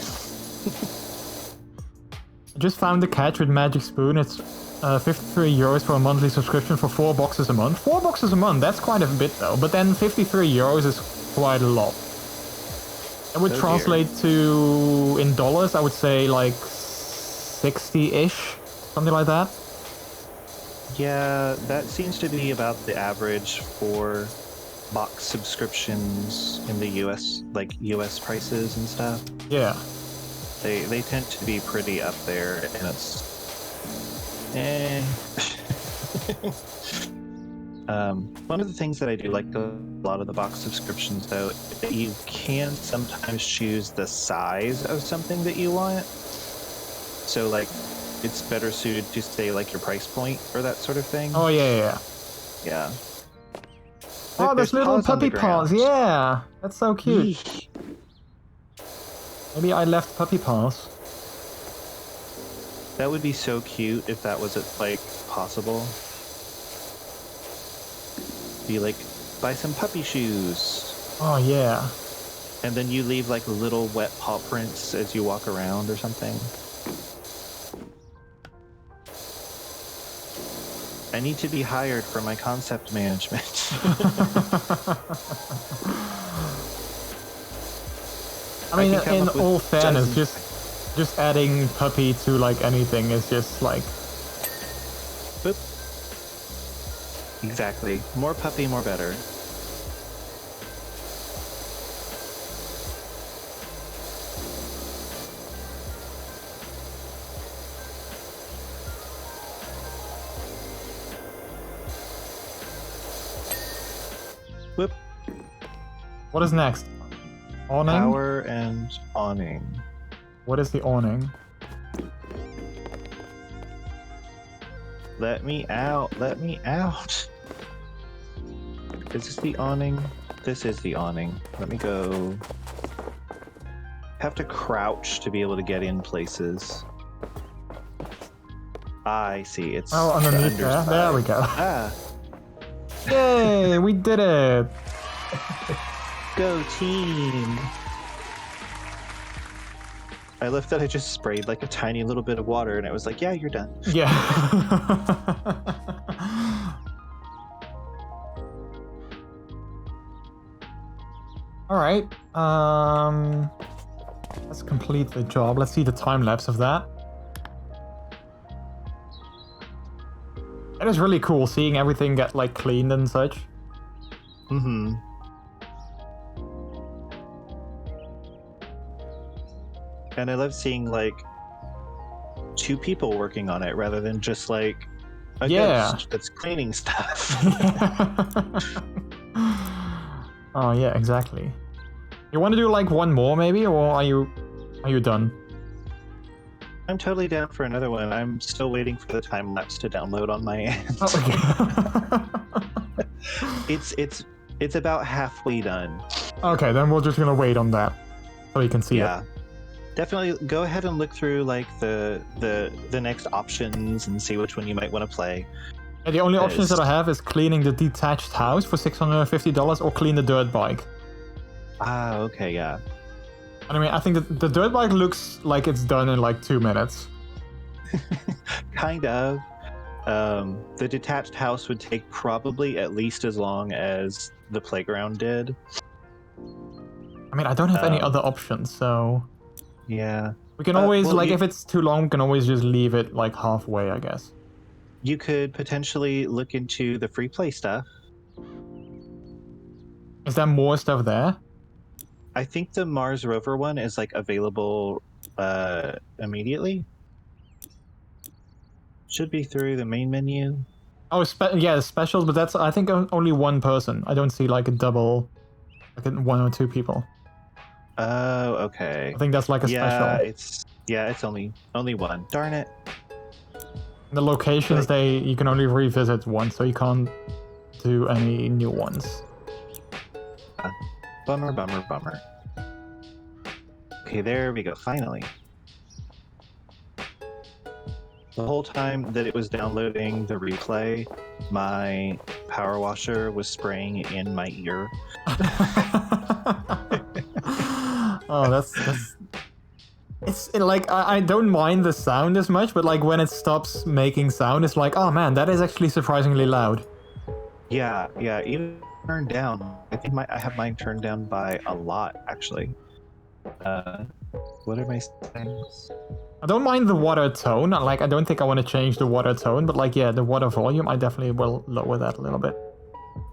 [SPEAKER 3] I just found the catch with Magic Spoon. It's 53 euros for a monthly subscription for 4 boxes a month. 4 boxes a month, that's quite a bit though. But then 53 euros is quite a lot. It would translate to, in dollars, I would say like 60-ish, something like that.
[SPEAKER 5] Yeah, that seems to be about the average for box subscriptions in the US, like US prices and stuff.
[SPEAKER 3] Yeah.
[SPEAKER 5] They tend to be pretty up there, and it's one of the things that I do like a lot of the box subscriptions, though, you can sometimes choose the size of something that you want. So, like, it's better suited to, say, like, your price point or that sort of thing.
[SPEAKER 3] Oh, yeah.
[SPEAKER 5] Yeah.
[SPEAKER 3] Oh, there's little puppy paws. Yeah, that's so cute.
[SPEAKER 5] Eesh.
[SPEAKER 3] Maybe I left puppy paws.
[SPEAKER 5] That would be so cute if that was, like, possible. Be like, buy some puppy shoes.
[SPEAKER 3] Oh, yeah.
[SPEAKER 5] And then you leave, like, little wet paw prints as you walk around or something. I need to be hired for my concept management.
[SPEAKER 3] I mean, in all fairness, just adding puppy to like anything is just like.
[SPEAKER 5] Boop. Exactly. More puppy, more better. Whoop.
[SPEAKER 3] What is next? Awning?
[SPEAKER 5] Power and awning.
[SPEAKER 3] What is the awning?
[SPEAKER 5] Let me out. Let me out. Is this the awning? This is the awning. Let me go. have to crouch to be able to get in places. I see. It's
[SPEAKER 3] Oh, underneath there.
[SPEAKER 5] underside.
[SPEAKER 3] There we go.
[SPEAKER 5] Ah,
[SPEAKER 3] Yay, we did it.
[SPEAKER 5] go team! I love that I just sprayed like a tiny little bit of water, and it was like, yeah, you're done.
[SPEAKER 3] Yeah. All right. Let's complete the job. Let's see the time lapse of that. It is really cool seeing everything get like cleaned and such.
[SPEAKER 5] Mm-hmm. And I love seeing like 2 people working on it rather than just like a ghost that's cleaning stuff.
[SPEAKER 3] Oh yeah, exactly. You want to do like one more maybe, or are you done?
[SPEAKER 5] I'm totally down for another one. I'm still waiting for the time lapse to download on my end.
[SPEAKER 3] Oh, okay.
[SPEAKER 5] It's about halfway done.
[SPEAKER 3] Okay, then we're just gonna wait on that so you can see
[SPEAKER 5] Yeah.
[SPEAKER 3] it.
[SPEAKER 5] Definitely go ahead and look through like the next options and see which one you might want to play.
[SPEAKER 3] Yeah, the only options that I have is cleaning the detached house for $650 or clean the dirt bike.
[SPEAKER 5] Ah, okay, yeah.
[SPEAKER 3] And I mean, I think that the dirt bike looks like it's done in like 2 minutes.
[SPEAKER 5] Kind of. The detached house would take probably at least as long as the playground did.
[SPEAKER 3] I mean, I don't have any other options, so
[SPEAKER 5] Yeah.
[SPEAKER 3] we can always
[SPEAKER 5] well,
[SPEAKER 3] if it's too long, we can always just leave it like halfway, I guess.
[SPEAKER 5] You could potentially look into the free play stuff.
[SPEAKER 3] Is there more stuff there?
[SPEAKER 5] I think the Mars rover one is like available immediately. Should be through the main menu.
[SPEAKER 3] Oh, yeah, specials, but that's I think only one person. I don't see like a double, like 1 or 2 people.
[SPEAKER 5] Oh, okay.
[SPEAKER 3] I think that's like a special.
[SPEAKER 5] It's only one. Darn it.
[SPEAKER 3] The locations you can only revisit once, so you can't do any new ones.
[SPEAKER 5] Bummer, bummer, bummer. Okay, there we go. Finally. The whole time that it was downloading the replay, my power washer was spraying in my ear.
[SPEAKER 3] Oh, that's it's like I don't mind the sound as much, but like when it stops making sound, it's like, oh man, that is actually surprisingly loud.
[SPEAKER 5] Yeah, even turned down. I think I have mine turned down by a lot, actually. What are my settings?
[SPEAKER 3] I don't mind the water tone. Like, I don't think I want to change the water tone, but like, yeah, the water volume, I definitely will lower that a little bit.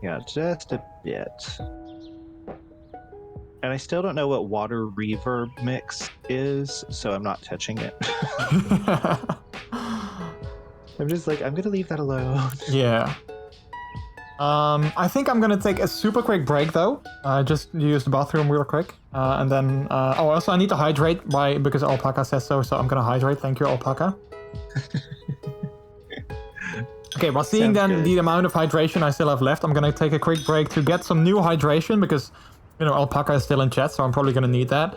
[SPEAKER 5] Yeah, just a bit. And I still don't know what water reverb mix is, so I'm not touching it. I'm just like, I'm gonna leave that alone.
[SPEAKER 3] Yeah. I think I'm gonna take a super quick break though. Just use the bathroom real quick, and then also I need to hydrate because Alpaca says so. So I'm gonna hydrate. Thank you, Alpaca. Okay, well, seeing
[SPEAKER 5] Sounds
[SPEAKER 3] then
[SPEAKER 5] good.
[SPEAKER 3] the amount of hydration I still have left, I'm gonna take a quick break to get some new hydration because Alpaca is still in chat, so I'm probably gonna need that.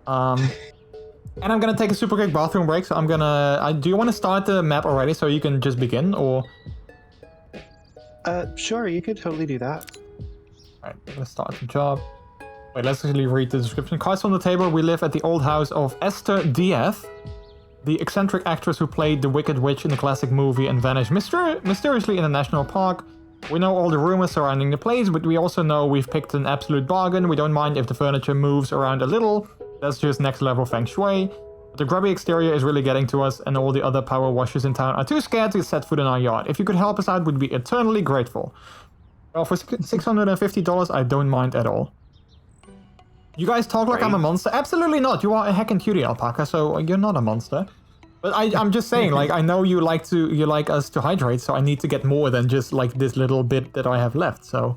[SPEAKER 3] And I'm gonna take a super quick bathroom break. So I'm gonna. Do you want to start the map already so you can just begin, or?
[SPEAKER 5] Sure, you could totally do that.
[SPEAKER 3] Alright, let's start the job. Wait, let's actually read the description. Cards on the table, we live at the old house of Esther Diaz, the eccentric actress who played the Wicked Witch in the classic movie and vanished mysteriously in a national park. We know all the rumors surrounding the place, but we also know we've picked an absolute bargain. We don't mind if the furniture moves around a little. That's just next level feng shui. But the grubby exterior is really getting to us, and all the other power washers in town are too scared to set foot in our yard. If you could help us out, we'd be eternally grateful. Well, for $650, I don't mind at all. You guys talk like I'm a monster? Absolutely not. You are a heckin' cutie, Alpaca, so you're not a monster. But I'm just saying, like, I know you like us to hydrate, so I need to get more than just like this little bit that I have left. So,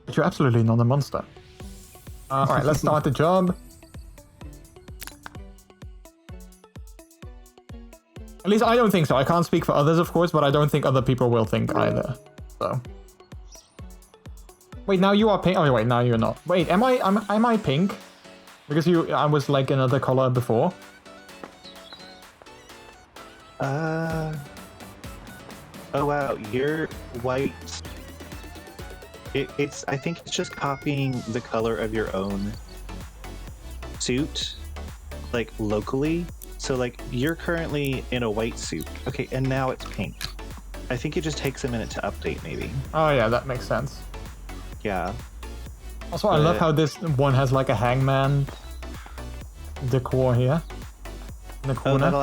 [SPEAKER 3] but you're absolutely not a monster. All right, let's start the job. At least I don't think so. I can't speak for others, of course, but I don't think other people will think either. So. Wait, now you are pink. Oh wait, now you're not. Wait, am I pink? Because I was like another color before.
[SPEAKER 5] Oh wow, you're white. I think it's just copying the color of your own suit, like locally. So like you're currently in a white suit. Okay, and now it's pink. I think it just takes a minute to update, maybe.
[SPEAKER 3] Oh yeah, that makes sense.
[SPEAKER 5] Yeah.
[SPEAKER 3] Also, I love how this one has like a hangman decor here in the corner.
[SPEAKER 5] Oh,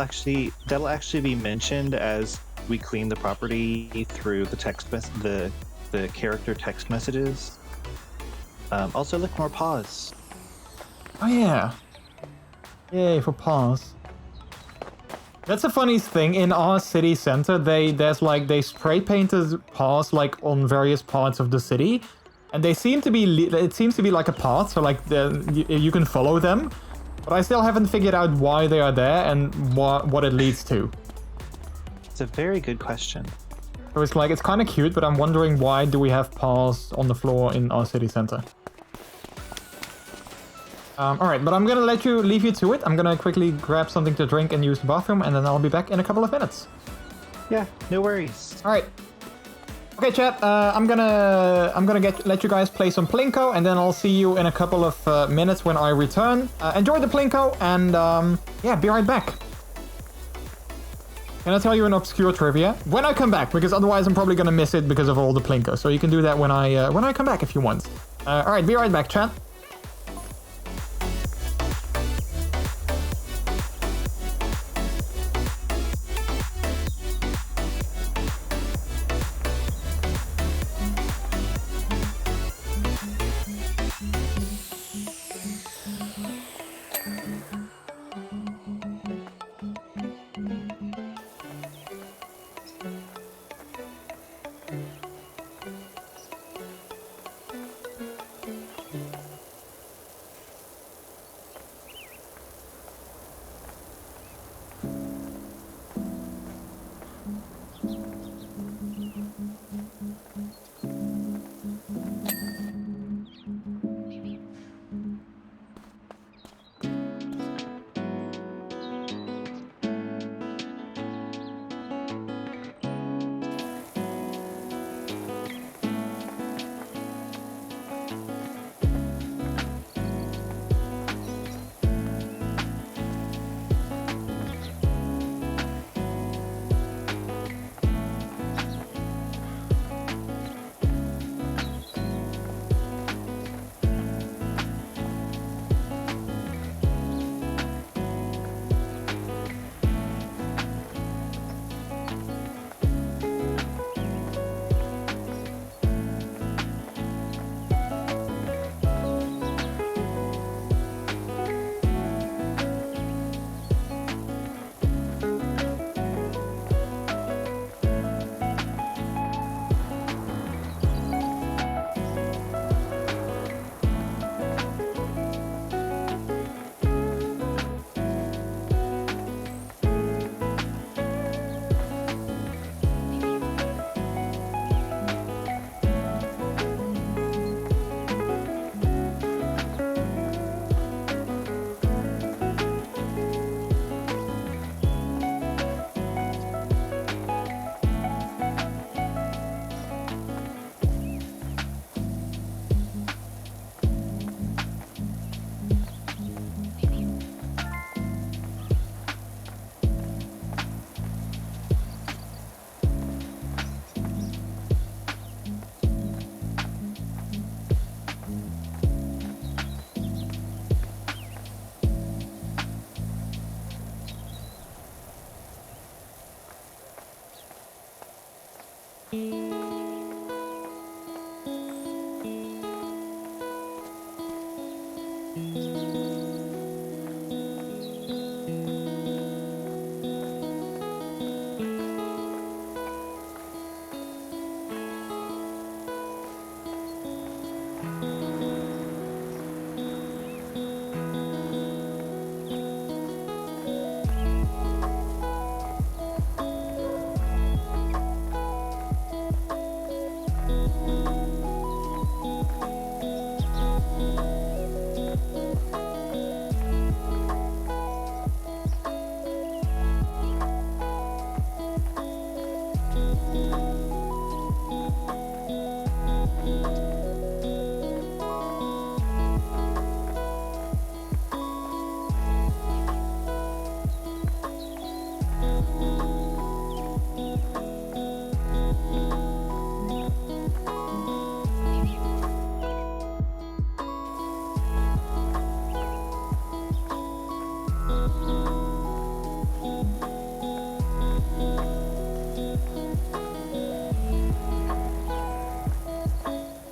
[SPEAKER 5] that'll actually be mentioned as we clean the property through the the character text messages. Also, look, more paws.
[SPEAKER 3] Oh yeah. Yay for paws. That's a funny thing. In our city center, they spray painted paws like on various parts of the city, and they seem to be it seems to be like a path, so like you can follow them. But I still haven't figured out why they are there and what it leads to.
[SPEAKER 5] It's a very good question.
[SPEAKER 3] So it's like, it's kind of cute, but I'm wondering why do we have paws on the floor in our city center? Alright, but I'm gonna leave you to it. I'm gonna quickly grab something to drink and use the bathroom, and then I'll be back in a couple of minutes.
[SPEAKER 5] Yeah, no worries.
[SPEAKER 3] Alright. Okay, chat, I'm gonna let you guys play some Plinko, and then I'll see you in a couple of minutes when I return. Enjoy the Plinko, and yeah, be right back. Can I tell you an obscure trivia? When I come back, because otherwise I'm probably gonna miss it because of all the Plinko. So you can do that when I come back if you want. Alright, be right back, chat.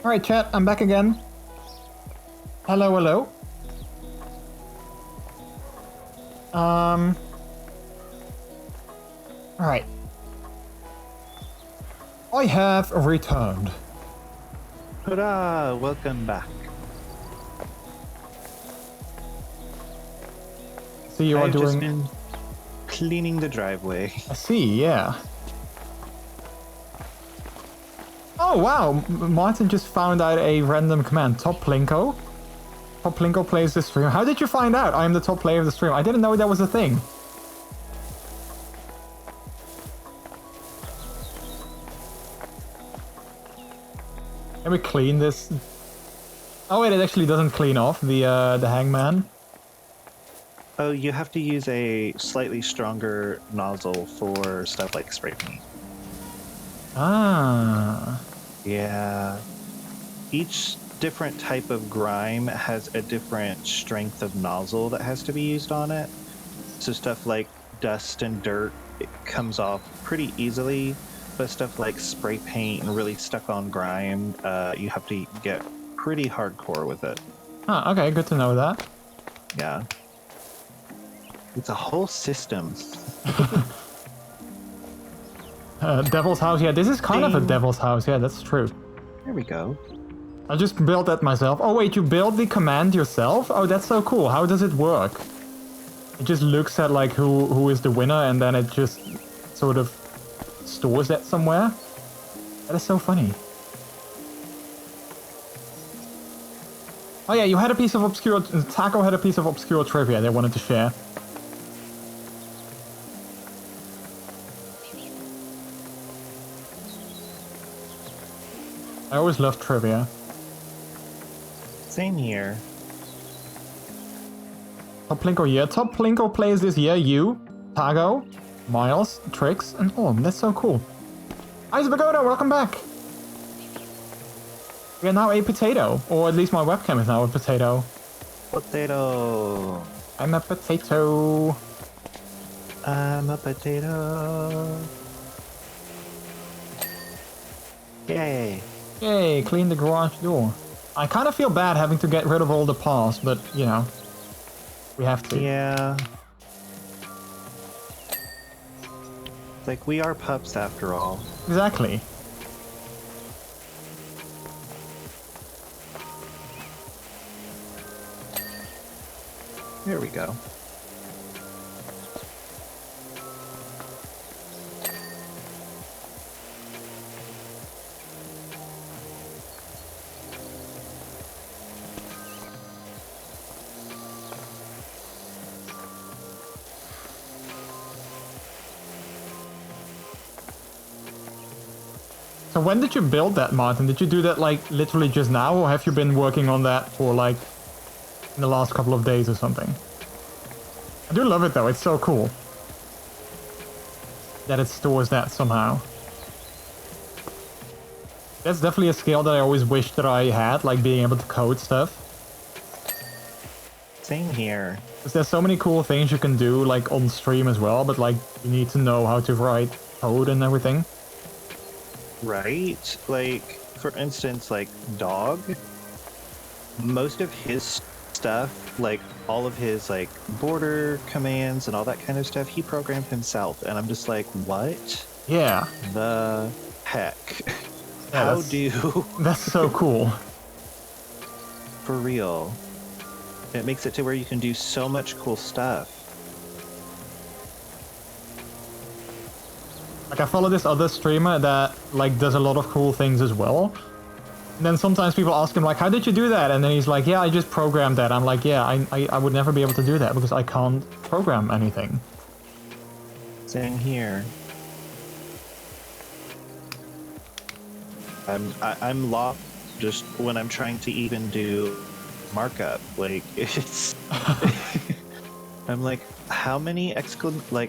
[SPEAKER 3] Alright, chat, I'm back again. Hello, hello. Alright. I have returned.
[SPEAKER 5] Hurrah! Welcome back.
[SPEAKER 3] See, you are
[SPEAKER 5] I've just
[SPEAKER 3] doing...
[SPEAKER 5] been cleaning the driveway.
[SPEAKER 3] I see, yeah. Oh, wow. Martin just found out a random command. Top Plinko. Top Plinko plays the stream. How did you find out I am the top player of the stream? I didn't know that was a thing. Can we clean this? Oh wait, it actually doesn't clean off the hangman.
[SPEAKER 5] Oh, you have to use a slightly stronger nozzle for stuff like spray paint.
[SPEAKER 3] Ah.
[SPEAKER 5] Yeah. Each different type of grime has a different strength of nozzle that has to be used on it. So stuff like dust and dirt, it comes off pretty easily. But stuff like spray paint and really stuck on grime, you have to get pretty hardcore with it.
[SPEAKER 3] Ah, okay, good to know that.
[SPEAKER 5] Yeah. It's a whole system.
[SPEAKER 3] Devil's house, yeah, this is kind of a devil's house, yeah, that's true.
[SPEAKER 5] There we go.
[SPEAKER 3] I just built that myself. Oh wait, you built the command yourself? Oh, that's so cool. How does it work? It just looks at like who is the winner and then it just sort of stores that somewhere? That is so funny. Oh yeah, you had a piece of obscure... Taco had a piece of obscure trivia they wanted to share. I always love trivia.
[SPEAKER 5] Same here.
[SPEAKER 3] Top Plinko year. Top Plinko plays this year. You, Tago, Miles, Trix, and Orm. That's so cool. Ice Bagoda, welcome back. We are now a potato. Or at least my webcam is now a potato.
[SPEAKER 5] Potato.
[SPEAKER 3] I'm a potato.
[SPEAKER 5] I'm a potato. Yay.
[SPEAKER 3] Yay, clean the garage door. I kind of feel bad having to get rid of all the paws, but, you know, we have to.
[SPEAKER 5] Yeah. Like, we are pups after all.
[SPEAKER 3] Exactly.
[SPEAKER 5] There we go.
[SPEAKER 3] So when did you build that, Martin? Did you do that, like, literally just now? Or have you been working on that for, like, in the last couple of days or something? I do love it, though. It's so cool. That it stores that somehow. That's definitely a skill that I always wished that I had, like being able to code stuff.
[SPEAKER 5] Same here.
[SPEAKER 3] Because there's so many cool things you can do, like, on stream as well, but, like, you need to know how to write code and everything.
[SPEAKER 5] Right? Like, for instance, like, Dog, most of his stuff, like, all of his, like, border commands and all that kind of stuff, he programmed himself, and I'm just like, what?
[SPEAKER 3] Yeah.
[SPEAKER 5] The heck?
[SPEAKER 3] Yeah,
[SPEAKER 5] How
[SPEAKER 3] that's-
[SPEAKER 5] do...
[SPEAKER 3] That's so cool.
[SPEAKER 5] For real. It makes it to where you can do so much cool stuff.
[SPEAKER 3] Like, I follow this other streamer that, like, does a lot of cool things as well. And then sometimes people ask him, like, how did you do that? And then he's like, yeah, I just programmed that. I'm like, yeah, I would never be able to do that because I can't program anything.
[SPEAKER 5] Same here. I'm lost just when I'm trying to even do markup. Like, it's... I'm like, how many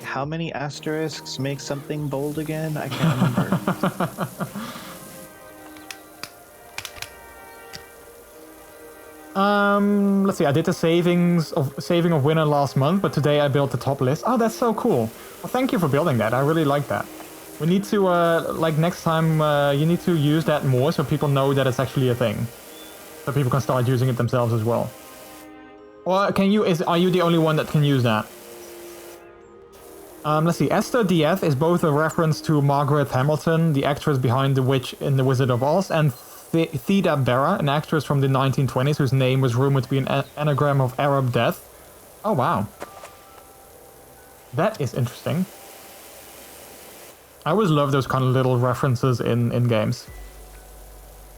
[SPEAKER 5] how many asterisks make something bold again? I can't remember.
[SPEAKER 3] Let's see, I did the saving of winner last month, but today I built the top list. Oh, that's so cool. Well, thank you for building that. I really like that. We need to, like next time, you need to use that more so people know that it's actually a thing. So people can start using it themselves as well. Or can you, are you the only one that can use that? Let's see, Esther Dieth is both a reference to Margaret Hamilton, the actress behind The Witch in The Wizard of Oz, and Theda Bara, an actress from the 1920s whose name was rumored to be an anagram of Arab death. Oh, wow. That is interesting. I always love those kind of little references in games.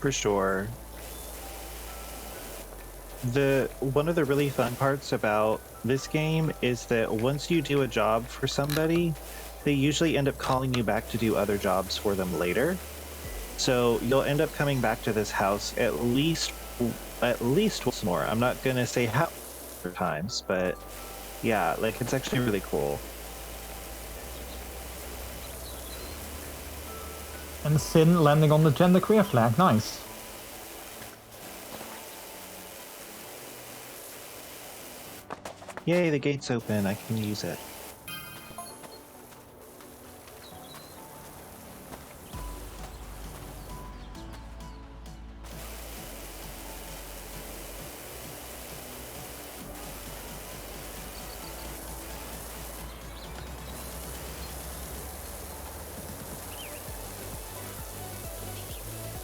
[SPEAKER 5] For sure. One of the really fun parts about this game is that once you do a job for somebody, they usually end up calling you back to do other jobs for them later. So you'll end up coming back to this house at least once more. I'm not gonna say how many times, but yeah, like it's actually really cool.
[SPEAKER 3] And Sin landing on the genderqueer flag, nice.
[SPEAKER 5] Yay, the gate's open, I can use it.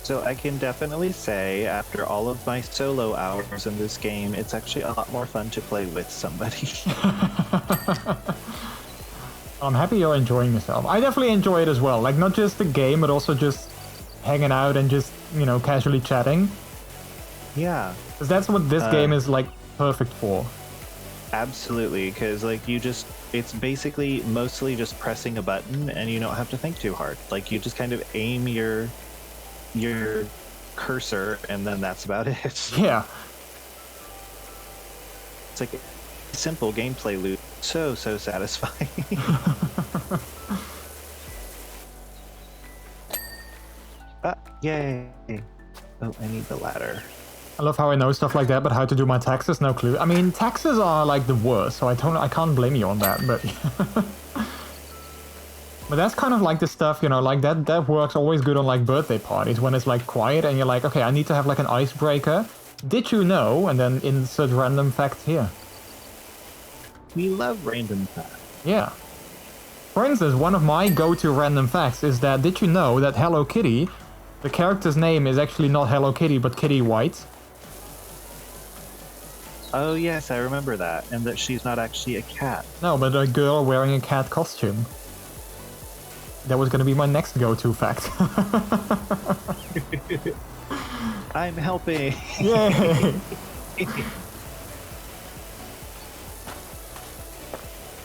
[SPEAKER 5] So I can definitely say, after all of my solo hours in this game, it's actually a lot more fun to play with somebody.
[SPEAKER 3] I'm happy you're enjoying yourself. I definitely enjoy it as well. Like, not just the game, but also just hanging out and just, you know, casually chatting.
[SPEAKER 5] Yeah.
[SPEAKER 3] Because that's what this game is, like, perfect for.
[SPEAKER 5] Absolutely, because, like, it's basically mostly just pressing a button and you don't have to think too hard. Like, you just kind of aim your cursor and then that's about it.
[SPEAKER 3] Yeah.
[SPEAKER 5] It's like a simple gameplay loop. So satisfying. Yay. Oh, I need the ladder.
[SPEAKER 3] I love how I know stuff like that, but how to do my taxes, no clue. I mean, taxes are like the worst, so I can't blame you on that, but but that's kind of like the stuff, you know, like that works always good on like birthday parties when it's like quiet and you're like, okay, I need to have like an icebreaker. Did you know? And then insert random facts here.
[SPEAKER 5] We love random facts.
[SPEAKER 3] Yeah. For instance, one of my go-to random facts is that did you know that Hello Kitty, the character's name is actually not Hello Kitty but Kitty White?
[SPEAKER 5] Oh yes, I remember that. And that she's not actually a cat.
[SPEAKER 3] No, but a girl wearing a cat costume. That was going to be my next go-to fact.
[SPEAKER 5] I'm helping.
[SPEAKER 3] Yay!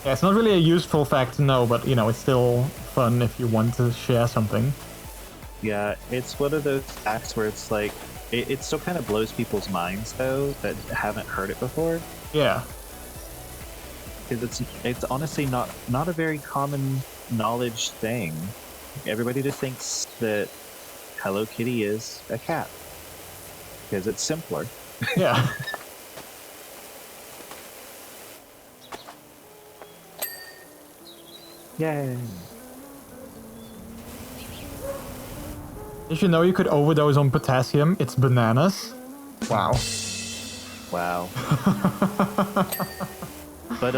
[SPEAKER 3] Yeah, it's not really a useful fact to know, but, you know, it's still fun if you want to share something.
[SPEAKER 5] Yeah, it's one of those facts where it's like, it still kind of blows people's minds, though, that haven't heard it before.
[SPEAKER 3] Yeah.
[SPEAKER 5] Because it's honestly not a very common knowledge thing. Everybody just thinks that Hello Kitty is a cat. Because it's simpler.
[SPEAKER 3] Yeah.
[SPEAKER 5] Yay.
[SPEAKER 3] Did you know you could overdose on potassium? It's bananas. Wow.
[SPEAKER 5] Wow. But,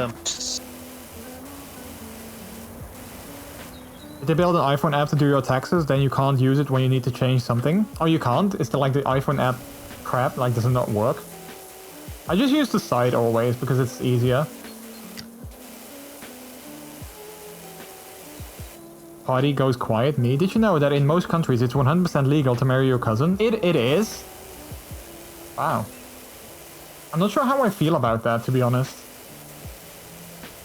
[SPEAKER 3] Did they build an iPhone app to do your taxes? Then you can't use it when you need to change something? Oh, you can't? Is like the iPhone app crap? Like, does it not work? I just use the site always because it's easier. Party goes quiet. Me. Did you know that in most countries it's 100% legal to marry your cousin? It is. Wow. I'm not sure how I feel about that, to be honest.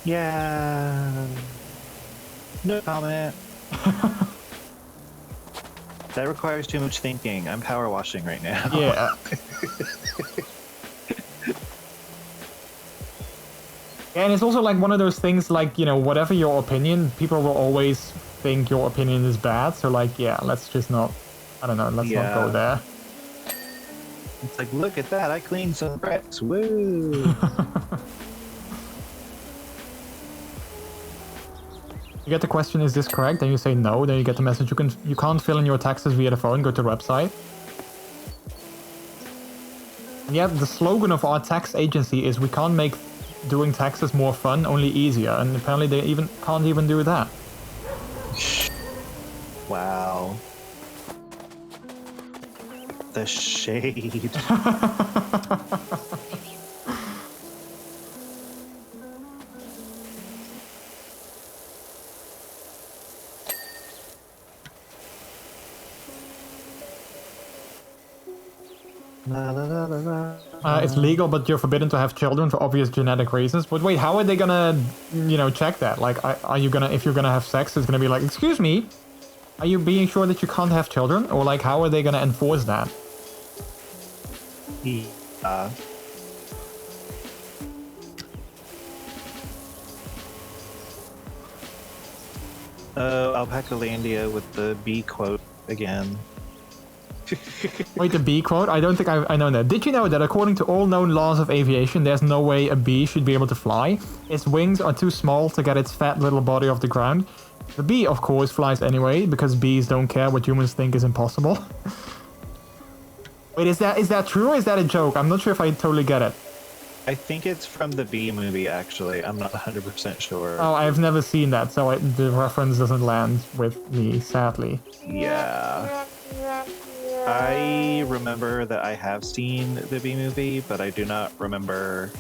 [SPEAKER 5] yeah. No comment. That requires too much thinking. I'm power washing right now.
[SPEAKER 3] Yeah. And it's also like one of those things like, you know, whatever your opinion, people will always think your opinion is bad. So like, yeah, let's just not, I don't know, let's not go there.
[SPEAKER 5] It's like, look at that, I cleaned some bricks. Woo!
[SPEAKER 3] You get the question, is this correct? Then you say no. Then you get the message, you can't fill in your taxes via the phone. Go to the website. And yet the slogan of our tax agency is we can't make doing taxes more fun, only easier. And apparently they can't even do that.
[SPEAKER 5] Wow. The shade. La, la, la, la, la.
[SPEAKER 3] It's legal, but you're forbidden to have children for obvious genetic reasons. But wait, how are they gonna, check that? Like, are you gonna, if you're gonna have sex, it's gonna be like, excuse me, are you being sure that you can't have children? Or like, how are they gonna enforce that?
[SPEAKER 5] Alpacalandia with the B quote again.
[SPEAKER 3] Wait, the bee quote? I don't think I know that. Did you know that according to all known laws of aviation, there's no way a bee should be able to fly? Its wings are too small to get its fat little body off the ground. The bee, of course, flies anyway, because bees don't care what humans think is impossible. Wait, is that true or is that a joke? I'm not sure if I totally get it.
[SPEAKER 5] I think it's from the Bee movie, actually. I'm not 100% sure.
[SPEAKER 3] Oh, I've never seen that, so the reference doesn't land with me, sadly.
[SPEAKER 5] Yeah. I remember that I have seen the Bee movie, but I do not remember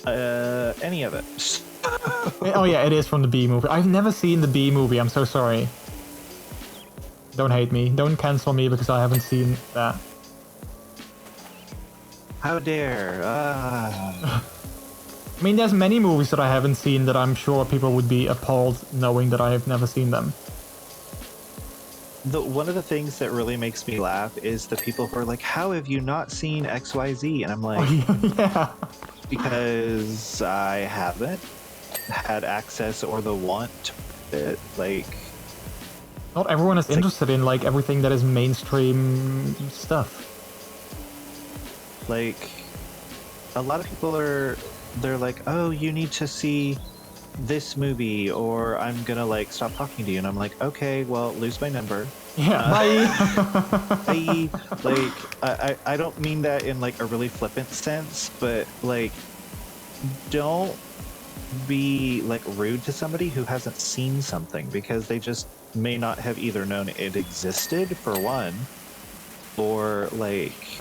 [SPEAKER 5] any of it.
[SPEAKER 3] Oh yeah, it is from the Bee movie. I've never seen the Bee movie, I'm so sorry. Don't hate me. Don't cancel me because I haven't seen that.
[SPEAKER 5] How dare.
[SPEAKER 3] I mean, there's many movies that I haven't seen that I'm sure people would be appalled knowing that I have never seen them.
[SPEAKER 5] One of the things that really makes me laugh is the people who are like, how have you not seen XYZ? And I'm like,
[SPEAKER 3] yeah.
[SPEAKER 5] Because I haven't had access or the want to it. Like,
[SPEAKER 3] not everyone is interested in like everything that is mainstream stuff.
[SPEAKER 5] Like, a lot of people they're like, oh, you need to see this movie or I'm gonna like stop talking to you. And I'm like, okay, well, lose my number.
[SPEAKER 3] Yeah, bye.
[SPEAKER 5] I don't mean that in like a really flippant sense, but like, don't be like rude to somebody who hasn't seen something because they just may not have either known it existed for one, or like,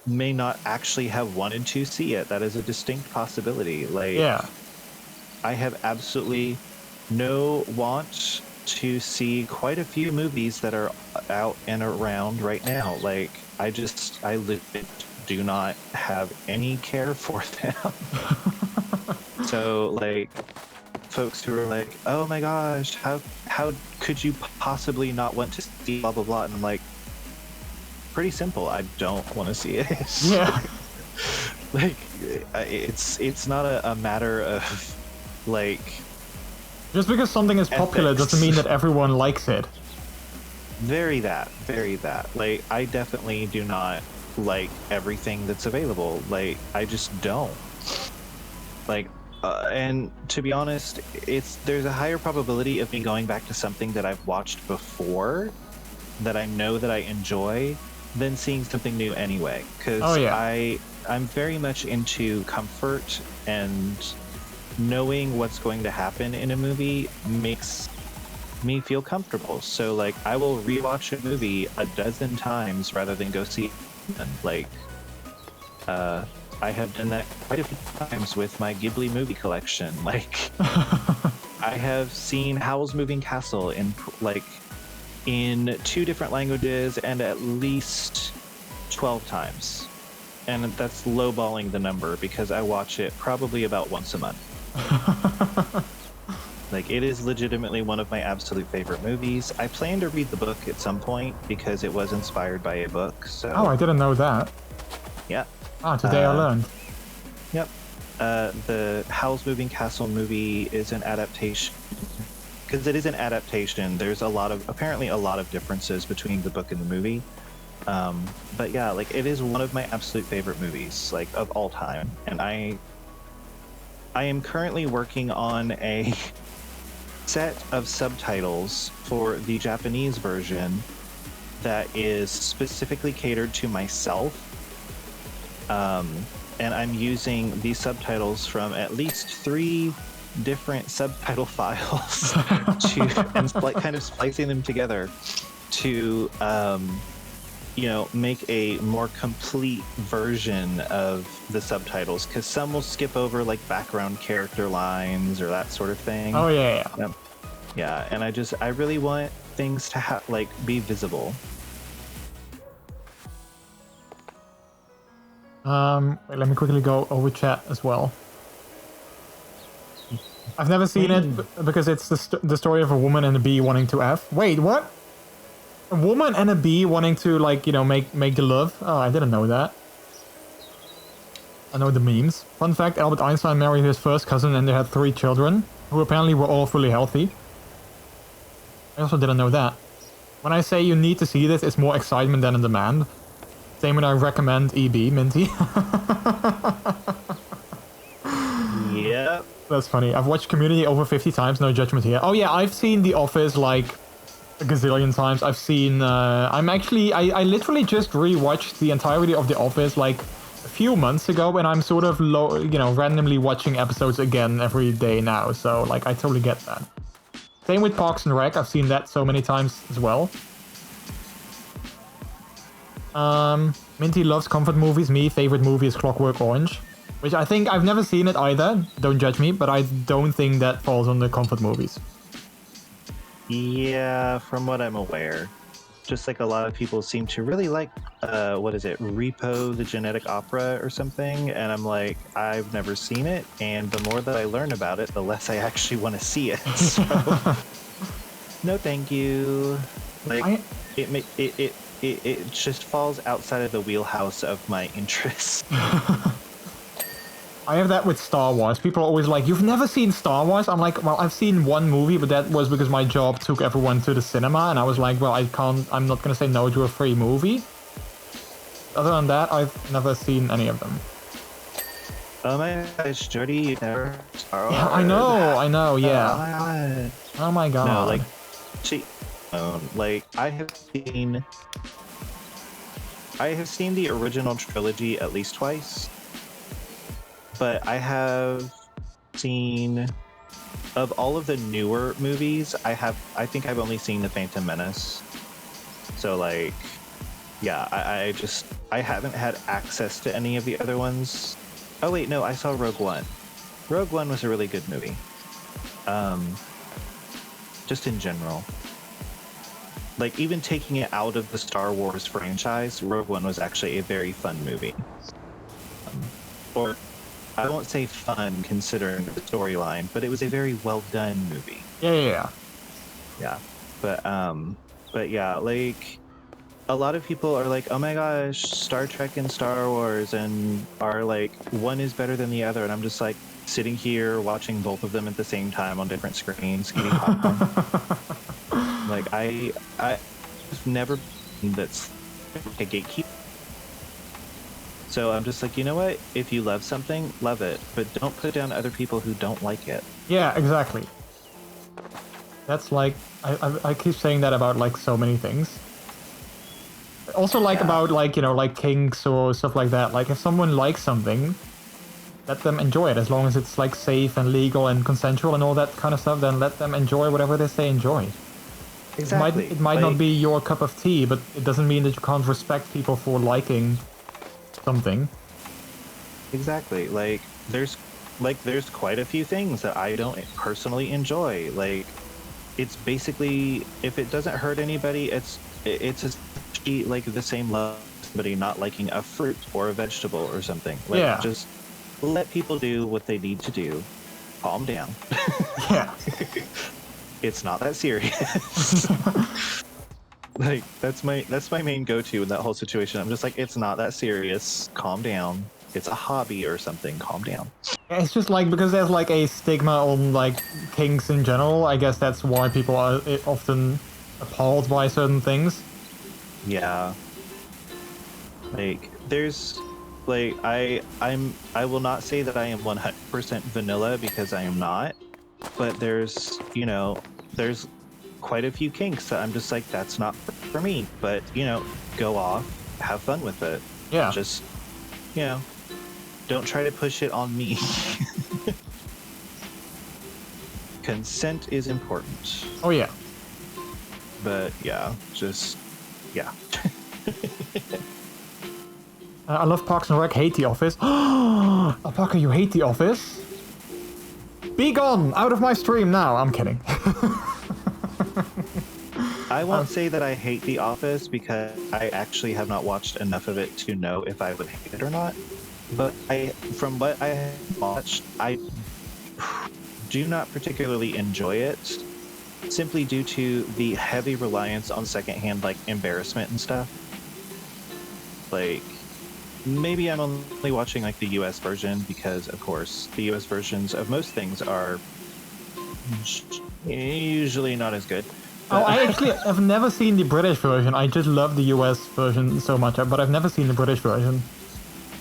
[SPEAKER 5] may not actually have wanted to see it. That is a distinct possibility. Like,
[SPEAKER 3] yeah,
[SPEAKER 5] I have absolutely no want to see quite a few movies that are out and around right now. Like, I legit do not have any care for them. So, like, folks who are like, oh my gosh, how could you possibly not want to see blah blah blah? And I'm like, pretty simple. I don't want to see it.
[SPEAKER 3] Yeah.
[SPEAKER 5] Like, it's not a matter of like.
[SPEAKER 3] Just because something is popular
[SPEAKER 5] ethics.
[SPEAKER 3] doesn't mean that everyone likes it.
[SPEAKER 5] Very that. Like, I definitely do not like everything that's available. Like, I just don't. Like, and to be honest, there's a higher probability of me going back to something that I've watched before, that I know that I enjoy, than seeing something new anyway. Because I'm very much into comfort, and knowing what's going to happen in a movie makes me feel comfortable. So like, I will rewatch a movie a dozen times rather than go see it. Like, I have done that quite a few times with my Ghibli movie collection. Like, I have seen Howl's Moving Castle in 2 different languages and at least 12 times. And that's lowballing the number because I watch it probably about once a month. Like, it is legitimately one of my absolute favorite movies. I plan to read the book at some point because it was inspired by a book. So.
[SPEAKER 3] Oh, I didn't know that.
[SPEAKER 5] Yeah.
[SPEAKER 3] Ah, today I learned.
[SPEAKER 5] Yep. The Howl's Moving Castle movie is an adaptation. Because it is an adaptation, there's apparently a lot of differences between the book and the movie. But yeah, like, it is one of my absolute favorite movies, like, of all time. And I am currently working on a set of subtitles for the Japanese version that is specifically catered to myself. And I'm using these subtitles from at least 3 different subtitle files kind of splicing them together to make a more complete version of the subtitles, because some will skip over like background character lines or that sort of thing.
[SPEAKER 3] Oh yeah.
[SPEAKER 5] Yeah, and I really want things to be visible.
[SPEAKER 3] Wait, let me quickly go over chat as well. I've never seen it because it's the story of a woman and a bee wanting to F. Wait, what? A woman and a bee wanting to, like, make the love? Oh, I didn't know that. I know the memes. Fun fact, Albert Einstein married his first cousin and they had 3 children, who apparently were all fully healthy. I also didn't know that. When I say you need to see this, it's more excitement than a demand. Same when I recommend EB, Minty.
[SPEAKER 5] Yep.
[SPEAKER 3] That's funny. I've watched Community over 50 times, no judgment here. Oh yeah, I've seen The Office like a gazillion times. I've seen, I literally just rewatched the entirety of The Office like a few months ago, and I'm sort of randomly watching episodes again every day now, so like I totally get that. Same with Parks and Rec, I've seen that so many times as well. Minty loves comfort movies. Me, favorite movie is Clockwork Orange, which I think I've never seen it either. Don't judge me, but I don't think that falls on the comfort movies.
[SPEAKER 5] Yeah, from what I'm aware. Just like a lot of people seem to really like, what is it, Repo the Genetic Opera or something, and I'm like, I've never seen it, and the more that I learn about it, the less I actually want to see it. So, no thank you. Like, it just falls outside of the wheelhouse of my interests.
[SPEAKER 3] I have that with Star Wars. People are always like, you've never seen Star Wars? I'm like, well, I've seen one movie, but that was because my job took everyone to the cinema, and I was like, well, I'm not gonna say no to a free movie. Other than that, I've never seen any of them.
[SPEAKER 5] Oh my gosh, Jordy, you never Star Wars?
[SPEAKER 3] Yeah, I know, yeah.
[SPEAKER 5] Oh my god.
[SPEAKER 3] Oh my god.
[SPEAKER 5] No, like, I have seen the original trilogy at least twice. But I have seen, of all of the newer movies, I think I've only seen The Phantom Menace. So like, yeah, I haven't had access to any of the other ones. Oh wait, no, I saw Rogue One. Rogue One was a really good movie. Just in general. Like, even taking it out of the Star Wars franchise, Rogue One was actually a very fun movie. Or I won't say fun considering the storyline, but it was a very well done movie.
[SPEAKER 3] Yeah.
[SPEAKER 5] But yeah, like a lot of people are like, oh my gosh, Star Trek and Star Wars, and are like, one is better than the other, and I'm just like sitting here watching both of them at the same time on different screens, eating popcorn. Like I've never been that's a gatekeeper. So I'm just like, you know what? If you love something, love it, but don't put down other people who don't like it.
[SPEAKER 3] Yeah, exactly. That's like, I keep saying that about like so many things. Also like about like, like kinks or stuff like that. Like if someone likes something, let them enjoy it. As long as it's like safe and legal and consensual and all that kind of stuff, then let them enjoy whatever it is they enjoy.
[SPEAKER 5] Exactly.
[SPEAKER 3] It might not be your cup of tea, but it doesn't mean that you can't respect people for liking something.
[SPEAKER 5] Exactly. Like there's quite a few things that I don't personally enjoy. Like it's basically, if it doesn't hurt anybody, it's like the same love as somebody not liking a fruit or a vegetable or something. Like just let people do what they need to do. Calm down.
[SPEAKER 3] Yeah.
[SPEAKER 5] It's not that serious. Like that's my main go-to in that whole situation. I'm just like, it's not that serious. Calm down. It's a hobby or something. Calm down.
[SPEAKER 3] It's just like, because there's like a stigma on like kinks in general. I guess that's why people are often appalled by certain things.
[SPEAKER 5] Yeah. Like there's Like I will not say that I am 100% vanilla because I am not, but there's there's quite a few kinks that I'm just like, that's not for me. But go off, have fun with it.
[SPEAKER 3] Yeah.
[SPEAKER 5] Just don't try to push it on me. Consent is important.
[SPEAKER 3] Oh yeah.
[SPEAKER 5] But yeah.
[SPEAKER 3] I love Parks and Rec, hate The Office. Alpaca, you hate The Office? Be gone! Out of my stream now! I'm kidding.
[SPEAKER 5] I won't say that I hate The Office because I actually have not watched enough of it to know if I would hate it or not. But from what I have watched, I do not particularly enjoy it, simply due to the heavy reliance on secondhand embarrassment and stuff. Like, maybe I'm only watching the US version because, of course, the US versions of most things are usually not as good.
[SPEAKER 3] Oh, I've never seen the British version. I just love the US version so much, but I've never seen the British version.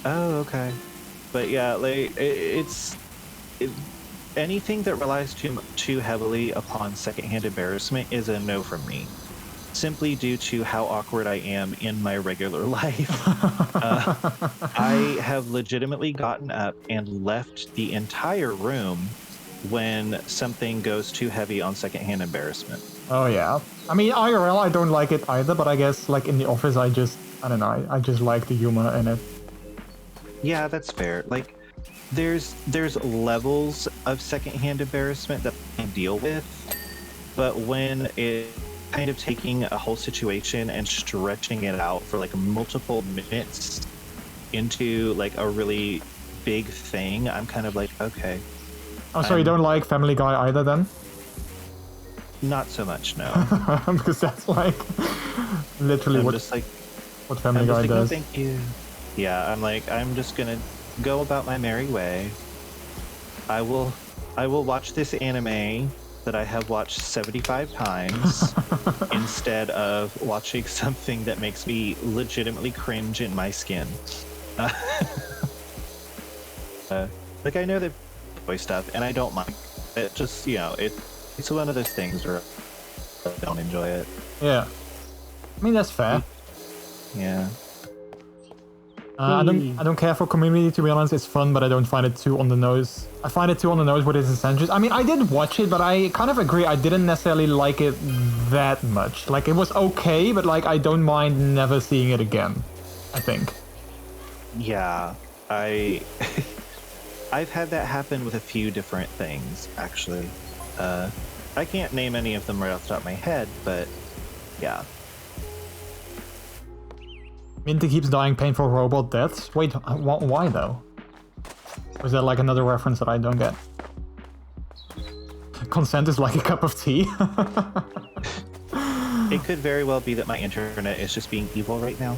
[SPEAKER 5] Oh, okay. But yeah, anything that relies too heavily upon secondhand embarrassment is a no from me. Simply due to how awkward I am in my regular life. I have legitimately gotten up and left the entire room when something goes too heavy on secondhand embarrassment.
[SPEAKER 3] Oh yeah. I mean, IRL, I don't like it either, but I guess in The Office, I don't know, I just like the humor in it.
[SPEAKER 5] Yeah, that's fair. There's levels of secondhand embarrassment that I can deal with, but when it kind of taking a whole situation and stretching it out for multiple minutes into a really big thing, I'm kind of okay.
[SPEAKER 3] Oh, so you don't like Family Guy either then?
[SPEAKER 5] Not so much, no.
[SPEAKER 3] Because that's literally what Family Guy does.
[SPEAKER 5] No, thank you. Yeah, I'm just gonna go about my merry way. I will watch this anime that I have watched 75 times instead of watching something that makes me legitimately cringe in my skin. I know the boy stuff, and I don't mind. It just, it's one of those things where I don't enjoy it.
[SPEAKER 3] Yeah. I mean, that's fair.
[SPEAKER 5] Yeah.
[SPEAKER 3] I don't care for Community, to be honest. It's fun, but I don't find it too on the nose. I find it too on the nose with its essentials. I mean, I did watch it, but I kind of agree. I didn't necessarily like it that much. It was okay, but I don't mind never seeing it again, I think.
[SPEAKER 5] Yeah, I've had that happen with a few different things, actually. I can't name any of them right off the top of my head, but yeah.
[SPEAKER 3] Minty keeps dying painful robot deaths. Wait, why though? Or is that another reference that I don't get? Consent is like a cup of tea.
[SPEAKER 5] It could very well be that my internet is just being evil right now.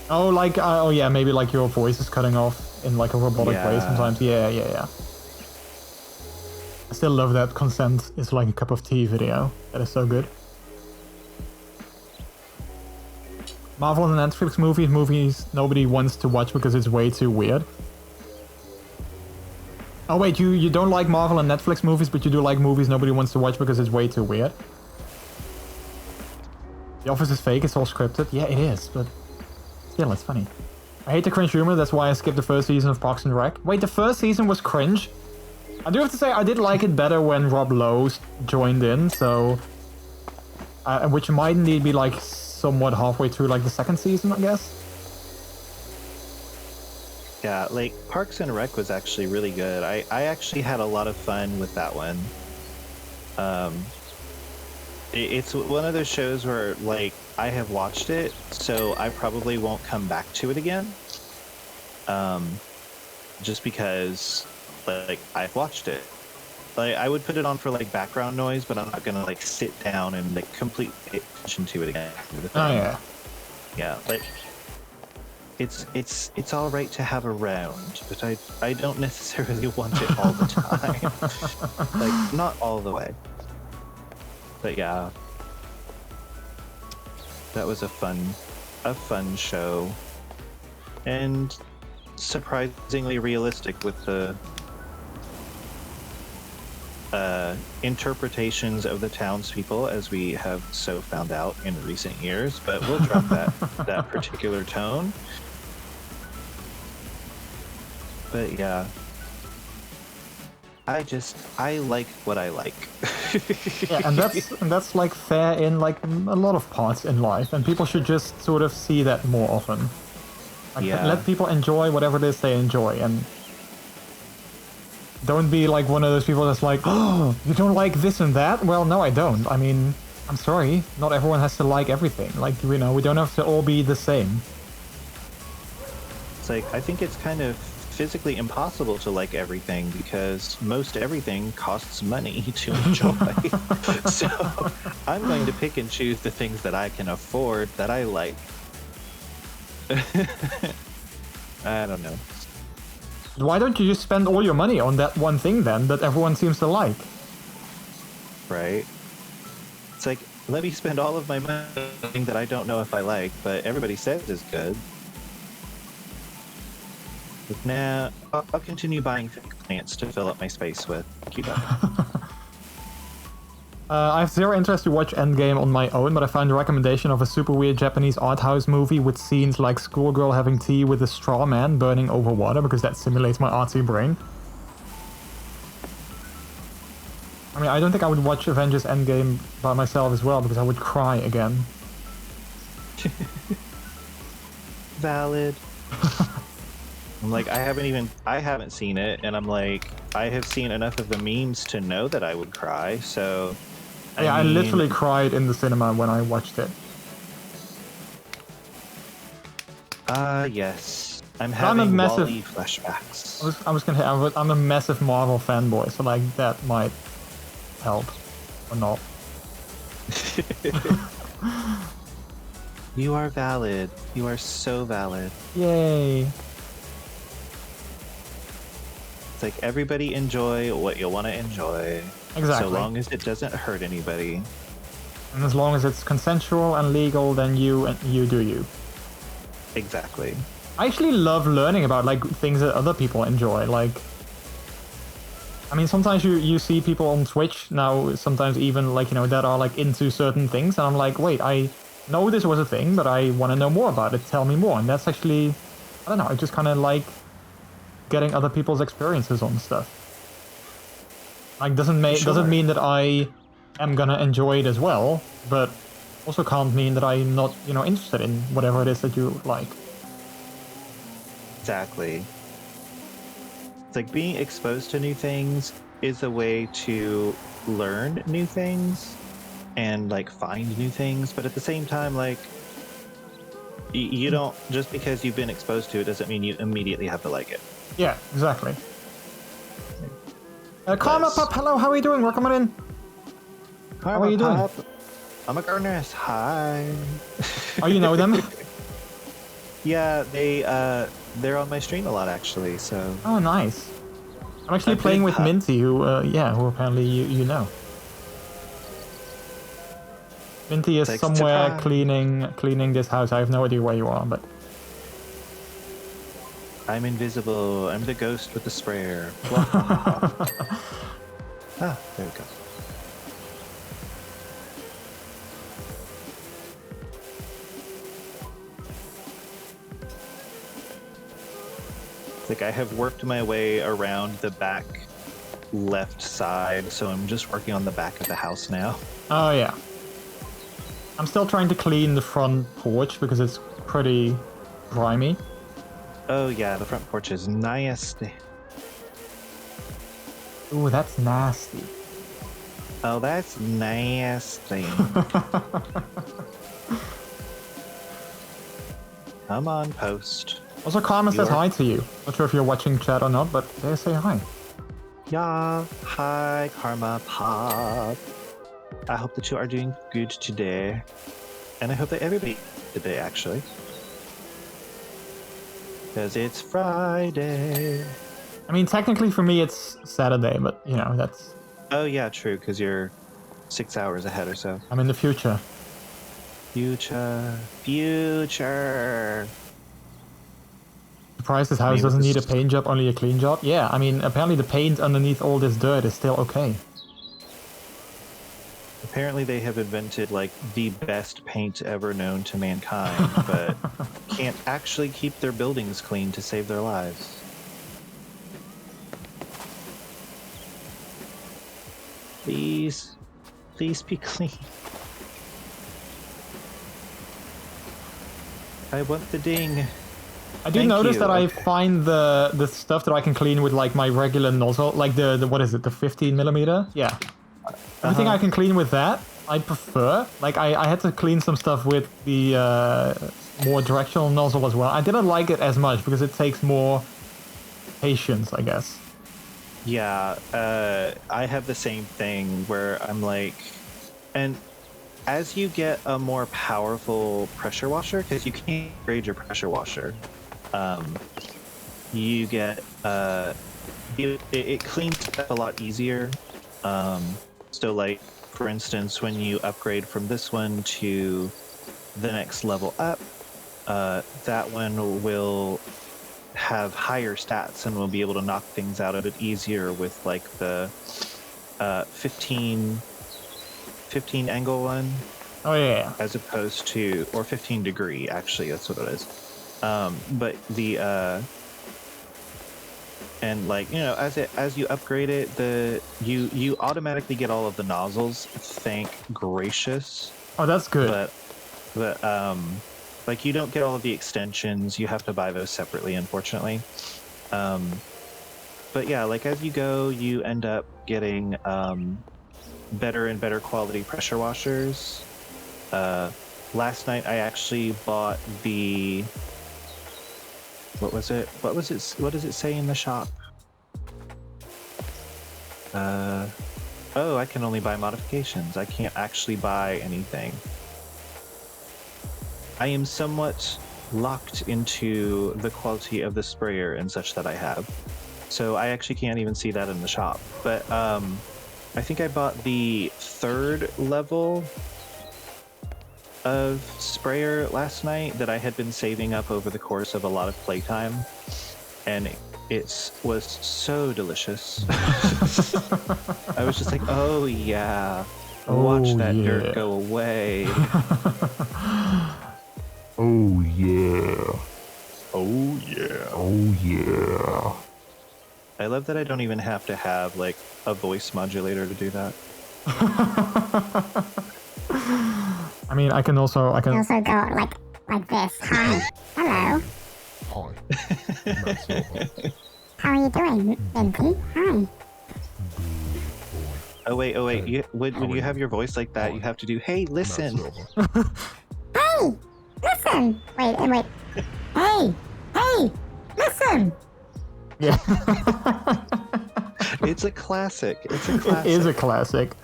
[SPEAKER 3] Oh, oh yeah, maybe your voice is cutting off in a robotic way sometimes. Yeah. I still love that Consent is like a cup of tea video. That is so good. Marvel and Netflix movies nobody wants to watch because it's way too weird. Oh wait, you don't like Marvel and Netflix movies, but you do like movies nobody wants to watch because it's way too weird? The Office is fake, it's all scripted. Yeah, it is, but still, it's funny. I hate the cringe humor, that's why I skipped the first season of Parks and Rec. Wait, the first season was cringe? I do have to say, I did like it better when Rob Lowe joined in, so... which might indeed be somewhat halfway through the second season, I guess.
[SPEAKER 5] Yeah, Parks and Rec was actually really good. I actually had a lot of fun with that one. It's one of those shows where I have watched it, so I probably won't come back to it again. Just because I've watched it. I would put it on for background noise, but I'm not gonna sit down and completely pay attention to it again.
[SPEAKER 3] Oh yeah.
[SPEAKER 5] Yeah, it's all right to have around, but I don't necessarily want it all the time. Not all the way. But yeah, that was a fun show. and surprisingly realistic with the interpretations of the townspeople, as we have so found out in recent years. But we'll drop that particular tone. But yeah, I like what I like.
[SPEAKER 3] Yeah, and that's like fair in like a lot of parts in life, and people should just sort of see that more often. Like,
[SPEAKER 5] Yeah.
[SPEAKER 3] let people enjoy whatever it is they enjoy, and don't be like one of those people that's like, oh, you don't like this and that? Well, no, I don't. I mean, I'm sorry, not everyone has to like everything. Like, you know, we don't have to all be the same.
[SPEAKER 5] It's like, I think it's kind of physically impossible to like everything because most everything costs money to enjoy. So I'm going to pick and choose the things that I can afford that I like. I don't know.
[SPEAKER 3] Why don't you just spend all your money on that one thing then that everyone seems to like?
[SPEAKER 5] Right? It's like, let me spend all of my money on something that I don't know if I like, but everybody says is good. But nah, I'll continue buying fake plants to fill up my space with. Keep up.
[SPEAKER 3] I have zero interest to watch Endgame on my own, but I found a recommendation of a super weird Japanese art house movie with scenes like schoolgirl having tea with a straw man burning over water, because that simulates my artsy brain. I mean, I don't think I would watch Avengers Endgame by myself as well, because I would cry again.
[SPEAKER 5] Valid. I'm like, I haven't seen it, and I'm like, I have seen enough of the memes to know that I would cry, so...
[SPEAKER 3] I literally cried in the cinema when I watched it.
[SPEAKER 5] Yes. I'm having Wall-E flashbacks.
[SPEAKER 3] I was gonna say, I'm a massive Marvel fanboy, so like, that might help. Or not.
[SPEAKER 5] You are valid. You are so valid.
[SPEAKER 3] Yay.
[SPEAKER 5] It's like, everybody enjoy what you want to enjoy.
[SPEAKER 3] Exactly.
[SPEAKER 5] So long as it doesn't hurt anybody.
[SPEAKER 3] And as long as it's consensual and legal, then you do you.
[SPEAKER 5] Exactly.
[SPEAKER 3] I actually love learning about like things that other people enjoy. Like, I mean, sometimes you see people on Twitch now, sometimes even like, you know, that are like into certain things, and I'm like, wait, I know this was a thing, but I want to know more about it. Tell me more. And that's actually, I don't know, I just kind of like getting other people's experiences on stuff. Like, doesn't mean that I am gonna enjoy it as well, but also can't mean that I'm not, you know, interested in whatever it is that you like.
[SPEAKER 5] Exactly. It's like being exposed to new things is a way to learn new things and like find new things, but at the same time, like, you don't, just because you've been exposed to it doesn't mean you immediately have to like it.
[SPEAKER 3] Yeah, exactly. Karma Pup, hello, how are you doing? Welcome on in. How are you doing?
[SPEAKER 5] I'm a gardeneress. Hi.
[SPEAKER 3] Oh, you know them?
[SPEAKER 5] Yeah, they're on my stream a lot actually. So.
[SPEAKER 3] Oh, nice. I'm actually playing with Minty, who apparently you know. Minty is somewhere cleaning this house. I have no idea where you are, but.
[SPEAKER 5] I'm invisible. I'm the ghost with the sprayer. Ah, there we go. It's like I have worked my way around the back left side, so I'm just working on the back of the house now.
[SPEAKER 3] Oh, yeah. I'm still trying to clean the front porch because it's pretty grimy.
[SPEAKER 5] Oh yeah, the front porch is nasty.
[SPEAKER 3] Ooh, that's nasty.
[SPEAKER 5] Oh, that's nasty. Come on, post.
[SPEAKER 3] Also, Karma says hi to you. Not sure if you're watching chat or not, but they say hi.
[SPEAKER 5] Yeah, hi, Karma Pop. I hope that you are doing good today. And I hope that everybody today, actually. Because it's Friday.
[SPEAKER 3] I mean, technically for me it's Saturday, but, you know, that's...
[SPEAKER 5] Oh yeah, true, because you're 6 hours ahead or so.
[SPEAKER 3] I'm in the future.
[SPEAKER 5] Future.
[SPEAKER 3] Surprised this house doesn't need a paint job, only a clean job. Yeah, I mean, apparently the paint underneath all this dirt is still okay.
[SPEAKER 5] Apparently they have invented like the best paint ever known to mankind, but can't actually keep their buildings clean to save their lives. Please be clean. I want the ding.
[SPEAKER 3] I do notice that I find the stuff that I can clean with like my regular nozzle, like the what is it, the 15mm? Yeah. Everything I can clean with that, I prefer. Like I had to clean some stuff with the more directional nozzle as well. I didn't like it as much because it takes more patience, I guess.
[SPEAKER 5] Yeah, I have the same thing where I'm like, and as you get a more powerful pressure washer, because you can't upgrade your pressure washer, you get it cleans up a lot easier. So like, for instance, when you upgrade from this one to the next level up, that one will have higher stats and will be able to knock things out a bit easier with like the 15 angle one.
[SPEAKER 3] Oh yeah.
[SPEAKER 5] As opposed to, or 15 degree, actually, that's what it is. But the and like, you know, as you upgrade it, you automatically get all of the nozzles. Thank gracious.
[SPEAKER 3] Oh, that's good.
[SPEAKER 5] But like, you don't get all of the extensions. You have to buy those separately, unfortunately. But yeah, like as you go, you end up getting better and better quality pressure washers. Last night I actually bought the what does it say in the shop? Oh, I can only buy modifications. I can't actually buy anything. I am somewhat locked into the quality of the sprayer and such that I have. So I actually can't even see that in the shop. But I think I bought the 3rd level of sprayer last night that I had been saving up over the course of a lot of playtime, and it was so delicious. I was just like, oh yeah, watch that dirt go away.
[SPEAKER 3] Oh yeah.
[SPEAKER 5] Oh yeah.
[SPEAKER 3] Oh yeah.
[SPEAKER 5] I love that I don't even have to have like a voice modulator to do that.
[SPEAKER 3] I mean, I can also
[SPEAKER 8] also go like this. Hi. Hello.
[SPEAKER 7] Hi.
[SPEAKER 8] How are you doing, Minty? Hi.
[SPEAKER 5] Oh wait. When you have your voice like that, you have to do, hey, listen.
[SPEAKER 8] Hey, listen. Wait. Hey, listen.
[SPEAKER 3] yeah.
[SPEAKER 5] It's a classic. It
[SPEAKER 3] is a classic.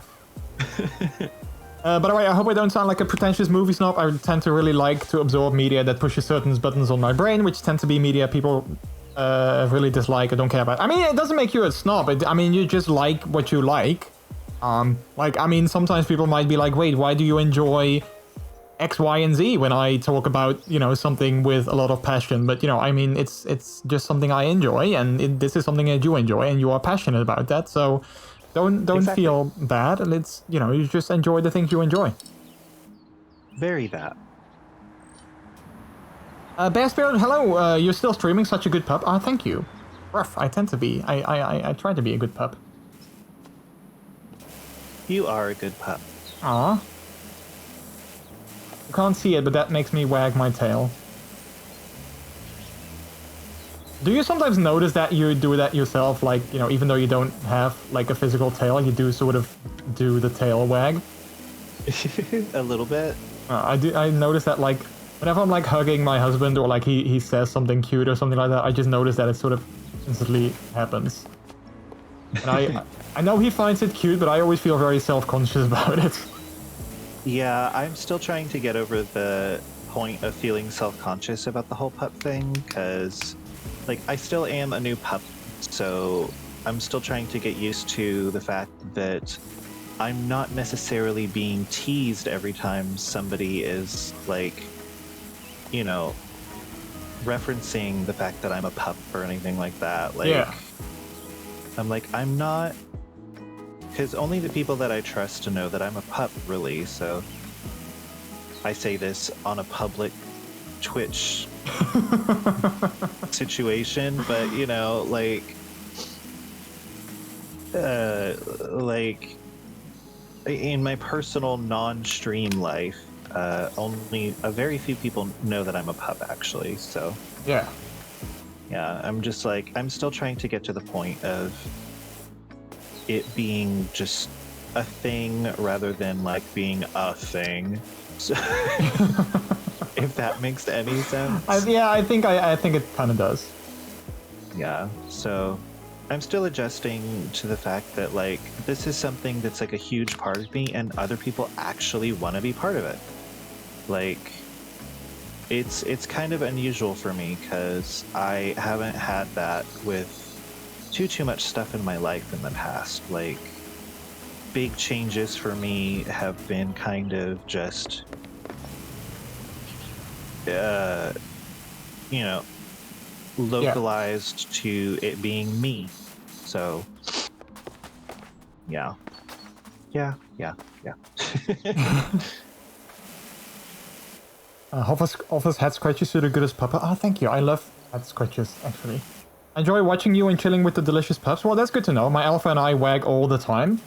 [SPEAKER 3] By the way, I hope I don't sound like a pretentious movie snob. I tend to really like to absorb media that pushes certain buttons on my brain, which tend to be media people really dislike or don't care about. I mean, it doesn't make you a snob. I mean, you just like what you like. Like, I mean, sometimes people might be like, wait, why do you enjoy X, Y, and Z when I talk about, you know, something with a lot of passion? But, you know, I mean, it's just something I enjoy, and this is something that you enjoy, and you are passionate about that, so... Don't
[SPEAKER 5] exactly.
[SPEAKER 3] feel bad, and it's, you know, you just enjoy the things you enjoy.
[SPEAKER 5] Very that.
[SPEAKER 3] Bear Spirit, hello. You're still streaming, such a good pup. Ah, thank you. Rough. I tend to be. I try to be a good pup.
[SPEAKER 5] You are a good pup.
[SPEAKER 3] Aw. You can't see it, but that makes me wag my tail. Do you sometimes notice that you do that yourself, like, you know, even though you don't have, like, a physical tail, you do sort of do the tail wag?
[SPEAKER 5] A little bit.
[SPEAKER 3] I notice that, like, whenever I'm, like, hugging my husband or, like, he says something cute or something like that, I just notice that it sort of instantly happens. And I know he finds it cute, but I always feel very self-conscious about it.
[SPEAKER 5] Yeah, I'm still trying to get over the point of feeling self-conscious about the whole pup thing, because... like, I still am a new pup, so I'm still trying to get used to the fact that I'm not necessarily being teased every time somebody is, like, you know, referencing the fact that I'm a pup or anything like that. Like,
[SPEAKER 3] Yeah.
[SPEAKER 5] I'm like, I'm not, because only the people that I trust to know that I'm a pup, really. So I say this on a public Twitch situation, but you know, like in my personal non-stream life, only a very few people know that I'm a pup, actually. So
[SPEAKER 3] Yeah.
[SPEAKER 5] yeah, I'm just like, I'm still trying to get to the point of it being just a thing rather than like being a thing. So if that makes any sense.
[SPEAKER 3] Yeah, I think it kind of does.
[SPEAKER 5] Yeah, so I'm still adjusting to the fact that like this is something that's like a huge part of me and other people actually want to be part of it. Like it's kind of unusual for me because I haven't had that with too much stuff in my life in the past. Like big changes for me have been kind of just you know, localized to it being me. So yeah.
[SPEAKER 3] Offers head scratches to the goodest pupper. Oh, thank you. I love head scratches, actually. Enjoy watching you and chilling with the delicious pups. Well, that's good to know. My alpha and I wag all the time.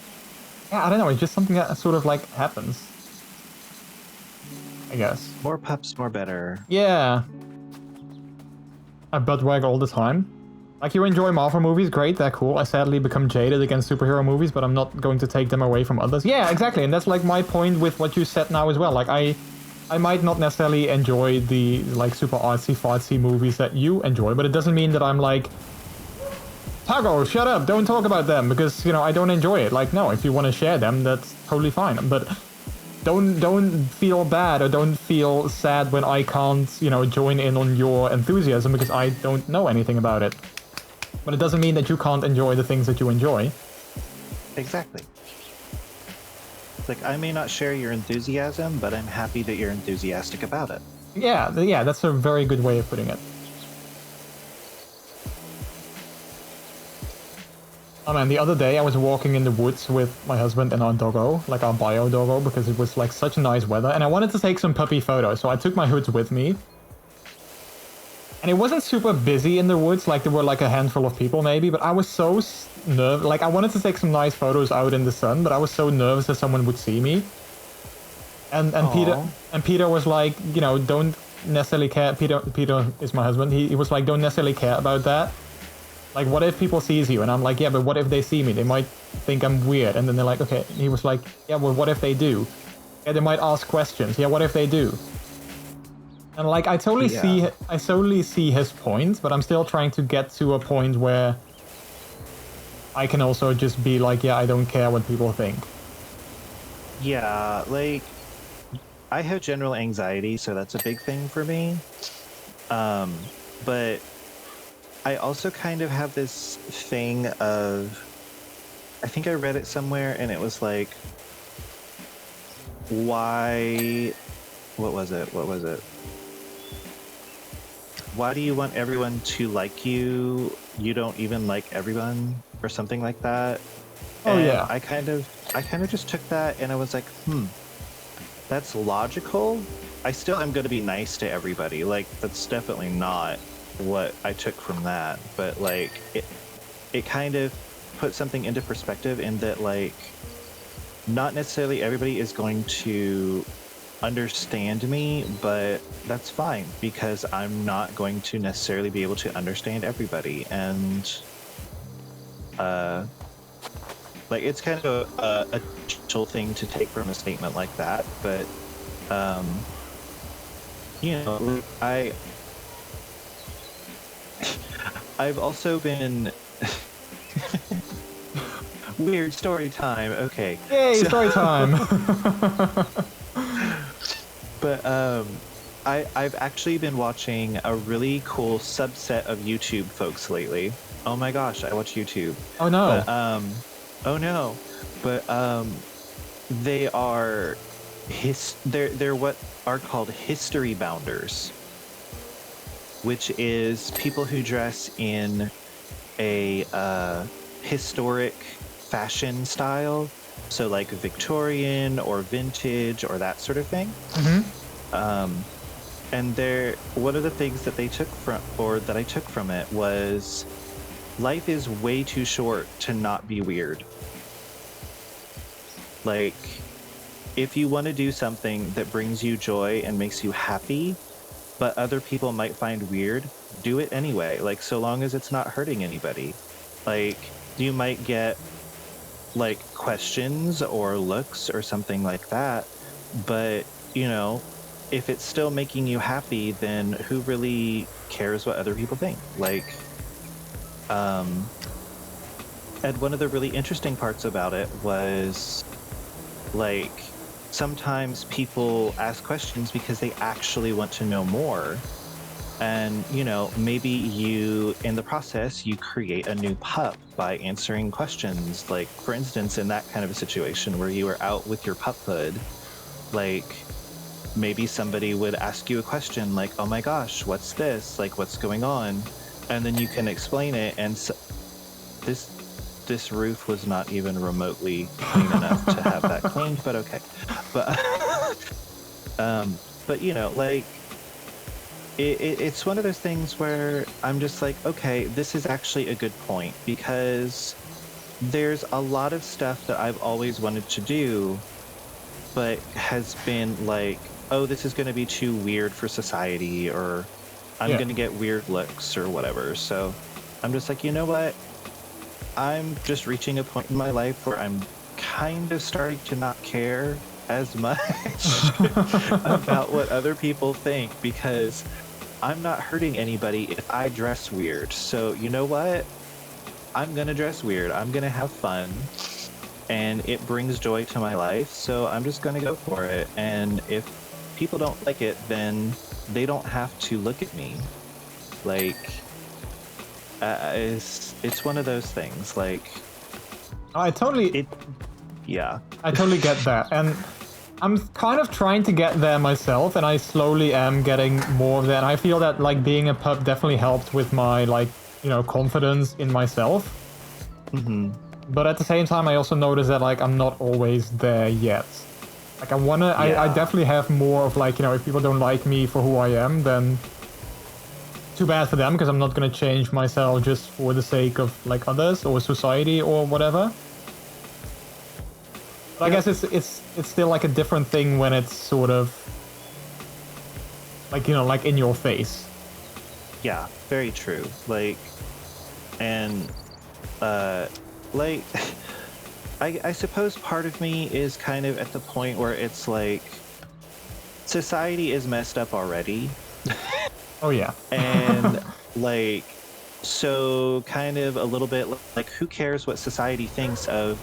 [SPEAKER 3] Yeah, I don't know. It's just something that sort of like happens, I guess.
[SPEAKER 5] More pups, more better.
[SPEAKER 3] Yeah. I butt wag all the time. Like, you enjoy Marvel movies, great, they're cool. I sadly become jaded against superhero movies, but I'm not going to take them away from others. Yeah, exactly, and that's like my point with what you said now as well. Like, I might not necessarily enjoy the like super artsy-fartsy movies that you enjoy, but it doesn't mean that I'm like, Tago, shut up, don't talk about them, because, you know, I don't enjoy it. Like, no, if you want to share them, that's totally fine, but don't feel bad or don't feel sad when I can't, you know, join in on your enthusiasm because I don't know anything about it. But it doesn't mean that you can't enjoy the things that you enjoy.
[SPEAKER 5] Exactly. Like, I may not share your enthusiasm, but I'm happy that you're enthusiastic about it.
[SPEAKER 3] Yeah, that's a very good way of putting it. Oh man, the other day I was walking in the woods with my husband and our doggo, like our bio doggo, because it was like such nice weather, and I wanted to take some puppy photos, so I took my hoods with me. And it wasn't super busy in the woods, like there were like a handful of people maybe, but I was so nervous. Like I wanted to take some nice photos out in the sun, but I was so nervous that someone would see me. And Peter was like, you know, don't necessarily care. Peter is my husband. He was like, don't necessarily care about that. Like, what if people sees you? And I'm like, yeah, but what if they see me? They might think I'm weird. And then they're like, okay. And he was like, yeah, well, what if they do? Yeah, they might ask questions. Yeah, what if they do? And like, I totally see his point, but I'm still trying to get to a point where I can also just be like, yeah, I don't care what people think.
[SPEAKER 5] Yeah, like, I have general anxiety, so that's a big thing for me. But I also kind of have this thing of, I think I read it somewhere and it was like, why, what was it? Why do you want everyone to like you? You don't even like everyone, or something like that.
[SPEAKER 3] Oh,
[SPEAKER 5] and
[SPEAKER 3] yeah.
[SPEAKER 5] I kind of just took that and I was like, that's logical. I still am going to be nice to everybody. Like, that's definitely not what I took from that. But like, it kind of put something into perspective in that, like, not necessarily everybody is going to understand me, but that's fine because I'm not going to necessarily be able to understand everybody. And like, it's kind of a gentle thing to take from a statement like that, but you know, I've also been weird story time. Okay.
[SPEAKER 3] Yay, story time.
[SPEAKER 5] But I've actually been watching a really cool subset of YouTube folks lately. Oh my gosh, I watch YouTube.
[SPEAKER 3] Oh no.
[SPEAKER 5] But, oh no. But they are they're what are called history bounders. which is people who dress in a historic fashion style, so like Victorian or vintage or that sort of thing. And one of the things that they took from, or that I took from it, was life is way too short to not be weird. Like, if you want to do something that brings you joy and makes you happy, but other people might find weird, do it anyway. Like, so long as it's not hurting anybody. Like, you might get like questions or looks or something like that, but you know, if it's still making you happy, then who really cares what other people think? Like, and one of the really interesting parts about it was, like, sometimes people ask questions because they actually want to know more. And, you know, maybe you, in the process, you create a new pup by answering questions. Like, for instance, in that kind of a situation where you are out with your puphood, like, maybe somebody would ask you a question like, oh my gosh, what's this? Like, what's going on? And then you can explain it. And so, this roof was not even remotely clean enough to have that cleaned, but okay. But you know, like, it's one of those things where I'm just like, okay, this is actually a good point, because there's a lot of stuff that I've always wanted to do, but has been like, oh, this is going to be too weird for society, or I'm going to get weird looks or whatever. So I'm just like, you know what? I'm just reaching a point in my life where I'm kind of starting to not care as much about what other people think, because I'm not hurting anybody if I dress weird. So you know what? I'm going to dress weird. I'm going to have fun. And it brings joy to my life. So I'm just going to go for it. And if people don't like it, then they don't have to look at me. Like, it's one of those things. Like,
[SPEAKER 3] I totally get that, and I'm kind of trying to get there myself, and I slowly am getting more of that. And I feel that, like, being a pup definitely helped with my, like, you know, confidence in myself. But at the same time, I also notice that, like, I'm not always there yet. Like, I definitely have more of, like, you know, if people don't like me for who I am, then too bad for them, because I'm not going to change myself just for the sake of, like, others or society or whatever. But I guess it's still, like, a different thing when it's sort of, like, you know, like, in your face.
[SPEAKER 5] Yeah, very true. Like, and like, I suppose part of me is kind of at the point where it's like, society is messed up already.
[SPEAKER 3] Oh yeah.
[SPEAKER 5] And like, so kind of a little bit like, who cares what society thinks of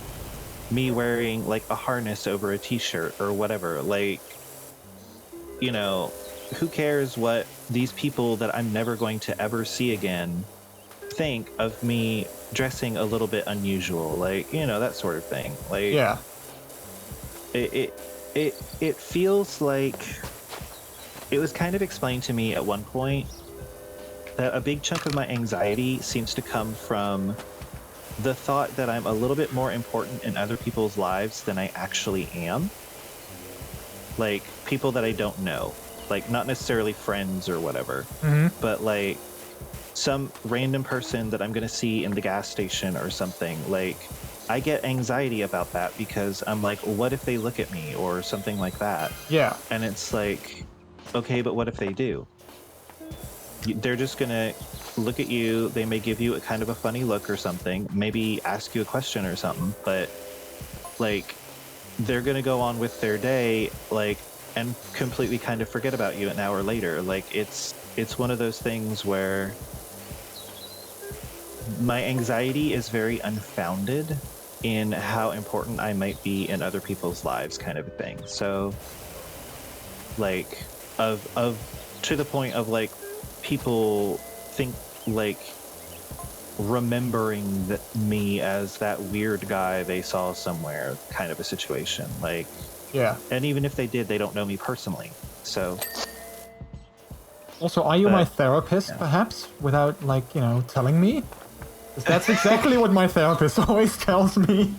[SPEAKER 5] me wearing like a harness over a t-shirt or whatever? Like, you know, who cares what these people that I'm never going to ever see again think of me dressing a little bit unusual, like, you know, that sort of thing. Like,
[SPEAKER 3] yeah,
[SPEAKER 5] it feels like it was kind of explained to me at one point that a big chunk of my anxiety seems to come from the thought that I'm a little bit more important in other people's lives than I actually am. Like, people that I don't know, like, not necessarily friends or whatever, but like some random person that I'm going to see in the gas station or something. Like, I get anxiety about that because I'm like, what if they look at me or something like that?
[SPEAKER 3] Yeah.
[SPEAKER 5] And it's like, okay, but what if they do? They're just going to look at you. They may give you a kind of a funny look or something, maybe ask you a question or something, but like, they're going to go on with their day, like, and completely kind of forget about you an hour later. Like, it's one of those things where my anxiety is very unfounded in how important I might be in other people's lives, kind of a thing. So, like, to the point of, like, people think, like, remembering me as that weird guy they saw somewhere, kind of a situation. Like,
[SPEAKER 3] yeah.
[SPEAKER 5] and even if they did, they don't know me personally. So,
[SPEAKER 3] Also, are you my
[SPEAKER 5] But,
[SPEAKER 3] therapist,
[SPEAKER 5] yeah.
[SPEAKER 3] perhaps? Without, like, you know, telling me? 'Cause that's exactly what my therapist always tells me.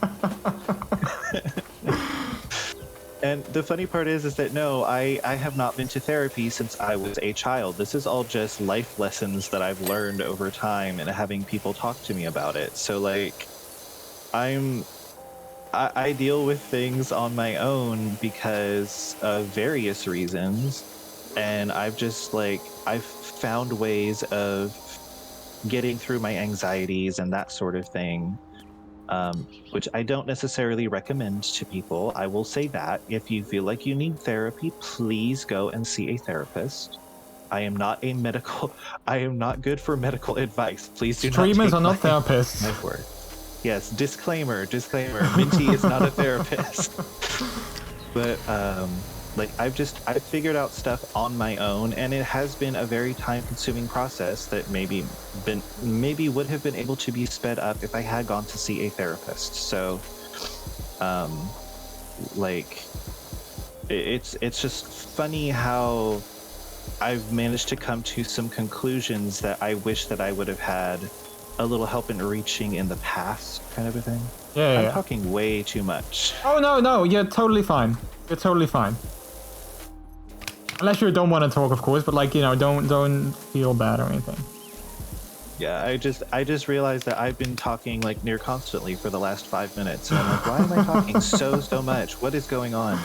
[SPEAKER 5] And the funny part is that no, I have not been to therapy since I was a child. This is all just life lessons that I've learned over time and having people talk to me about it. So like, I deal with things on my own because of various reasons, and I've found ways of getting through my anxieties and that sort of thing. Which I don't necessarily recommend to people. I will say that if you feel like you need therapy, please go and see a therapist. I am not a medical, I am not good for medical advice. Please do not
[SPEAKER 3] Streamers
[SPEAKER 5] take
[SPEAKER 3] are not therapists.
[SPEAKER 5] my word. Yes, disclaimer. Minty is not a therapist. But like I've figured out stuff on my own, and it has been a very time-consuming process that maybe would have been able to be sped up if I had gone to see a therapist. So like it's just funny how I've managed to come to some conclusions that I wish that I would have had a little help in reaching in the past, kind of a thing.
[SPEAKER 3] Yeah.
[SPEAKER 5] I'm talking way too much.
[SPEAKER 3] Oh, no, you're totally fine. You're totally fine. Unless you don't want to talk, of course, but like, you know, don't feel bad or anything.
[SPEAKER 5] Yeah, I just realized that I've been talking like near constantly for the last 5 minutes, and I'm like, why am I talking so much? What is going on?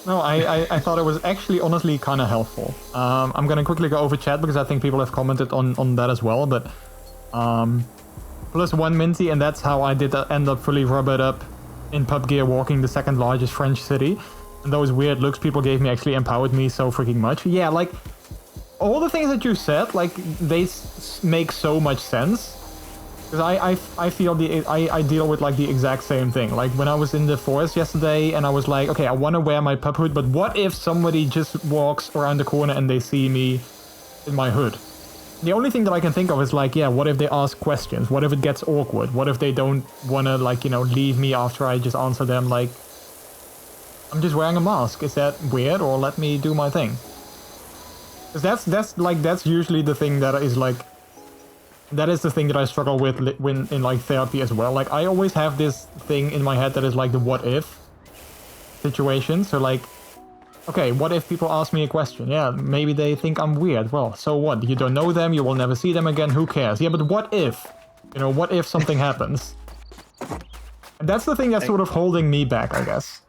[SPEAKER 3] No, I thought it was actually honestly kind of helpful. I'm gonna quickly go over chat because I think people have commented on that as well, but +1 Minty, and that's how I did end up fully rubbered up in PUBG walking the second largest French city. And those weird looks people gave me actually empowered me so freaking much. Yeah, like, all the things that you said, like, they make so much sense. Because I feel I deal with, like, the exact same thing. Like, when I was in the forest yesterday, and I was like, okay, I want to wear my pup hood, but what if somebody just walks around the corner and they see me in my hood? The only thing that I can think of is, like, yeah, what if they ask questions? What if it gets awkward? What if they don't want to, like, you know, leave me after I just answer them, like, I'm just wearing a mask. Is that weird, or let me do my thing? Because that's usually the thing that is like, that is the thing that I struggle with when in like therapy as well. Like I always have this thing in my head that is like the what if situation. So like, okay, what if people ask me a question? Yeah, maybe they think I'm weird. Well, so what? You don't know them, you will never see them again, who cares? Yeah, but what if? You know, what if something happens? And that's the thing that's sort of holding me back, I guess.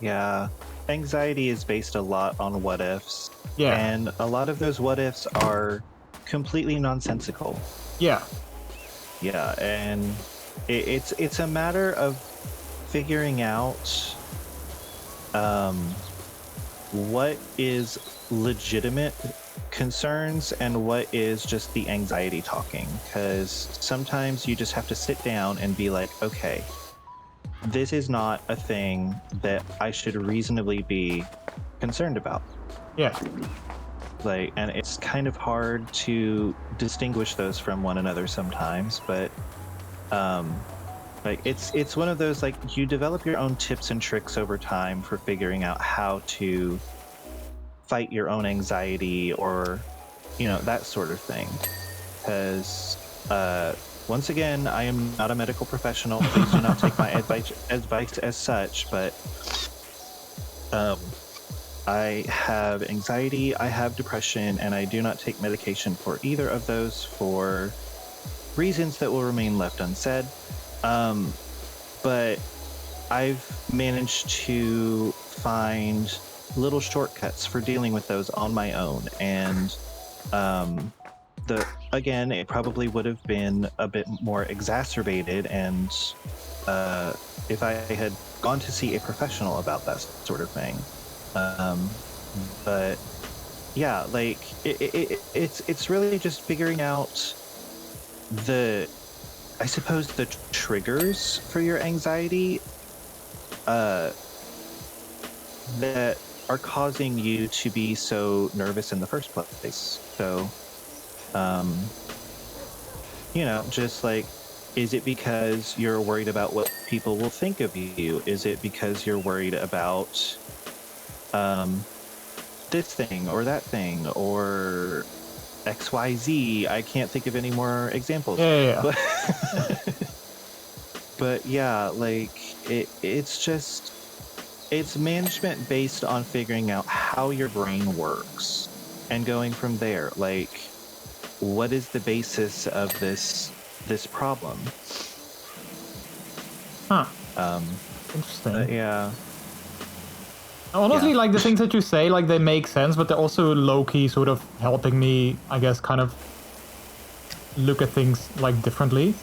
[SPEAKER 5] Yeah, anxiety is based a lot on what ifs.
[SPEAKER 3] Yeah.
[SPEAKER 5] And a lot of those what ifs are completely nonsensical.
[SPEAKER 3] Yeah.
[SPEAKER 5] Yeah, and it's a matter of figuring out what is legitimate concerns and what is just the anxiety talking. Because sometimes you just have to sit down and be like, okay, this is not a thing that I should reasonably be concerned about.
[SPEAKER 3] Yeah.
[SPEAKER 5] Like, and it's kind of hard to distinguish those from one another sometimes, but like it's one of those, like, you develop your own tips and tricks over time for figuring out how to fight your own anxiety, or, you know, that sort of thing. Because once again, I am not a medical professional. Please do not take my advice as such, but I have anxiety, I have depression, and I do not take medication for either of those for reasons that will remain left unsaid. But I've managed to find little shortcuts for dealing with those on my own, and again, it probably would have been a bit more exacerbated, and if I had gone to see a professional about that sort of thing. But yeah, like it's really just figuring out I suppose the triggers for your anxiety that are causing you to be so nervous in the first place. So you know, just like, is it because you're worried about what people will think of you? Is it because you're worried about this thing or that thing or XYZ. I can't think of any more examples.
[SPEAKER 3] Yeah.
[SPEAKER 5] But yeah, like it's management based on figuring out how your brain works and going from there. Like, what is the basis of this problem?
[SPEAKER 3] Huh. Interesting.
[SPEAKER 5] Yeah.
[SPEAKER 3] Honestly,
[SPEAKER 5] Yeah.
[SPEAKER 3] like the things that you say, like they make sense, but they're also low-key sort of helping me, I guess, kind of look at things like differently.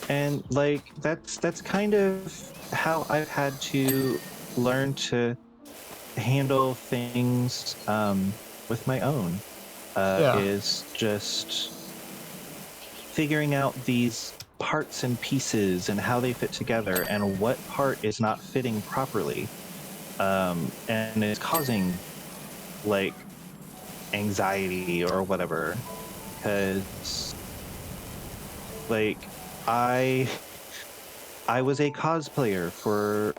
[SPEAKER 5] And like that's kind of how I've had to learn to handle things with my own. Is just figuring out these parts and pieces and how they fit together and what part is not fitting properly, and is causing like anxiety or whatever. Because like I was a cosplayer for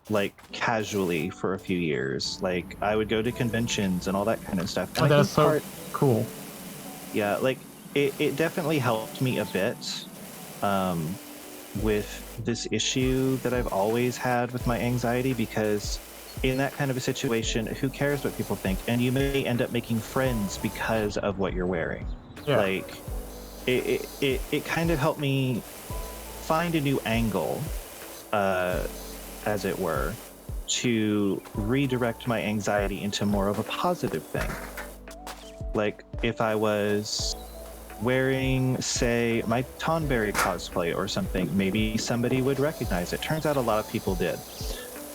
[SPEAKER 5] like casually for a few years. Like I would go to conventions and all that kind of stuff. And
[SPEAKER 3] that's so cool.
[SPEAKER 5] Yeah, like it definitely helped me a bit with this issue that I've always had with my anxiety, because in that kind of a situation, who cares what people think? And you may end up making friends because of what you're wearing.
[SPEAKER 3] Yeah.
[SPEAKER 5] Like it kind of helped me find a new angle, as it were, to redirect my anxiety into more of a positive thing. Like if I was wearing, say, my Tonberry cosplay or something, maybe somebody would recognize it. Turns out a lot of people did.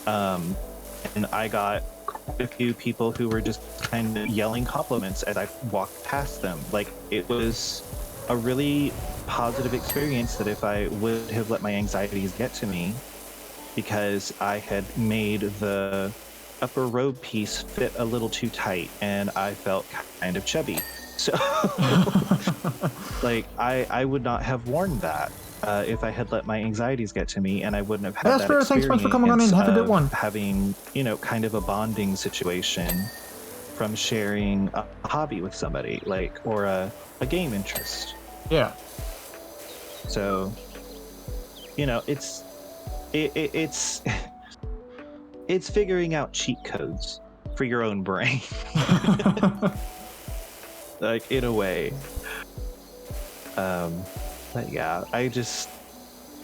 [SPEAKER 5] And I got quite a few people who were just kind of yelling compliments as I walked past them. Like it was a really positive experience that if I would have let my anxieties get to me, because I had made the upper robe piece fit a little too tight and I felt kind of chubby. So like I would not have worn that if I had let my anxieties get to me, and I wouldn't have had that experience.
[SPEAKER 3] Thanks so much for coming on in. Have a good one.
[SPEAKER 5] Having, you know, kind of a bonding situation from sharing a hobby with somebody, like, or a game interest.
[SPEAKER 3] Yeah.
[SPEAKER 5] So, you know, it's figuring out cheat codes for your own brain. Like, in a way. But yeah, I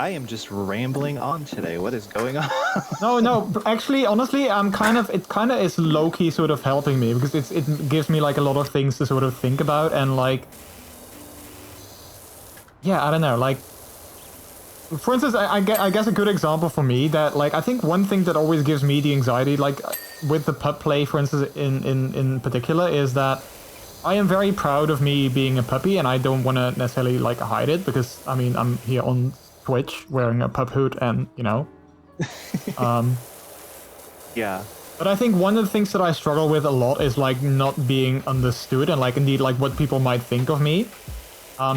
[SPEAKER 5] am just rambling on today. What is going on?
[SPEAKER 3] No, actually, honestly, it kind of is low-key sort of helping me, because it gives me like a lot of things to sort of think about, and like, yeah, I don't know, like, for instance, I guess a good example for me that, like, I think one thing that always gives me the anxiety, like with the pup play, for instance, in particular, is that I am very proud of me being a puppy, and I don't want to necessarily like hide it, because I mean I'm here on Twitch wearing a pup hood, and you know,
[SPEAKER 5] yeah.
[SPEAKER 3] But I think one of the things that I struggle with a lot is like not being understood, and like indeed like what people might think of me.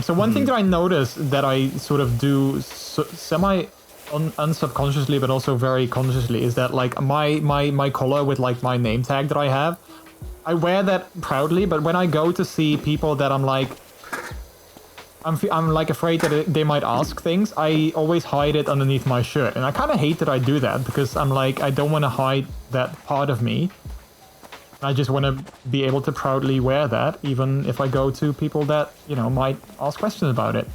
[SPEAKER 3] So one thing that I notice that I sort of do semi unsubconsciously, but also very consciously, is that like my collar with like my name tag that I have, I wear that proudly, but when I go to see people that I'm like afraid that they might ask things, I always hide it underneath my shirt. And I kind of hate that I do that, because I'm like, I don't want to hide that part of me. I just want to be able to proudly wear that, even if I go to people that, you know, might ask questions about it.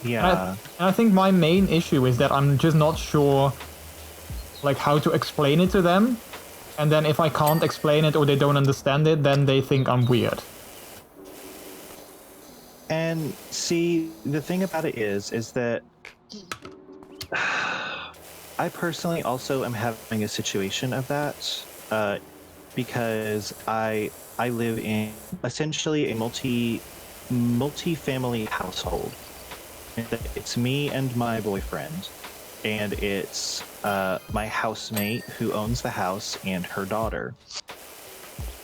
[SPEAKER 5] Yeah.
[SPEAKER 3] And I think my main issue is that I'm just not sure like how to explain it to them. And then if I can't explain it or they don't understand it, then they think I'm weird.
[SPEAKER 5] And see, the thing about it is that I personally also am having a situation of that, because I live in essentially a multi-family household. It's me and my boyfriend, and it's my housemate who owns the house and her daughter.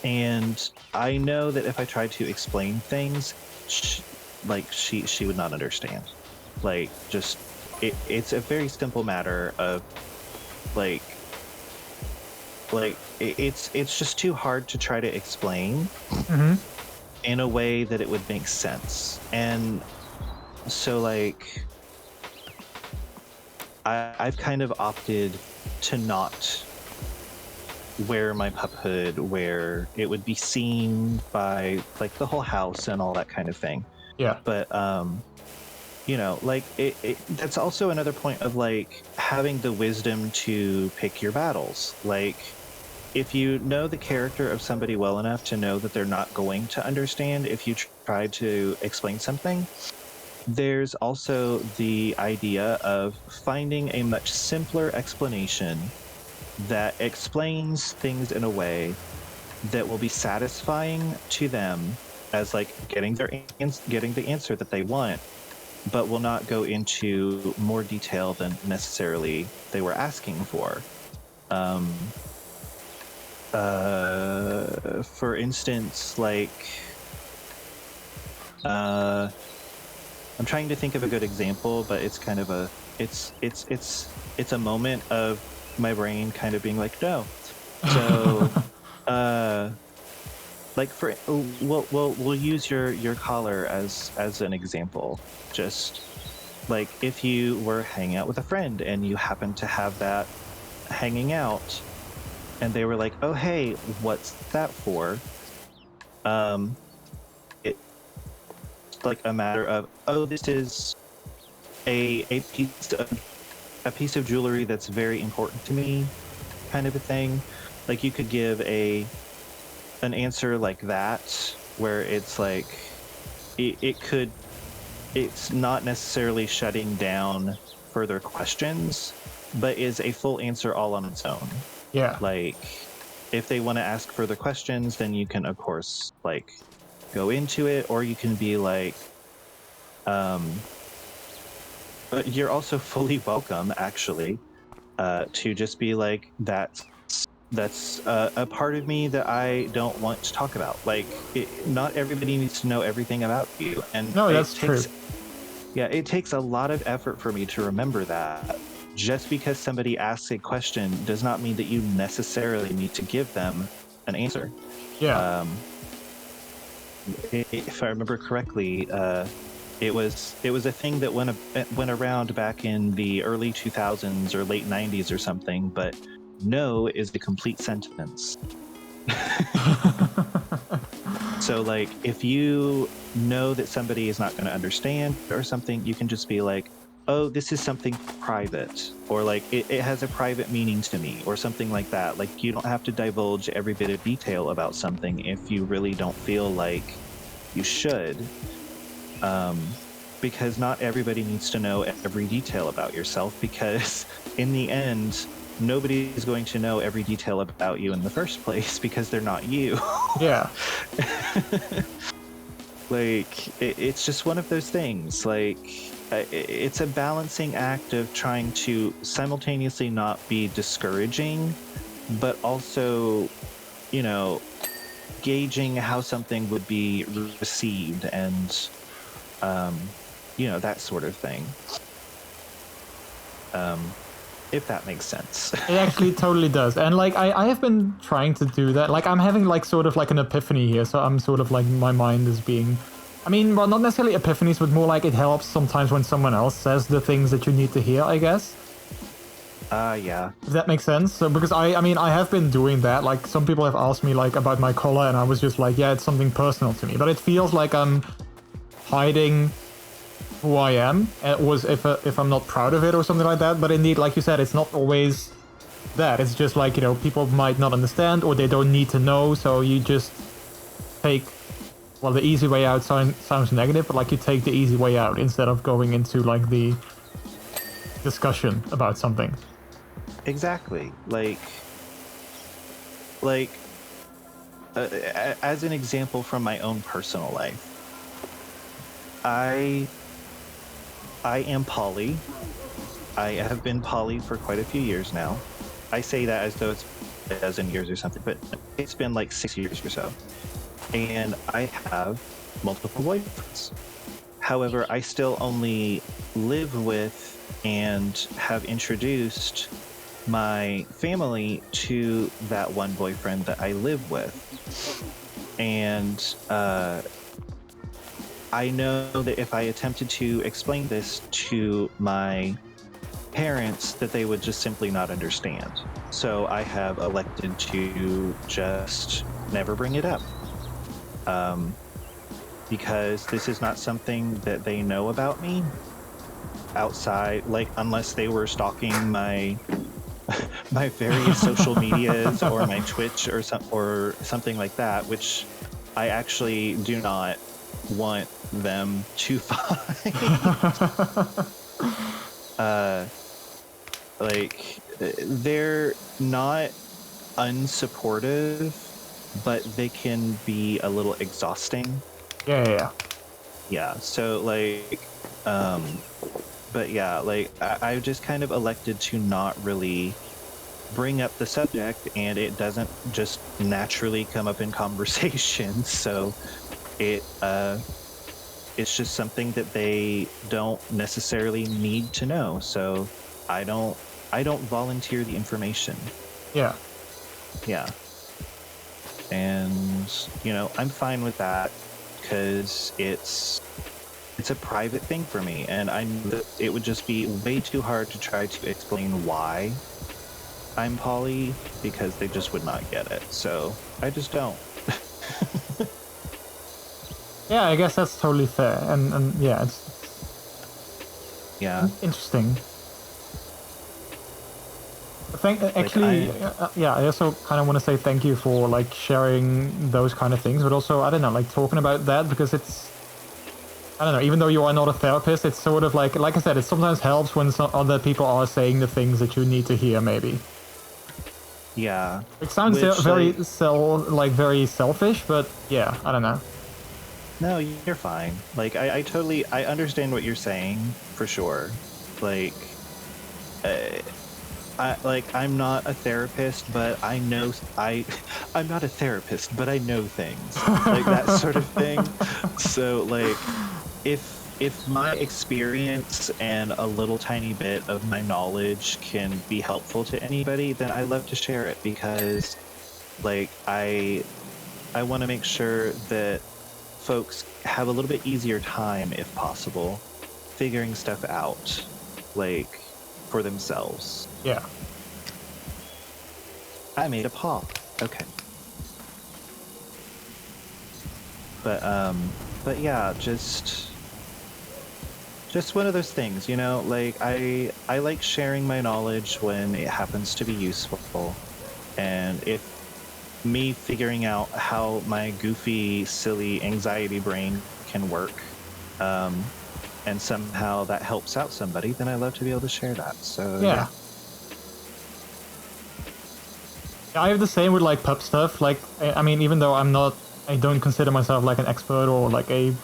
[SPEAKER 5] And I know that if I tried to explain things, she would not understand. Like, just it's a very simple matter of like like it's just too hard to try to explain in a way that it would make sense. And so like I've kind of opted to not wear my pup hood where it would be seen by like the whole house and all that kind of thing.
[SPEAKER 3] Yeah.
[SPEAKER 5] But you know, like that's also another point of like having the wisdom to pick your battles. Like if you know the character of somebody well enough to know that they're not going to understand if you try to explain something, there's also the idea of finding a much simpler explanation that explains things in a way that will be satisfying to them as like getting the answer that they want, but will not go into more detail than necessarily they were asking for. For instance, like I'm trying to think of a good example, but it's kind of a it's a moment of my brain kind of being like, no. So like for we'll use your collar as an example. Just like if you were hanging out with a friend and you happen to have that hanging out and they were like, oh hey, what's that for? It's like a matter of, oh, this is a piece of jewelry that's very important to me, kind of a thing. Like you could give an answer like that, where it's like it's not necessarily shutting down further questions, but is a full answer all on its own.
[SPEAKER 3] Yeah.
[SPEAKER 5] Like if they want to ask further questions, then you can of course like go into it, or you can be like, but you're also fully welcome actually to just be like, that's a part of me that I don't want to talk about. Like not everybody needs to know everything about you, and
[SPEAKER 3] No, that's true.
[SPEAKER 5] Yeah, it takes a lot of effort for me to remember that. Just because somebody asks a question does not mean that you necessarily need to give them an answer.
[SPEAKER 3] Yeah.
[SPEAKER 5] If I remember correctly, it was a thing that went around back in the early 2000s or late 90s or something. But no is a complete sentence. So like if you know that somebody is not going to understand or something, you can just be like, oh, this is something private, or like it has a private meaning to me, or something like that. Like you don't have to divulge every bit of detail about something if you really don't feel like you should, because not everybody needs to know every detail about yourself, because in the end nobody is going to know every detail about you in the first place because they're not you.
[SPEAKER 3] Yeah.
[SPEAKER 5] Like it's just one of those things. Like it's a balancing act of trying to simultaneously not be discouraging, but also, you know, gauging how something would be received, and you know, that sort of thing. If that makes sense.
[SPEAKER 3] It actually totally does. And like I have been trying to do that. Like I'm having like sort of like an epiphany here, so I'm sort of like my mind is being, I mean, well, not necessarily epiphanies, but more like it helps sometimes when someone else says the things that you need to hear, I guess.
[SPEAKER 5] Yeah.
[SPEAKER 3] If that makes sense. So because I mean I have been doing that. Like some people have asked me like about my collar, and I was just like, yeah, it's something personal to me. But it feels like I'm hiding who I am, or if I'm not proud of it or something like that. But indeed, like you said, it's not always that. It's just like, you know, people might not understand, or they don't need to know, so you just take, well, the easy way out sounds negative, but like you take the easy way out instead of going into like the discussion about something.
[SPEAKER 5] Exactly. Like as an example from my own personal life, I am poly. I have been poly for quite a few years now. I say that as though it's a dozen years or something, but it's been like 6 years or so. And I have multiple boyfriends. However, I still only live with and have introduced my family to that one boyfriend that I live with. And I know that if I attempted to explain this to my parents, that they would just simply not understand. So I have elected to just never bring it up. Because this is not something that they know about me outside, like unless they were stalking my my various social medias or my Twitch or something like that, which I actually do not want them to find. Like, they're not unsupportive, but they can be a little exhausting.
[SPEAKER 3] Yeah.
[SPEAKER 5] So like, but yeah, like I've just kind of elected to not really bring up the subject, and it doesn't just naturally come up in conversation. So it's just something that they don't necessarily need to know. So I don't volunteer the information.
[SPEAKER 3] Yeah.
[SPEAKER 5] And I'm fine with that, because it's a private thing for me, and I know that it would just be way too hard to try to explain why I'm poly, because they just would not get it. So I just don't.
[SPEAKER 3] Yeah, I guess that's totally fair, and yeah, it's interesting. Actually, I also kind of want to say thank you for like sharing those kind of things, but also, I don't know, like talking about that, because it's, I don't know, even though you are not a therapist, it's sort of like I said, it sometimes helps when some other people are saying the things that you need to hear, maybe.
[SPEAKER 5] Yeah.
[SPEAKER 3] It sounds very selfish, but yeah, I don't know.
[SPEAKER 5] No, you're fine. Like, I totally understand what you're saying, for sure. Like, I'm not a therapist, but I know I'm not a therapist, but I know things, like that sort of thing. So like, if my experience and a little tiny bit of my knowledge can be helpful to anybody, then I love to share it, because like I want to make sure that folks have a little bit easier time, if possible, figuring stuff out, like, for themselves.
[SPEAKER 3] Yeah.
[SPEAKER 5] I made a paw. Okay. But yeah, just one of those things, like I like sharing my knowledge when it happens to be useful. And if me figuring out how my goofy, silly anxiety brain can work, and somehow that helps out somebody, then I love to be able to share that. So yeah.
[SPEAKER 3] I have the same with like pup stuff. Like, I mean, even though I don't consider myself like an expert or like a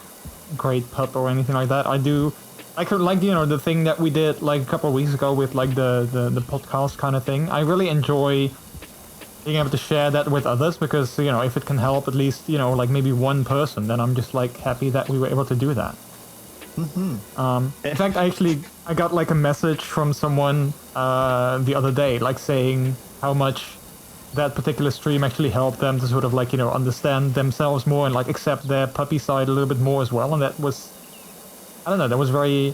[SPEAKER 3] great pup or anything like that, I do. I could like, the thing that we did like a couple of weeks ago with like the podcast kind of thing. I really enjoy being able to share that with others, because, if it can help at least, like maybe one person, then I'm just like happy that we were able to do that.
[SPEAKER 5] Mm-hmm.
[SPEAKER 3] In fact, I got like a message from someone the other day, like saying how much that particular stream actually helped them to sort of like, understand themselves more and like accept their puppy side a little bit more as well. And that was, I don't know, that was very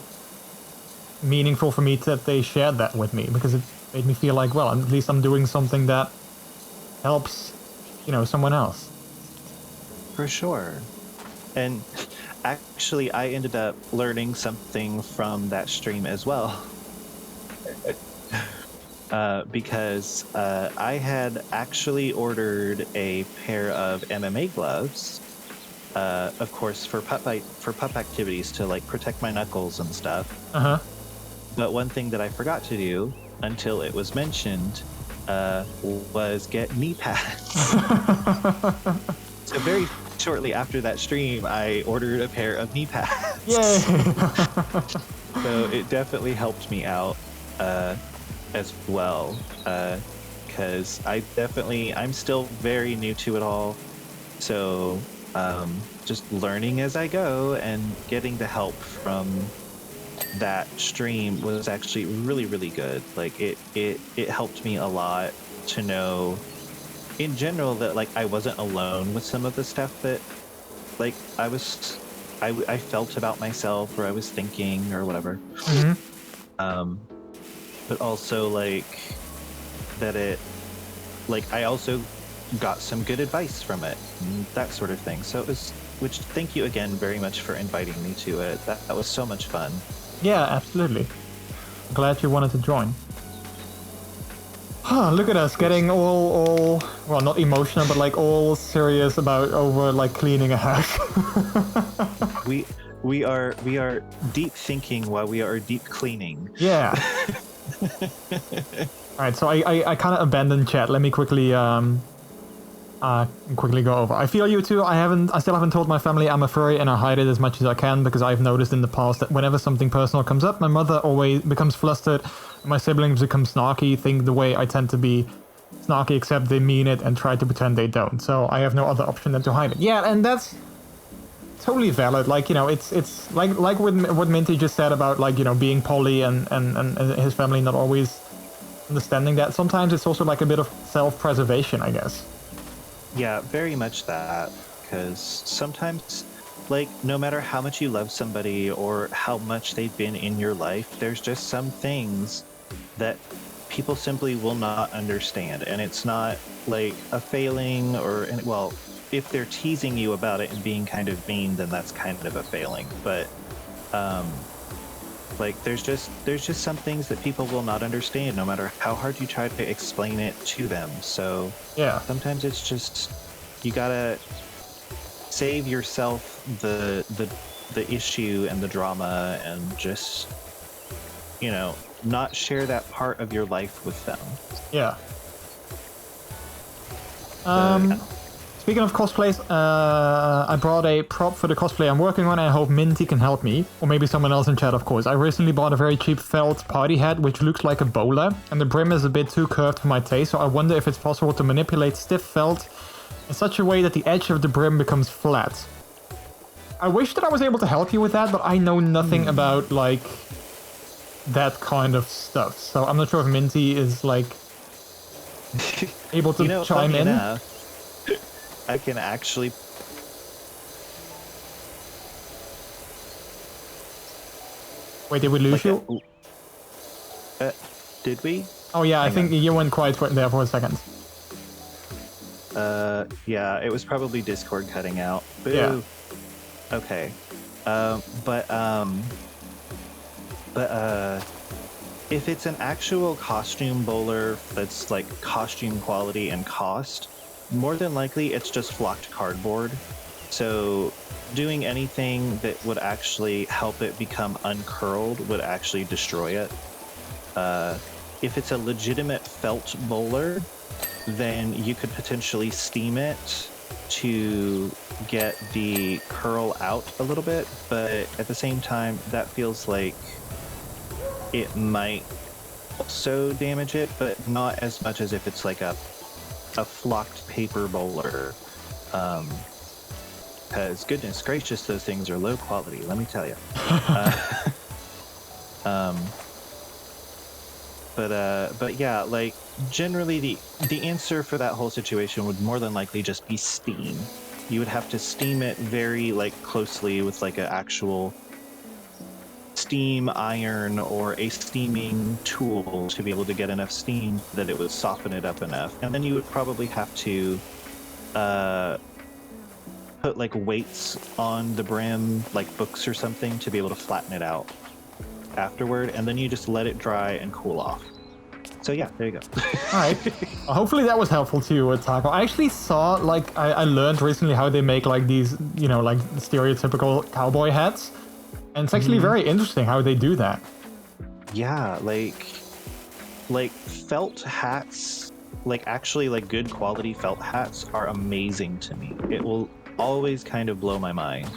[SPEAKER 3] meaningful for me that they shared that with me, because it made me feel like, well, at least I'm doing something that helps, someone else.
[SPEAKER 5] For sure. And actually, I ended up learning something from that stream as well. Because I had actually ordered a pair of MMA gloves, of course, for pup activities, to like protect my knuckles and stuff. But one thing that I forgot to do until it was mentioned was get knee pads. So very shortly after that stream, I ordered a pair of knee pads.
[SPEAKER 3] Yay!
[SPEAKER 5] So it definitely helped me out as well, because I'm still very new to it all. So just learning as I go and getting the help from that stream was actually really, really good. Like it helped me a lot to know in general that like I wasn't alone with some of the stuff that like I felt about myself or I was thinking or whatever. But also like that it like I also got some good advice from it and that sort of thing. So it was, which thank you again very much for inviting me to it. That was so much fun.
[SPEAKER 3] Yeah, absolutely. Glad you wanted to join. Look at us getting all well, not emotional, but like all serious about over like cleaning a house.
[SPEAKER 5] we are deep thinking while we are deep cleaning.
[SPEAKER 3] Yeah. Alright, so I kind of abandoned chat. Let me quickly quickly go over. I feel you too. I still haven't told my family I'm a furry, and I hide it as much as I can because I've noticed in the past that whenever something personal comes up, my mother always becomes flustered, and my siblings become snarky, think the way I tend to be snarky, except they mean it and try to pretend they don't. So I have no other option than to hide it. Yeah, and that's totally valid. Like, you know, it's like what Minty just said about, like, you know, being poly and his family not always understanding that. Sometimes it's also like a bit of self-preservation, I guess.
[SPEAKER 5] Yeah, very much that, because sometimes, like, no matter how much you love somebody or how much they've been in your life, there's just some things that people simply will not understand. And it's not like a failing or, well, if they're teasing you about it and being kind of mean, then that's kind of a failing. But, like, there's just some things that people will not understand no matter how hard you try to explain it to them. So
[SPEAKER 3] yeah,
[SPEAKER 5] sometimes it's just, you gotta save yourself the issue and the drama and just, you know, not share that part of your life with them.
[SPEAKER 3] Yeah. Speaking of cosplays, I brought a prop for the cosplay I'm working on, and I hope Minty can help me. Or maybe someone else in chat, of course. I recently bought a very cheap felt party hat, which looks like a bowler, and the brim is a bit too curved for my taste, so I wonder if it's possible to manipulate stiff felt in such a way that the edge of the brim becomes flat. I wish that I was able to help you with that, but I know nothing about, like, that kind of stuff. So I'm not sure if Minty is, like, able to, you know, chime in.
[SPEAKER 5] Enough, I can actually...
[SPEAKER 3] Wait, did we lose you?
[SPEAKER 5] Did we?
[SPEAKER 3] Oh yeah, I think you went quiet there for a second.
[SPEAKER 5] Yeah, it was probably Discord cutting out. Boo.
[SPEAKER 3] Yeah.
[SPEAKER 5] Okay. If it's an actual costume bowler that's like costume quality and cost, more than likely it's just flocked cardboard. So doing anything that would actually help it become uncurled would actually destroy it. If it's a legitimate felt bowler, then you could potentially steam it to get the curl out a little bit, but at the same time, that feels like it might also damage it, but not as much as if it's like a flocked paper bowler. Because goodness gracious, those things are low quality, let me tell you. But yeah, like generally the answer for that whole situation would more than likely just be steam. You would have to steam it very like closely with like an actual steam iron or a steaming tool to be able to get enough steam that it would soften it up enough. And then you would probably have to put like weights on the brim, like books or something, to be able to flatten it out afterward, and then you just let it dry and cool off. So yeah, there you go.
[SPEAKER 3] Alright. Well, hopefully that was helpful to you, Taco. I actually saw, like, I learned recently how they make, like, these, you know, like, stereotypical cowboy hats. And it's actually very interesting how they do that.
[SPEAKER 5] Yeah, like felt hats, like actually like good quality felt hats are amazing to me. It will always kind of blow my mind.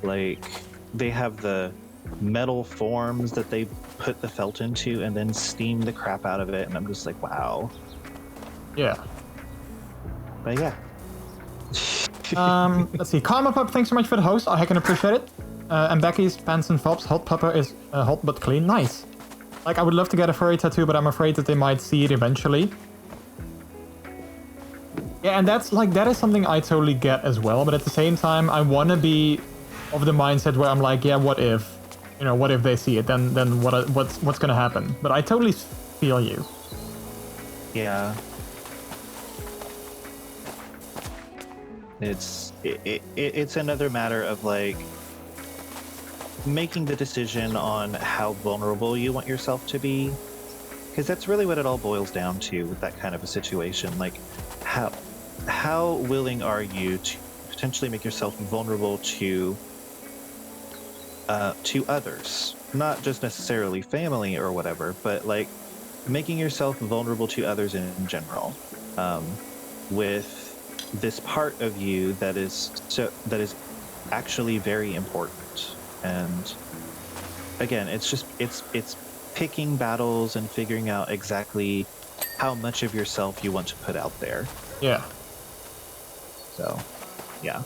[SPEAKER 5] Like, they have the metal forms that they put the felt into and then steam the crap out of it, and I'm just like, wow.
[SPEAKER 3] Yeah.
[SPEAKER 5] But yeah.
[SPEAKER 3] Let's see. Karma Pup, thanks so much for the host. I can appreciate it. And Becky's Pants and Fobs hot pupper is hot but clean. Nice. Like, I would love to get a furry tattoo, but I'm afraid that they might see it eventually. Yeah, and that's like, that is something I totally get as well, but at the same time, I want to be of the mindset where I'm like, yeah, what if? You know, what if they see it? Then what's gonna happen? But I totally feel you.
[SPEAKER 5] Yeah. It's another matter of like making the decision on how vulnerable you want yourself to be, because that's really what it all boils down to with that kind of a situation. Like, how willing are you to potentially make yourself vulnerable to others, not just necessarily family or whatever, but like making yourself vulnerable to others in general, with this part of you that is actually very important. And again, it's picking battles and figuring out exactly how much of yourself you want to put out there.
[SPEAKER 3] Yeah.
[SPEAKER 5] So, yeah.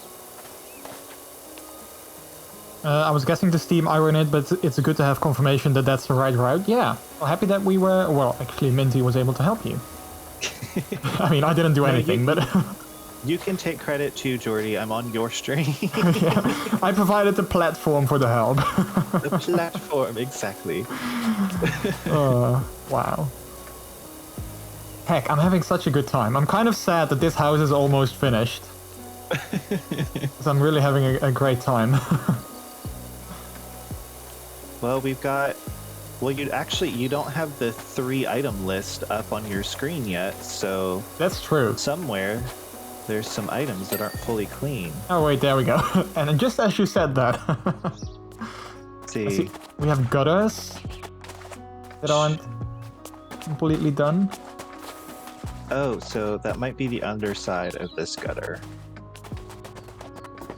[SPEAKER 3] I was guessing the Steam iron it, but it's good to have confirmation that that's the right route. Yeah. Well, happy that we were... Well, actually, Minty was able to help you. I mean, I didn't do anything, but...
[SPEAKER 5] You can take credit too, Jordy. I'm on your stream.
[SPEAKER 3] Yeah, I provided the platform for the help.
[SPEAKER 5] The platform, exactly.
[SPEAKER 3] Wow. Heck, I'm having such a good time. I'm kind of sad that this house is almost finished. Because I'm really having a great time.
[SPEAKER 5] Well, we've got... Well, you don't have the 3 item list up on your screen yet, so...
[SPEAKER 3] That's true.
[SPEAKER 5] Somewhere, there's some items that aren't fully clean.
[SPEAKER 3] Oh wait, there we go. And just as you said that...
[SPEAKER 5] See,
[SPEAKER 3] we have gutters that aren't completely done.
[SPEAKER 5] Oh, so that might be the underside of this gutter.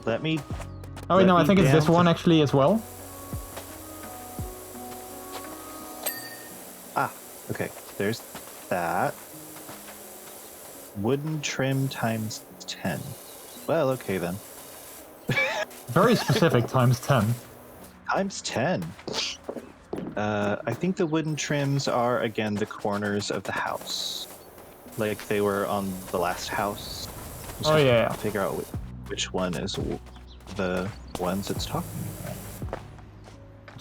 [SPEAKER 5] Let me...
[SPEAKER 3] Oh wait, no, I think it's this one actually as well.
[SPEAKER 5] Ah, okay. There's that. Wooden trim times 10. Well, okay then.
[SPEAKER 3] Very specific times 10.
[SPEAKER 5] Times 10. I think the wooden trims are, again, the corners of the house. Like they were on the last house. Just
[SPEAKER 3] Oh,
[SPEAKER 5] have to
[SPEAKER 3] yeah.
[SPEAKER 5] Figure out which one is the ones it's talking about.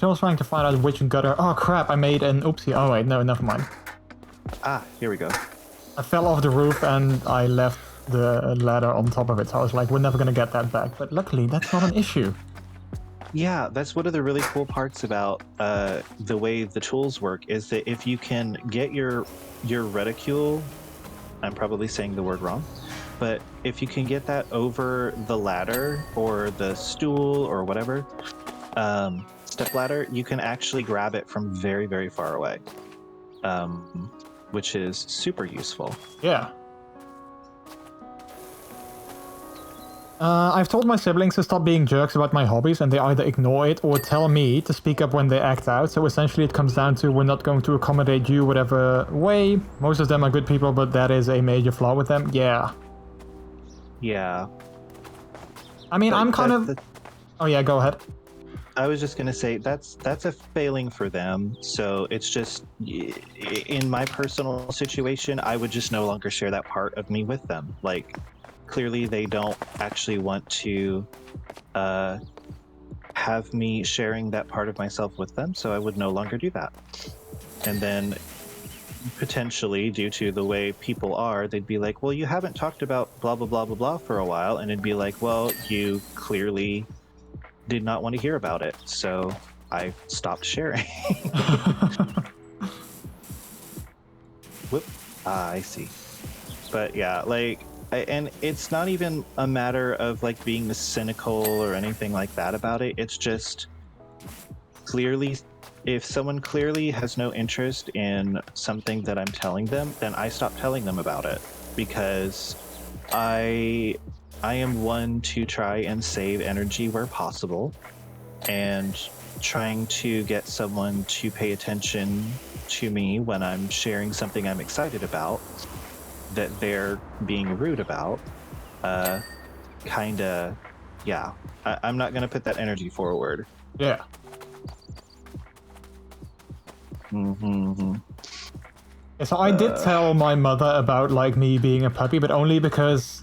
[SPEAKER 3] I was trying to find out which gutter... Oh crap, I made an oopsie. Oh wait, no, never mind.
[SPEAKER 5] Ah, here we go.
[SPEAKER 3] I fell off the roof and I left the ladder on top of it, so I was like, we're never gonna get that back. But luckily, that's not an issue.
[SPEAKER 5] Yeah, that's one of the really cool parts about the way the tools work, is that if you can get your reticule, I'm probably saying the word wrong, but if you can get that over the ladder or the stool or whatever, step ladder, you can actually grab it from very, very far away, which is super useful.
[SPEAKER 3] Yeah. I've told my siblings to stop being jerks about my hobbies, and they either ignore it or tell me to speak up when they act out. So essentially it comes down to, we're not going to accommodate you whatever way. Most of them are good people, but that is a major flaw with them. Yeah.
[SPEAKER 5] Yeah.
[SPEAKER 3] I mean, I'm kind of... Oh yeah, go ahead.
[SPEAKER 5] I was just going to say, that's a failing for them. So it's just, in my personal situation, I would just no longer share that part of me with them. Like, clearly they don't actually want to have me sharing that part of myself with them, so I would no longer do that. And then potentially, due to the way people are, they'd be like, well, you haven't talked about blah, blah, blah, blah, blah for a while. And it'd be like, well, you clearly did not want to hear about it, so I stopped sharing. Whoop. Ah, I see. But yeah, like, and it's not even a matter of like being cynical or anything like that about it. It's just clearly, if someone clearly has no interest in something that I'm telling them, then I stop telling them about it, because I am one to try and save energy where possible, and trying to get someone to pay attention to me when I'm sharing something I'm excited about that they're being rude about, kinda yeah, I'm not gonna put that energy forward.
[SPEAKER 3] Yeah.
[SPEAKER 5] Mm-hmm.
[SPEAKER 3] So I did tell my mother about like me being a puppy, but only because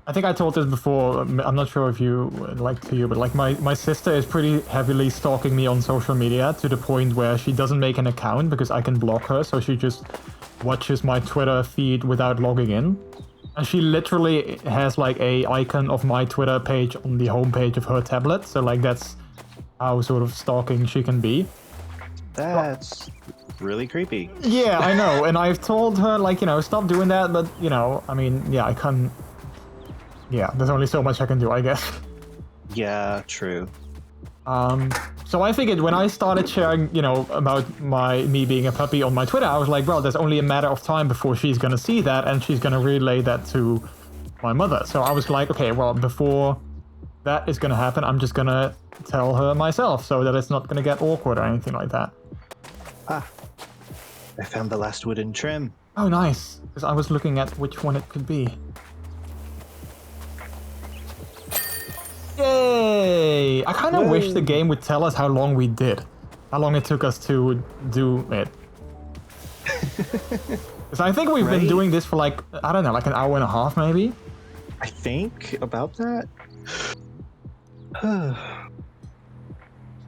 [SPEAKER 3] I think I told this before. I'm not sure if you like to you, but like my sister is pretty heavily stalking me on social media to the point where she doesn't make an account because I can block her, so she just watches my Twitter feed without logging in. And she literally has like a icon of my Twitter page on the homepage of her tablet, so like that's how sort of stalking she can be.
[SPEAKER 5] That's really creepy.
[SPEAKER 3] Yeah, I know, and I've told her, like, stop doing that, but, I mean, yeah, I can't... Yeah, there's only so much I can do, I guess.
[SPEAKER 5] Yeah, true.
[SPEAKER 3] So I figured when I started sharing, about me being a puppy on my Twitter, I was like, well, there's only a matter of time before she's gonna see that, and she's gonna relay that to my mother. So I was like, okay, well, before that is gonna happen, I'm just gonna tell her myself, so that it's not gonna get awkward or anything like that.
[SPEAKER 5] Ah, I found the last wooden trim.
[SPEAKER 3] Oh, nice. Because I was looking at which one it could be. Yay! I kind of wish the game would tell us how long we did. How long it took us to do it. Because I think we've been doing this for like, I don't know, like an hour and a half maybe?
[SPEAKER 5] I think about that.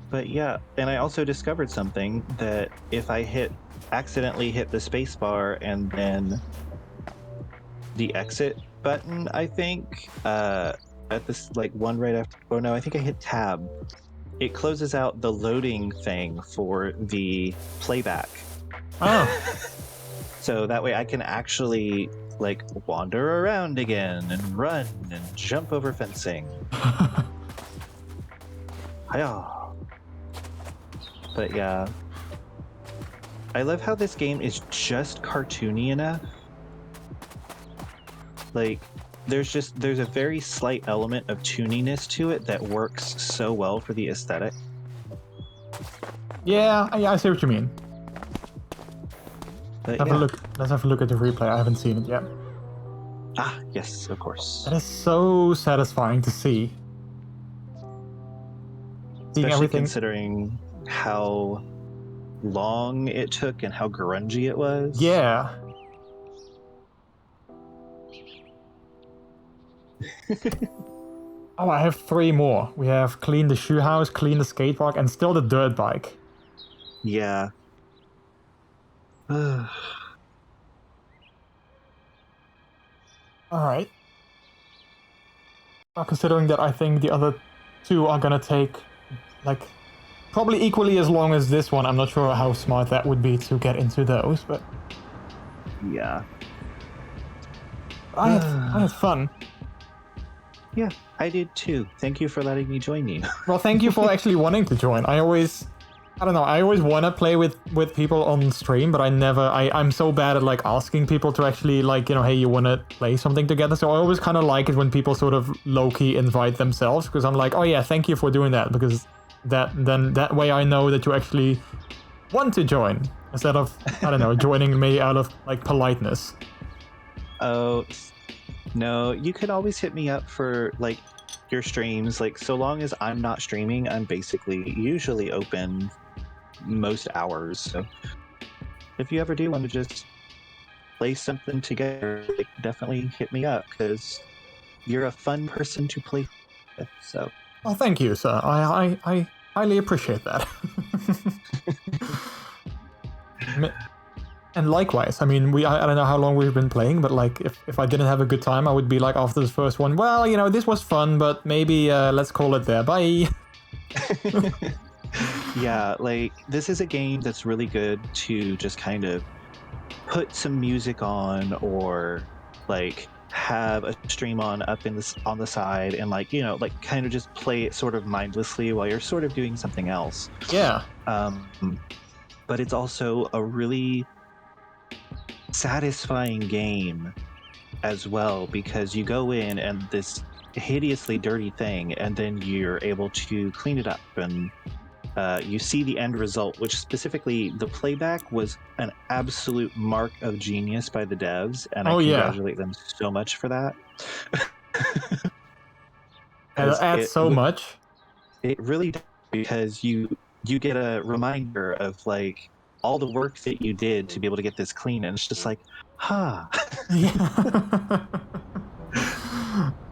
[SPEAKER 5] But yeah, and I also discovered something that if I accidentally hit the spacebar and then the exit button, I think, at this like one right after, oh no, I think I hit tab. It closes out the loading thing for the playback.
[SPEAKER 3] Oh.
[SPEAKER 5] So that way I can actually like wander around again and run and jump over fencing. Hiya. But yeah, I love how this game is just cartoony enough. Like, there's a very slight element of tooniness to it that works so well for the aesthetic.
[SPEAKER 3] Yeah, I see what you mean.
[SPEAKER 5] But
[SPEAKER 3] Let's have a look at the replay. I haven't seen it yet.
[SPEAKER 5] Ah, yes, of course.
[SPEAKER 3] That is so satisfying to see. Seeing
[SPEAKER 5] Especially
[SPEAKER 3] everything.
[SPEAKER 5] considering how long it took and how grungy it was.
[SPEAKER 3] Yeah. Oh, I have 3 more. We have clean the shoe house, clean the skate park, and still the dirt bike.
[SPEAKER 5] Yeah.
[SPEAKER 3] Alright. Well, considering that I think the other 2 are gonna take, like, probably equally as long as this one. I'm not sure how smart that would be to get into those, but...
[SPEAKER 5] Yeah.
[SPEAKER 3] I had fun.
[SPEAKER 5] Yeah, I did too. Thank you for letting me join you.
[SPEAKER 3] Well, thank you for actually wanting to join. I always want to play with people on stream, but I'm so bad at like asking people to actually like, hey, you want to play something together? So I always kind of like it when people sort of low-key invite themselves, because I'm like, oh yeah, thank you for doing that, because that way I know that you actually want to join, instead of, I don't know, joining me out of like politeness.
[SPEAKER 5] Oh, no, you can always hit me up for like your streams. Like, so long as I'm not streaming, I'm basically usually open most hours. So if you ever do want to just play something together, like, definitely hit me up, because you're a fun person to play with. So,
[SPEAKER 3] oh, thank you, sir. I highly appreciate that. And likewise, I mean, I don't know how long we've been playing, but like, if I didn't have a good time, I would be like, after this first one, well, this was fun, but maybe let's call it there. Bye.
[SPEAKER 5] yeah, like, this is a game that's really good to just kind of put some music on, or like have a stream on the side, and like, like kind of just play it sort of mindlessly while you're sort of doing something else.
[SPEAKER 3] Yeah.
[SPEAKER 5] But it's also a really satisfying game as well, because you go in and this hideously dirty thing, and then you're able to clean it up, and you see the end result, which specifically the playback was an absolute mark of genius by the devs, and I congratulate them so much for that.
[SPEAKER 3] And it adds so much.
[SPEAKER 5] It really does, because you get a reminder of like all the work that you did to be able to get this clean, and it's just like, huh.
[SPEAKER 3] Yeah.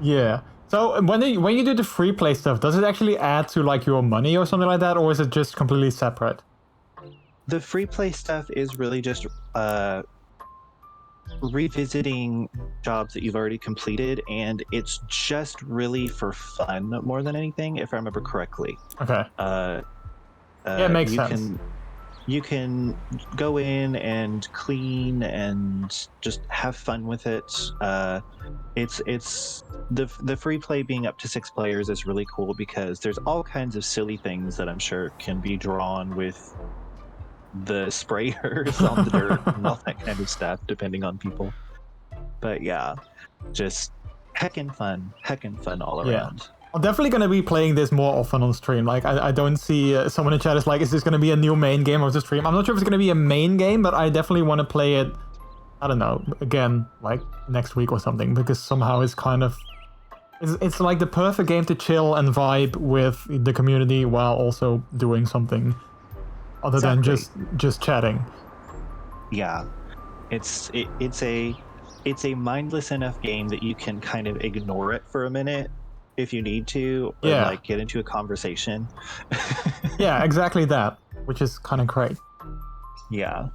[SPEAKER 3] Yeah. So when you do the free play stuff, does it actually add to like your money or something like that, or is it just completely separate?
[SPEAKER 5] The free play stuff is really just revisiting jobs that you've already completed, and it's just really for fun more than anything, if I remember correctly.
[SPEAKER 3] Okay. Yeah, it makes sense.
[SPEAKER 5] You can go in and clean and just have fun with it. It's the free play being up to 6 players is really cool, because there's all kinds of silly things that I'm sure can be drawn with the sprayers on the dirt and all that kind of stuff, depending on people. But yeah, just heckin' fun all around.
[SPEAKER 3] I'm definitely going to be playing this more often on stream. Like, I don't see someone in chat is like, is this going to be a new main game of the stream? I'm not sure if it's going to be a main game, but I definitely want to play it, I don't know, again, like next week or something, because somehow it's kind of, it's like the perfect game to chill and vibe with the community while also doing something other than just chatting.
[SPEAKER 5] Yeah, it's a mindless enough game that you can kind of ignore it for a minute if you need to, or like get into a conversation.
[SPEAKER 3] Yeah, exactly that, which is kind of great.
[SPEAKER 5] Yeah.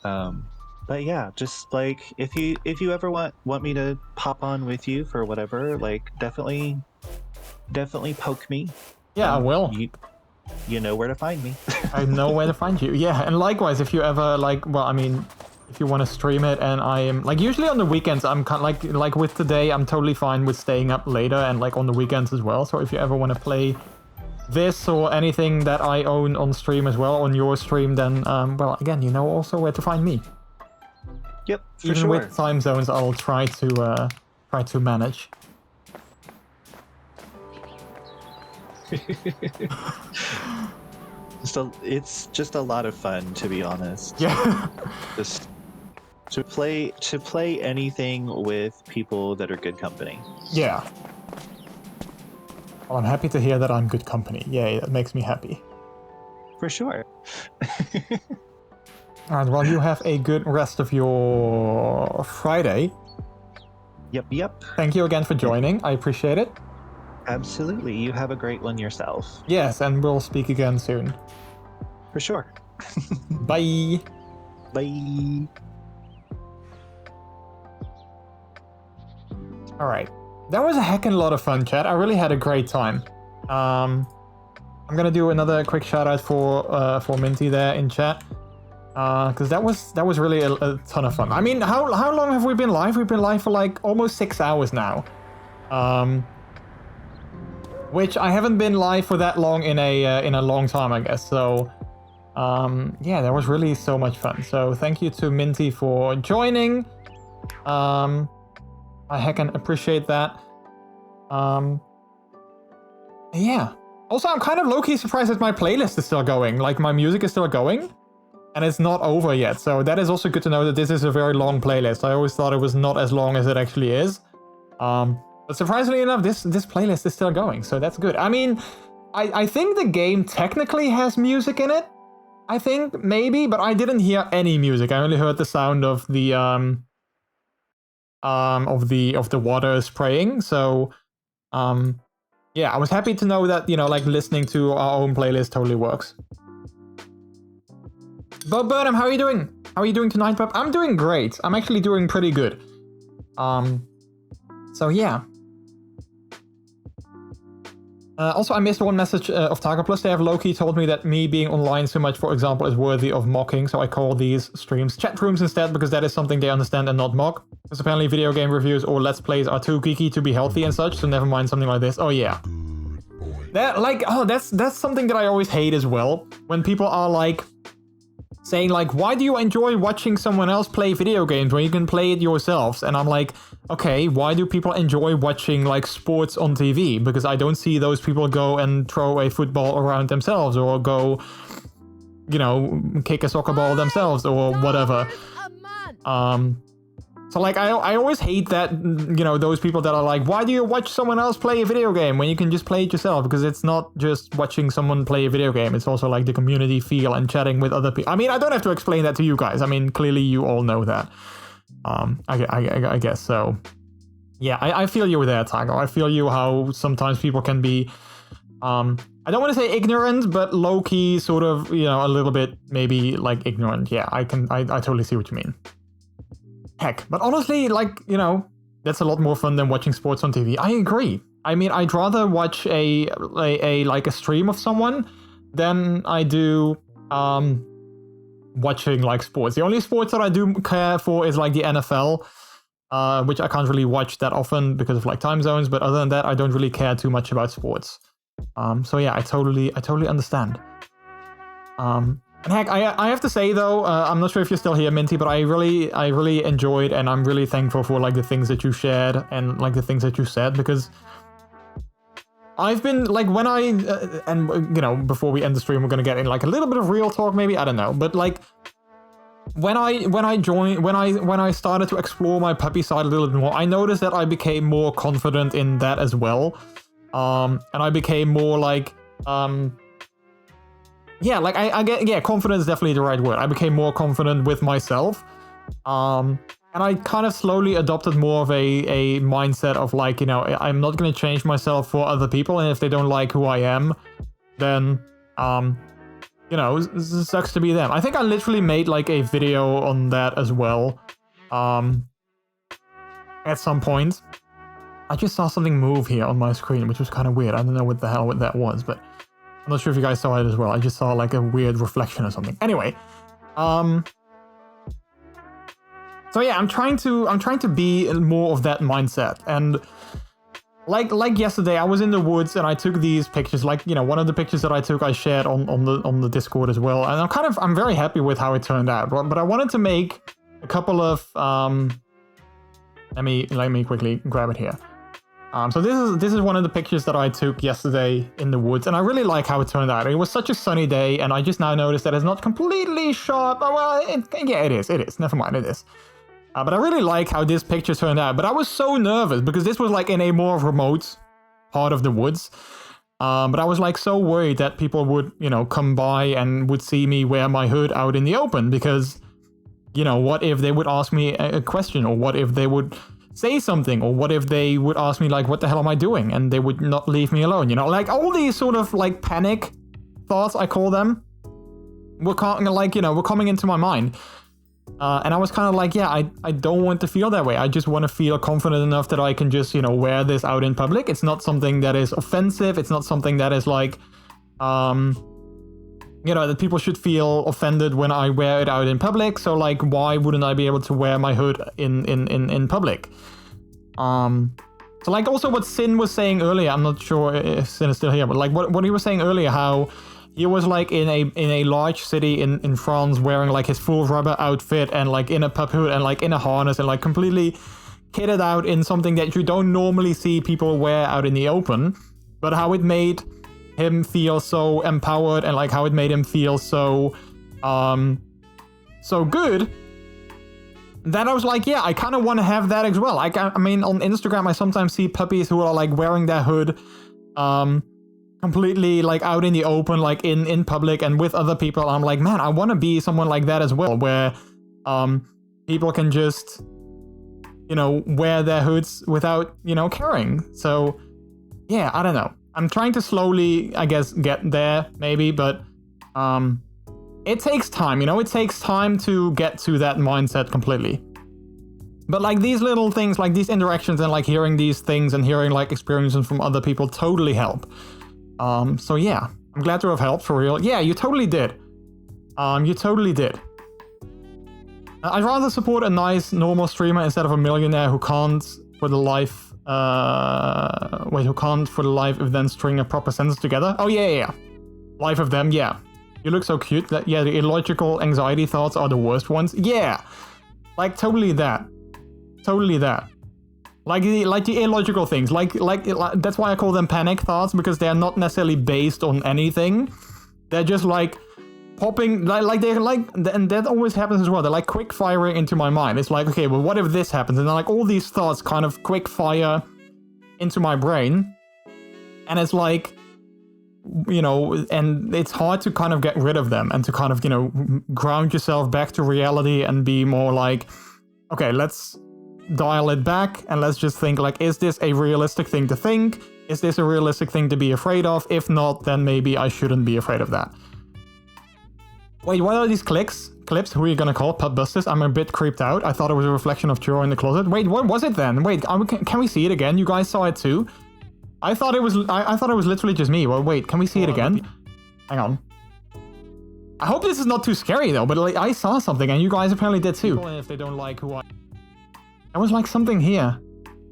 [SPEAKER 5] But yeah, just like if you ever want me to pop on with you for whatever, like definitely poke me.
[SPEAKER 3] Yeah, I will.
[SPEAKER 5] You know where to find me.
[SPEAKER 3] I know where to find you. Yeah, and likewise, if you ever like, well, I mean, if you want to stream it, and I am like usually on the weekends, I'm kind of like with today, I'm totally fine with staying up later and like on the weekends as well. So if you ever want to play this or anything that I own on stream as well on your stream, then well, again, you know also where to find me.
[SPEAKER 5] Yep, for
[SPEAKER 3] even
[SPEAKER 5] sure.
[SPEAKER 3] with time zones, I'll try to manage.
[SPEAKER 5] It's just a lot of fun, to be honest.
[SPEAKER 3] Yeah.
[SPEAKER 5] Just to play anything with people that are good company.
[SPEAKER 3] Yeah. Well, I'm happy to hear that I'm good company. Yay, that makes me happy.
[SPEAKER 5] For sure.
[SPEAKER 3] Alright, well, you have a good rest of your Friday.
[SPEAKER 5] Yep.
[SPEAKER 3] Thank you again for joining. I appreciate it.
[SPEAKER 5] Absolutely. You have a great one yourself.
[SPEAKER 3] Yes, and we'll speak again soon.
[SPEAKER 5] For sure.
[SPEAKER 3] Bye.
[SPEAKER 5] Bye.
[SPEAKER 3] Alright. That was a heckin' lot of fun, chat. I really had a great time. I'm gonna do another quick shout out for Minty there in chat. Because that was really a ton of fun. I mean, how long have we been live? We've been live for like almost 6 hours now. Which I haven't been live for that long in a long time, I guess. So, yeah, that was really so much fun. So thank you to Minty for joining. I heckin' appreciate that. Yeah. Also, I'm kind of low-key surprised that my playlist is still going. Like, my music is still going. And it's not over yet. So that is also good to know that this is a very long playlist. I always thought it was not as long as it actually is. But surprisingly enough, this playlist is still going, so that's good. I mean, I think the game technically has music in it. I think, maybe, but I didn't hear any music. I only heard the sound of the water spraying. So, yeah, I was happy to know that, you know, like listening to our own playlist totally works. Bob Burnham, how are you doing? How are you doing tonight, Bob? I'm doing great. I'm actually doing pretty good. So yeah. Also, I missed one message of Taco Plus. They have low-key told me that me being online so much, for example, is worthy of mocking. So I call these streams chat rooms instead, because that is something they understand and not mock. Because apparently video game reviews or let's plays are too geeky to be healthy and such. So never mind something like this. Oh yeah. That like, oh, that's something that I always hate as well. When people are like saying like, why do you enjoy watching someone else play video games when you can play it yourselves? And I'm like, okay, why do people enjoy watching like sports on TV? Because I don't see those people go and throw a football around themselves or go, you know, kick a soccer ball themselves or whatever. So like I always hate that, you know, those people that are like, why do you watch someone else play a video game when you can just play it yourself? Because it's not just watching someone play a video game, it's also like the community feel and chatting with other people. I mean, I don't have to explain that to you guys. I mean, clearly you all know that. I guess so. Yeah, I feel you there, Tago. I feel you how sometimes people can be, I don't want to say ignorant, but low-key sort of, you know, a little bit maybe like ignorant. Yeah, I totally see what you mean. Heck, but honestly, like, you know, that's a lot more fun than watching sports on TV. I agree. I mean, I'd rather watch a stream of someone than I do watching like sports. The only sports that I do care for is like the NFL, which I can't really watch that often because of like time zones. But other than that, I don't really care too much about sports. So yeah, I totally understand. And heck, I have to say though, I'm not sure if you're still here, Minty, but I really enjoyed, and I'm really thankful for like the things that you shared and like the things that you said, because I've been like, when I and you know, before we end the stream, we're gonna get in like a little bit of real talk, maybe, I don't know, but like when I started to explore my puppy side a little bit more, I noticed that I became more confident in that as well, and I became more like yeah, like I get, yeah, confidence is definitely the right word. I became more confident with myself. And I kind of slowly adopted more of a mindset of like, you know, I'm not going to change myself for other people. And if they don't like who I am, then, you know, it sucks to be them. I think I literally made like a video on that as well. At some point. I just saw something move here on my screen, which was kind of weird. I don't know what the hell that was, but I'm not sure if you guys saw it as well. I just saw like a weird reflection or something. Anyway, so yeah, I'm trying to be more of that mindset. And like yesterday, I was in the woods and I took these pictures. Like, you know, one of the pictures that I took, I shared on the Discord as well. And I'm very happy with how it turned out. But I wanted to make a couple of let me quickly grab it here. So this is one of the pictures that I took yesterday in the woods, and I really like how it turned out. It was such a sunny day, and I just now noticed that it's not completely sharp. Oh, well, yeah, it is. Never mind, it is. But I really like how this picture turned out. But I was so nervous because this was like in a more remote part of the woods. But I was like so worried that people would, you know, come by and would see me wear my hood out in the open, because, you know, what if they would ask me a question, or what if they would say something, or what if they would ask me like, what the hell am I doing, and they would not leave me alone, you know, like all these sort of like panic thoughts, I call them, were coming into my mind, and I was kind of like, yeah, I don't want to feel that way. I just want to feel confident enough that I can just, you know, wear this out in public. It's not something that is offensive. It's not something that is like you know, that people should feel offended when I wear it out in public. So like, why wouldn't I be able to wear my hood in public? So like also what Sin was saying earlier, I'm not sure if Sin is still here, but like what he was saying earlier, how he was like in a large city in France wearing like his full rubber outfit and like in a pup hood and like in a harness and like completely kitted out in something that you don't normally see people wear out in the open, but how it made him feel so empowered, and like how it made him feel so so good, that I was like, yeah, I kind of want to have that as well. Like, I mean, on Instagram I sometimes see puppies who are like wearing their hood completely like out in the open, like in public and with other people. I'm like, man, I want to be someone like that as well, where people can just, you know, wear their hoods without, you know, caring. So yeah, I don't know. I'm trying to slowly, I guess, get there, maybe, but it takes time, you know? It takes time to get to that mindset completely. But like these little things, like these interactions and like hearing these things and hearing like experiences from other people totally help. So yeah, I'm glad to have helped, for real. Yeah, you totally did. You totally did. I'd rather support a nice, normal streamer instead of a millionaire who can't for the life... who can't for the life of then string a proper sentence together. Oh yeah. Life of them, yeah. You look so cute. That, yeah, the illogical anxiety thoughts are the worst ones. Yeah. Like totally that. Like the illogical things. Like that's why I call them panic thoughts, because they are not necessarily based on anything. They're just like popping, and that always happens as well. They're like quick firing into my mind. It's like, okay, well, what if this happens? And then like all these thoughts kind of quick fire into my brain. And it's like, you know, and it's hard to kind of get rid of them and to kind of, you know, ground yourself back to reality and be more like, okay, let's dial it back and let's just think like, is this a realistic thing to think? Is this a realistic thing to be afraid of? If not, then maybe I shouldn't be afraid of that. Wait, what are these clips? Who are you gonna call? Pup Busters? I'm a bit creeped out. I thought it was a reflection of Churro in the closet. Wait, what was it then? Wait, can we see it again? You guys saw it too? I thought it was literally just me. Well, wait, can we see it again? Hang on. I hope this is not too scary though, but like, I saw something and you guys apparently did too. If they don't like who I... There was like something here.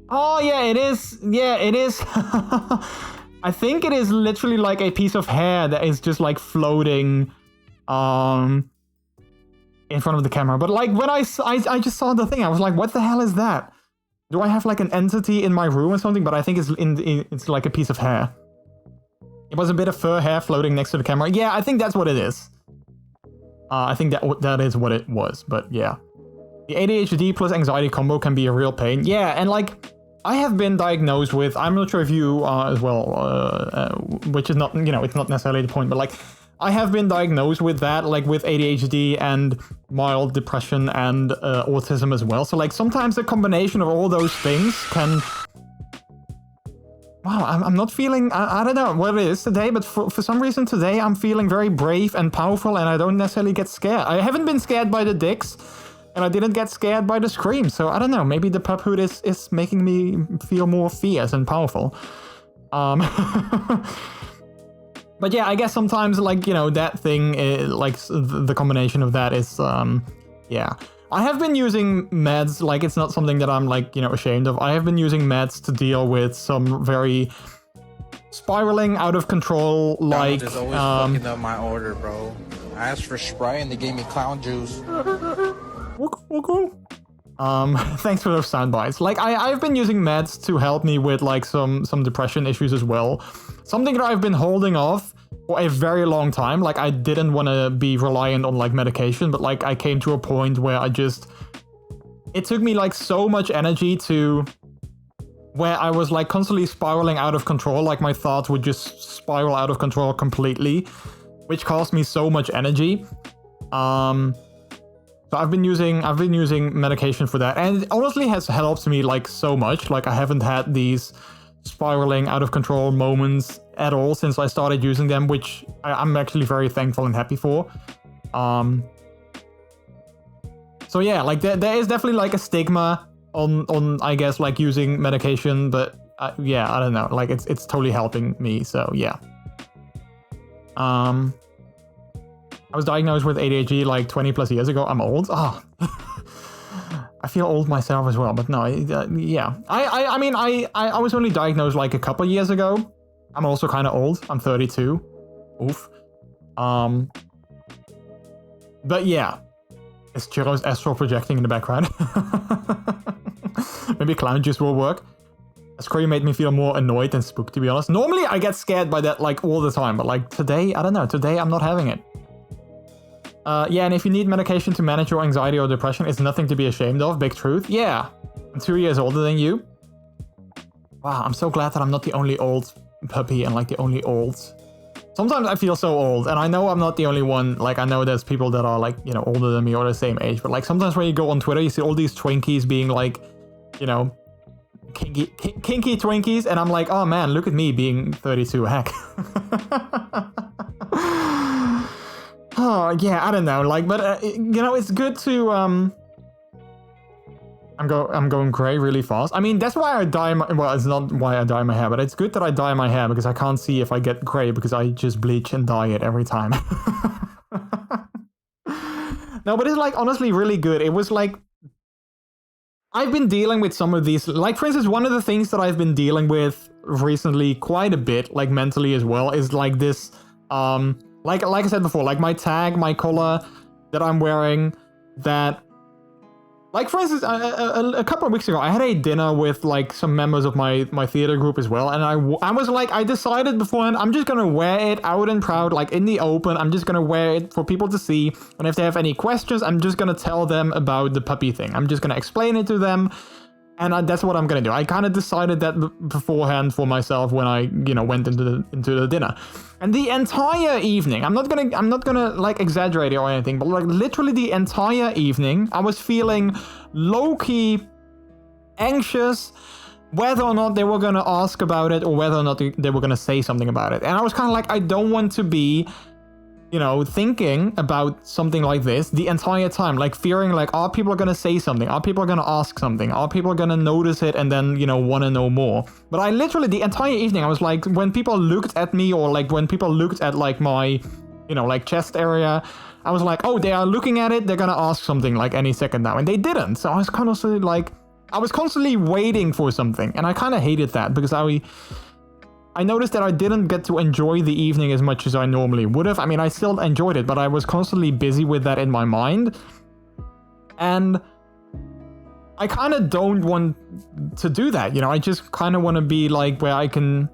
[SPEAKER 3] Oh yeah, it is. Yeah, it is. I think it is literally like a piece of hair that is just like floating in front of the camera. But like when I just saw the thing, I was like, what the hell is that? Do I have like an entity in my room or something? But I think it's like a piece of hair. It was a bit of fur hair floating next to the camera. Yeah, I think that's what it is. I think that is what it was, but yeah. The ADHD plus anxiety combo can be a real pain. Yeah, and like, I have been diagnosed with, I'm not sure if you are as well, which is not, you know, it's not necessarily the point, but like, I have been diagnosed with that, like with ADHD and mild depression and autism as well. So like, sometimes the combination of all those things can... Wow, I'm not feeling, I don't know what it is today, but for some reason today I'm feeling very brave and powerful and I don't necessarily get scared. I haven't been scared by the dicks and I didn't get scared by the screams. So I don't know, maybe the puphood is making me feel more fierce and powerful. But yeah, I guess sometimes like, you know, that thing, like the combination of that is, yeah. I have been using meds, like it's not something that I'm like, you know, ashamed of. I have been using meds to deal with some very spiraling out of control, like...
[SPEAKER 9] Donald is always fucking up my order, bro. I asked for Sprite and they gave me clown juice.
[SPEAKER 3] Thanks for those sound bites. Like, I've been using meds to help me with like some depression issues as well. Something that I've been holding off for a very long time. Like, I didn't want to be reliant on like medication, but like I came to a point where it took me like so much energy to where I was like constantly spiraling out of control. Like my thoughts would just spiral out of control completely, which cost me so much energy. So I've been using medication for that, and it honestly has helped me like so much. Like I haven't had these spiraling out of control moments at all since I started using them, which I'm actually very thankful and happy for. So yeah, like there is definitely like a stigma on I guess like using medication, but yeah, I don't know, like it's totally helping me. So yeah. I was diagnosed with ADHD like 20 plus years ago. I'm old. Oh. I feel old myself as well, but no, yeah. I mean, I was only diagnosed like a couple years ago. I'm also kind of old. I'm 32. Oof. But yeah. Is Churro's astral projecting in the background? Maybe clown juice will work. A scream made me feel more annoyed than spooked, to be honest. Normally, I get scared by that like all the time, but like today, I don't know. Today, I'm not having it. Yeah, and if you need medication to manage your anxiety or depression, it's nothing to be ashamed of. Big truth. Yeah, I'm 2 years older than you. Wow, I'm so glad that I'm not the only old puppy and like the only old. Sometimes I feel so old, and I know I'm not the only one. Like, I know there's people that are like, you know, older than me or the same age, but like sometimes when you go on Twitter, you see all these Twinkies being like, you know, kinky Twinkies, and I'm like, oh man, look at me being 32. Heck. Oh, yeah, I don't know, like, but, you know, it's good to, I'm going grey really fast. I mean, that's why I dye my, well, it's not why I dye my hair, but it's good that I dye my hair, because I can't see if I get grey, because I just bleach and dye it every time. No, but it's, like, honestly really good. It was, like, I've been dealing with some of these, like, for instance, one of the things that I've been dealing with recently quite a bit, like, mentally as well, is, like, this, like I said before, like my tag, my collar that I'm wearing, that Like, for instance, a couple of weeks ago, I had a dinner with, like, some members of my theater group as well, and I was like, I decided beforehand, I'm just gonna wear it out and proud, like, in the open. I'm just gonna wear it for people to see, and if they have any questions, I'm just gonna tell them about the puppy thing. I'm just gonna explain it to them, and that's what I'm gonna do. I kind of decided that beforehand for myself when I, you know, went into the dinner. And the entire evening, I'm not gonna like exaggerate it or anything, but like literally the entire evening, I was feeling low-key anxious whether or not they were gonna ask about it or whether or not they were gonna say something about it. And I was kind of like, I don't want to be, you know, thinking about something like this the entire time, like fearing like, are people gonna say something? Are people gonna ask something? Are people gonna notice it and then, you know, want to know more? But I literally, the entire evening, I was like, when people looked at me or like when people looked at like my, you know, like chest area, I was like, oh, they are looking at it, they're gonna ask something like any second now. And they didn't. So I was constantly like, I was constantly waiting for something. And I kind of hated that because I noticed that I didn't get to enjoy the evening as much as I normally would have. I mean, I still enjoyed it, but I was constantly busy with that in my mind. And I kind of don't want to do that, you know? I just kind of want to be like where I can,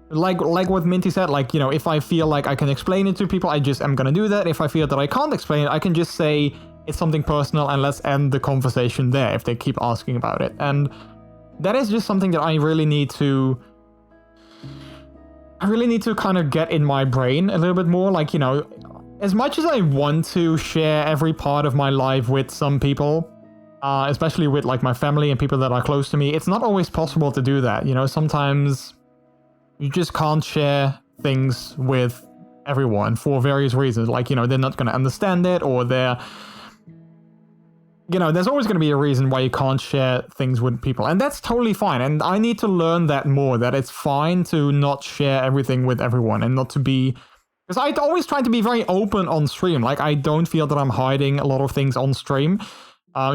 [SPEAKER 3] like what Minty said, like, you know, if I feel like I can explain it to people, I just am going to do that. If I feel that I can't explain it, I can just say it's something personal and let's end the conversation there if they keep asking about it. And that is just something that I really need to kind of get in my brain a little bit more. Like, you know, as much as I want to share every part of my life with some people, especially with like my family and people that are close to me, it's not always possible to do that. You know, sometimes you just can't share things with everyone for various reasons. Like, you know, they're not going to understand it, or they're, you know, there's always going to be a reason why you can't share things with people. And that's totally fine. And I need to learn that more, that it's fine to not share everything with everyone and not to be... Because I always try to be very open on stream. Like, I don't feel that I'm hiding a lot of things on stream.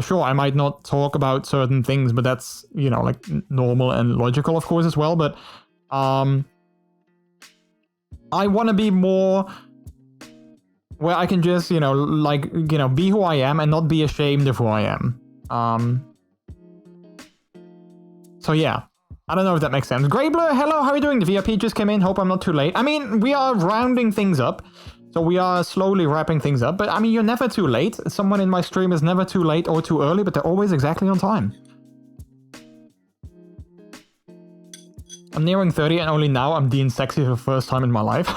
[SPEAKER 3] Sure, I might not talk about certain things, but that's, you know, like normal and logical, of course, as well. But I want to be more... where I can just, you know, like, you know, be who I am and not be ashamed of who I am. So yeah, I don't know if that makes sense. Greyblur, hello, how are you doing? The VIP just came in, hope I'm not too late. I mean, we are rounding things up, so we are slowly wrapping things up, but I mean, you're never too late. Someone in my stream is never too late or too early, but they're always exactly on time. I'm nearing 30 and only now I'm Dean Sexy for the first time in my life.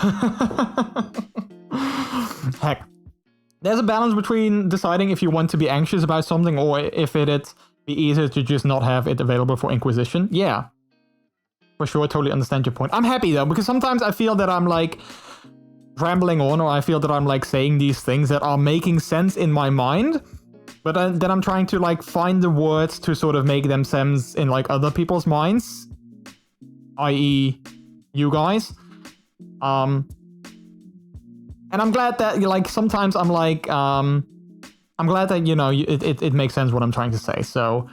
[SPEAKER 3] Heck, there's a balance between deciding if you want to be anxious about something or if it'd be easier to just not have it available for Inquisition. Yeah, for sure, totally understand your point. I'm happy though, because sometimes I feel that I'm like rambling on, or I feel that I'm like saying these things that are making sense in my mind, but then I'm trying to like find the words to sort of make them sense in like other people's minds, i.e. you guys. And I'm glad that, like, sometimes I'm like, I'm glad that, you know, it makes sense what I'm trying to say. So,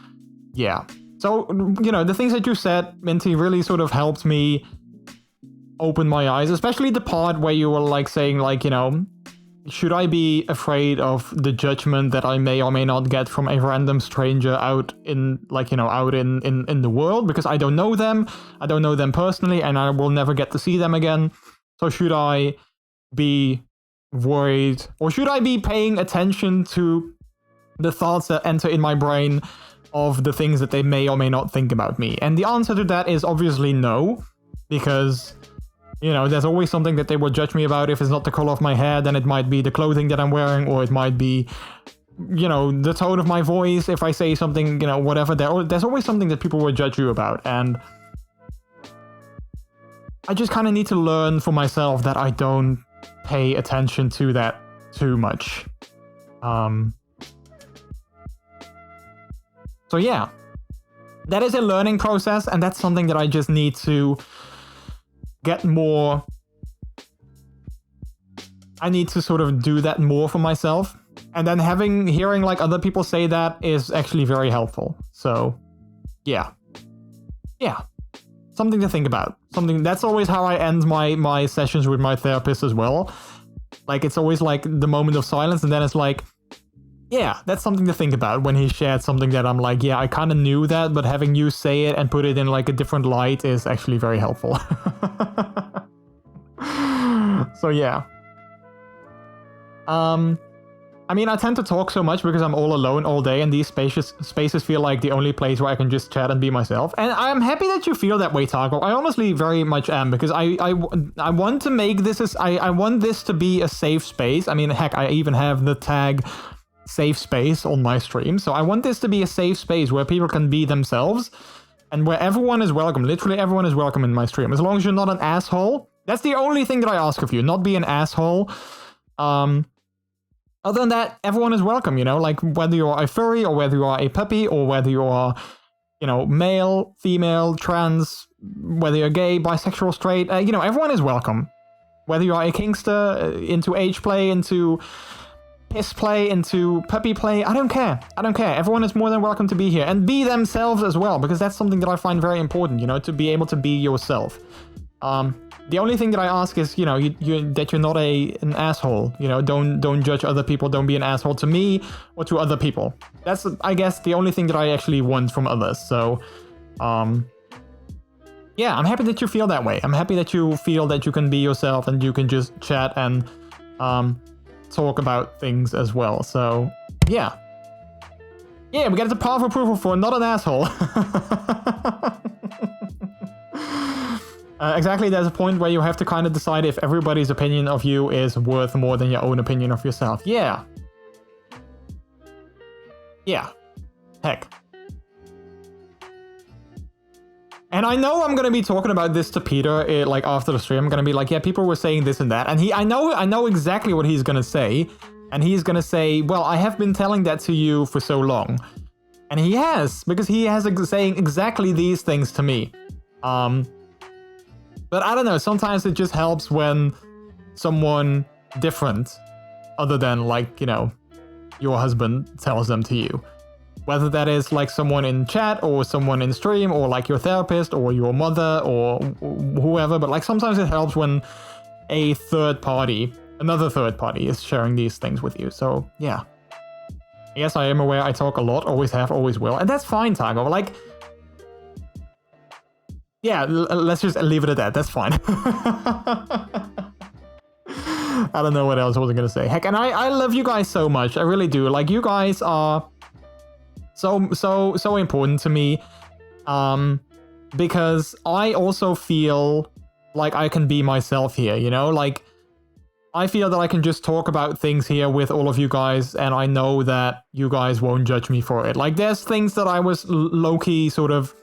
[SPEAKER 3] yeah. So, you know, the things that you said, Minty, really sort of helped me open my eyes, especially the part where you were, like, saying, like, you know, should I be afraid of the judgment that I may or may not get from a random stranger out in, like, you know, out in the world? Because I don't know them personally, and I will never get to see them again. So should I be worried, or should I be paying attention to the thoughts that enter in my brain of the things that they may or may not think about me? And the answer to that is obviously no, because, you know, there's always something that they will judge me about. If it's not the color of my hair, then it might be the clothing that I'm wearing, or it might be, you know, the tone of my voice. If I say something, you know, whatever, there's always something that people will judge you about. And I just kind of need to learn for myself that I don't pay attention to that too much. So yeah, that is a learning process, and that's something that I just need to get more. I need to sort of do that more for myself, and then hearing like other people say that is actually very helpful. So yeah, something to think about. Something that's always how I end my sessions with my therapist as well. Like, it's always like the moment of silence, and then it's like, yeah, that's something to think about when he shared something that I'm like, yeah, I kind of knew that, but having you say it and put it in like a different light is actually very helpful. So yeah. I mean, I tend to talk so much because I'm all alone all day, and these spaces feel like the only place where I can just chat and be myself. And I'm happy that you feel that way, Taco. I honestly very much am, because I want to make this as I want this to be a safe space. I mean, heck, I even have the tag safe space on my stream. So I want this to be a safe space where people can be themselves and where everyone is welcome. Literally everyone is welcome in my stream. As long as you're not an asshole. That's the only thing that I ask of you, not be an asshole. Other than that, everyone is welcome, you know, like whether you are a furry or whether you are a puppy or whether you are, you know, male, female, trans, whether you're gay, bisexual, straight, you know, everyone is welcome. Whether you are a kinkster, into age play, into piss play, into puppy play, I don't care. I don't care. Everyone is more than welcome to be here and be themselves as well, because that's something that I find very important, you know, to be able to be yourself. The only thing that I ask is, you know, that you're not an asshole. You know, don't judge other people. Don't be an asshole to me or to other people. That's, I guess, the only thing that I actually want from others. So, yeah, I'm happy that you feel that way. I'm happy that you feel that you can be yourself and you can just chat and talk about things as well. So, yeah. Yeah, we get the power of approval for not an asshole. Exactly, there's a point where you have to kind of decide if everybody's opinion of you is worth more than your own opinion of yourself. Yeah. Yeah. Heck. And I know I'm gonna be talking about this to Peter, like after the stream. I'm gonna be like, yeah, people were saying this and that, and I know exactly what he's gonna say, and he's gonna say, well, I have been telling that to you for so long, and he has, because he has saying exactly these things to me. But I don't know, sometimes it just helps when someone different, other than like, you know, your husband tells them to you. Whether that is like someone in chat or someone in stream or like your therapist or your mother or whoever, but like sometimes it helps when a third party, another third party is sharing these things with you. So yeah. Yes, I am aware I talk a lot, always have, always will. And that's fine, Tago. Like, yeah, let's just leave it at that. That's fine. I don't know what else I was gonna say. Heck, and I love you guys so much. I really do. Like, you guys are so important to me. Because I also feel like I can be myself here, you know? Like, I feel that I can just talk about things here with all of you guys, and I know that you guys won't judge me for it. Like, there's things that I was low-key sort of,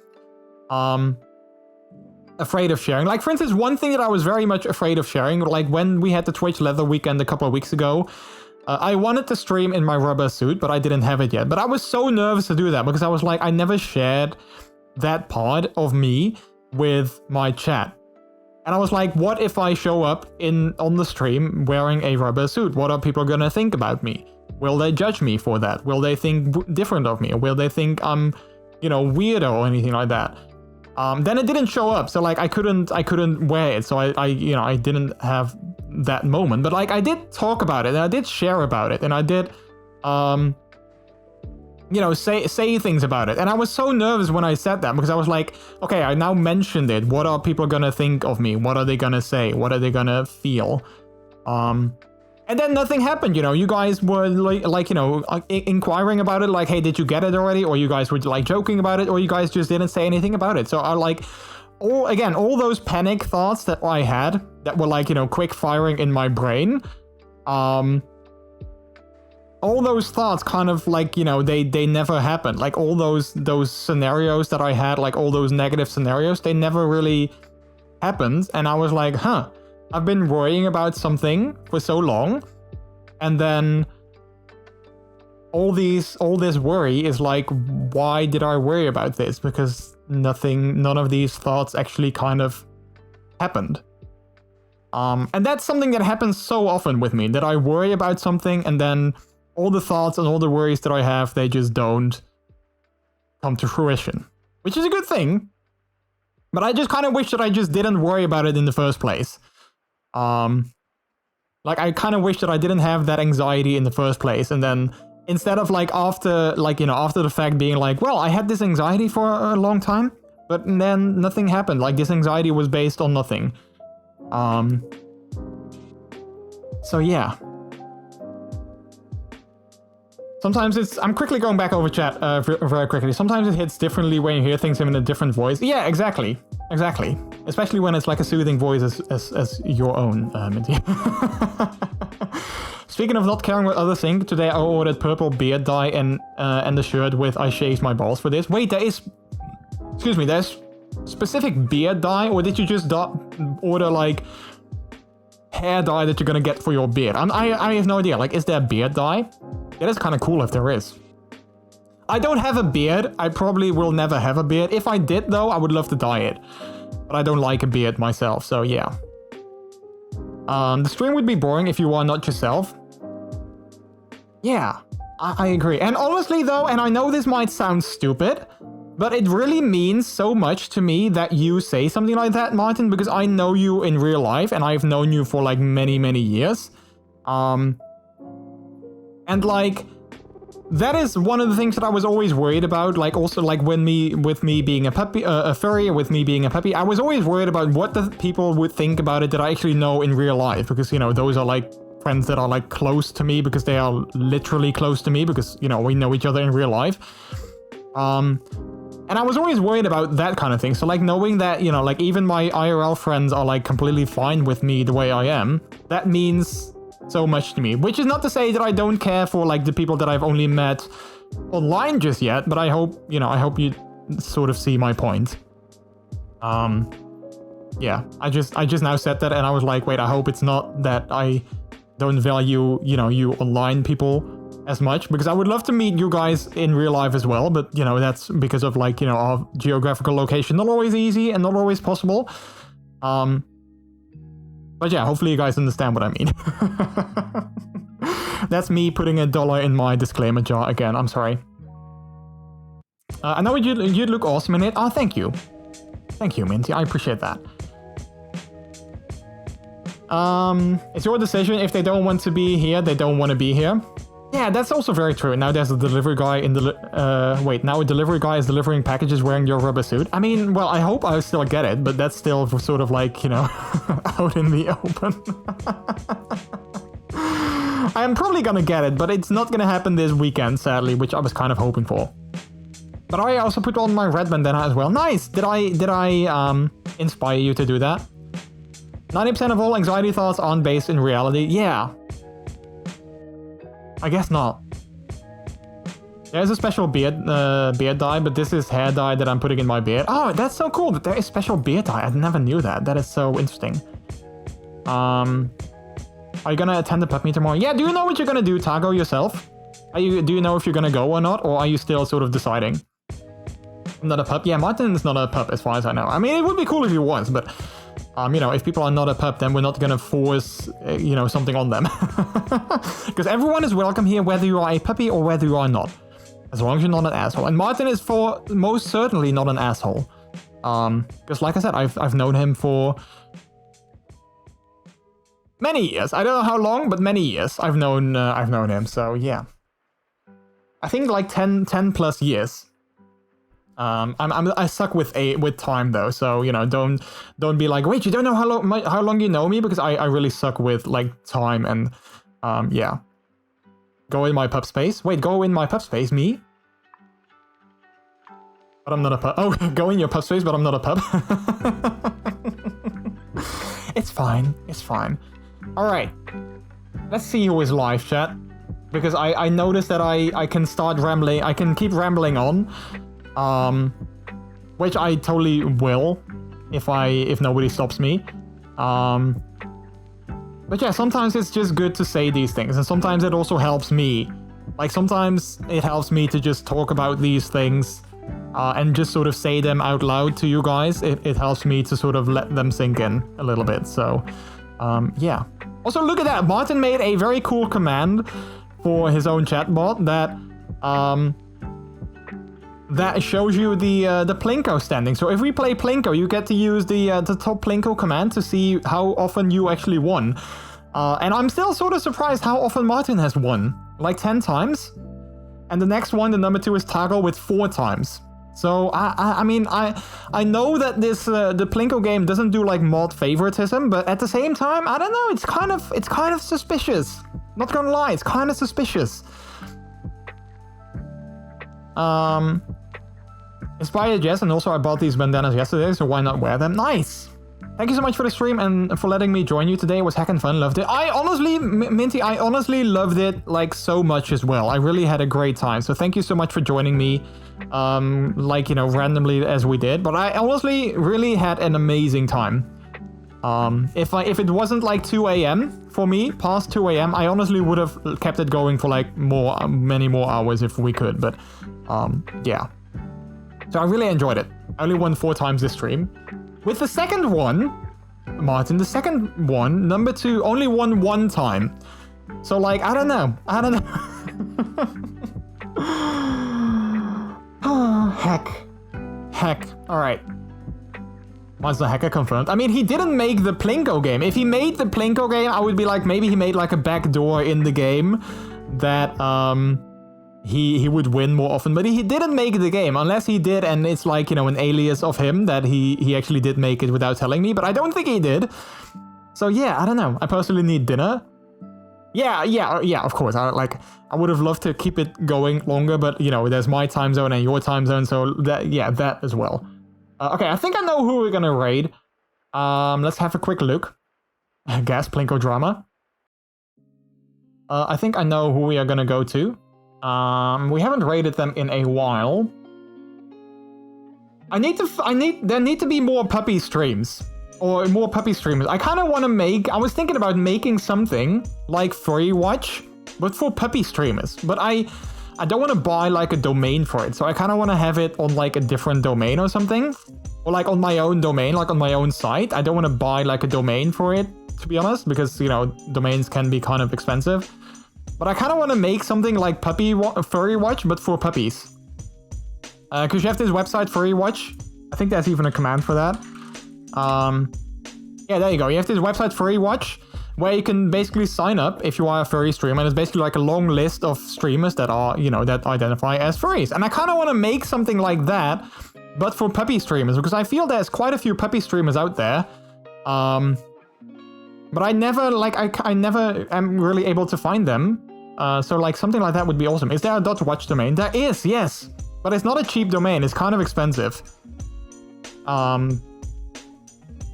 [SPEAKER 3] afraid of sharing. Like, for instance, one thing that I was very much afraid of sharing, like when we had the Twitch Leather weekend a couple of weeks ago, I wanted to stream in my rubber suit, but I didn't have it yet. But I was so nervous to do that because I was like, I never shared that part of me with my chat. And I was like, what if I show up on the stream wearing a rubber suit? What are people gonna think about me? Will they judge me for that? Will they think different of me? Or will they think I'm, you know, weirdo or anything like that? Then it didn't show up, so like I couldn't wear it, so I you know, I didn't have that moment. But like I did talk about it, and I did share about it, and I did you know, say things about it. And I was so nervous when I said that, because I was like, okay, I now mentioned it. What are people gonna think of me? What are they gonna say? What are they gonna feel? And then nothing happened, you know. You guys were like you know, inquiring about it, like, hey, did you get it already? Or you guys were like joking about it, or you guys just didn't say anything about it. So I like, all those panic thoughts that I had that were like, you know, quick firing in my brain, all those thoughts kind of like, you know, they never happened. Like all those scenarios that I had, like all those negative scenarios, they never really happened. And I was like, huh. I've been worrying about something for so long, and then all this worry is like, why did I worry about this? Because none of these thoughts actually kind of happened. And that's something that happens so often with me, that I worry about something and then all the thoughts and all the worries that I have, they just don't come to fruition, which is a good thing. But I just kind of wish that I just didn't worry about it in the first place. Like I kind of wish that I didn't have that anxiety in the first place, and then Instead of like after the fact being like, well, I had this anxiety for a long time, but then nothing happened. Like this anxiety was based on nothing. So yeah. Sometimes I'm quickly going back over chat very quickly. Sometimes it hits differently when you hear things in a different voice. Yeah, exactly. Exactly. Especially when it's like a soothing voice as your own, Minty. Speaking of not caring what others think, today I ordered purple beard dye and the shirt with I shaved my balls for this. Wait, there's specific beard dye, or did you just order like hair dye that you're gonna get for your beard? I have no idea. Like, is there beard dye? It is kind of cool if there is. I don't have a beard. I probably will never have a beard. If I did, though, I would love to dye it. But I don't like a beard myself, so yeah. The stream would be boring if you are not yourself. Yeah, I agree. And honestly, though, and I know this might sound stupid, but it really means so much to me that you say something like that, Martin, because I know you in real life, and I've known you for, like, many, many years. And like, that is one of the things that I was always worried about. Like, also, like, with me being a puppy, a furry, with me being a puppy, I was always worried about what the people would think about it that I actually know in real life. Because, you know, those are like friends that are like close to me because they are literally close to me because, you know, we know each other in real life. And I was always worried about that kind of thing. So, like, knowing that, you know, like, even my IRL friends are like completely fine with me the way I am, that means so much to me. Which is not to say that I don't care for like the people that I've only met online just yet, but I hope, you know, I hope you sort of see my point. Yeah, I just now said that and I was like, wait, I hope it's not that I don't value, you know, you online people as much, because I would love to meet you guys in real life as well, but, you know, that's because of, like, you know, our geographical location. Not always easy and not always possible. But yeah, hopefully you guys understand what I mean. That's me putting $1 in my disclaimer jar again. I'm sorry. I know you'd look awesome in it. Oh, thank you. Thank you, Minty. I appreciate that. It's your decision. If they don't want to be here, they don't want to be here. Yeah, that's also very true. Now there's a delivery guy in the... now a delivery guy is delivering packages wearing your rubber suit. I mean, well, I hope I still get it, but that's still sort of like, you know, out in the open. I'm probably gonna get it, but it's not gonna happen this weekend, sadly, which I was kind of hoping for. But I also put on my red bandana as well. Nice! Did I inspire you to do that? 90% of all anxiety thoughts aren't based in reality. Yeah. I guess not. There's a special beard dye, but this is hair dye that I'm putting in my beard. Oh, that's so cool that there is special beard dye. I never knew that. That is so interesting. Are you gonna attend the pup meet tomorrow? Yeah, do you know what you're gonna do, Tago, yourself? Do you know if you're gonna go or not, or are you still sort of deciding? I'm not a pup. Yeah, Martin is not a pup as far as I know. I mean, it would be cool if he was, but... you know, if people are not a pup, then we're not gonna force, you know, something on them. Because everyone is welcome here, whether you are a puppy or whether you are not. As long as you're not an asshole. And Martin is for most certainly not an asshole. Because like I said, I've known him for many years. I don't know how long, but many years I've known him. So yeah, I think like 10 plus years. I suck with time though, so, you know, don't be like, wait, you don't know how long you know me, because I really suck with like time. And yeah, go in my pup space. Wait, go in my pup space, me? But I'm not a pup. Oh, go in your pup space, but I'm not a pup. It's fine. It's fine. All right, let's see who is live, chat, because I noticed that I can start rambling. I can keep rambling on. Which I totally will, if nobody stops me. But yeah, sometimes it's just good to say these things, and sometimes it also helps me. Like, sometimes it helps me to just talk about these things, and just sort of say them out loud to you guys. It helps me to sort of let them sink in a little bit, so, yeah. Also, look at that! Martin made a very cool command for his own chatbot that shows you the Plinko standing. So if we play Plinko, you get to use the top Plinko command to see how often you actually won. And I'm still sort of surprised how often Martin has won. Like 10 times? And the next one, the number 2, is Toggle with 4 times. So I mean I know that this the Plinko game doesn't do like mod favoritism, but at the same time, I don't know, it's kind of suspicious. Not gonna lie, it's kind of suspicious. Inspired, yes, and also I bought these bandanas yesterday, so why not wear them? Nice! Thank you so much for the stream and for letting me join you today. It was heckin' fun, loved it. I honestly, Minty, I honestly loved it like so much as well. I really had a great time, so thank you so much for joining me, like, you know, randomly as we did. But I honestly really had an amazing time. If it wasn't like 2 a.m. for me, past 2 a.m., I honestly would have kept it going for like many more hours if we could, but yeah. So I really enjoyed it. I only won 4 times this stream. With the second one, Martin, the second one, number 2, only won 1 time. So like, I don't know. Heck. All right. Monster Hacker confirmed. I mean, he didn't make the Plinko game. If he made the Plinko game, I would be like, maybe he made like a backdoor in the game that he would win more often. But he didn't make the game, unless he did, and it's like, you know, an alias of him that he actually did make it without telling me. But I don't think he did. So yeah, I don't know. I personally need dinner. Yeah, of course. I would have loved to keep it going longer, but you know, there's my time zone and your time zone, so that as well. Okay, I think I know who we're gonna raid. Let's have a quick look. Gas Plinko drama. I think I know who we are gonna go to. We haven't raided them in a while. There need to be more puppy streams. Or more puppy streamers. I kind of want to make... I was thinking about making something like Furry Watch, but for puppy streamers. But I don't want to buy like a domain for it. So I kind of want to have it on like a different domain or something. Or like on my own domain, like on my own site. I don't want to buy like a domain for it, to be honest. Because, you know, domains can be kind of expensive. But I kind of want to make something like Furry Watch, but for puppies. Because you have this website, Furry Watch. I think there's even a command for that. Yeah, there you go. You have this website, Furry Watch, where you can basically sign up if you are a furry streamer. And it's basically like a long list of streamers that are, you know, that identify as furries. And I kind of want to make something like that, but for puppy streamers, because I feel there's quite a few puppy streamers out there. But I never, like, I never am really able to find them. So like something like that would be awesome. Is there a .watch domain? There is, yes. But it's not a cheap domain. It's kind of expensive.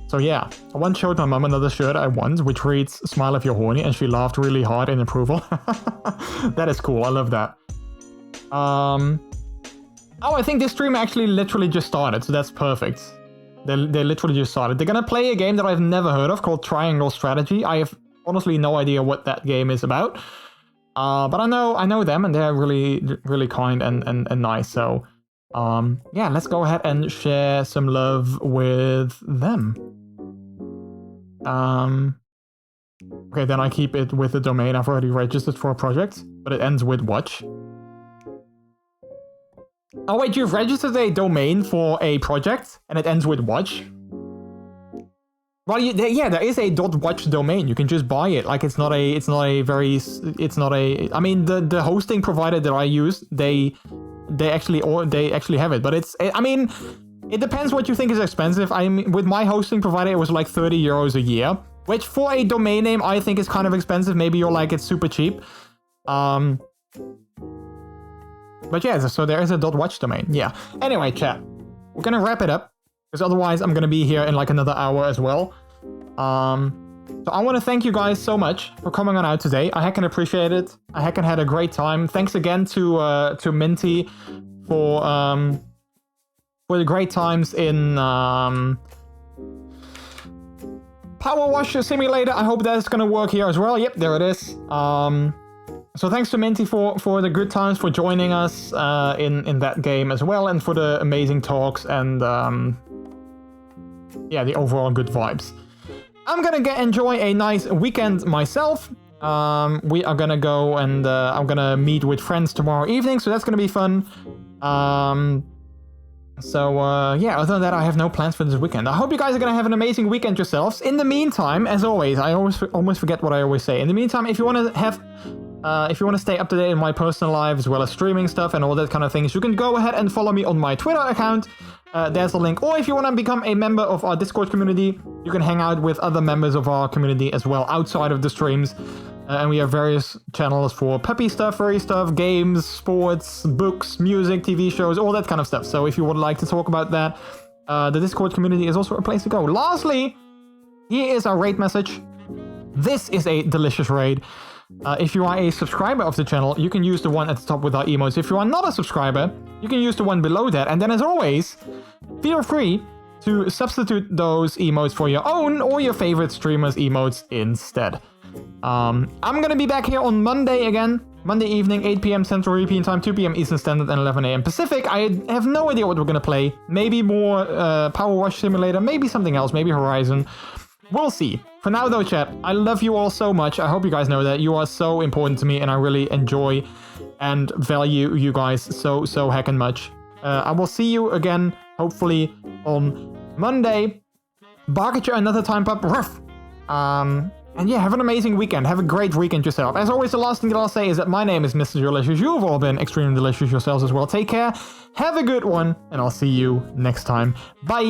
[SPEAKER 3] So yeah, I once showed my mum another shirt I won, which reads, "Smile if you're horny," and she laughed really hard in approval. That is cool, I love that. Oh, I think this stream actually literally just started, so that's perfect. They literally just started. They're gonna play a game that I've never heard of called Triangle Strategy. I have honestly no idea what that game is about. But I know them, and they're really kind and nice, so... yeah, let's go ahead and share some love with them. Okay, then I keep it with the domain I've already registered for a project, but it ends with watch. Oh wait, you've registered a domain for a project, and it ends with watch? Well, yeah, there is a .watch domain. You can just buy it. Like, I mean, the hosting provider that I use, they actually have it, but I mean, it depends what you think is expensive. I mean, with my hosting provider, it was like 30 euros a year, which for a domain name, I think is kind of expensive. Maybe you're like, it's super cheap. But yeah, so there is a .watch domain. Yeah. Anyway, chat, we're gonna wrap it up, because otherwise I'm gonna be here in like another hour as well. So I want to thank you guys so much for coming on out today. I heckin' appreciate it. I heckin' had a great time. Thanks again to Minty for the great times in Power Wash Simulator. I hope that's gonna work here as well. Yep, there it is. So thanks to Minty for the good times, for joining us in that game as well, and for the amazing talks and yeah, the overall good vibes. I'm gonna enjoy a nice weekend myself. We are gonna go and I'm gonna meet with friends tomorrow evening, so that's gonna be fun. Yeah, other than that, I have no plans for this weekend. I hope you guys are gonna have an amazing weekend yourselves. In the meantime, as always, I almost forget what I always say. In the meantime, if you want to have If you want to stay up to date in my personal life as well as streaming stuff and all that kind of things, you can go ahead and follow me on my Twitter account. There's a link. Or if you want to become a member of our Discord community, you can hang out with other members of our community as well outside of the streams. And we have various channels for peppy stuff, furry stuff, games, sports, books, music, TV shows, all that kind of stuff. So if you would like to talk about that, the Discord community is also a place to go. Lastly, here is our raid message. This is a delicious raid. If you are a subscriber of the channel, you can use the one at the top with our emotes. If you are not a subscriber, you can use the one below that. And then as always, feel free to substitute those emotes for your own or your favorite streamers' emotes instead. I'm gonna be back here on Monday again. Monday evening, 8 p.m. Central European Time, 2 p.m. Eastern Standard, and 11 a.m. Pacific. I have no idea what we're gonna play. Maybe more Power Wash Simulator, maybe something else, maybe Horizon. We'll see. For now though, chat, I love you all so much. I hope you guys know that. You are so important to me and I really enjoy and value you guys so heckin' much. I will see you again, hopefully, on Monday. Bark at you another time, pup. Ruff. And yeah, have an amazing weekend. Have a great weekend yourself. As always, the last thing that I'll say is that my name is MrJordilicious. You've all been extremely delicious yourselves as well. Take care. Have a good one. And I'll see you next time. Bye.